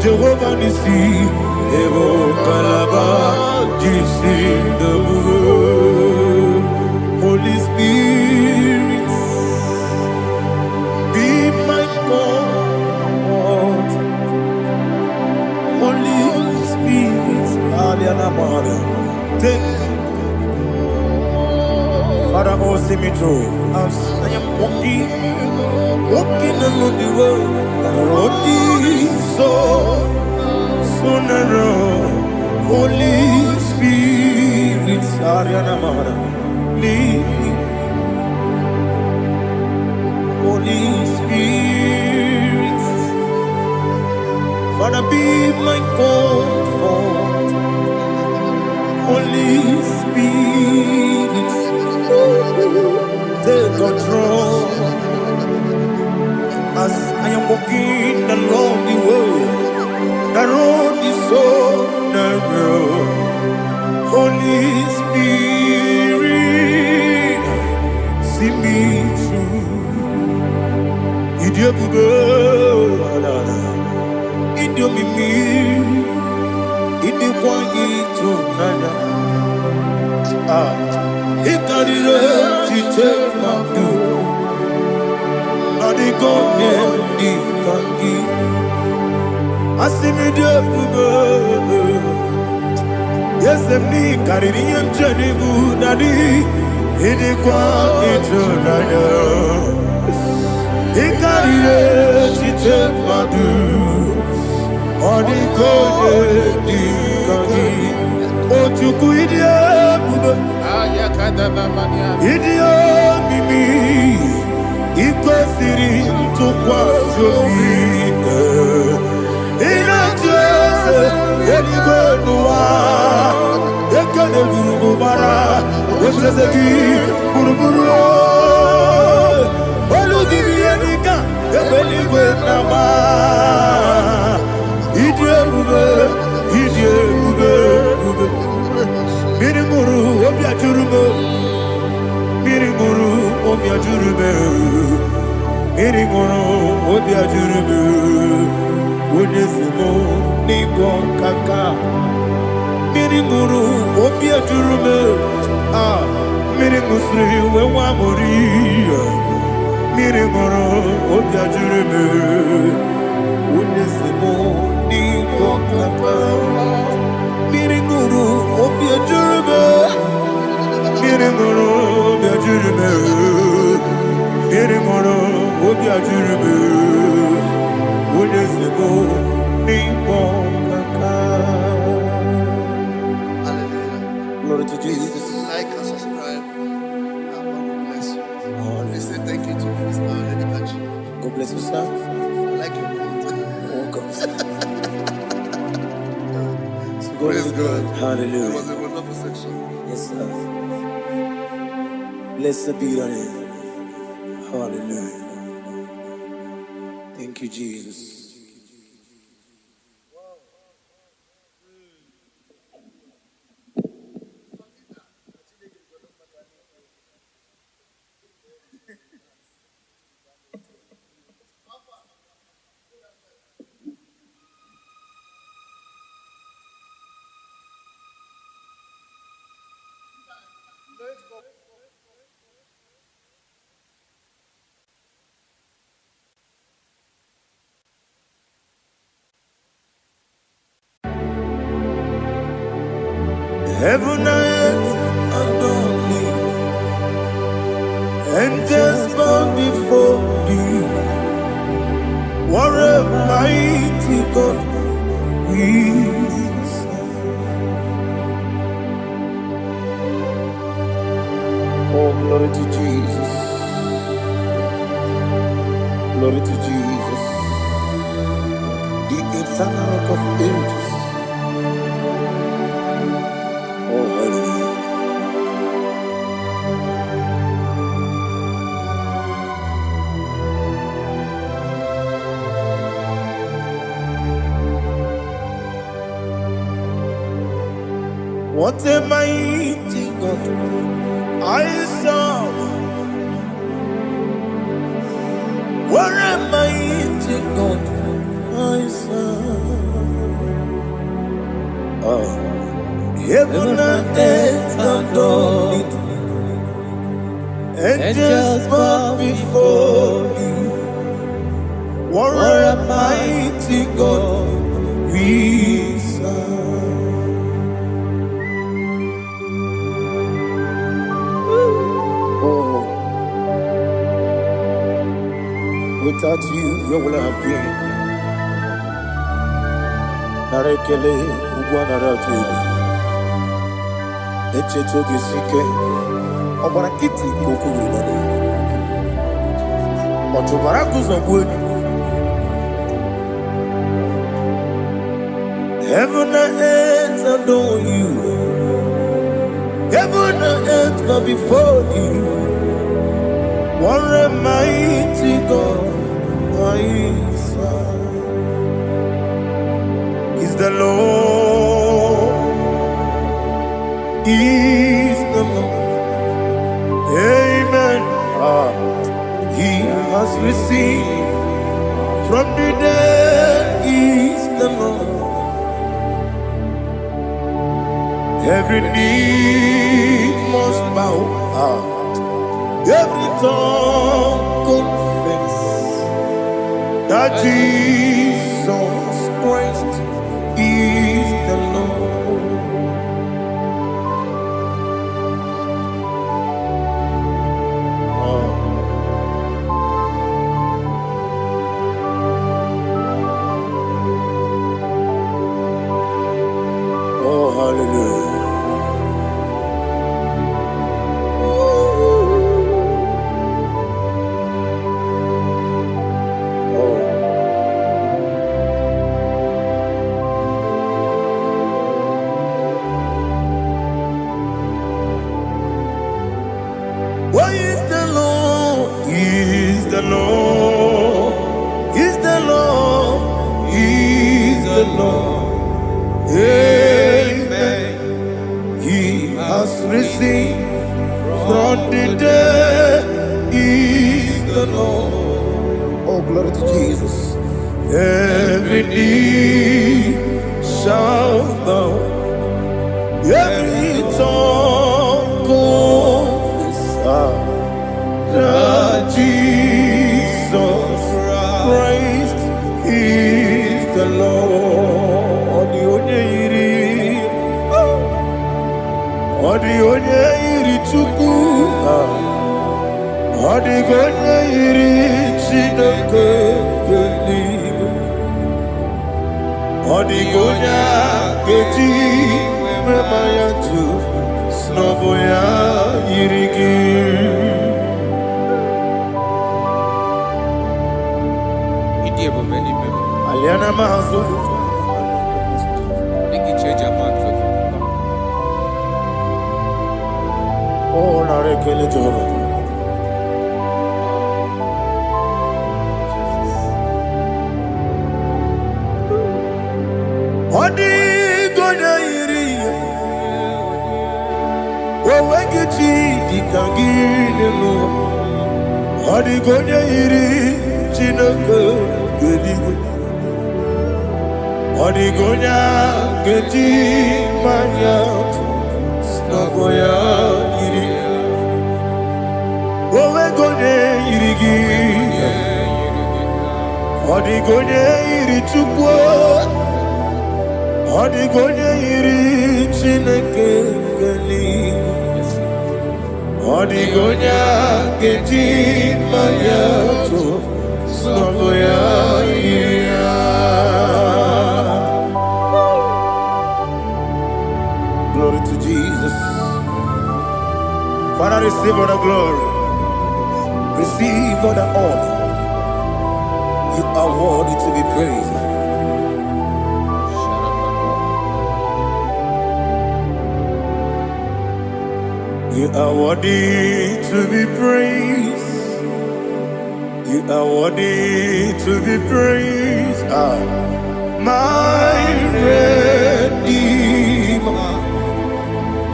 Jehovah Nissi, Evo Kalaba, Holy Spirit, be my God. Holy Spirit, take Father, oh, see me through. As I am walking along the road, the road is so narrow. Holy Spirit, lead me. Holy Spirit, Father, be my comfort. Holy Spirit, take control. As I am walking along the road is so narrow. Holy Spirit, see me through. Idiomimi, Idikwaito Nana. Ikarire Chiche Madu. Adigonye Ikangi. Asimidiokugo. Yes, me Caribbean Jenibu Nadi. Idikwaito Nana. Ikarire Chiche Madu. Adigonye Ikangi. Ochuku Idiokugo. Idiomimi. Iko siri tukwa sobi ina jese eligo nuwa ekene guru bara wesezeki buruburu olu gibi enika Ebeligwe nama Idiebube Idiebube Mirimuru Obiajurume Mirimuru Obiajurume Mirimuru Obiajurume Unesimo Nibo Kaka Mirimuru Obiajurume Mirimusri Wewamuri Mirimuru Obiajurume Unesimo Nibo Kaka Mirimuru Obiajurume Mirimuru Obiajurume Mirimuru Obiajurume Unesimo Nibo Kaka. Hallelujah. Glory to Jesus. Like and subscribe. God bless you. They say thank you to Mr. Lady Kachi. God bless you, sir. I like your mouth. Welcome. Praise God. Hallelujah. It was a wonderful section. Yes, sir. Blessed be your name. Hallelujah. Thank you, Jesus. Heaven and earth adore me, angels bow before you. What a mighty God we serve. Oh, glory to Jesus. Glory to Jesus. The eternal rock of ages. Oh, hallelujah. What a mighty God I serve. What a mighty God I serve. Oh. Heaven and earth adore it. Angels bow before you. What a mighty God we serve. Oh, without you, where would I have been? Narekele, Ugwanaratu. Echetoge sike, ọgbara kiti kokuru nọdụ. Ọchụbara kụzọgbu enyi. Heaven and earth adore you. Heaven and earth bow before you. What a mighty God I serve. Is the Lord. Is the Lord. Amen. He has received from the dead. Is the Lord. Every knee must bow. Every tongue confess that Jesus Christ is the Lord. Oh, hallelujah. sing from the dead is the Lord. Oh, glory to Jesus. Every knee shall bow, every tongue confess that Jesus Christ is the Lord. Odi onye iri Chukwu, odi onye iri Chineke eluigwe, odi onye ga-eji mema ya tu n'ọbụ ya yiri gị. Aliana mahazo oh, narekele Jehovah. Odi gonya iri owegichi dikangile mo. Odi gonya iri Chineke eluigwe, odi gonya geji manya n'ọbụ ya yiri. Owe gonye yiri gị, odi gonye yiri Chukwu, odi gonye yiri Chineke eluigwe, odi gonya geji manya n'ọbụ ya yiri. Glory to Jesus. Father, receive all the glory. Receive all the honor. You are worthy to be praised. You are worthy to be praised. You are worthy to be praised. My Redeemer.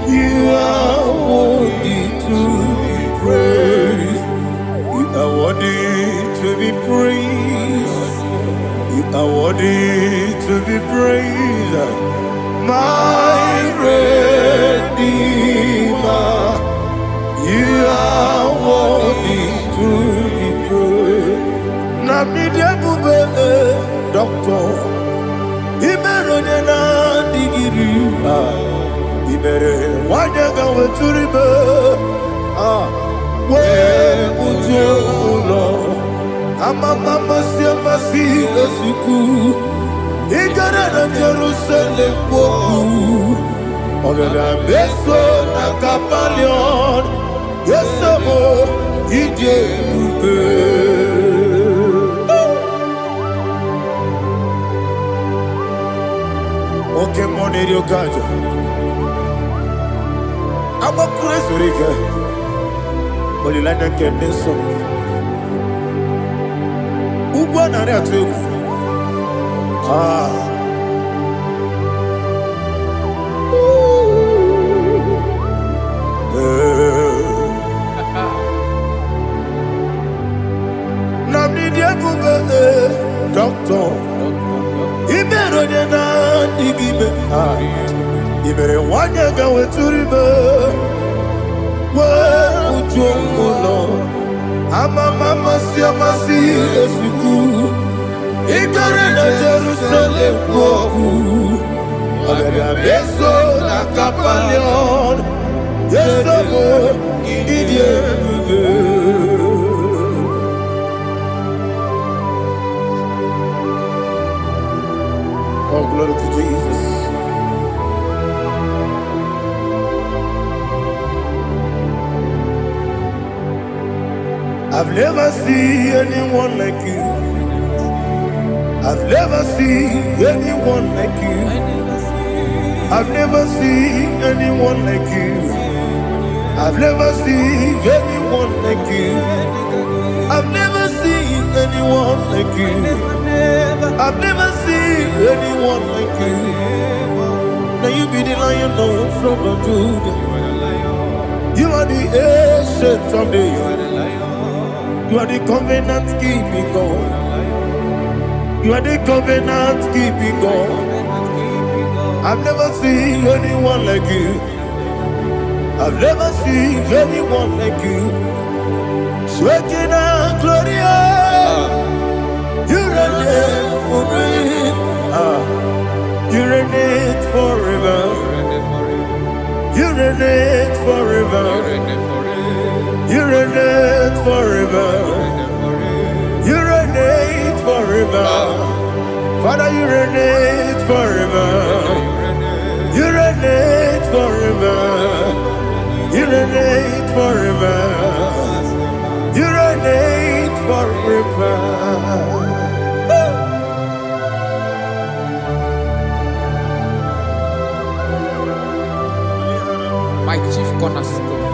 You are worthy to be praised. You are worthy to be praised. You are worthy to be praised. My Redeemer. You are worthy to be praised. Nabidebube doctor. Imerone na digiri. Ibere wanyaga weturibe we ujo ulo amama masi esuku igara na Jerusalem kwoku ogada beso na kapalion yesemo ije ube oke moneri okaja I'm a crazy rigger. But you like to get this song. Who won on that too? Doctor, you better than I dig it. You better want to go to river. Where would you go? I'm a mama, see a massy, as you go. Ignorant of Jerusalem, I'm a beso, a capalion. Yes, I'm a idiot. Oh, glory to Jesus. I've never seen anyone like you. I've never seen anyone like you. I've never seen anyone like you. I've never seen anyone like you. I've never seen anyone like you. I've never seen anyone like you. Now you be the Lion of from the Judah. the ancient of days. You are the covenant keeping God. You are the covenant keeping God. I've never seen anyone like you. I've never seen anyone like you. Sweating and glorious. You reign forever. You reign forever. You reign forever. You reign forever. You reign forever. Father, you reign forever. You reign forever. You reign forever. You reign forever. My chief cornerstone.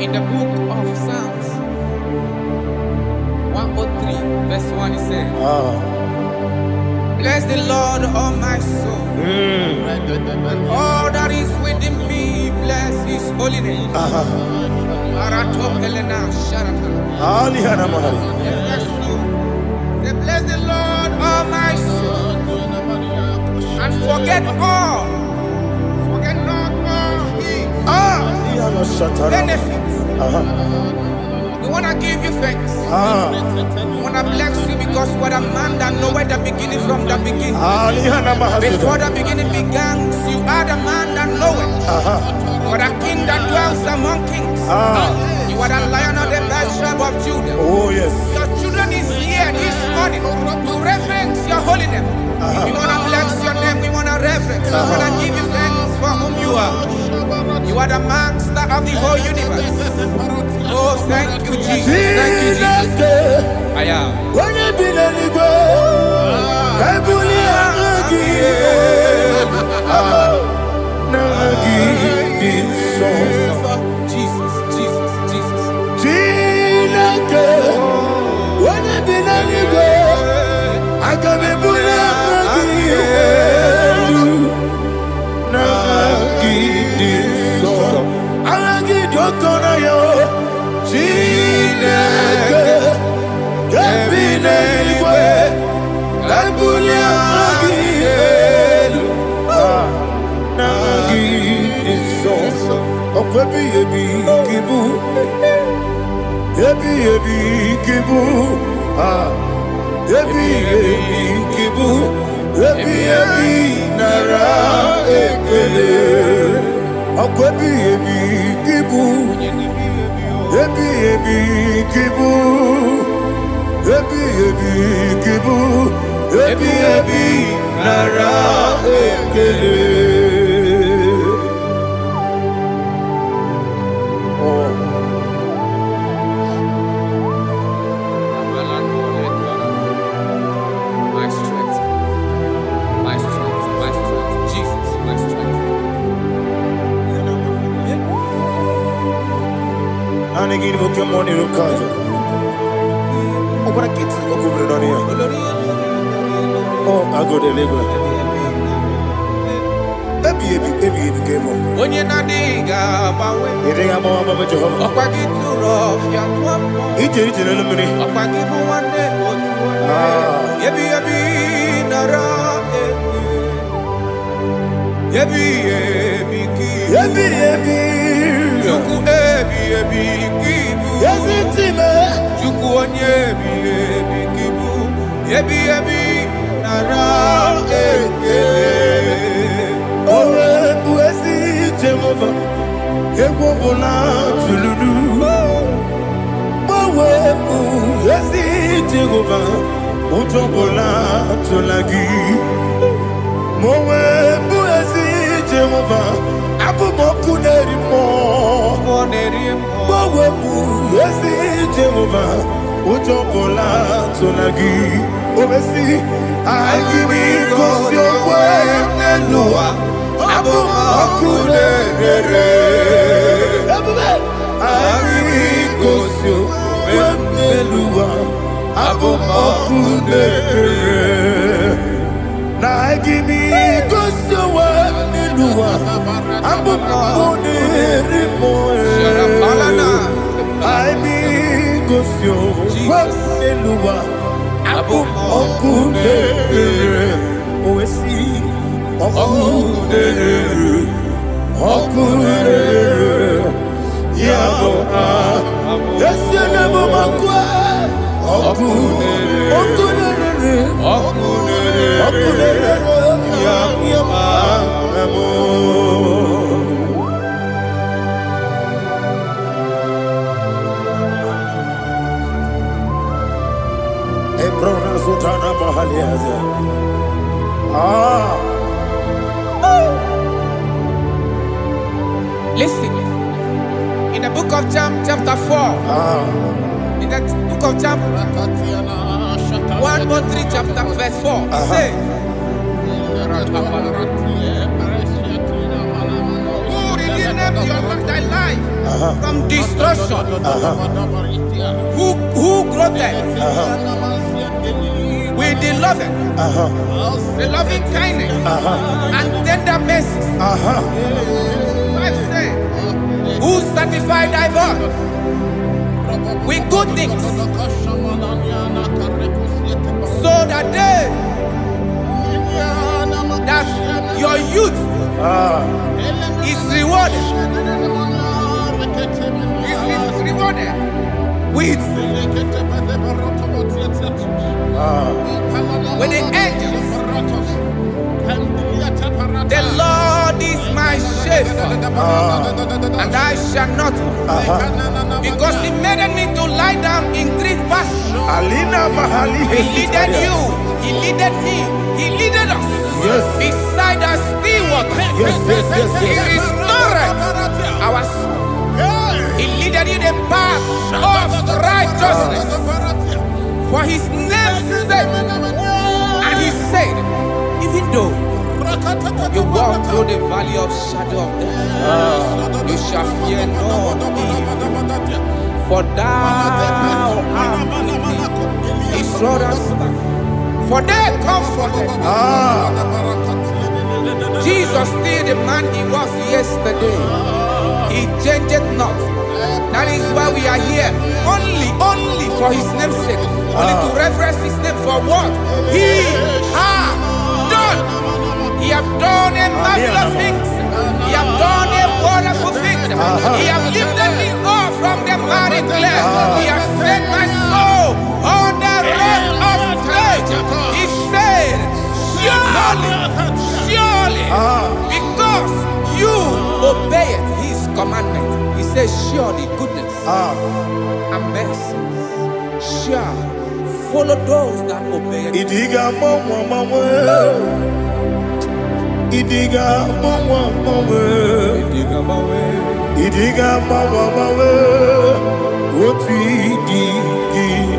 In the book of Psalms 103, verse 1, it says, bless the Lord, all my soul, and all that is within me, bless his holy name. Bless the Lord, all my soul, and forget not all his benefits. We want to give you thanks. We want to bless you because what a man that knoweth the beginning from the beginning. Before the beginning began, you are the man that knoweth. You are the king that dwells among kings. You are the lion of the tribe of Judah. Oh yes. Your children is here this morning to reverence your holy name. We want to bless your name. We want to reverence. We want to give you thanks for whom you are. You are the master of the whole universe. Oh, thank you, Jesus. Thank you, Jesus. I am. Jesus, Jesus, Jesus. Oh, I go to Lagos. Onye na diga bawe. Iriga mama mama Jehovah. Okwagi turo fia twampo. Ije na lumini. Okwagi bu wande otu. Yebi yebi nara eke. Yebi yebi ki. Yebi yebi. Juku ebi yebi kibu. Yazitime. Juku onye ebi yebi kibu. Yebi yebi nara eke. Owe buesi Jehovah. Ego bola tululu. Owe buesi Jehovah. Ojo bola tulagi. Mowe buesi Jehovah. Abu moku nerimo. Mowe buesi Jehovah. Ojo bola tulagi. Obesi. Agimi kosyo kwenelua. Abu makunere. Agimi kosyo kwenelua. Abu makunere. Eluwa Abu Okune Oesi Okune Okune Yabo Yesene Bomakwe Okune Okune Okune Okune Yabo Listen, in the book of John, chapter 4, in the book of John 1:3, chapter verse 4, it says, who redeemed thy life from destruction? Who groweth with the loving, the loving kindness, and tender mercies. Who sanctified thy voice with good things, so that your youth is rewarded. Is rewarded with the angels. The Lord is my shepherd, and I shall not want, because He made me to lie down in green pastures. He leaded you, He leaded me, He leaded us beside the still waters. He restored our soul. He leaded you the path of righteousness for His name's sake. And He said, even though you walk through the valley of shadow of death, you shall fear no evil, for thou art with me. His rod and staff, for they comforted. Jesus still the man He was yesterday. He changed not. That is why we are here. Only for His name's sake. Only to reverence His name for what He has done. He has done a marvelous things. He has done a wonderful thing. He has lifted me up from the miry clay. He has set my soul on the rock of faith. He said, surely, because you obeyed His commandment. He says, surely goodness and mercy shall follow those that obey it. Idiga mawe Oti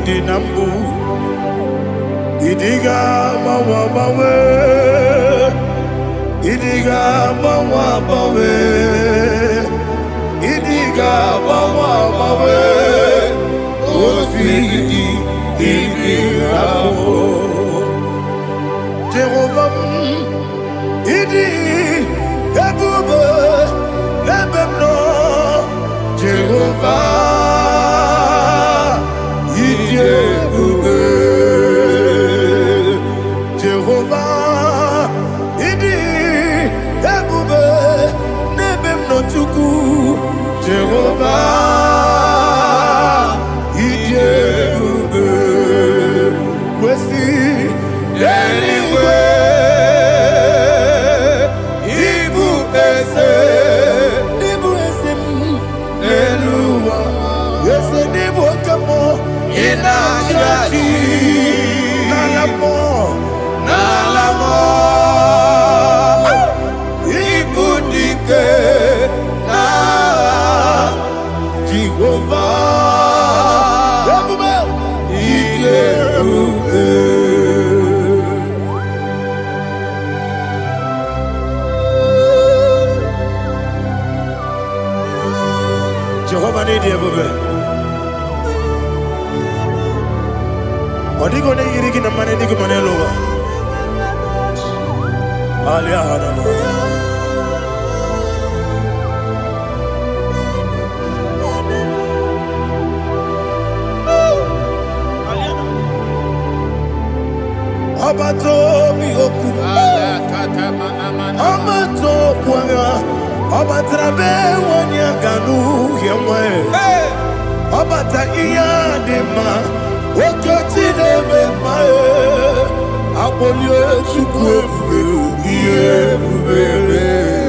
di nambu Idiga mawe Idiga mawe Idiga mawe Oti di nambu Jehovah Idi Ebube Ebemno Jehovah Idi Ebube Jehovah Idi Ebube Nebemno Chuku Jehovah Idi Ebube Wesi anyway Jehovah need you, baby. Odigo ne yirigi na mane digo mane lowa. Alia hana mo. Obato mi oku. Obato kwanga. Obatrabe wanya ganu yemwe. Obata iya dema. Okoti nebe mae. Abolio chukwe iye bubebe.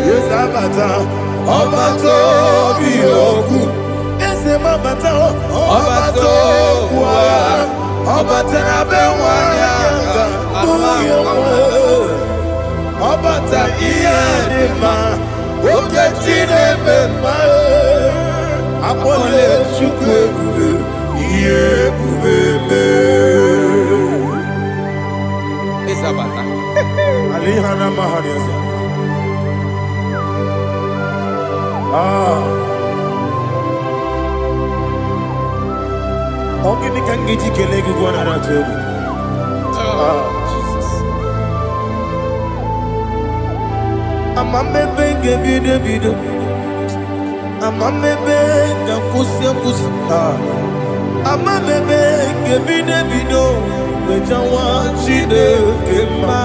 Yes abata. Obato mi oku. Ese mabata. Obato kwa. Obatrabe wanya Obata iya dema, oketi nebe mae, apole chukwe iye bubebe. Isabata. Alihana mahariasa. Ogini kangiji kelegi gwana ratobu. Amamebe ngebido amamebe ngakusi amamebe ngebido wejawa chide kema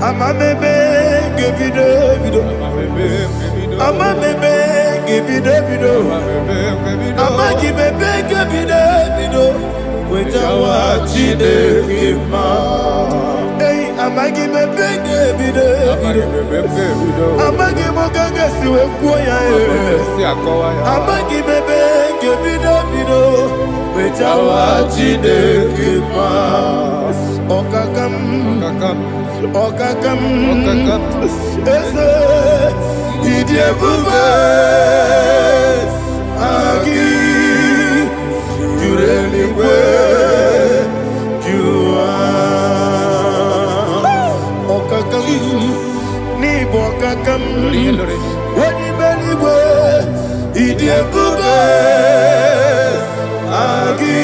amamebe ngebido amamebe ngebido amagibebe ngebido wejawa chide kema. Amagi mebenge bido amagi moganga siwe kuya amagi mebenge bido wejawa chide kema okakam ese idie bube agi jureli kwe ni bokakam wani beligwe idie bube agi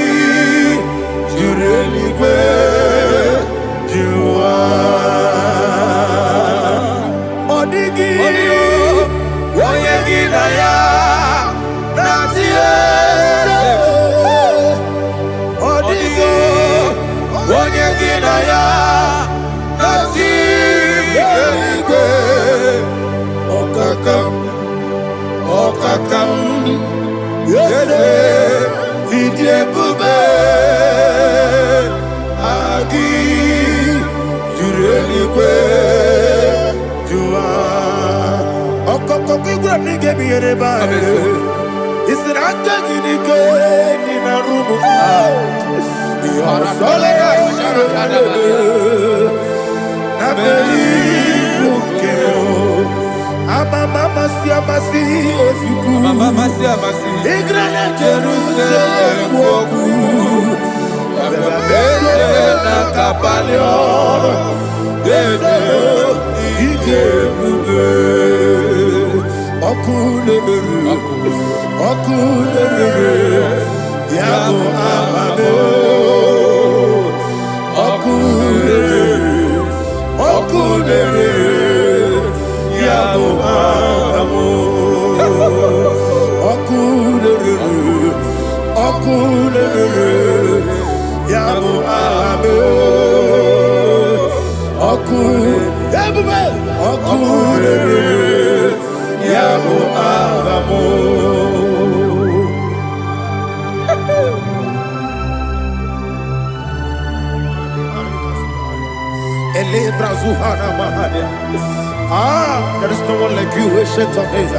jureligwe juwa odigi woyegi na ya natie odigi woyegi na ya Okakam, yede, idie bube, agi, jureli kwe, jua. Okokokigura nige biyere ba, isiraka gidike nina rumu. Yosole nabeli ukeo. Mama siamasi ofiku. Mama siamasi. Igrana Jerusalem woku. Bebe na kapaleon. Dede ije bube. Okulere. Yabo amado. Okulere. Yabo amo, okulere, yabo amo, okulere, yabo amo. Elebra zuhana mahania. There is no one like you, ancient of days.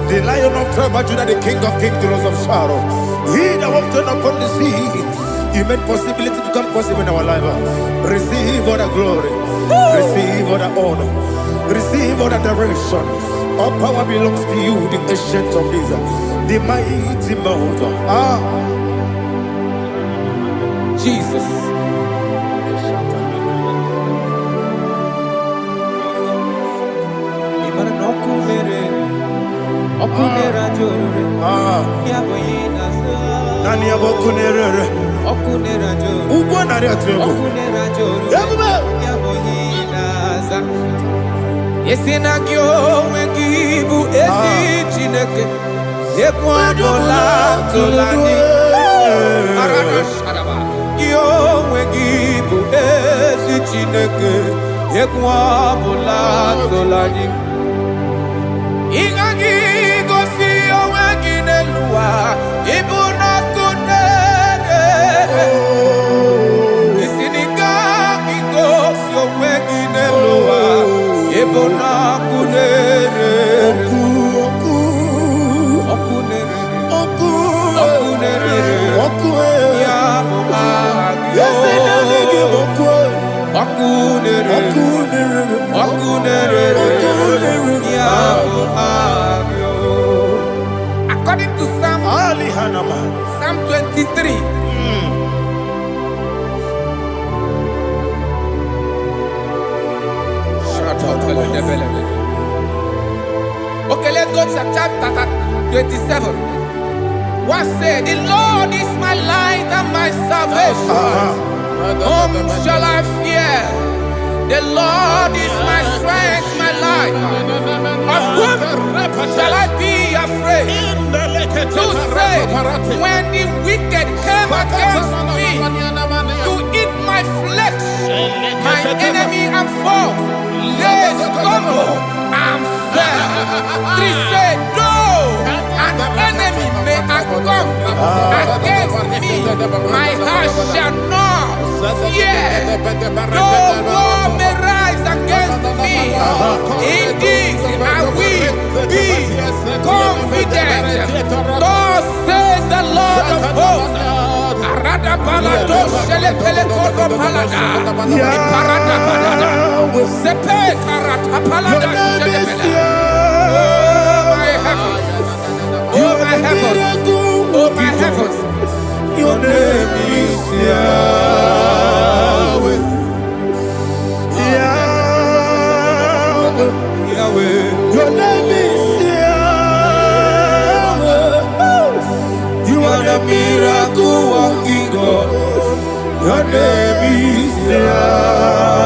The Lion of tribe of Judah, the King of kings, the Rose of Sharon. He that walked upon the sea. You made possibility to come possible in our life. Receive all the glory. Receive all the honor. Receive all the direction. All power belongs to you, the ancient of days. The mighty mountain. Jesus. Okunera jorore. Yaboyina sa. Nani abokunere. Okunera jorore. Ugo nari atwego. Okunera jorore. Yaboyina sa. Yesina kyo wengibu esi chineke. Yekwadola tolani. Arana sharaba. onwe gị bụ ezi Chineke, egwu ọbụla tụrụ anyị. Ị gaghị gosi onwe gị n'elu ụwa, ịbụ n'ọkụ na-ere. Isi na ị gaghị gosi onwe gị n'elu ụwa, ịbụ n'ọkụ na-ere. According to Psalm 23. Okay, let's go to chapter 27. What said? The Lord is my light and my salvation. Whom shall I fear? The Lord is my strength, my life. Of whom shall I be afraid? To say, when the wicked came against me to eat my flesh, my enemy and foe, they stumble and fell. Three said, though an enemy may have come against me, my heart shall not fear. Though war may rise against me, in this I will be confident. Thus says the Lord of hosts. Arada balado shele pele kodo palada. Iparada balada. Sepe karata palada shele pele. Oh my heavens, oh my heavens, oh my heavens. Your name is Yahweh. Yahweh, Yahweh. Your name is Yahweh. You are the miracle working God. Your name is Yahweh.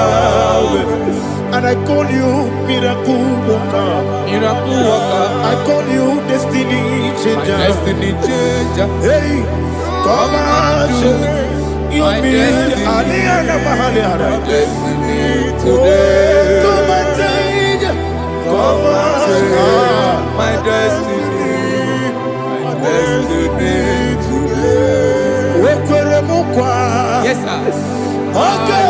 And I call you miracle worker. Miracle worker. I call you destiny changer. My destiny changer. Hey, come on, your destiny. My destiny today. Come on, change. Come on, my destiny. My destiny today. Yes, sir. Okay,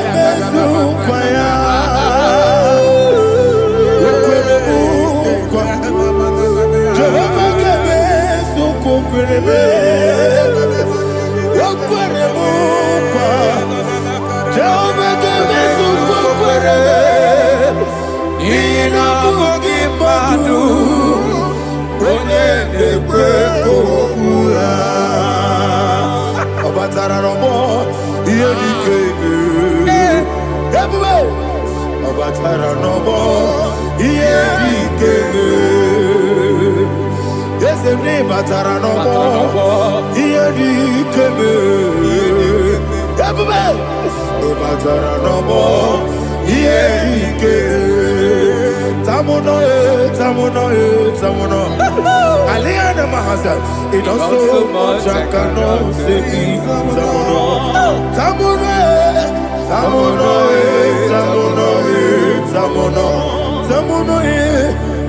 It does so much I cannot say.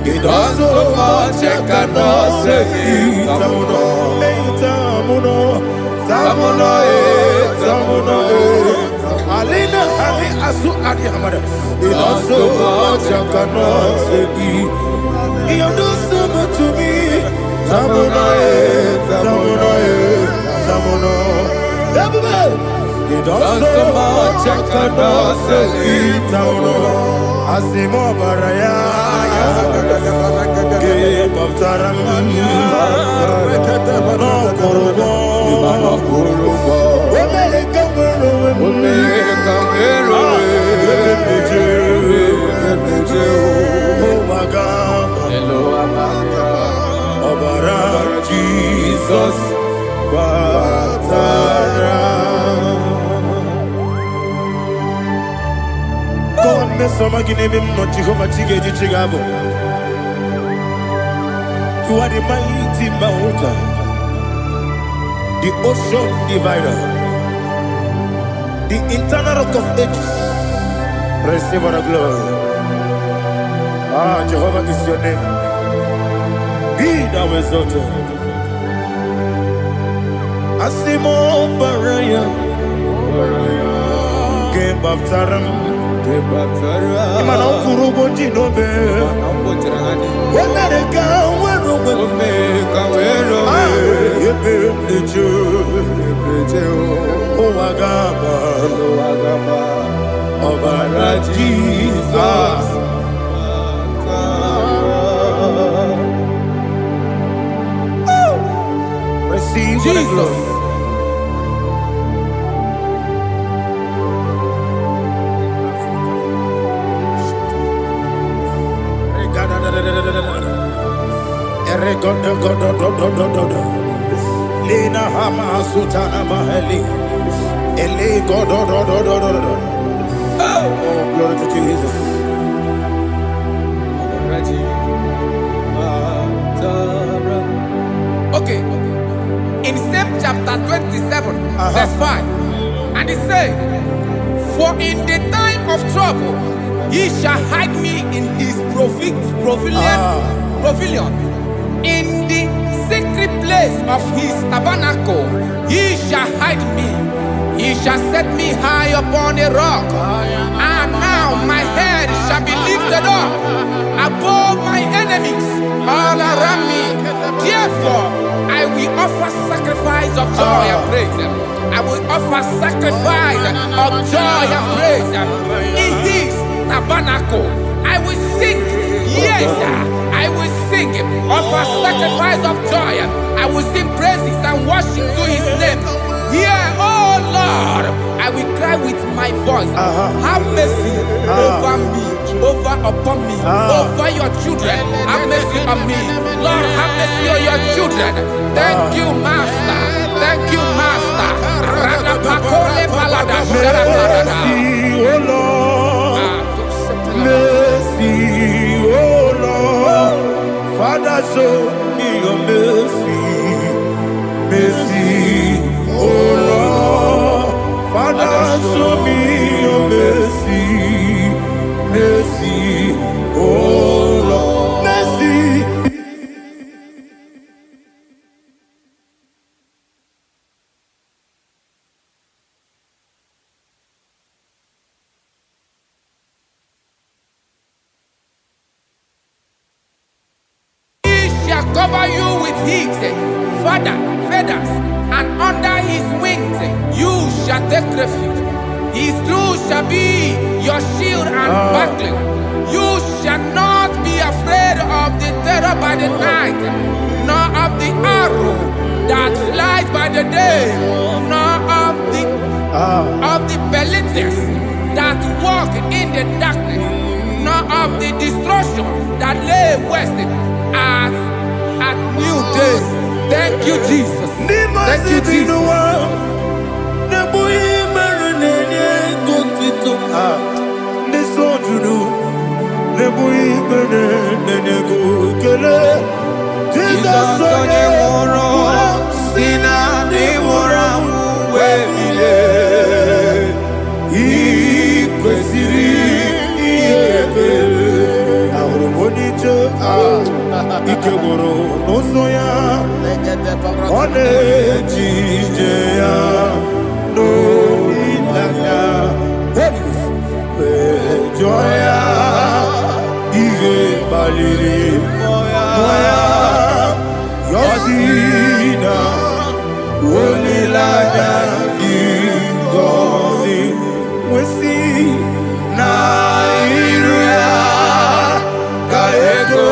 It does so much I cannot say. Alina Ali Asu Adi Hamada. It does so much I cannot say. You do so much to me. Tamuno. It does so much I cannot say. Tamuno. Asimo Baraya. Give up Taramani. No Korobo. Jesus, God, Mesoma Ginebim, not Jehovah Chigedi Chigabo. You are the mighty mountain, the ocean divider. the internal rock of ages. Receive our glory. Jehovah is your name. Be thou exalted. Asimo Baraya. Game of Taram. Imana Kurubo Jinobe. When I come, when oh, Agaba, Obara Jesus. Receive Jesus. Lina Hama Sutana Maheli. Oh, glory to Jesus. Okay. In same chapter 27, verse 5, and it says, for in the time of trouble, he shall hide me in his pavilion. In the secret place of his tabernacle, he shall hide me. He shall set me high upon a rock. And now my head shall be lifted up above my enemies all around me. Therefore, I will offer sacrifice of joy and praise. I will offer sacrifice of joy and praise. In his tabernacle, I will sing. Yes, I will sing. Offer sacrifice of joy. I will sing praises and worship to his name. Yeah, oh Lord, I will cry with my voice. Have mercy over me, upon me, over your children. Have mercy on me. Lord, have mercy on your children. Thank you, Master. Thank you, Master. Mercy, oh Lord. Mercy, oh Lord. Father, show me your mercy. Mercy, oh Lord. Father, show me your mercy. Mercy, oh Lord. Mercy. Cover you with his feathers, and under his wings you shall take refuge. His truth shall be your shield and buckler. You shall not be afraid of the terror by the night, nor of the arrow that flies by the day, nor of the pestilence that walk in the darkness, nor of the destruction that lay waste at new day. Thank you, Jesus. Thank you, Jesus. Ikegoro nosoya one jijeya no ilaya joya ige baliri moya yosina olilaya igozi wesi na iruya kaego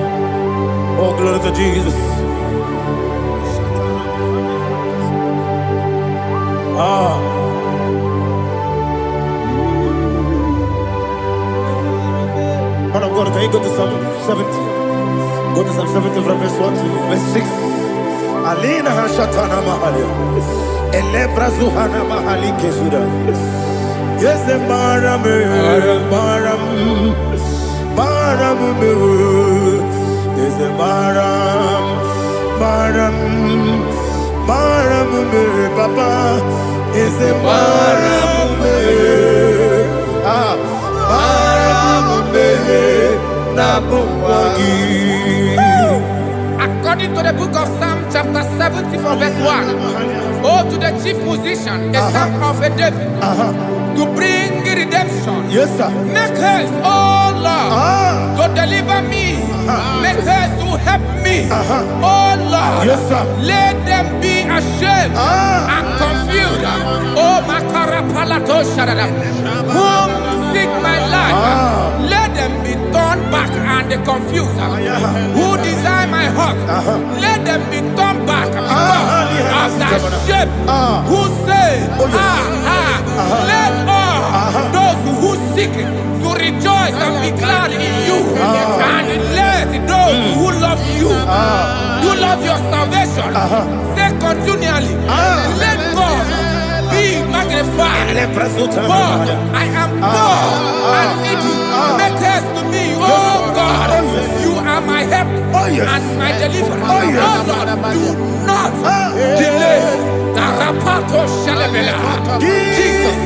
Jesus, oh, glory to Jesus. Man of God, can you go to Psalm 70? Go to Psalm 70 from verse 1 to verse 6. Alina Hashatana Mahalia. Elebra Zuhana Mahali Kesuda. Yes, the Baram, is the Baram, Papa, is the Baram, According to the book of Psalm chapter 70 from verse 1, oh, to the chief musician, a son of a David, to bring redemption. Yes, sir. Make haste, oh Lord, to deliver me. Make haste to help me. Oh Lord, yes, sir. Let them be ashamed and confused. Oh Makara Palato Shadada, whom seek my life, let them be turned back and confused. Who desire my heart, let them be turned back because of that shape. Who say, let all those who seek to rejoice and be glad in you, and let those who love you, who love your salvation, say continually, let God be magnified. God, I am poor and needy. Make haste to me, oh God. You are my help and my deliverer. Oh Lord, do not delay. Jesus.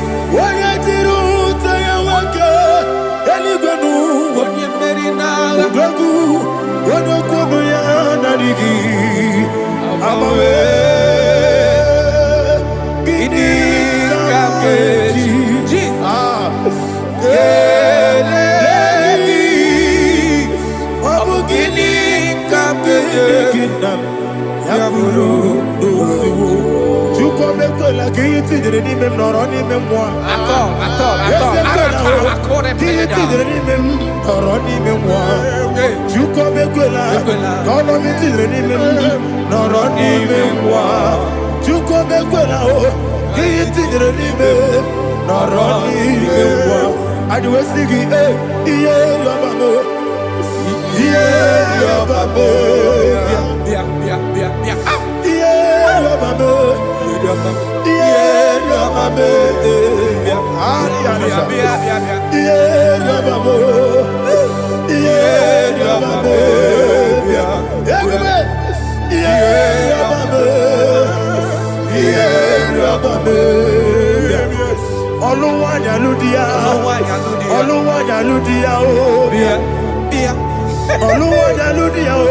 Oluwanya ludia o.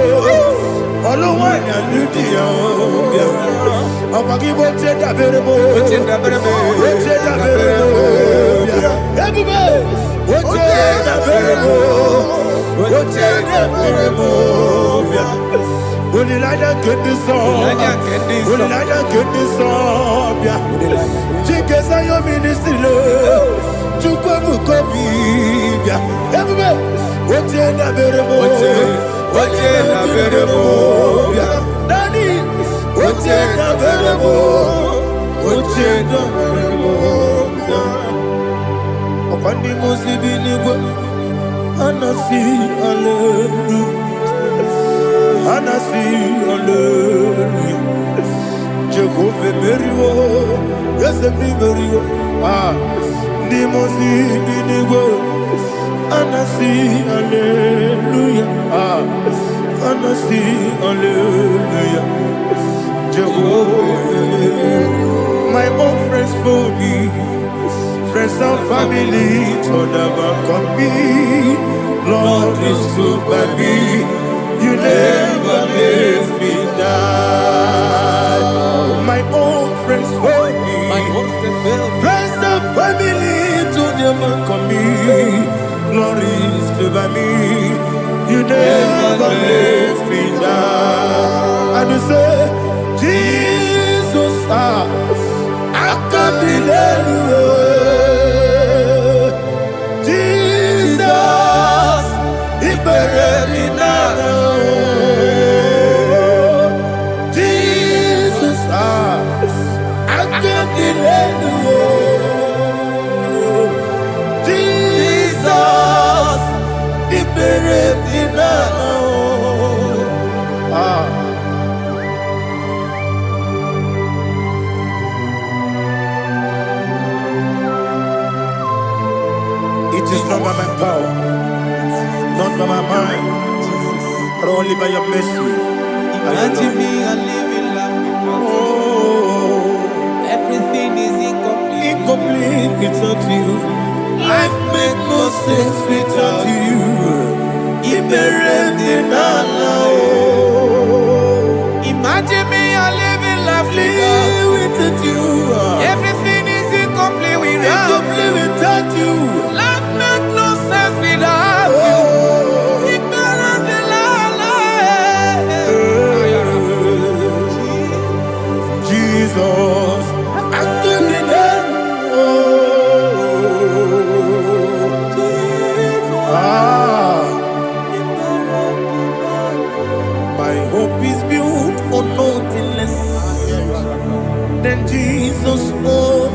Oluwanya ludia o. Ọmọkí bó ṣe dàbẹ̀rẹ̀ bó. Bó ṣe dàbẹ̀rẹ̀ bó. Bó ṣe dàbẹ̀rẹ̀ bó. Ebube. Bó ṣe dàbẹ̀rẹ̀ bó. Bó ṣe dàbẹ̀rẹ̀ bó. Olùlàjà kéde sọ. Olùlàjà kéde sọ. Chike Sayo ministry lo. Chukwu kobi. Ebube. Bó ṣe dàbẹ̀rẹ̀ bó. Bó ṣe dàbẹ̀rẹ̀ bó. Dani. Oche na berebo, oche na berebo. Opandi musibi nibo, anasi hallelujah, anasi hallelujah. Jehovah beriwo, yese mi beriwo. Ni musibi nibo, anasi hallelujah, anasi hallelujah. My own friends for me, friends and family, told never come me. Lord is good by me, you never let me die. My own friends for me, friends and family, told never come me. Lord is good by me, you never let me die. And you say, Jesus, I can't believe you. Jesus, He buried in Jesus, I can't believe you. Jesus, He buried in It is not by my power, not by my mind, but only by your mercy. Imagine me and living life without you. Everything is incomplete. Incomplete without you. Life makes no sense without you. Imagine me and living life without you. Everything is incomplete without you. Life makes no sense without you. Jesus, I can't my hope is built on nothing less than Jesus' own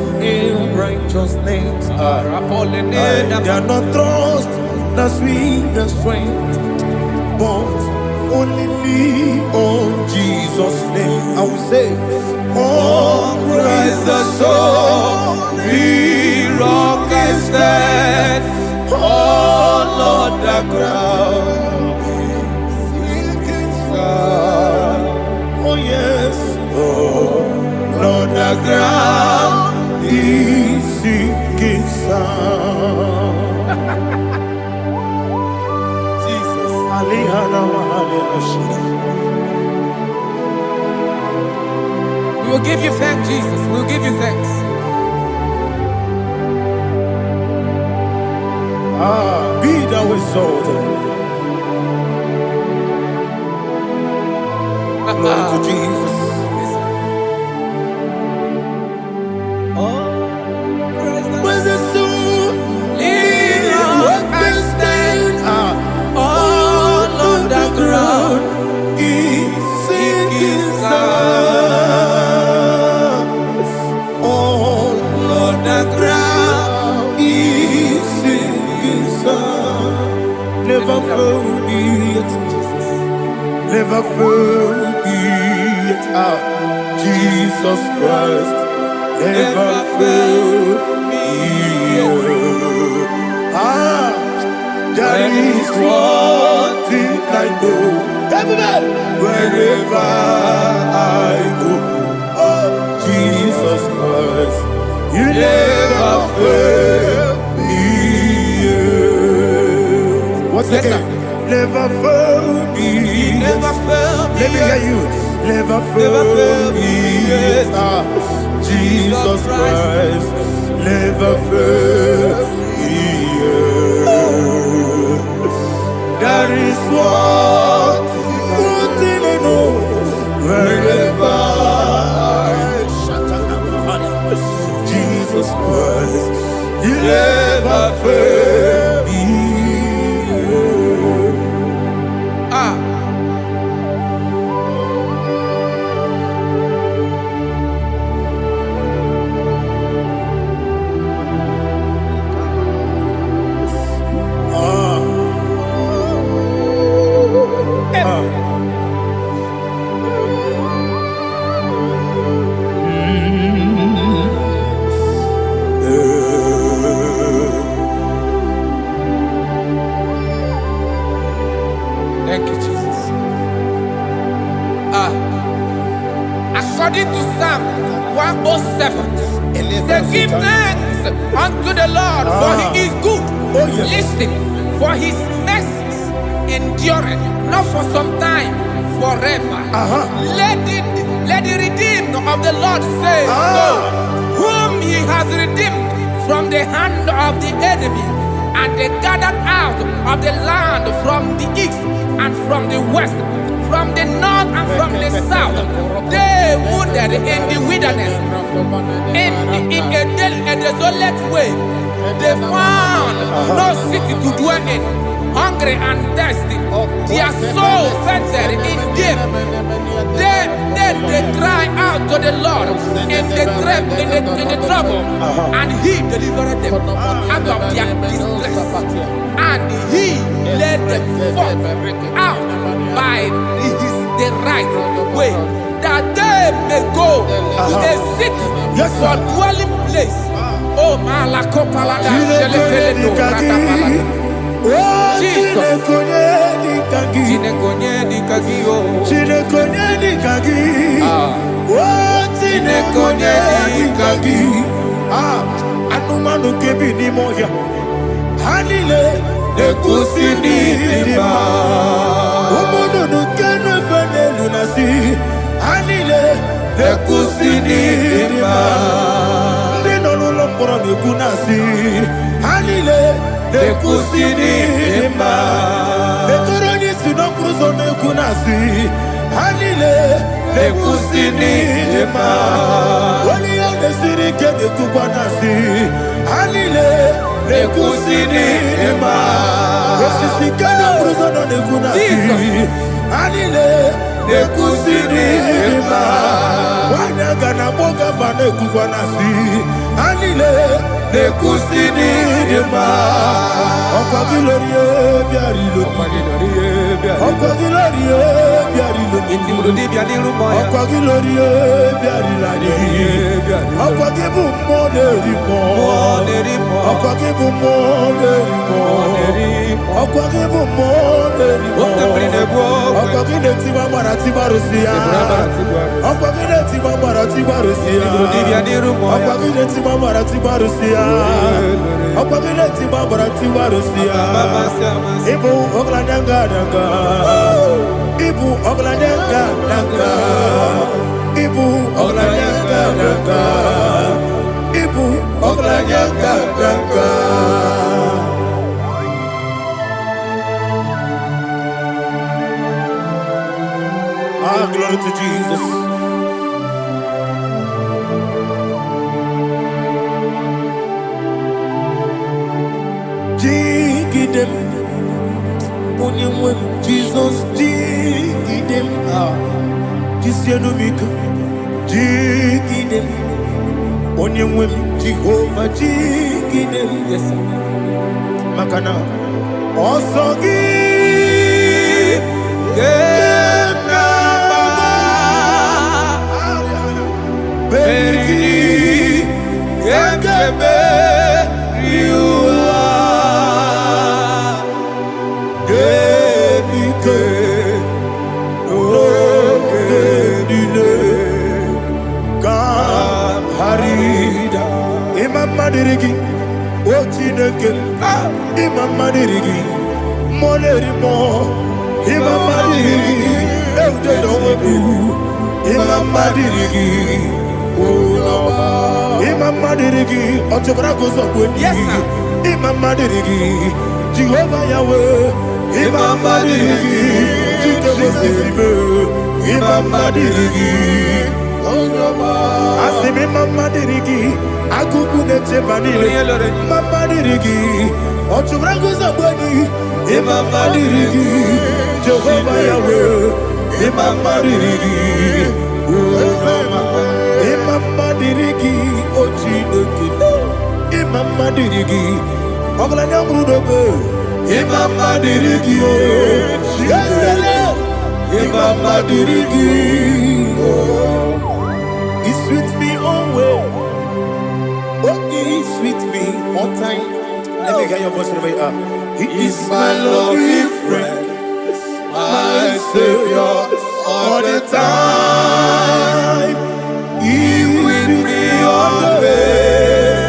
righteousness. I cannot trust the sweetest strength, but only lean on Jesus' name. I will say, on Christ the solid rock I stand. Oh Lord, the ground is sinking sand. Oh yes, oh Lord, the ground is sinking sand. Jesus, we will give you thanks, Jesus. We will give you thanks. Be thou exalted. Glory to Jesus. When the soul what can stand all on the ground is sinking sand. All on the ground is sinking sand. Never forget Jesus. Never forget Jesus Christ. Never fail me. There is one thing I know. Wherever I go, oh Jesus Christ, you never fail me. Once again, never fail. fail me yet. Jesus Christ never fail me yet. That is one thing I know. Wherever Jesus Christ, He never fail me. Thank you, Jesus. According to Psalm 107, they give thanks unto the Lord, for He is good. Oh, yes. Listen, for His mercies endureth, not for some time, forever. Let the redeemed of the Lord say so, whom He has redeemed from the hand of the enemy, and they gathered out of the land from the east and from the west, from the north and from the south. They wandered in the wilderness, in a desolate way. They found no city to dwell in, hungry and thirsty. Their soul fettered in them. Then they cry out to the Lord in the trouble, and He delivered them out of their distress, and He led them forth out by the right way, that they may go to a city for dwelling place. Oh, Malakopalada, Jesus. Anumanu kebi ni moya. Hanile ekusini lima. Omono nukeno fene lunasi. Hanile ekusini lima. Ndino luloporo nukunasi. Hanile ekusini lima. Etoroni sinokruzo nukunasi. Hanile ekusini lima. Wali ane sirike nekubanasi. Hanile ekusini lima. Esisikana bruzo nukunasi. Hanile ekusini lima. Wanagana boga vane kubanasi. Hanile ekusini lima. Okwa glorie biarilo. Okwa glorie biarilo. Intimudi bianiru moya. Okwa glorie biarilani. Okwa kibu moderimo. Okwa kibu moderimo. Okwa kibu moderimo. Okwa kine tiba marati barusia. Okwa kine tiba marati barusia. Okwa kine tiba marati barusia. Okwa kine tiba marati barusia. Ibu ogladanga danga. Ibu ogladanga danga. Ibu ogladanga danga. Ibu ogladanga danga. Glory to Jesus. Jigidem, Jesus, jigidem, Jisianumika, jigidem, Onyemwem, Jehovah, jigidem, yes, Makana, Osogi, Berigi, Gekebe, Riua, Gebike, Ogedile, Harida, Imam Madirigi, Ochineke, Imam Madirigi, Molerimo, Imam Madirigi, Eudedobu, Imama dirigi, Ulama. Imama dirigi, Otobrago Zobweni. Yes, sir. Imama dirigi, Jehovah Yahweh. Imama dirigi, Jehovah. Imama dirigi, Ulama. Asimi Imama dirigi, Akuku Nechebanile. Imama dirigi, Otobrago Zobweni. Imama dirigi, Jehovah Yahweh. Imama dirigi, Imama dirigi, Ochineke. Imama dirigi, Oglanya Murudobe. Imama dirigi, Ochineke. Imama dirigi, He's with me always. Oh, He's with me all time. Let me hear your voice wherever you are. He is my loving friend, my Savior, all the time. He's with me always.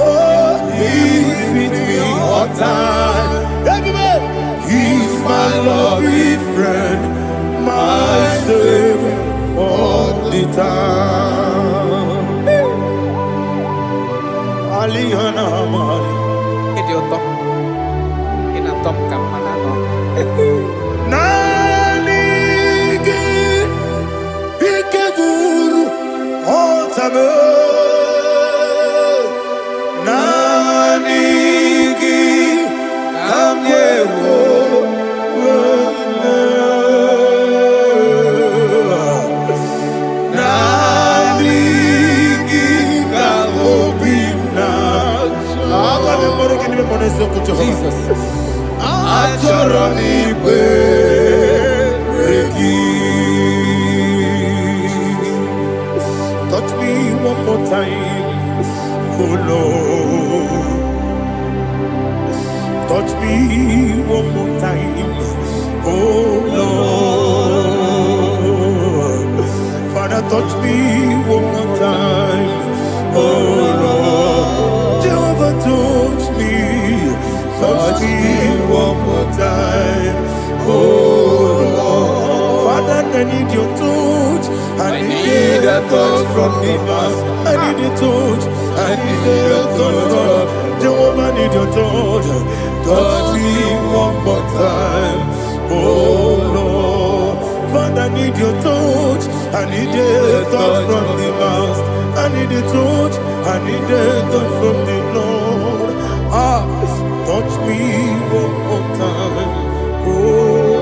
Oh, He's with me all time. Everybody, He's my loving friend, my Savior, all the time. Alihana Mari. Idiota. Ina top kamana no. Nanigi Ikeguru Otame Nanigi Kamyewo Nanigi Kamobina Jesus Atoronipe touch me one more time, oh Lord. Touch me one more time, oh Lord. Father, touch me one more time, oh Lord. Jehovah, touch me one more time, oh Lord. Father, I need your touch. I need a touch from the master. I need a touch. I need a touch from Jehovah. I need your touch. Touch me one more time, oh Lord. Father, I need your touch. I need a touch from the master. I need a touch. I need a touch from the Lord. Touch me one more time, oh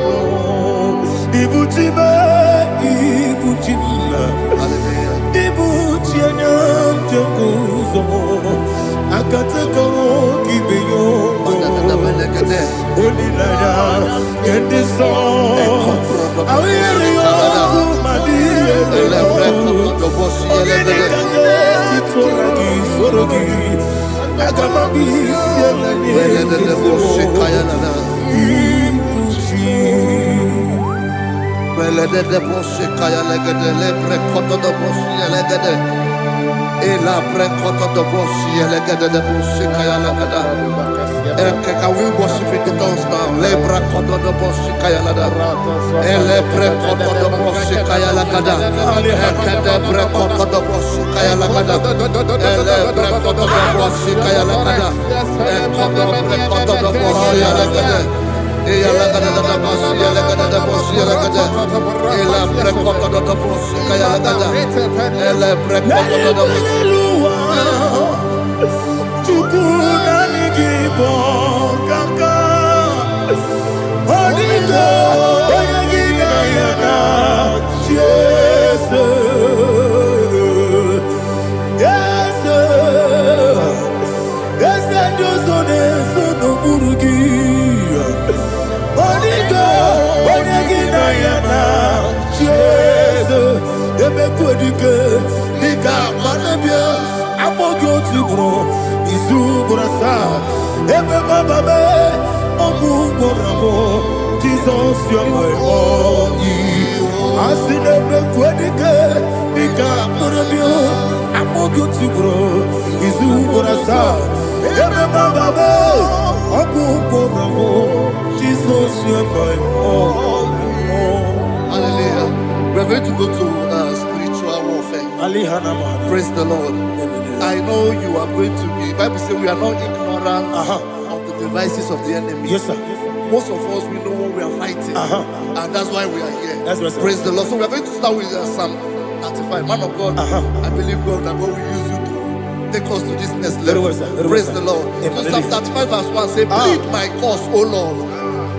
Lord. Ibuchima, Ibuchima, Ibuchianyam Jaguzo, Akataka Kibeyo, Olilaya, get this song. I hear you, Madia, Sorogi. Can we worship in the tongues now? Lebra kodo do boshi kaya lada. Ele pre kodo do boshi kaya lada. Ekede pre kodo do boshi kaya lada. Ele pre kodo do boshi kaya lada. Ekodo pre kodo do boshi lada. Eya lada da boshi lada da boshi lada. Ele pre kodo do boshi kaya lada. Ele pre kodo do boshi. Jesus, you're my all. I see them quedike, Nika Murabio, I'm all good to grow. Is who gonna start? Jesus, you're my all. Hallelujah. We're going to go to Praise the Lord. I know you are going to be. Bible says we are not ignorant of the devices of the enemy. Yes, sir. Most of us, we know what we are fighting, and that's why we are here. That's right, sir. Praise the Lord. So we are going to start with Psalm 35. Man of God, I believe God that God will use you to take us to this next level. Well, sir. Praise the Lord. So Psalm 35 verse 1 say, plead my cause, O Lord,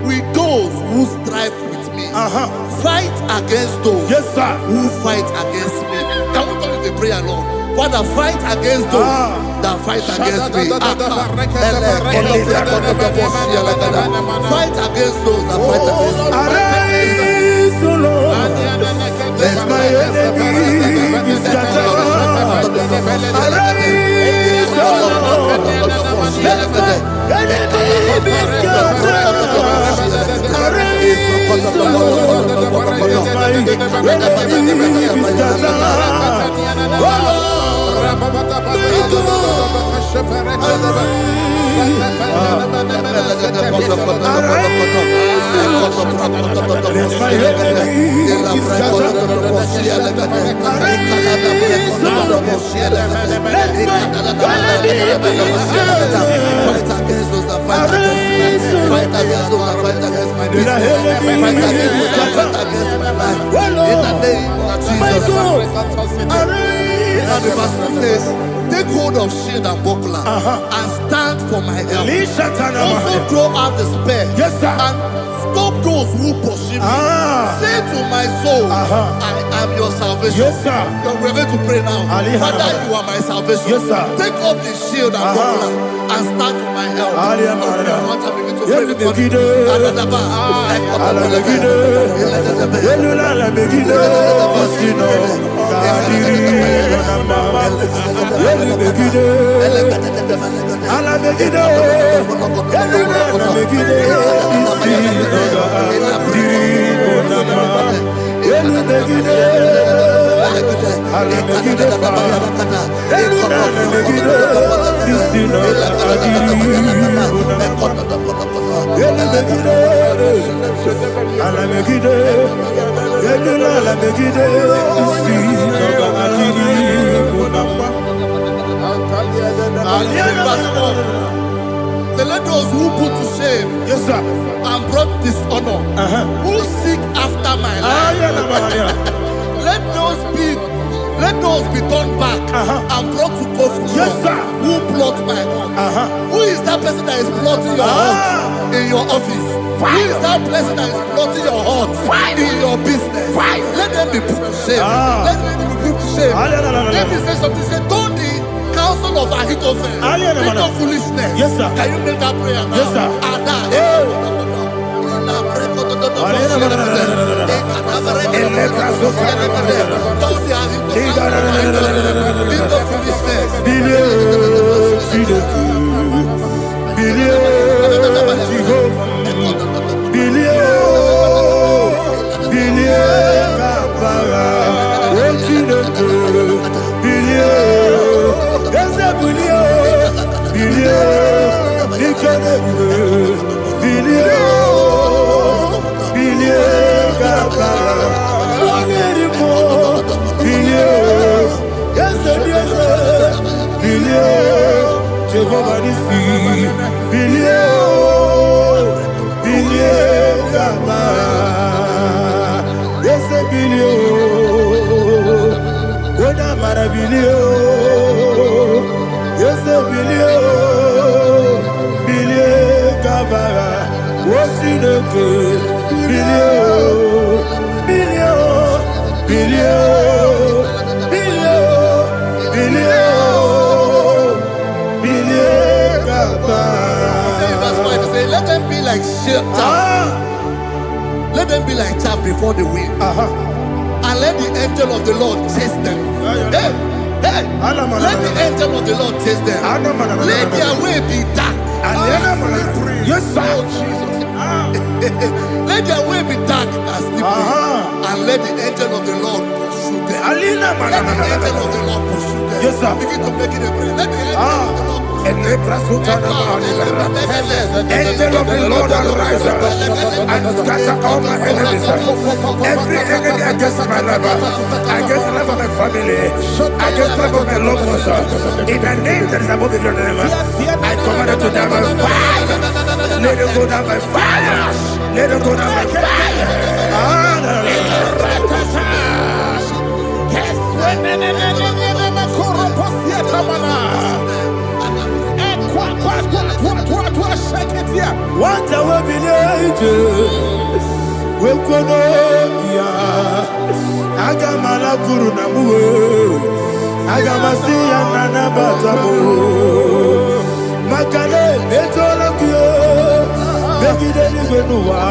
with those who strive with me. Fight against those who fight against me. Can we call it a prayer, Lord? Father, fight against those that fight against me. Fight against those that fight against me. Arise, O Lord. Let my enemy be scattered. Arise, O Lord. Let my enemy be scattered. Arise, O Lord. Let my enemy be scattered. Oh Lord. Now the verse says, take hold of shield and buckler and stand for my help. Also throw out the spear and stop those who pursue me. Say to my soul, I am your salvation. We're going to pray now. Father, you are my salvation. Take up the shield and buckler and stand for my help. So let those who put to shame and brought dishonor, who seek after my life, let those be turned back and brought to confusion. Who plot my hurt? Who is that person that is plotting your hurt in your office? Who is that person that is plotting your hurt in your business? Let them be put to shame. Let them be put to shame. Let me say something. Say, don't the counsel of Ahithophel into foolishness. Can you make that prayer now? Let them be like chaff. Let them be like chaff before the wind. And let the angel of the Lord chase them. Let the angel of the Lord chase them. Let their way be dark. Let their way be dark as slippery. And let the angel of the Lord pursue them. Let the angel of the Lord pursue them. Begin to make it a prayer. Let the angel of the Lord pursue them. Angel of the Lord arise and scatter all my enemies. Every enemy against my life, against the life of my family, against the life of my loved ones. In the name that is above the name, I command it to die by fire. Let it go down by fire. Let it go down by fire. What I will be we Wekonobia Agamala Guru Namu Agamasiya Nana Batamu Makale Betolakio Begideli Benua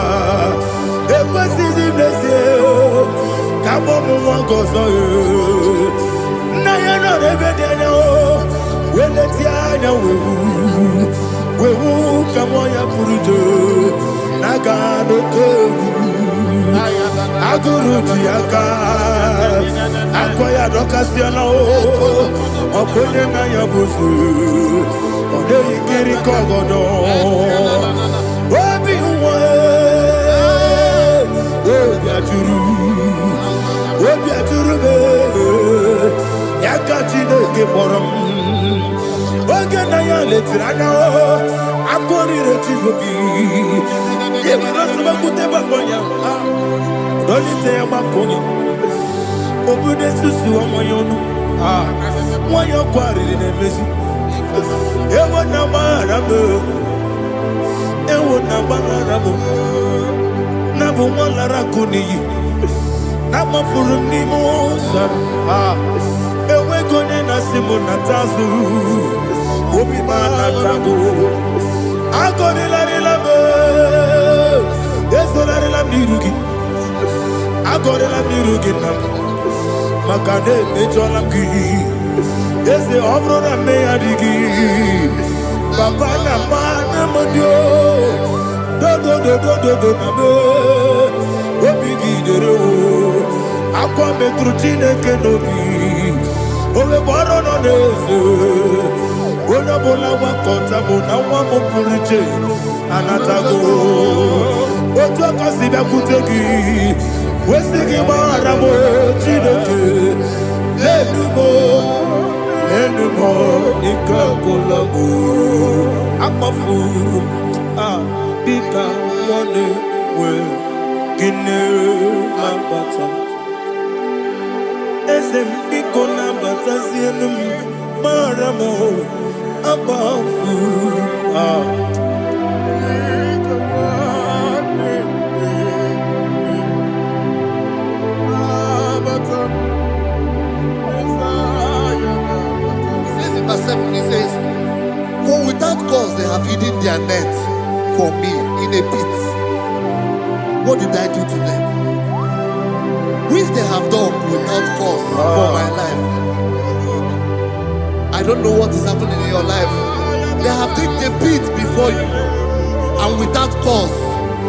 Ekwasizi Blessio Kabomu Wangozo Nayana Rebedeno Weletiana Wewu Kamoya Purujo Nagano Kogu Aguru Jiaka Akoya Dokasiano Okonye Naya Busu Ode Ikiri Kogodo Obi Uwe Obi Aturu Yakachine Kemoram Oge Naya Letirana Akori Rechigobi Yemarasubakute Bakonya Dolite Bakonya Obude Susu Amoyonu Moyo Kwari Nemesi Ewo Nabarabo Ewo Nabarabo Nabu Malara Kuni Nama Furuni Mosa Ewe Gone Nasimu Natazu Obi Manatago Agori Larilabe Esolari la Nirugi Agori la Nirugi Makade Mejolamgi Ese Ovro na Meadigi Papa na Mana Modio Do Nabe Obigi Dero Aqua Metrutine Kenobi Ove Boro no Nese Ona bola wakota bona wamo puriche anatago ojo kasibe kutegi wesigi maramo chideke lenumo ikakolago amafuru bika one we gine mabata esem biko na batasienum maramo above He says, for without cause they have hidden their net for me in a pit. What did I do to them? Which they have done without cause for my life. I don't know what is happening in your life. They have digged a pit before you, and without cause,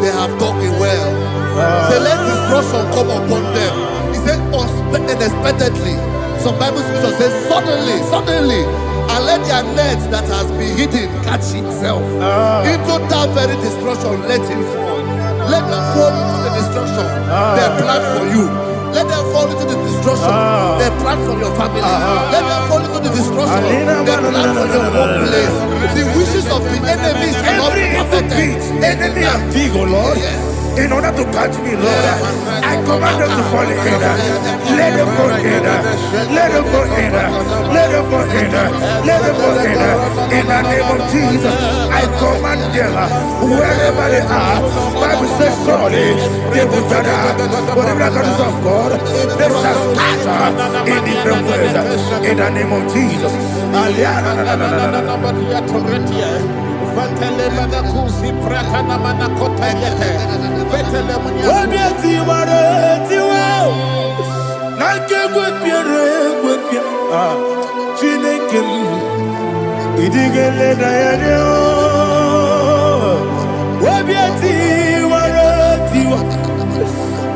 they have dug it well. Say, let destruction come upon them. He said, unexpectedly. Some Bible scripture says, suddenly, and let their net that has been hidden catch itself. Into that very destruction, let it fall. Let them fall into the destruction they plan for you. Let them fall into the destruction they plan for your family. Let them fall into the destruction they plan for your workplace. The wishes of the enemies are not perfected. Enemy of Tigo, Lord. Yes. In order to catch me, Lord, I command them to fall in. Let them fall in. Let them fall in. Let them fall in. Let them fall in. In the name of Jesus, I command them wherever they are. Bible says surely they will gather. Whatever that is of God, they shall scatter in different ways. In the name of Jesus. Fatele manakusi pratana manakota yete. Fatele munya. Obiati wareti wow. Nake gwepia. Chinekem. Idigele dayanyo. Obiati wareti wow.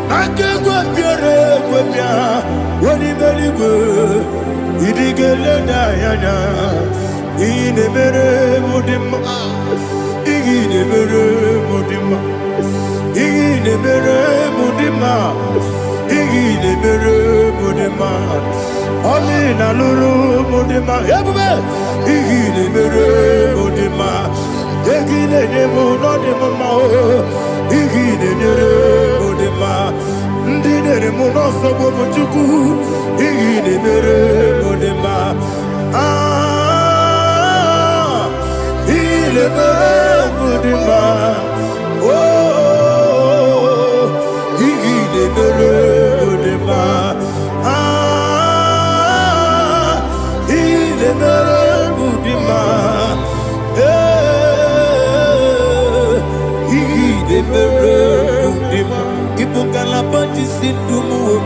Nake gwepia. Wani beligwe. Idigele dayanyo. Inemere mudima, inemere mudima, inemere mudima, inemere mudima. Oli na luru mudima, ebube. Inemere mudima, inemere mudima, inemere mudima. Ndinere munoso bobuchuku, inemere mudima. Mudima, oh, Mudima, Mudima, Mudima, Ibukalabati Sindumu,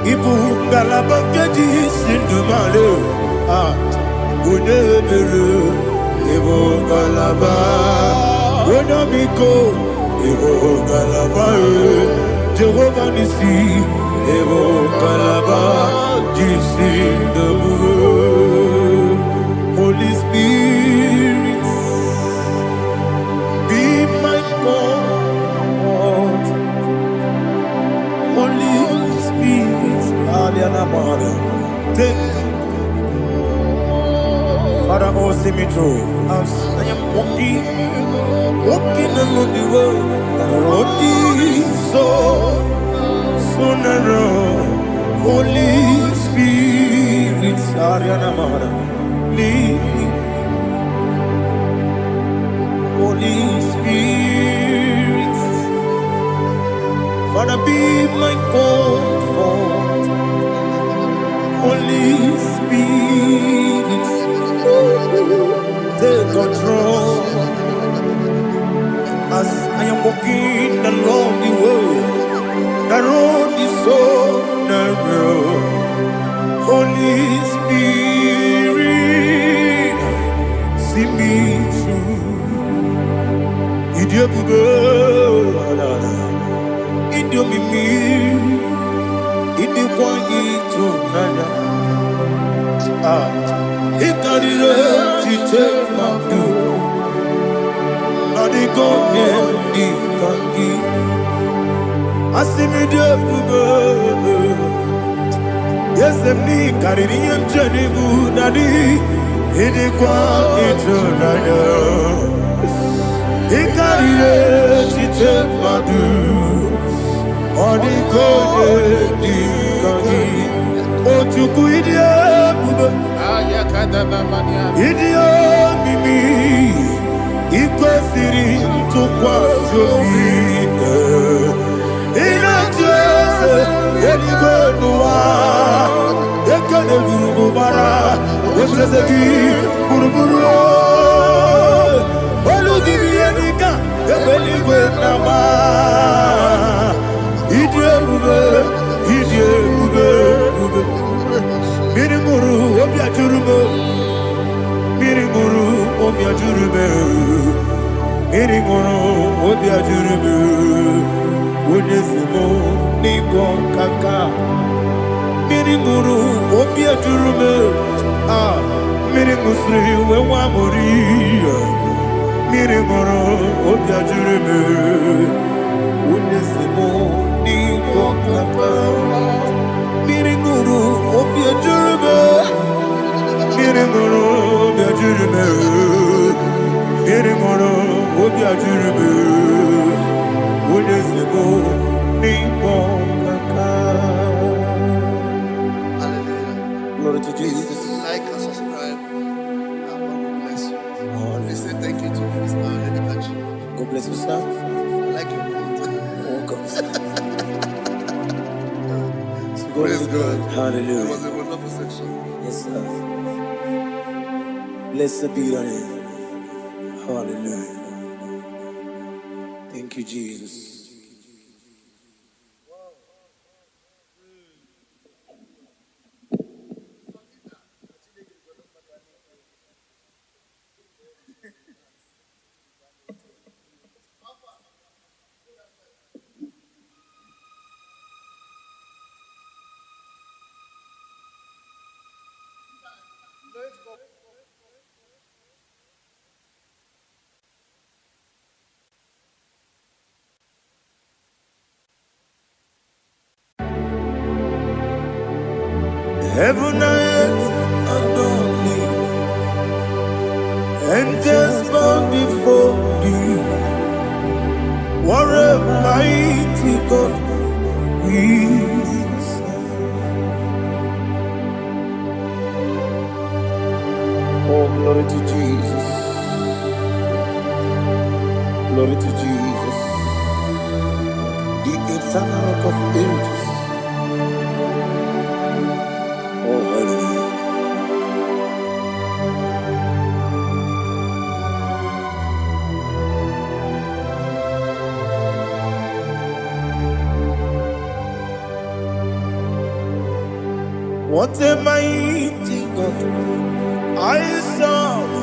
Ibukalabati Sindumalo, Udebere, Evo Galaba, Udabiko, Evo Galaba, Jehovah Nissi, Evo Galaba, Jisi Dabu, Holy Spirit, be my God, Holy Spirit, Aliana Mara, take Father, oh, see me through. I am walking along the road. The road is so narrow. Holy Spirit, Ariana Mara, lead me. Holy Spirit, Father, be my comfort. Holy Spirit, take control as I am walking along the way. The road is so narrow. Holy Spirit, see me through. Idiopube, Idiomimi, Idiokwa Itonanya. Ikarire take my do. Not the golden kangi. Asimi de bube. Yes, me karirian jenibu nadi. Idi kwa itonanya. Ikarire take my do. Not the golden kangi. Ochuku idie bube. Idio mimi iko siri tukwa sobi ina jese eligo nuwa ekane guru bara osezeki buruburu olu gibi enika ebeligwe nama idie bube Miriguru obi ajurume Miriguru obi ajurume Miriguru obi ajurume Unesimo niko kaka Miriguru obi ajurume Mirigusri wewa mori Miriguru obi ajurume Unesimo niko kaka Miriguru obi ajurume Miriguru obi ajurume Miriguru obi ajurume Unesimo niko kaka. Hallelujah. Glory to Jesus. Like and subscribe. God bless you. Please say thank you to Mr. Dedikachi. God bless you, sir. I like your mouth. Welcome. Praise God. Hallelujah. It was a wonderful section. Yes, sir. Blessed be your name. Hallelujah. Thank you, Jesus. Heaven and earth adore thee. Angels bow before thee. What a mighty God we serve. Oh, glory to Jesus. Glory to Jesus. The eternal rock of ages. Oh, hallelujah. What a mighty God I serve.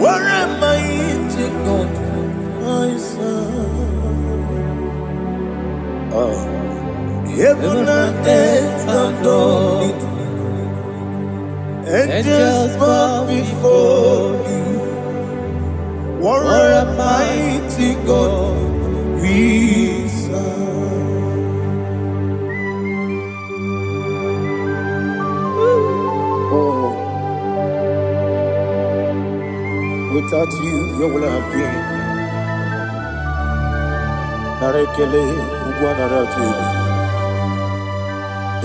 What a mighty God I serve. Oh. Heaven and earth adore it. Angels bow before thee. What a mighty God we serve. Oh, without you, where would I have been? Narekele, Ugwanaratu.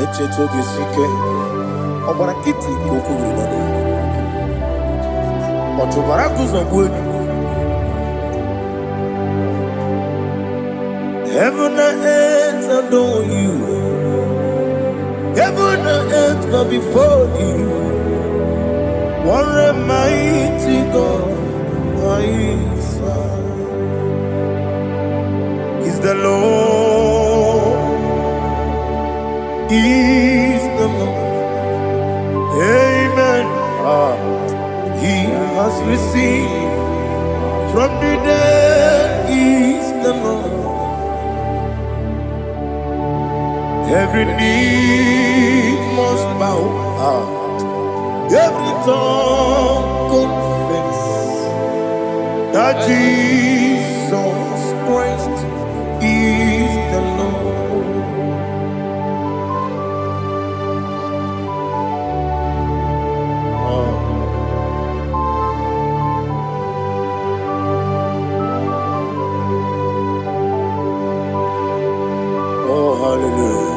Echetoge sike, Obarakiti kokuru nade. Otobaraku zongwe. Heaven and earth adore you. Heaven and earth bow before you. What a mighty God I serve. Is the Lord. Is the Lord. Amen. He has received from the dead. Is the Lord. Every knee must bow. Every tongue confess that Jesus Christ is the Lord. Oh, hallelujah.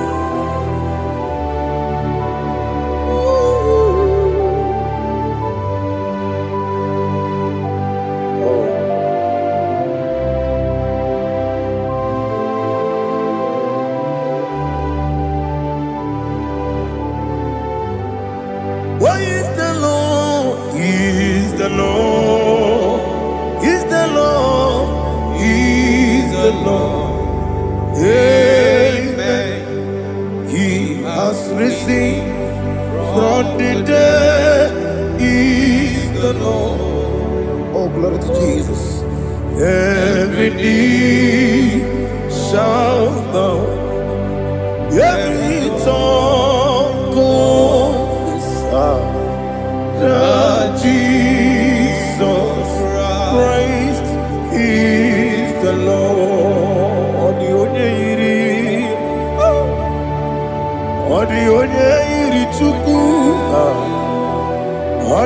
Why is the Lord? He is the Lord. He's the Lord. He's the Lord. Amen. He has risen from the dead. He's the Lord. Oh, glory to Jesus. Every knee shall bow. Every tongue confess that Jesus Christ is the Lord. The onye iri Chukwu,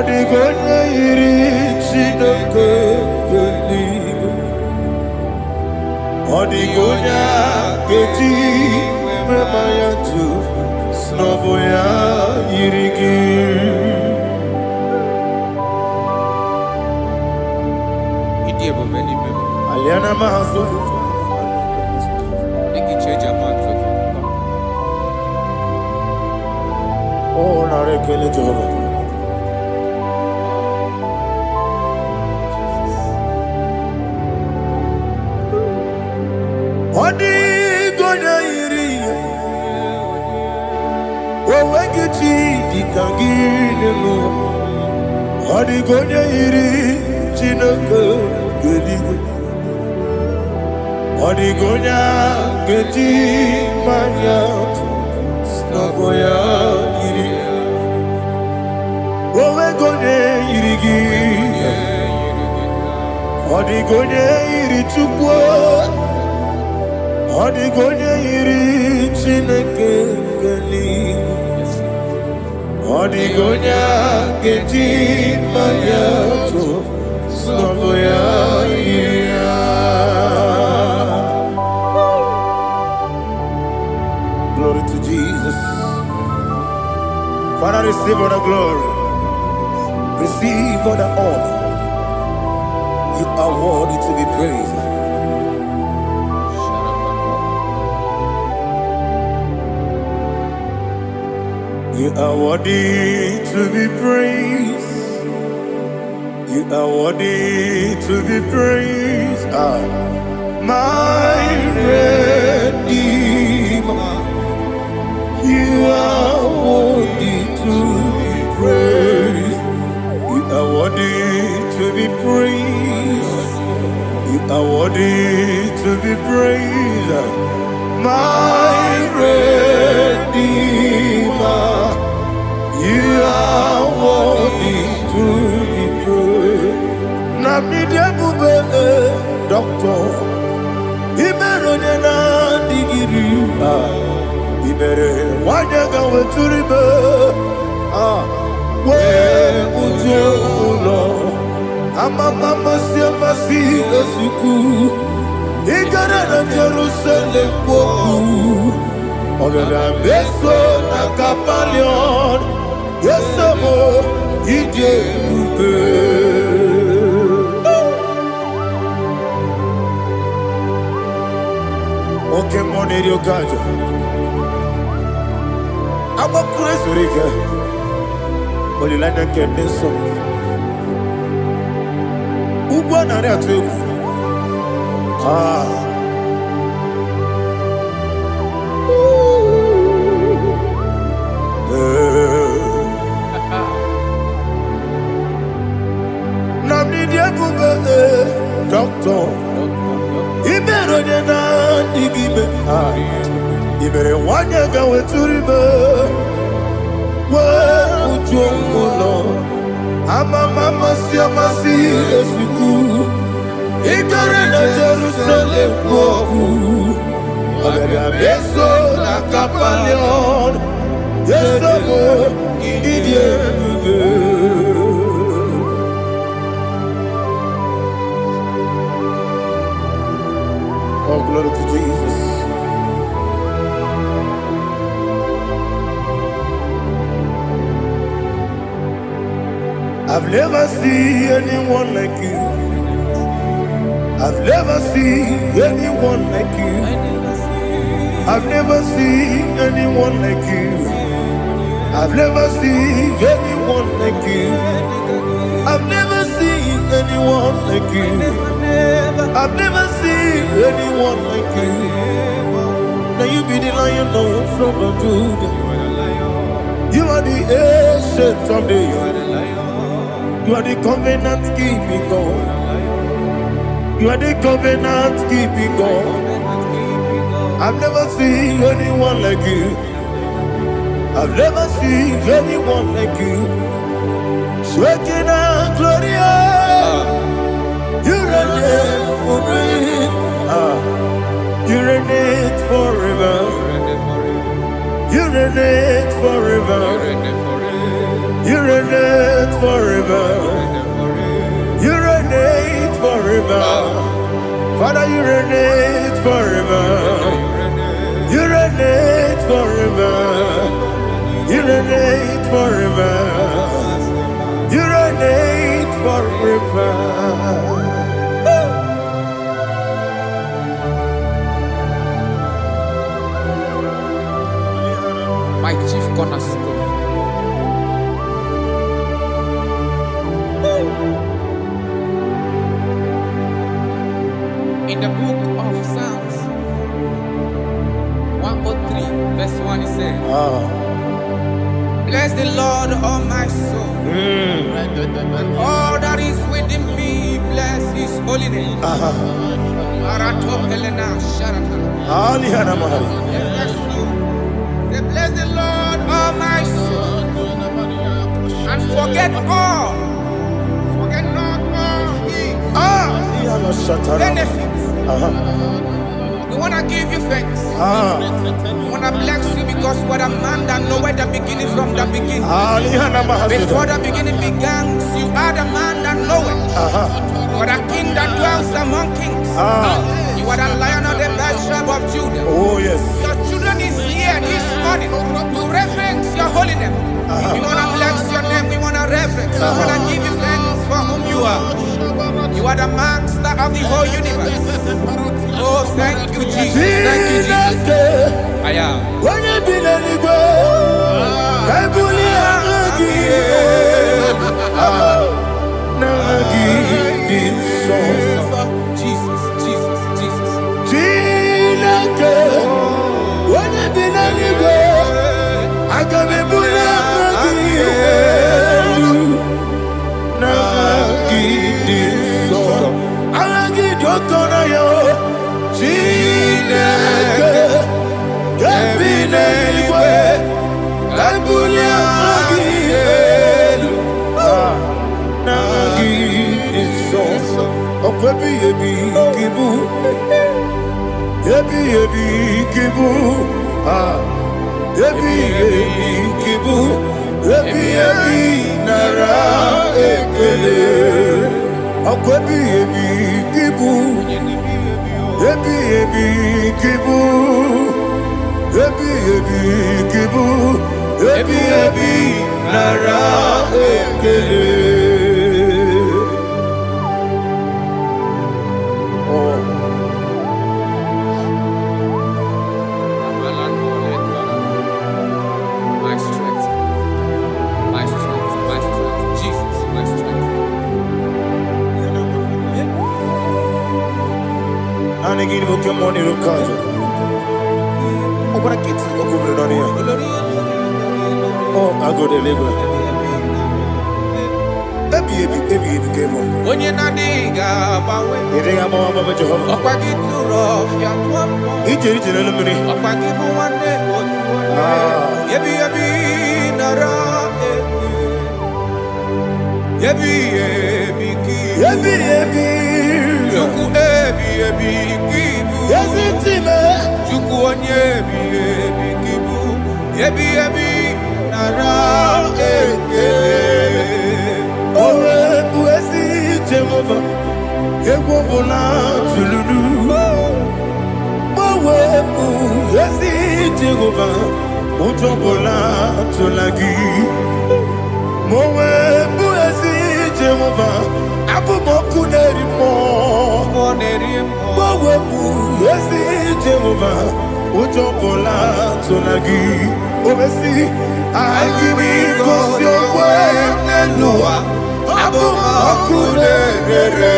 the onye iri Chineke eluigwe, the onye keji mema ya tu, n'ọbụ ya yiri gị. Aliana mahazo. Oh, narekele Jehovah. Odi gonya iri, owegichi dikagine mo. Odi gonya iri, Chineke eluigwe. Odi gonya keji manya, n'ọbụ ya yiri. Owe gonya yiri gị. Odi gonya yiri Chukwu. Odi gonya yiri Chineke. Odigonya Genji Mayato Soboya. Glory to Jesus. Father, receive all the glory. Receive all the honor. You are worthy to be praised. You are worthy to be praised. You are worthy to be praised. My Redeemer. You are worthy to be praised. You are worthy to be praised. You are worthy to be praised. My Redeemer. You are worthy to be praised. Nabidia Bube, Doctor. Imeronena digiri. Ibere wanyaga weturibe. We ujulo. Mama siamasi esuku. Igara na Jerusalem poku. Ogada beso na kapalion. Yesamo ije ube. Oke moneri okaja. Aba kures urike. Olilanya keneso. Ugwa na reatu. Doctor, Ibero na digibe. Ibere wanyaga weturibe. We ujongulo. Mama siamasi esuku. Igare na Jerusalem poku. Ogada beso na kapalion. Yesamo idie ube. Oh, glory to Jesus. I've never seen anyone like you. I've never seen anyone like you. I've never seen anyone like you. I've never seen anyone like you. I've never seen anyone like you. I've never seen anyone like you. Now you be the Lion from the Judah. You are the ancient of days. You are the covenant keeping God. You are the covenant keeping God. I've never seen anyone like you. I've never seen anyone like you. Shaking and glorious. You reign forever. You reign forever. You reign forever. You reign forever. You reign forever. Father, you reign forever. You reign forever. You reign forever. You reign forever. My chief cornerstone. In the book of Psalms 103 verse 1 it says, bless the Lord, all my soul, and all that is within me, bless his holy name. Bless the Lord, all my soul, and forget not all his benefits. You want wanna give you thanks. I wanna bless you because what a man that know where the beginning from the beginning. Before the beginning began, you are the man that know it. You are the king that dwells among kings. You are the lion of the tribe of Judah. Oh yes. Your children is here this morning to reverence your holiness. We wanna bless your name. We wanna reverence. We wanna give you thanks for whom you are. You are the master of the whole universe. Oh, thank you, Jesus. Thank you, Jesus. I am. When you be the Igbo, Jesus, Jesus, Jesus. When you be the Igbo, I can be My strength, my strength, my strength, Jesus, my strength. Oh, I go deliver. Onye na-adịghị agbanwe, ọkwa gị tụrụ ọfịa twapụ, ọkwa gị bụ nwanne otu onye, ebi ebi nara eke, ebi ebi gị, Chukwu ebi ebi gị bụ, Chukwu onye ebi ebi gị bụ, ebi ebi nara eke. Jehovah, Ewobola Tululu, Bawebu, Yesi Jehovah, Ujobola Tulagi, Mowebu, Yesi Jehovah, Abumoku Nerimo, Bawebu, Yesi Jehovah, Ujobola Tulagi, Obesi, I give you God's your way, Nelua. Abumakunere,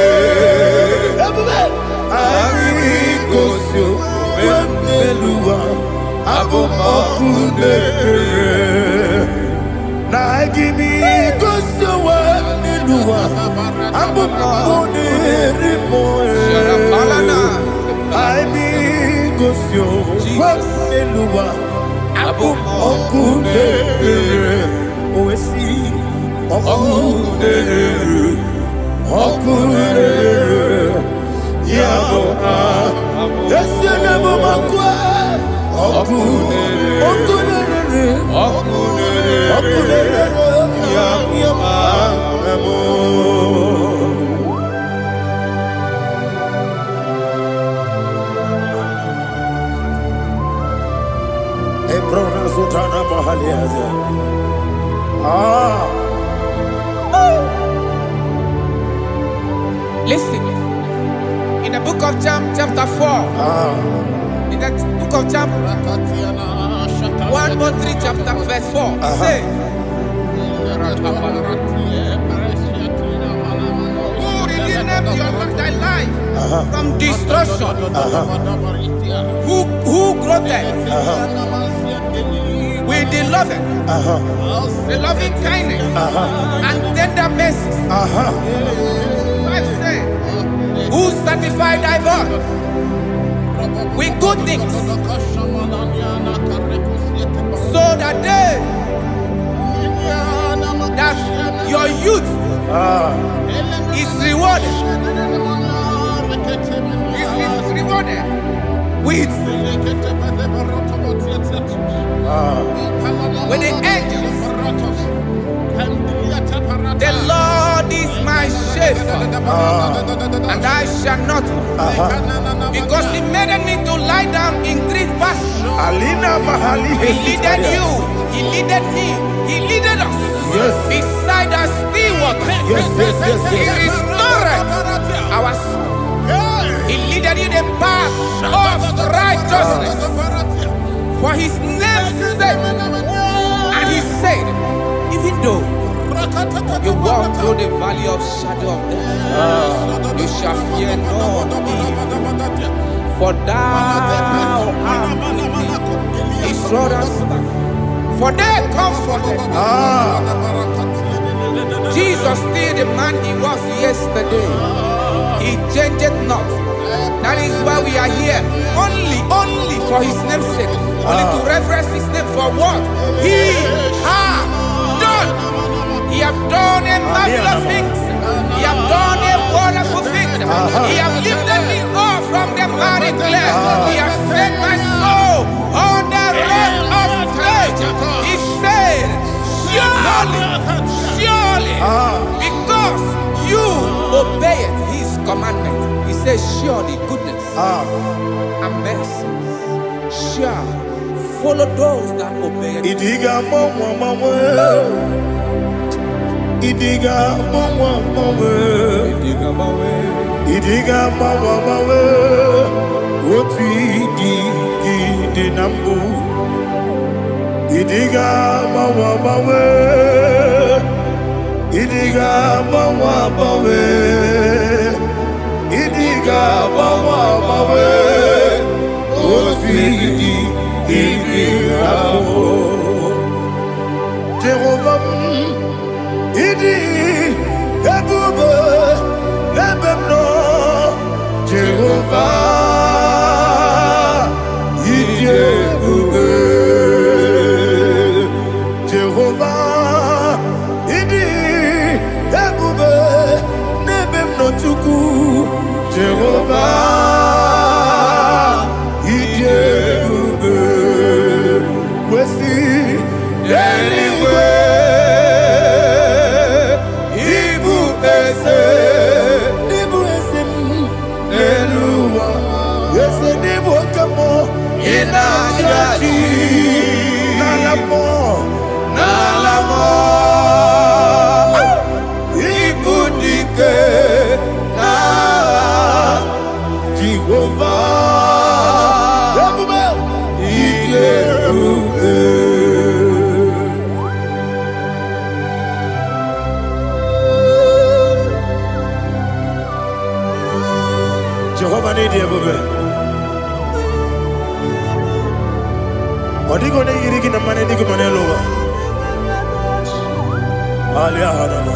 Arikosio, Wemelua, Abumakunere. Nagimi kosio Wemelua, Abumakunere moe. Aimi kosio Wemelua, Abumakunere. Oesi. Yabo Yesenebo Makwa Listen, in the book of John, chapter 4, in the book of John 1:3, chapter verse 4, it says, who redeemed thy life from destruction? Who groweth with the loving kindness and tender mercies? Who satisfied thy voice with good things, so that your youth is rewarded with the angels. The Lord is my shepherd, and I shall not want, because He made me to lie down in green pastures. He leaded you, He leaded me, He leaded us beside the still waters. He restored our soul. He leaded you the path of righteousness for His name's sake. And He said, even though you walk through the valley of shadow of death, you shall fear no evil, for thou art with me. His rod and staff, for they comforted. Jesus still the man He was yesterday. He changed not. That is why we are here. Only for His name's sake. Only to reverence His name for what He has done. He has done a marvelous things. He has done a wonderful thing. He has lifted me up from the miry clay. He has set my soul on the rock of faith. He said, surely, because you obeyed His commandment. He says, surely goodness and mercy shall follow those that obey. Idiga mama, Idiga mama, what we did nambu. Idiga mama, Idiga mama, Idiga mama, what we did nambu. Jehovah, Idi, Ebube, Ebemno, Jehovah, Idi, Ebube, Jehovah, Idi, Ebube, Nebemno Tuku, Jehovah, Idi, Ebube, Wesi, anyway. Jehovah need you, Odigo ne yirigi na mane digo mane lowa. Alia hana mo.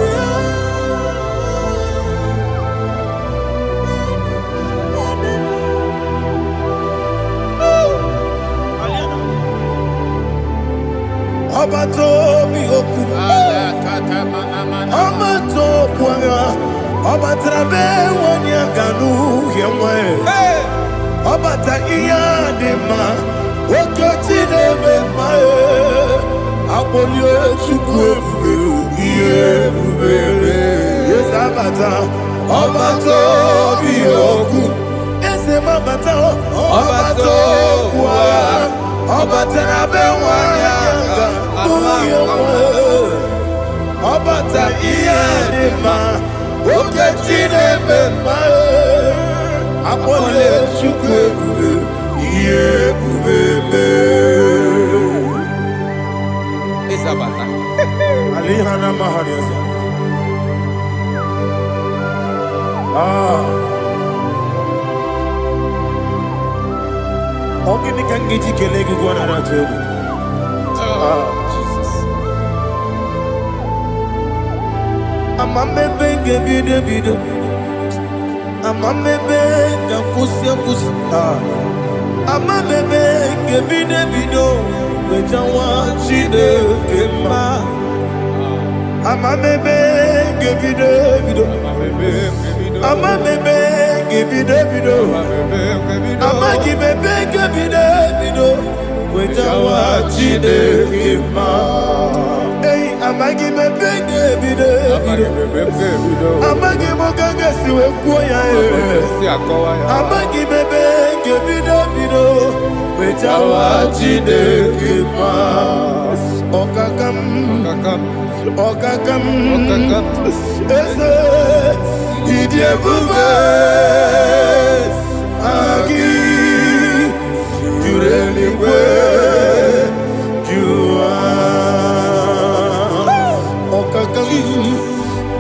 Abato mi oku. Abato kwanga. Abatrabe wanya ganu yemwe. Abata iya dema. Okoti nebe mae, abolio chukwefu yebubele. Yes abata, abato biyoku. Ese mabata, abato kwa, abata nabe wanyanga uyemwe. Abata iyadema, okoti nebe mae, abolio chukwefu. Isabata. Alihana Mahariasa. Ogini kangiji kelegu gwana ratogu. Jesus. Amamebe ngebido. Amamebe ngakusi. Amamebe ngebido. Wejawa chide kema. Amamebe ngebido. Ama bebe gibido. Ama gibebe gibido. Wejawa Chineke ma. Hey, ama gibebe gibido. Ama gimogaga siwe kuya e. Ama gibebe gibido. Wejawa Chineke ma. Okakam. Eze idiebube agi jureligwe jua okakam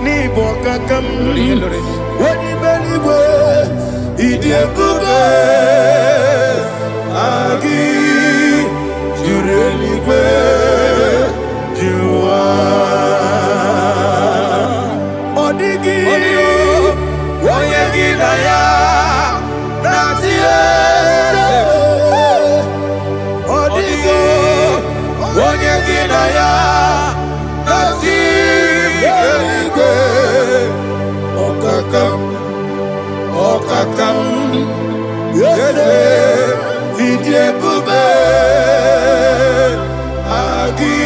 ni bokakam wani beligwe idiebube agi jureligwe jua odigi oyegi na ya natie odigi oyegi na ya natie okakam yese idiebube agi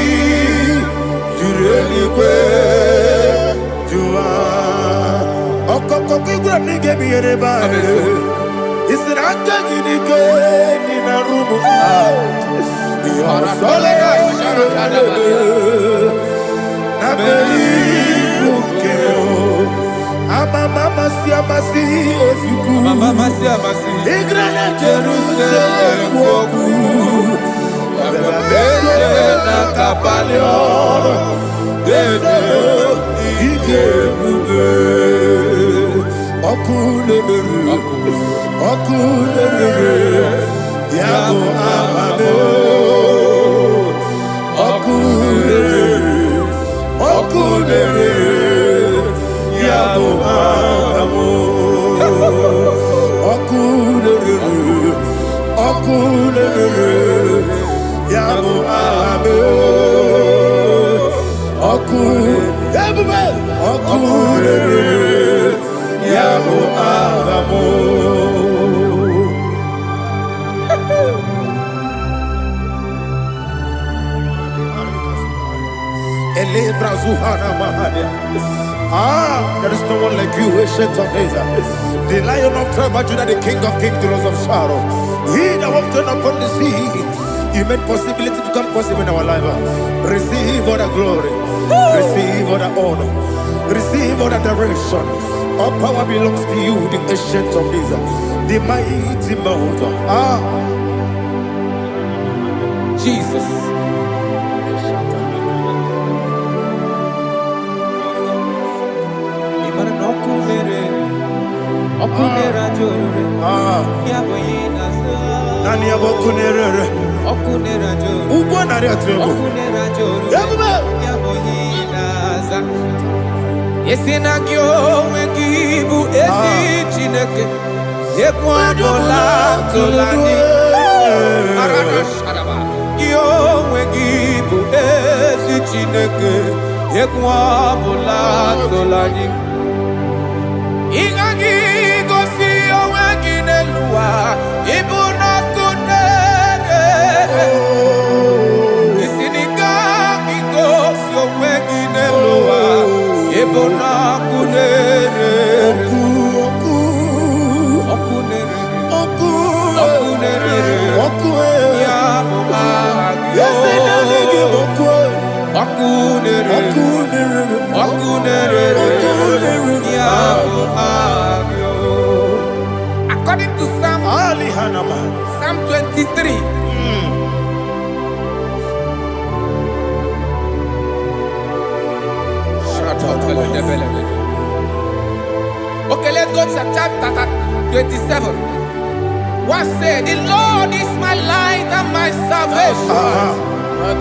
jureligwe jua okoko kigura nige biyereba isiranga gidike nina rumu yosolega sharakadaba nabeli bukeo mama siamasi ofiku igrana Jerusalem woku bebe na kapaleon eze idiebube Okulere Yabo Amamo Okulere Yabo Amamo Okulere Yabo Amamo Okulere Yabo Amamo there is no one like you, ancient of days. The Lion of tribe of Judah, the King of kings, the Rose of Sharon. He that walked upon the sea, He made possibility to become possible in our life. Receive all the glory, receive all the honor, receive all the direction. All power belongs to you, the ancient of days, the mighty mountain. Jesus. Nani abokunere ugwo nari atwego Yesina kyo wengibu ezi Chineke Yekwabola tolani Kyo wengibu ezi Chineke Yekwabola tolani Ingagi gosi owegine luwa Ibuna kunere Isinika gosi owegine luwa Ibuna kunere According to Psalm 23. Okay, let's go to chapter 27. What said? The Lord is my light and my salvation.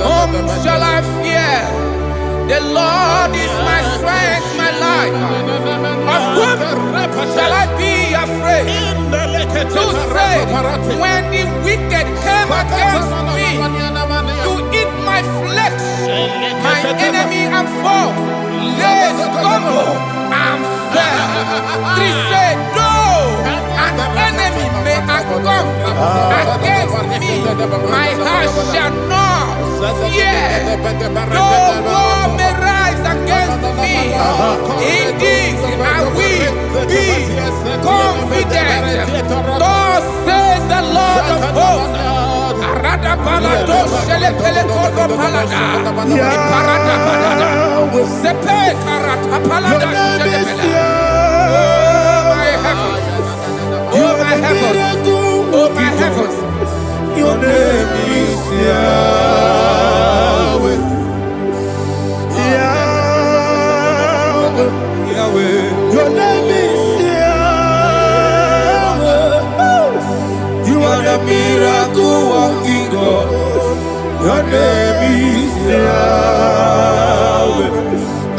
Whom shall I fear? The Lord is my strength, my life. Of whom shall I be afraid? Who said, when the wicked came against me to eat my flesh, my enemy and foe, they stumble and fell. shall not fear. No war may rise against me. In this I will be confident. Thus says the Lord of hosts. Arada palado shele pele kodo palada. Iparada palada. Sepe karata palada shele pele. Oh my heavens. Oh my heavens. Oh my heavens. Your name is Yahweh. Yahweh. Yahweh. Your name is Yahweh. You are the miracle working God. Your name is Yahweh.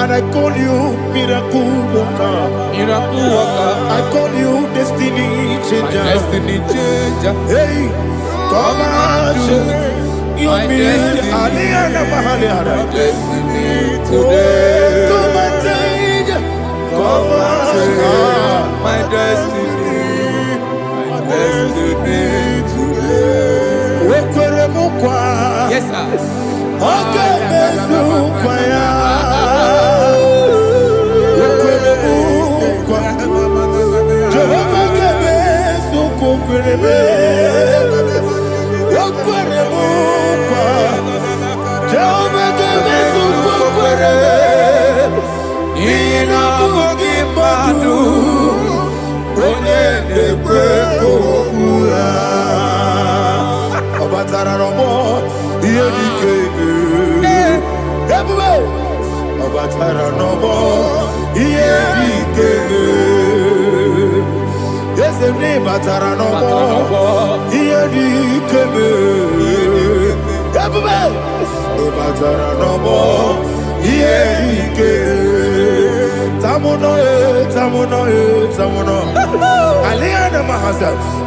And I call you miracle worker. Miracle worker. I call you destiny changer. My destiny changer. Hey, come on, you mean Aliana Mahaliana. Destiny today. Come on, change. Come on, my destiny. My destiny today. Yes, sir. Okay,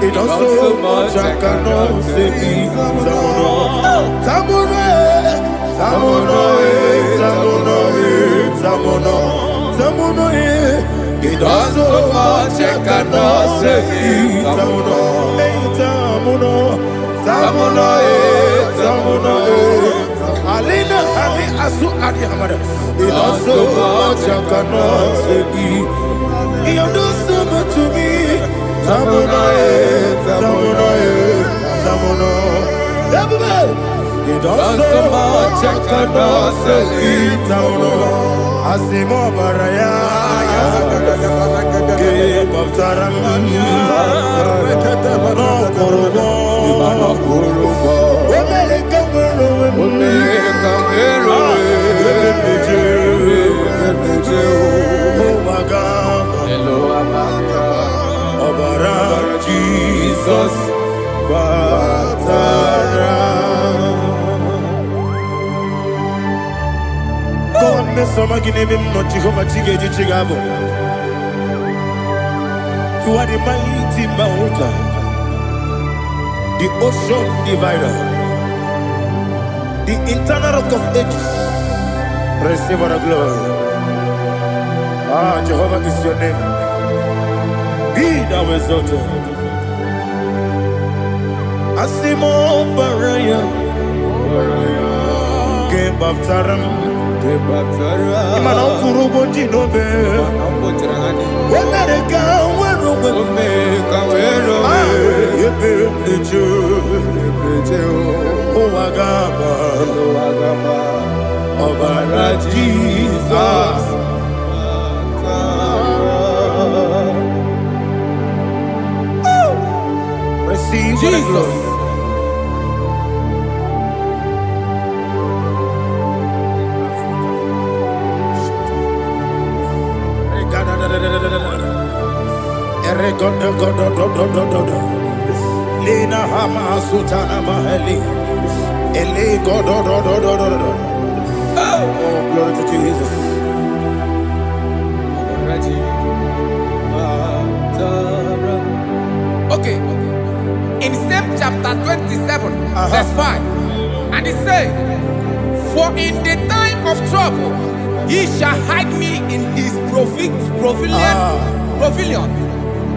it does so much I cannot say it. It does so much I cannot say it. Alina Ali Asu Adi Hamada. It does so much I cannot say it. You do so much to me. Tamuno. It does so much I cannot say it. Tamuno. Asimo Baraya. Give up Taramani. No Korobo. Jesus, God, Mesoma Ginebim, not Jehovah Chigagi Chigabo. You are the mighty mountain, the ocean divider, the internal rock of ages. Receive our glory. Ah, Jehovah is your name. Be thou exalted. Asimo Baraya, Game of Taram, Imano Kurubo Jinobe, when I come, when oh, Agaba, Obara Jesus. Receive Jesus. Lina Hama Sutana Maheli. Ele God. Oh, glory to Jesus. Okay. In same chapter 27, verse 5, and it says, for in the time of trouble, he shall hide me in his pavilion.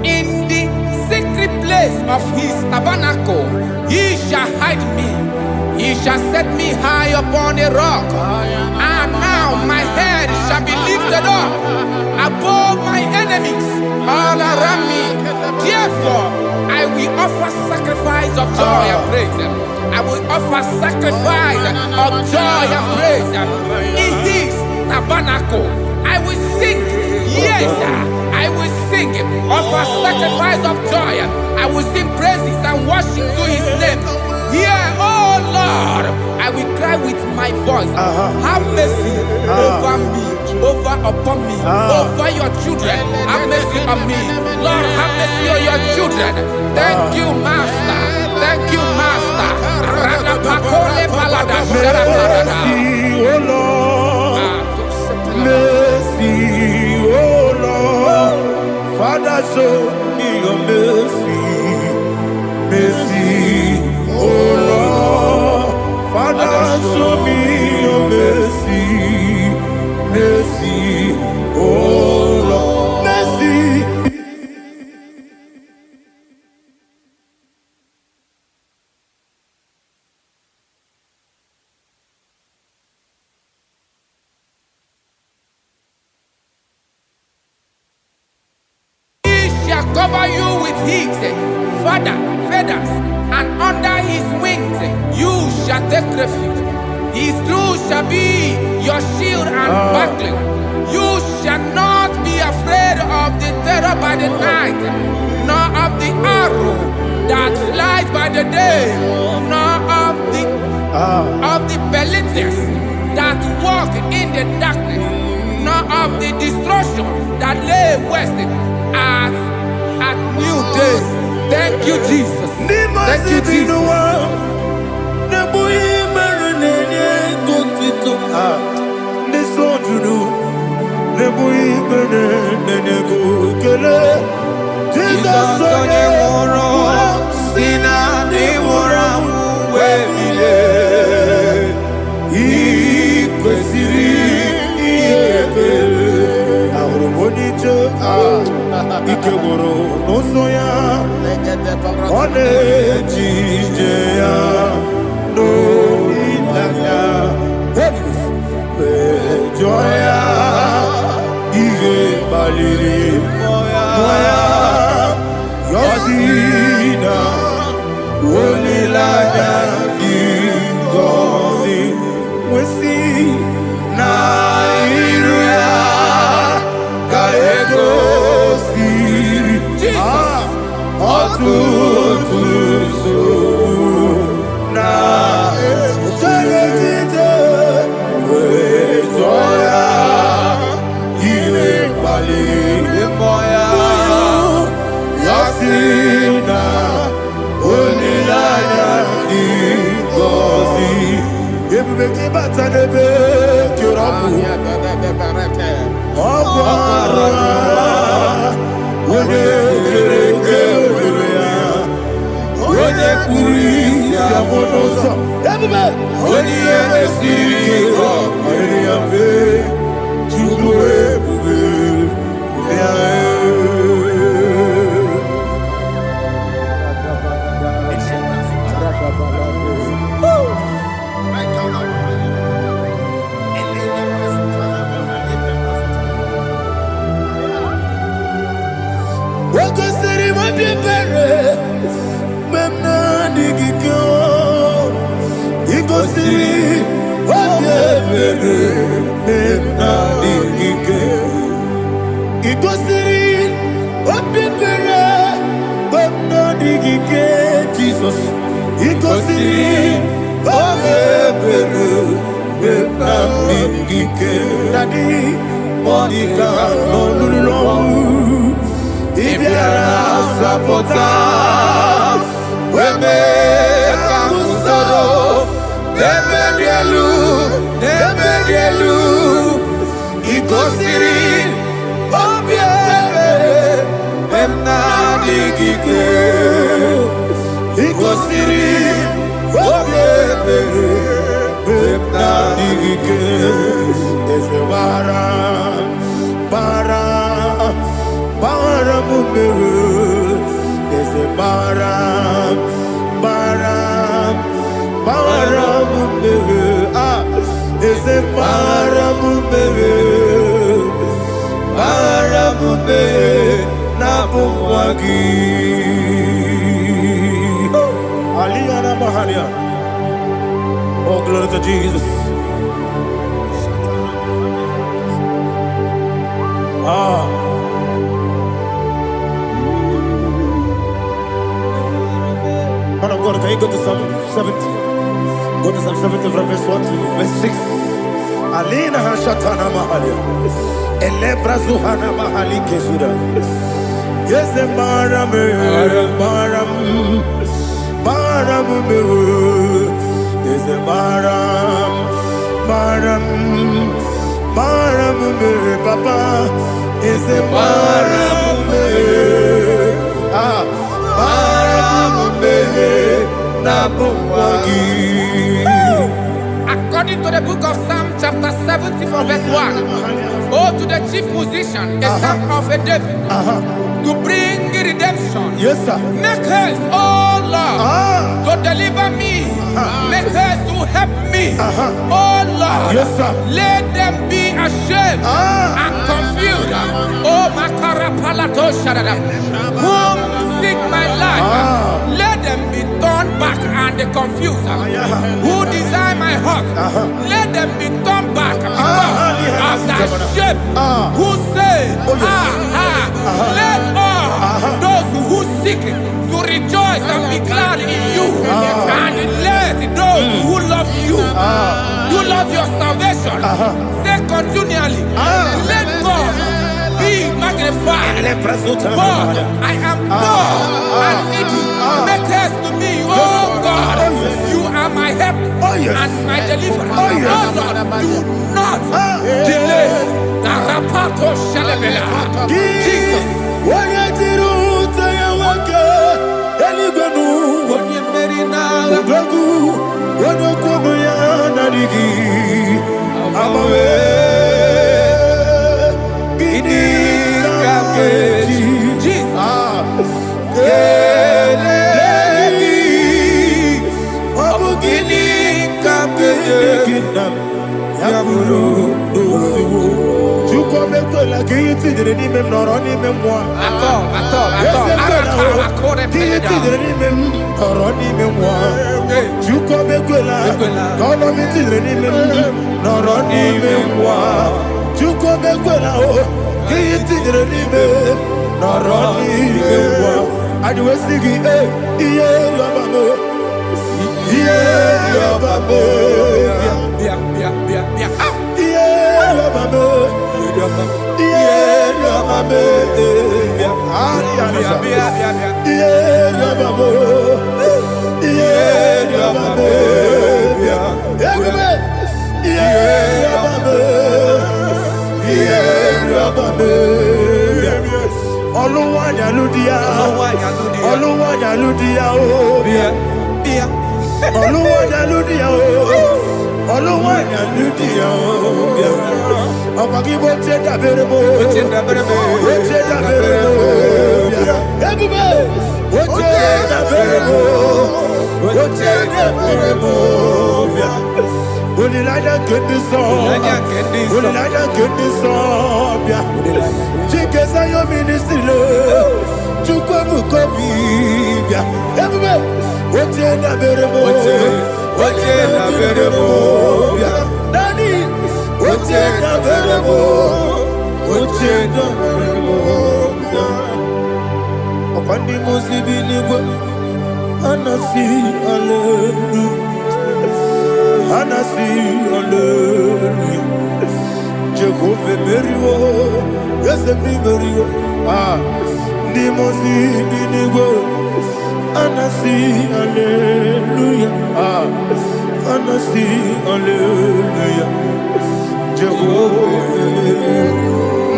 In the secret place of his tabernacle, he shall hide me. He shall set me high upon a rock, and now my head shall be lifted up above my enemies all around me. Therefore, I will offer sacrifice of joy and praise. I will offer sacrifice of joy and praise. In His tabernacle, I will sing. Yes, I will sing. Offer sacrifice of joy. I will sing praises and worship to His name. Here, oh Lord, I will cry with my voice. Have mercy over me, upon me, over your children. Have mercy on me. Lord, have mercy on your children. Thank you, Master. Thank you, Master. Mercy, oh Lord. Mercy, oh Lord. Father, show me your mercy. Mercy, oh Lord. Father, show me your mercy. Mercy, oh Lord. Mercy. Cover you with his feathers, and under his wings you shall take refuge. His truth shall be your shield and buckler. You shall not be afraid of the terror by the night, nor of the arrow that flies by the day, nor of the pestilence that walk in the darkness, nor of the destruction that lay waste at new day. Thank you, Jesus. Thank you, Jesus. Ikegoro nosoya one jijeya no ilaya joya ige baliri moya yosina olilaya igozi wesi na iruya kaego Jesus, Maramume, eze maramume, maramume na bumwagi. Aliyana Mahalia. Oh, glory to Jesus. Man of God, can you go to Psalm 70? Go to Psalm 70 from verse 1 to verse 6. Alina Hashatana Mahalia. Elebra Zuhana Mahali Kesura. Yes, the Maram, Maram, Maram, yes, the Maram, Maram, Maram, Papa, yes, the Maram, According to the book of Psalm chapter 70 from verse 1, oh, to the chief musician, a son of a David, to bring redemption. Yes, sir. Make haste, oh Lord, to deliver me. Make haste to help me. Oh Lord, yes, sir. Let them be ashamed and confused. Oh, Makara Palato Shadada, whom seek my life, let them be turned back and confused. Who desire my heart, let them be turned back because of that shape. Who say, let all those who seek to rejoice and be glad in you, and let those who love you, you love your salvation, say continually, let God be magnified. God, I am poor and needy. Make haste to me, oh God. You are my help and my deliverer. Oh Lord, do not delay. Jesus.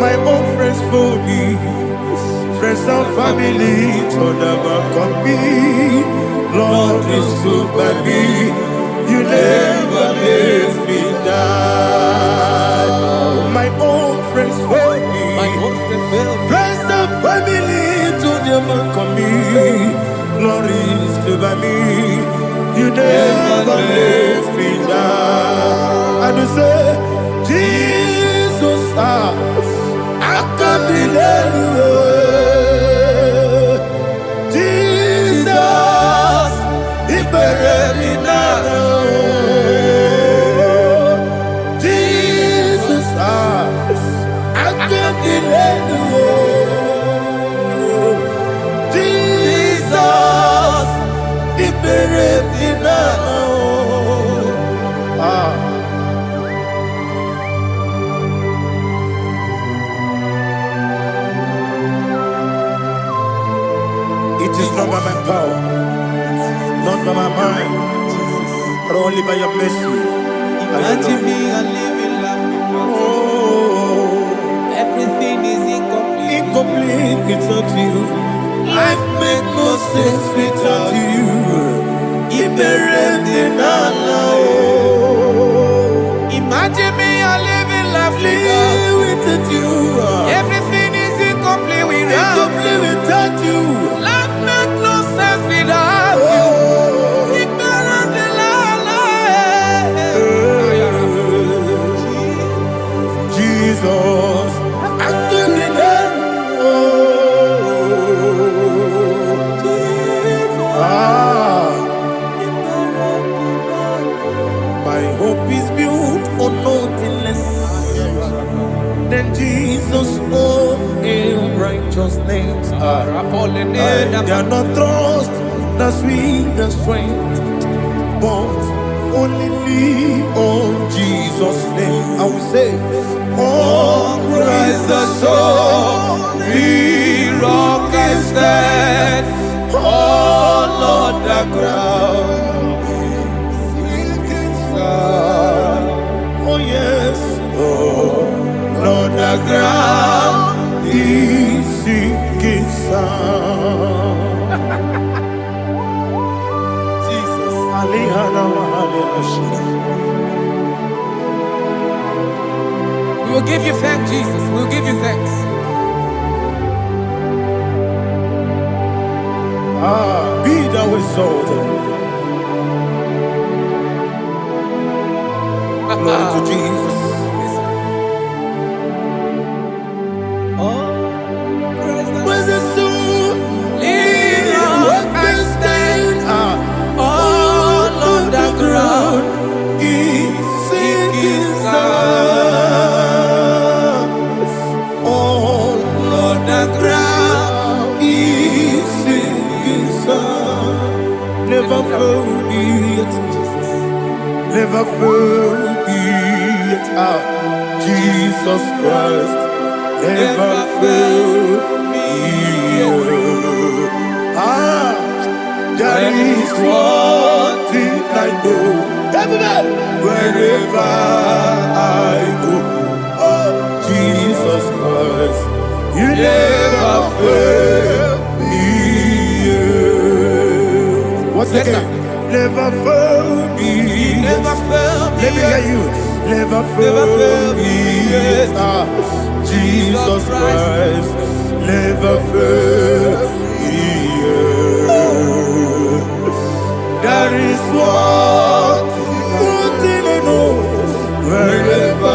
My own friends for me, friends and family, told them come be. Lord is good by me, you never let me die. My own friends for me, friends and family, told them come be. Lord is good by me, You never let me down. And you say, Jesus, I can't deny you. Jesus, He buried me now. Jesus, I can't deny you. Jesus, He buried me now. It is not by my power, not by my mind, but only by your mercy. Imagine me and living life without you. Everything is incomplete. Incomplete without you. Life makes no sense without you. Imagine me and living life without you. Everything is incomplete without you. Life makes no sense without you. Jesus, I can't my hope is built on nothing less than Jesus' own righteousness. I cannot trust the sweetest strength, but only lean on Jesus' name. I will say, on Christ the solid rock I stand. Oh Lord, the ground is sinking sand. Oh yes, oh Lord, the ground is sinking sand. Jesus, we will give you thanks, Jesus. We will give you thanks. Be thou exalted. Glory to Jesus. When the soul Rock I stand. all on the ground is sinking sand. All on the ground is sinking sand. Never found it, never found it. Jesus Christ never failed me. There is one thing I know, wherever I go, oh Jesus Christ, you never fail me. What's Yes, again? Never fail me. Never failed me. Let me hear you. Never fail me. Jesus Christ never fail me. There is one thing I know, wherever I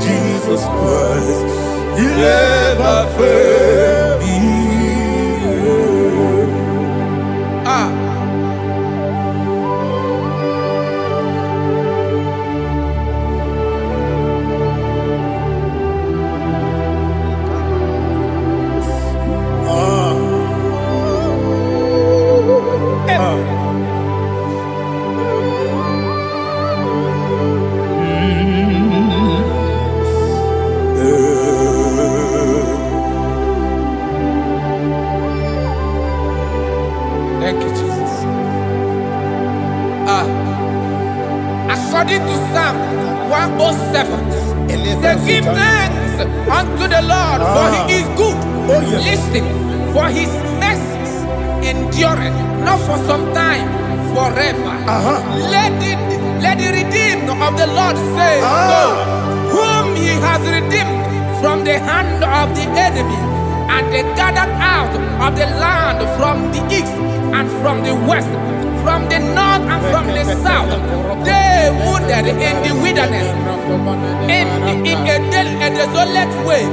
Jesus Christ, you never fail me. Thank you, Jesus. According to Psalm 107, they give thanks unto the Lord, for He is good. Oh, yes. Listen, for His mercies endureth, not for some time, forever. Let the redeemed of the Lord say so, whom He has redeemed from the hand of the enemy, And they gathered out of the land from the east and from the west, from the north and from the south. They wandered in the wilderness, in a desolate way.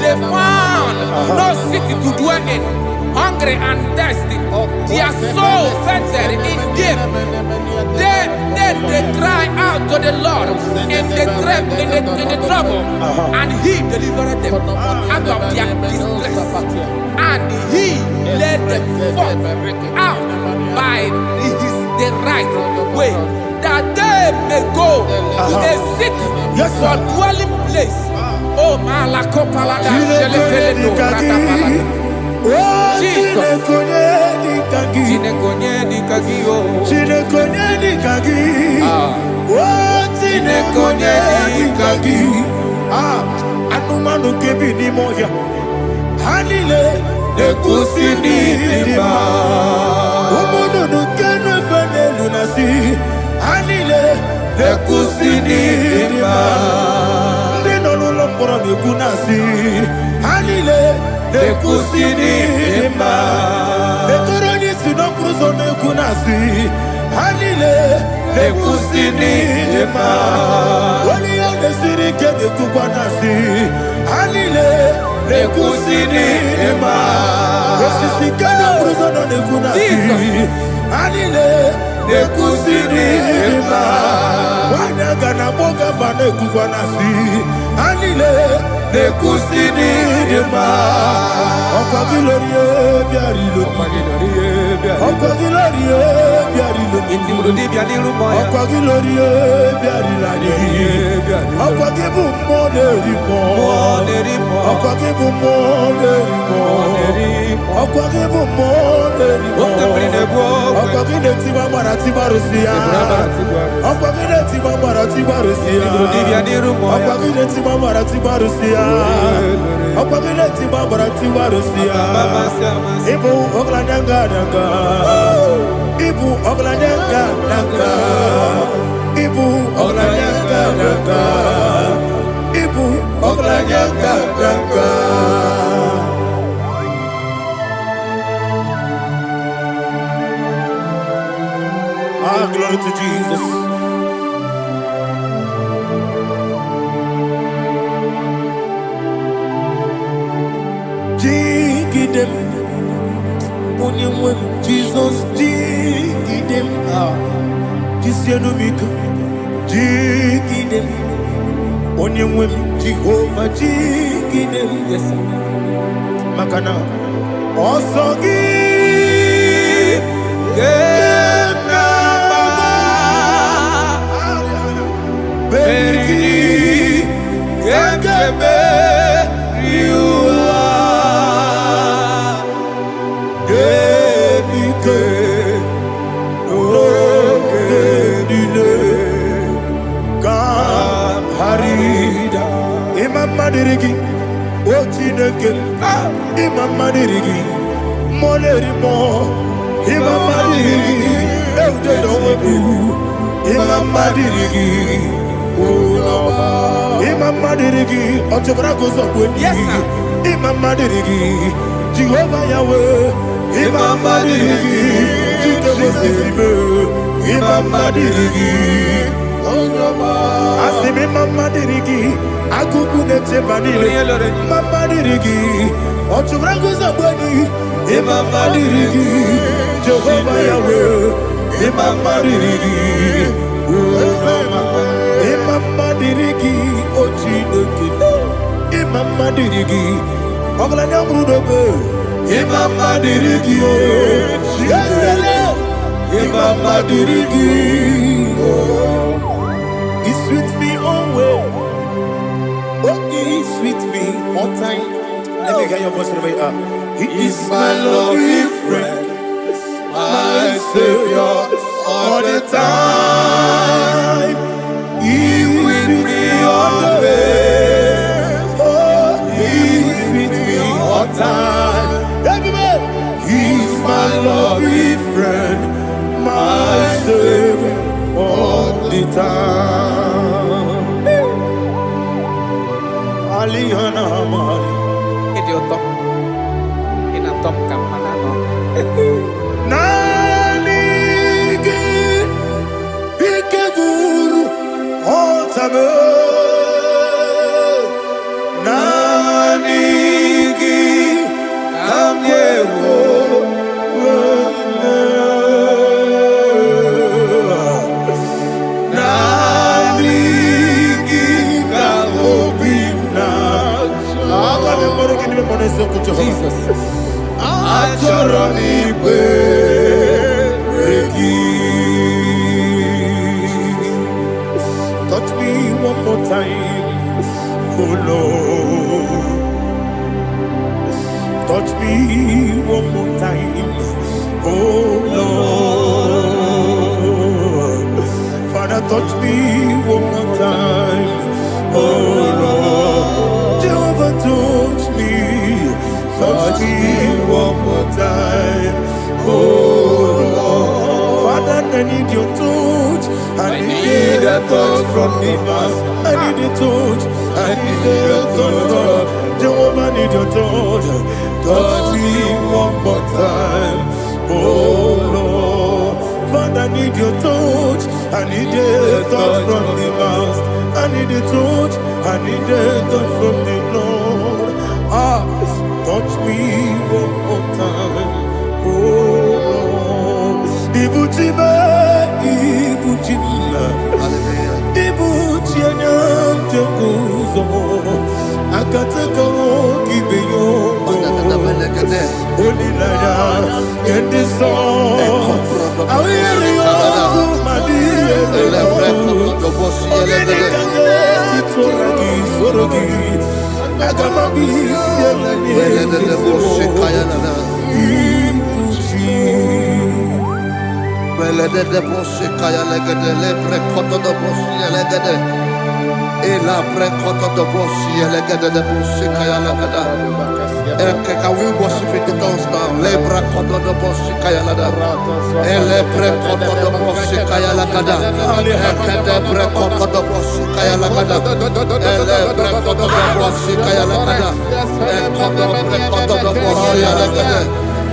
They found no city to dwell in, hungry and thirsty. Their soul fainted in deep. Then they cry out to the Lord in the trouble, and He delivered them out of their distress, and He led them forth out by the right way, that they may go to a city for dwelling place. Oh, Malakopalada, Jesus. Anumanu kebi ni moya Hanile Ekusini lima Omono no kenu fene lunasi Hanile Ekusini lima Ndino lolombora nekunasi Hanile Ekusini lima Etoroni sinokruzo nekunasi Hanile Ekusini lima Wali yone sirike nekubwanasi Hanile Ekusini lima Osisikana bruzono nekunasi Hanile Ekusini lima Wanagana boga vane kubwanasi Hanile Ekusini lima Okwa gilorie biarilo Okwa gilorie biarilo Intimudi biadiru moya. Okwa gilorie biarilani Okwa gibu moderimo Okwa gibu moderimo Okwa gibu moderimo Okwa gide tiba marati barusia Okwa gide tiba marati barusia Okwa gide tiba marati barusia Okwa gide tiba marati barusia Ibu ogladanga danga Ibu ogladanga danga Ibu ogladanga danga Ibu ogladanga danga Ah, glory to Jesus. Jigidem, Onyemwe, Jesus, Jigidem, Jisianomika, Jigidem, Onyemwe, Jehovah, Jigidem, yes, Makana, Osogi, Berigi, Gekebe, Riua, Gebike, Ogedile, Harida, Imam Madirigi, Ochineke, Imam Madirigi, Molerimo, Imam Madirigi, Eudedowebu, Imam Madirigi, Imam Madirigi, Ochobrago Zobweni, Imam Madirigi, Jehovah Yahweh, Imam Madirigi, Jitobosime, Imam Madirigi, Asim Imam Madirigi, Akukune Tebanile, Imam Madirigi, Ochobrago Zobweni, Imam Madirigi, Jehovah Yahweh, Imam Madirigi, Imam Madirigi, Ochineke, Imam Madirigi, Oglanya Brudobe, Imam Madirigi, Imam Madirigi, He's with me always. Oh, He's with me all time. Let me hear your voice right now. He is my lovely friend, my Savior all the time. He's with me always. Oh, He's with me all time. Everybody, He's my lovely friend, my Savior all the time. Alihana Mari. Idiot. Jesus. Achoronipe Regi. Touch me one more time, oh Lord. Touch me one more time, oh Lord. Father, touch me one more time, oh Lord. Jehovah, touch me one more time, oh Lord. Father, I need your touch. I need a touch from the Master. I need a touch. I need a touch from Jehovah. I need your touch. Touch me one more time, oh Lord. Father, I need your touch. I need a touch from the Master. I need a touch. I need a touch from the Lord. Touch me one more time, oh Lord. Ibuchima, Ibuchima, Ibuchina, Jaguzo, Akataka, Gibeyo, Olilaya, get this song. I hear you, Madia, Sorogi. Can we worship in the tongues now? Lebra koto do boshi kaya lada. Elebre koto do boshi kaya lada. Ekede bre koto do boshi kaya lada. Elebre koto do boshi kaya lada. Ekodo bre koto do boshi lada.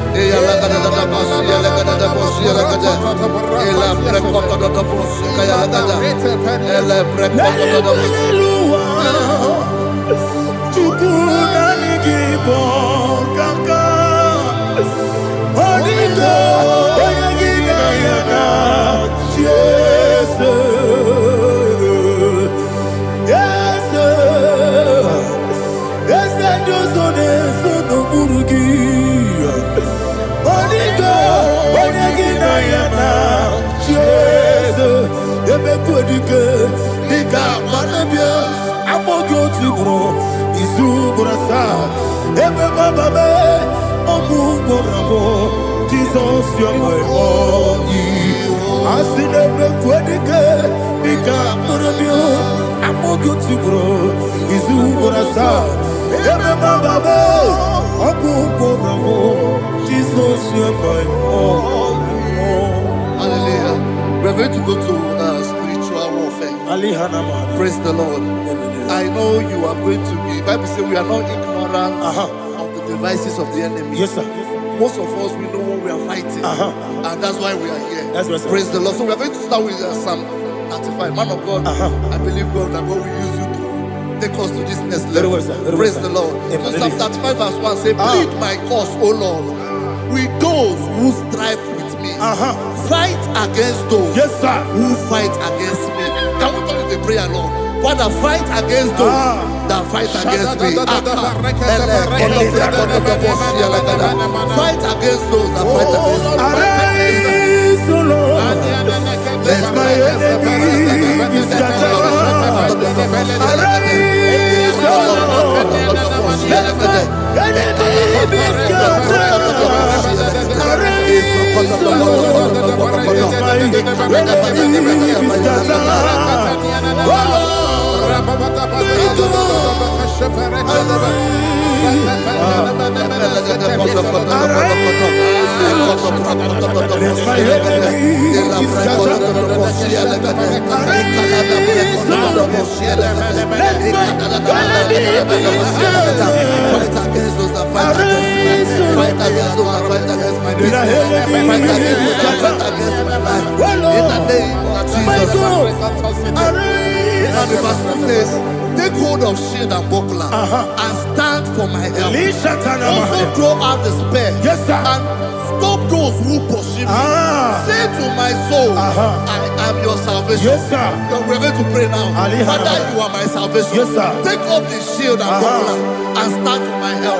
Eya lada da boshi lada da boshi lada. Elebre koto do boshi kaya lada. Elebre koto do boshi. Kaka Onigo Oyagina Yana Jesus Yes Yes Josone Sono Burugi Onigo Oyagina Yana Jesus Ebe Kodike Nika Manabia Amogo Tibro Isu Burasa Ebe Bababe Ogu Borabo Jesus your my only Asinebe Kwedike Nika Burabio Amogo Tibro Isu Burasa Ebe Bababe Ogu Borabo Jesus your my only. Hallelujah. We're going to go to spiritual warfare. Praise the Lord. I know you are going to be. Bible says we are not ignorant of the devices of the enemy. Yes, sir. Most of us, we know what we are fighting, and that's why we are here. That's right, sir. Praise the Lord. So we are going to start with Psalm 35. Man of God, I believe God that God will use you to take us to this next level. Praise the Lord. So Psalm 35 verse 1 says, plead my cause, O Lord, with those who strive with me. Fight against those who fight against me. Can we turn to the prayer, Lord? Father, fight against those that fight against me. Fight against those that fight against me. Arise, O Lord. Let my enemy be scattered. Arise, O Lord. Let my enemy be scattered. Arise, O Lord. Let my enemy be scattered. the verse 2 says, take hold of shield and buckler and stand for my help. Also draw out the spear and stop those who pursue me. Say to my soul, I am your salvation. We're going to pray now. Father, you are my salvation. Take up the shield and buckler and stand for my help.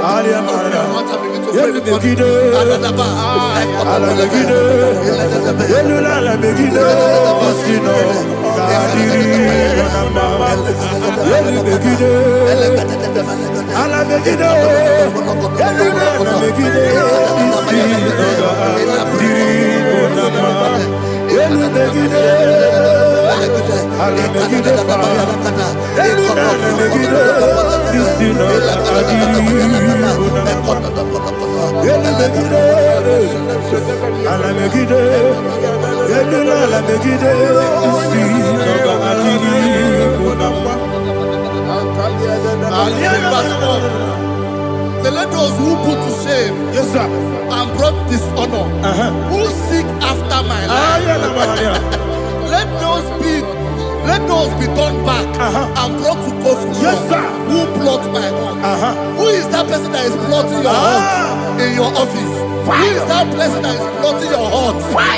So let those who put to shame and brought dishonor, who seek after my life, let those be turned back and brought to confusion. Who plot my heart? Who is that person that is plotting your heart in your office? Who is that person that is plotting your heart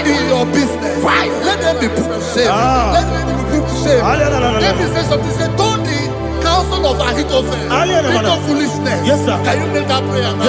in your business? Let them be put to shame. Let them be put to shame. Let me say something. Say, don't the counsel of Ahithophel into foolishness. Can you make that prayer now?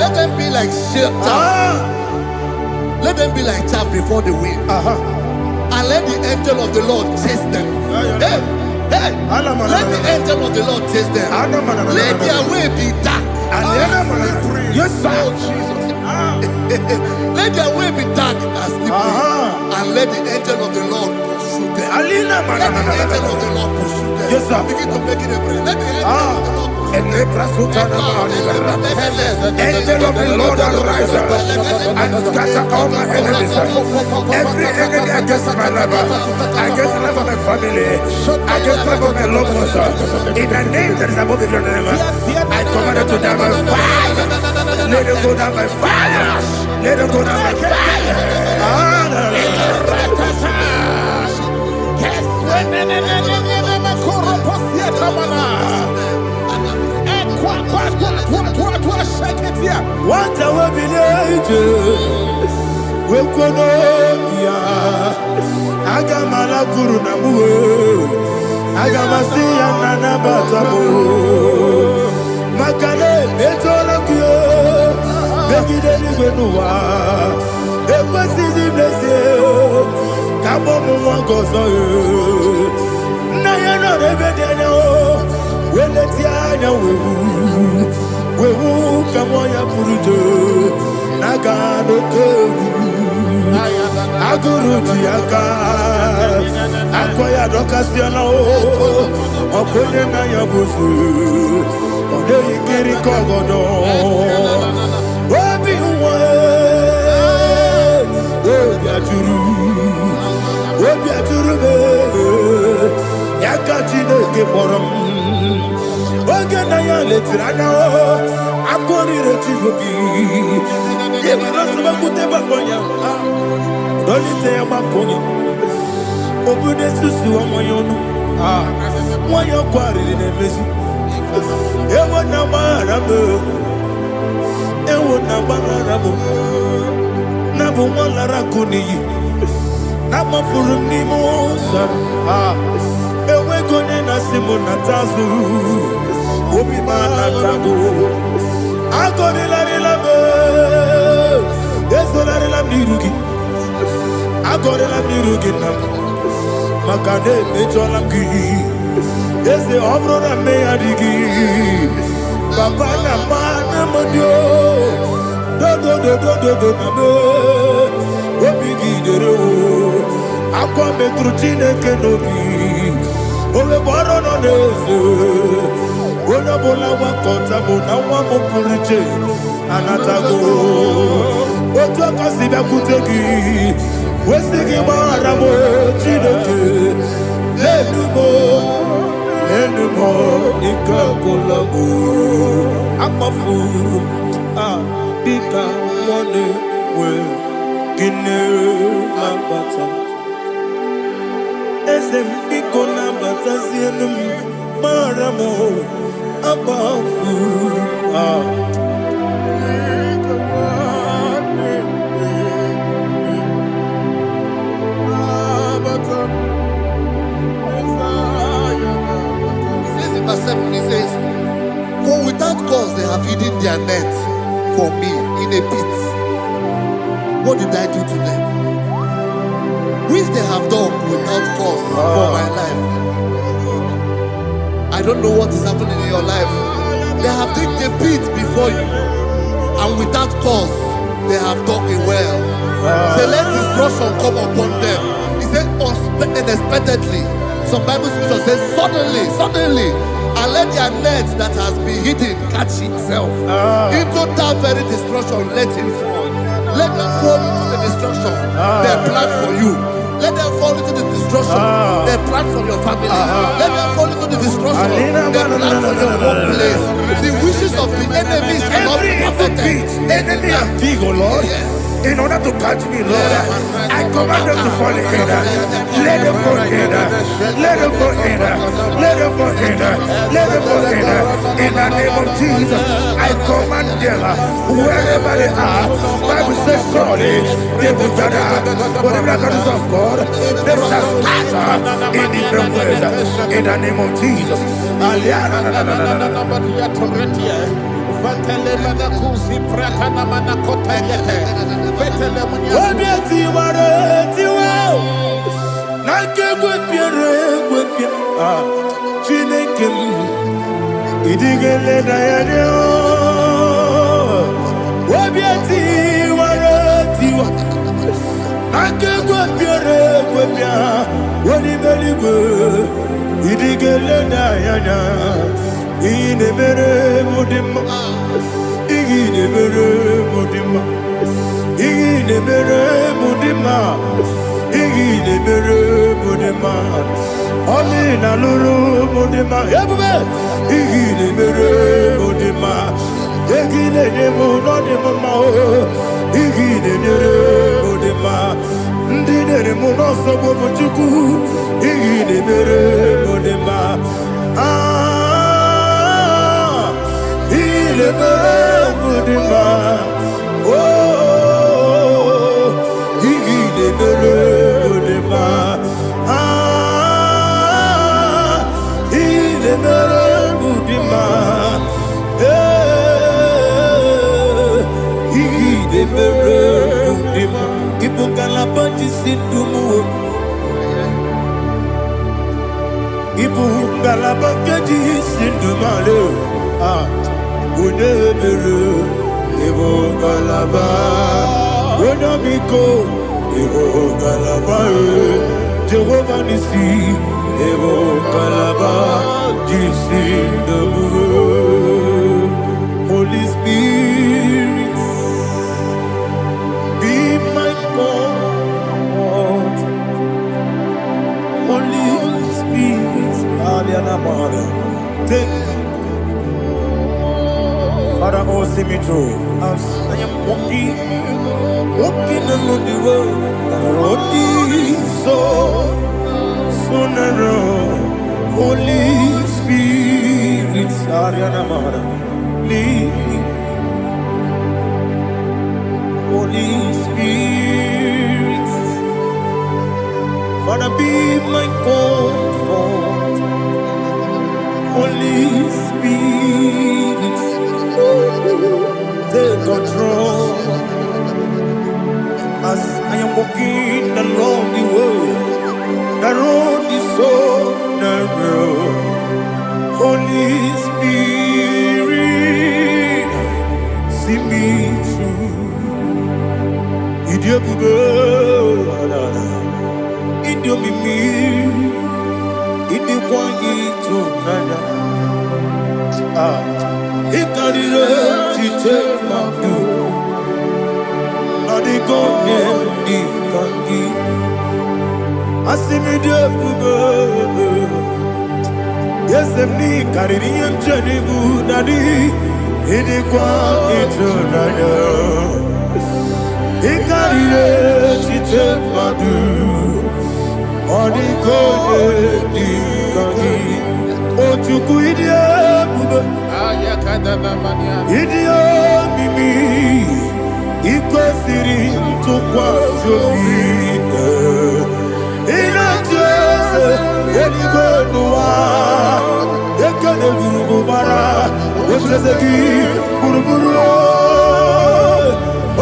Let them be like chaff. Let them be like chaff before the wind. And let the angel of the Lord chase them. Let the angel of the Lord chase them. Let their way be dark. Yes, sir. Let their way be dark as slippery. And let the angel of the Lord pursue them. Let the angel of the Lord pursue them. Yes, sir. Begin to make it a prayer. Let the angel of the Lord Angel of the Lord arise and scatter all my enemies. Every enemy against my life, against the life of my family, against the life of my loved ones. In the name that is above the name, I command it to die by fire. Let it go down by fire. Let it go down by fire. What I will be ages will go no Agamala Guru Namu Agamasi Anana Batamu Makale Betolakio Begideni Benua Ekwasizi Blessio Kabomu Wangozo Nayano Rebedeno Weletiana Wewu Kamoya Purujo Nagano Kewu Aguru Jiaka Akoya Dokasiano Okonye Naya Busu Ode Ikiri Kogodo Obi Uwe Obi Aturu Yakachine Keporom Oge Naya Letirana Akori Rechigobi Yemirasuba Kuteba Konya Dolite Yabakonya Obude Susu Amoyonu Why you quarry in a messy? Ewo na marabo, ewo na marabo. Nabu malara kuni, nama furum ni mosa. Ewe gone na simu na tazu, obi mana tago. Agone la relabe, ezo la relabe nirugi. Agone la nirugi nam, makane mejo la ki. Eze obro na me adigi, papa na mana modio. Do na me, obigi dero. Akwa metrutine kenobi, ole boro no neze. Ona bola wa kota bona wa mo puriche, anatago. Oto kasi ba kutegi, wesigi mara mo chineke. Enumo, ikakolabu, amafu, bika mone we, kine mabata. Ezem biko na bata zienum, maramo, amafu, Verse 7, he says, for without cause they have hidden their net for me in a pit. What did I do to them? Which they have done without cause for my life. I don't know what is happening in your life. They have digged a pit before you, and without cause they have dug a well. Say, let destruction come upon them. He said, unexpectedly. Some Bible scripture says, suddenly, and let their net that has been hidden catch itself. Into that very destruction, let it fall. Let them fall into the destruction they plan for you. Let them fall into the destruction they plan for your family. Let them fall into the destruction they plan for your workplace. The wishes of the enemies are not perfected. Enemy and big, oh Lord. Yes. In order to catch me, Lord, I command them to fall in. Let them fall in. Let them fall in. Let them fall in. Let them fall in. In the name of Jesus, I command them wherever they are. Bible says, surely they will gather. Whatever that is of God, they shall scatter in different ways. In the name of Jesus. Fatele mana kusi prata na mana kota yete. Fatele munya. Obieti ware tiwa. Nanke gwepie. Chineke idigele dayane. Obieti ware tiwa. Nanke gwepie. Woni beligwe idigele dayane. Ine mere mudima, ine mere mudima, ine mere mudima, ine mere mudima. Amina lulu mudima, ebube, ine mere mudima, ine nemo nodima mao, ine mere mudima. Ndine nemo nosobo muchuku, ine mere mudima. Il est heureux de moi. Oh, il est heureux de moi. Il est heureux de moi. Il est heureux de moi. Il faut qu'à la bâtisse tout mou. Il faut qu'à la bâtisse tout malheur. Unebere, Evo Galaba, Unamiko, Evo Galaba, Jehovah Nissi, Evo Galaba, Jisi Nabu. Holy Spirit, be my God. Holy Spirit, Aliana Mara, take Father, oh, see me through. I am walking along the road is so narrow. Holy Lead me, Holy Spirit. Father, be my comfort. Holy Spirit, take control as I am walking along the way. The road is so narrow. Holy Spirit, see me through. Idiopube, Idiomimi, Idiokwa Itonaya. Ikarire chiche madu, adigonye ikangi. Asimidiyopube. Yes, me carrying him Jenibu Nadi, Idikwa Itonaya. He carried it, she took my do. Or the code, the Kagi. Oh, to Kuidia, Idia Mimi, Iko Siri, to Kwasobi. In a chance, any good noir, they can't go bara, what does it give? Buruburu,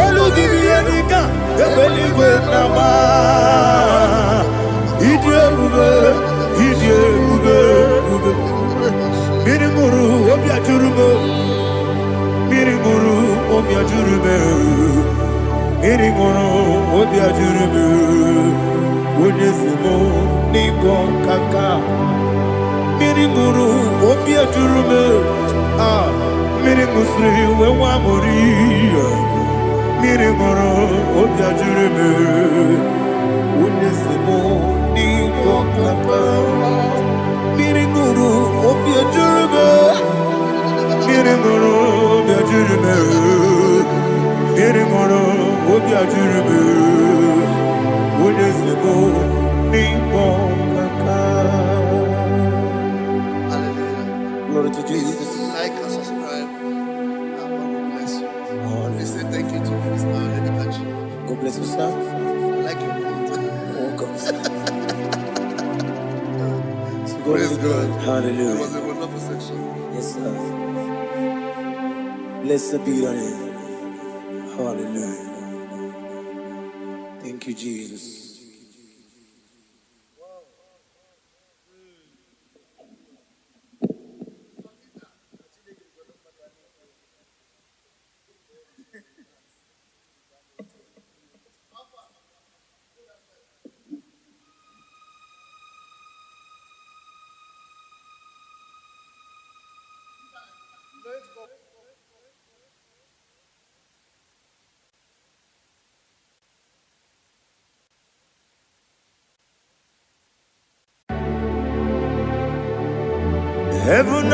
Olu give me any gun, the belly with Nama. Idia Mube, Mirimuru, Obia Jurubo, Mirimuru, Obia Jurube, Mirimuru, Obia Jurube. Unesimo Nigo Kaka Mirimuru Obia Jurume Mirimusri Wewa Moria Mirimuru Obia Jurume Unesimo Nigo Kaka Mirimuru Obia Jurume Mirimuru Obia Jurume Mirimuru Obia Jurume Glory to Jesus. Like and subscribe. God bless you. They say thank you to Minister Lady Kachi. God bless you, sir. I like your mouth. Welcome. Praise God. Hallelujah. It was a wonderful section. Yes, sir. Blessed be your name. Hallelujah. Thank you, Jesus. Heaven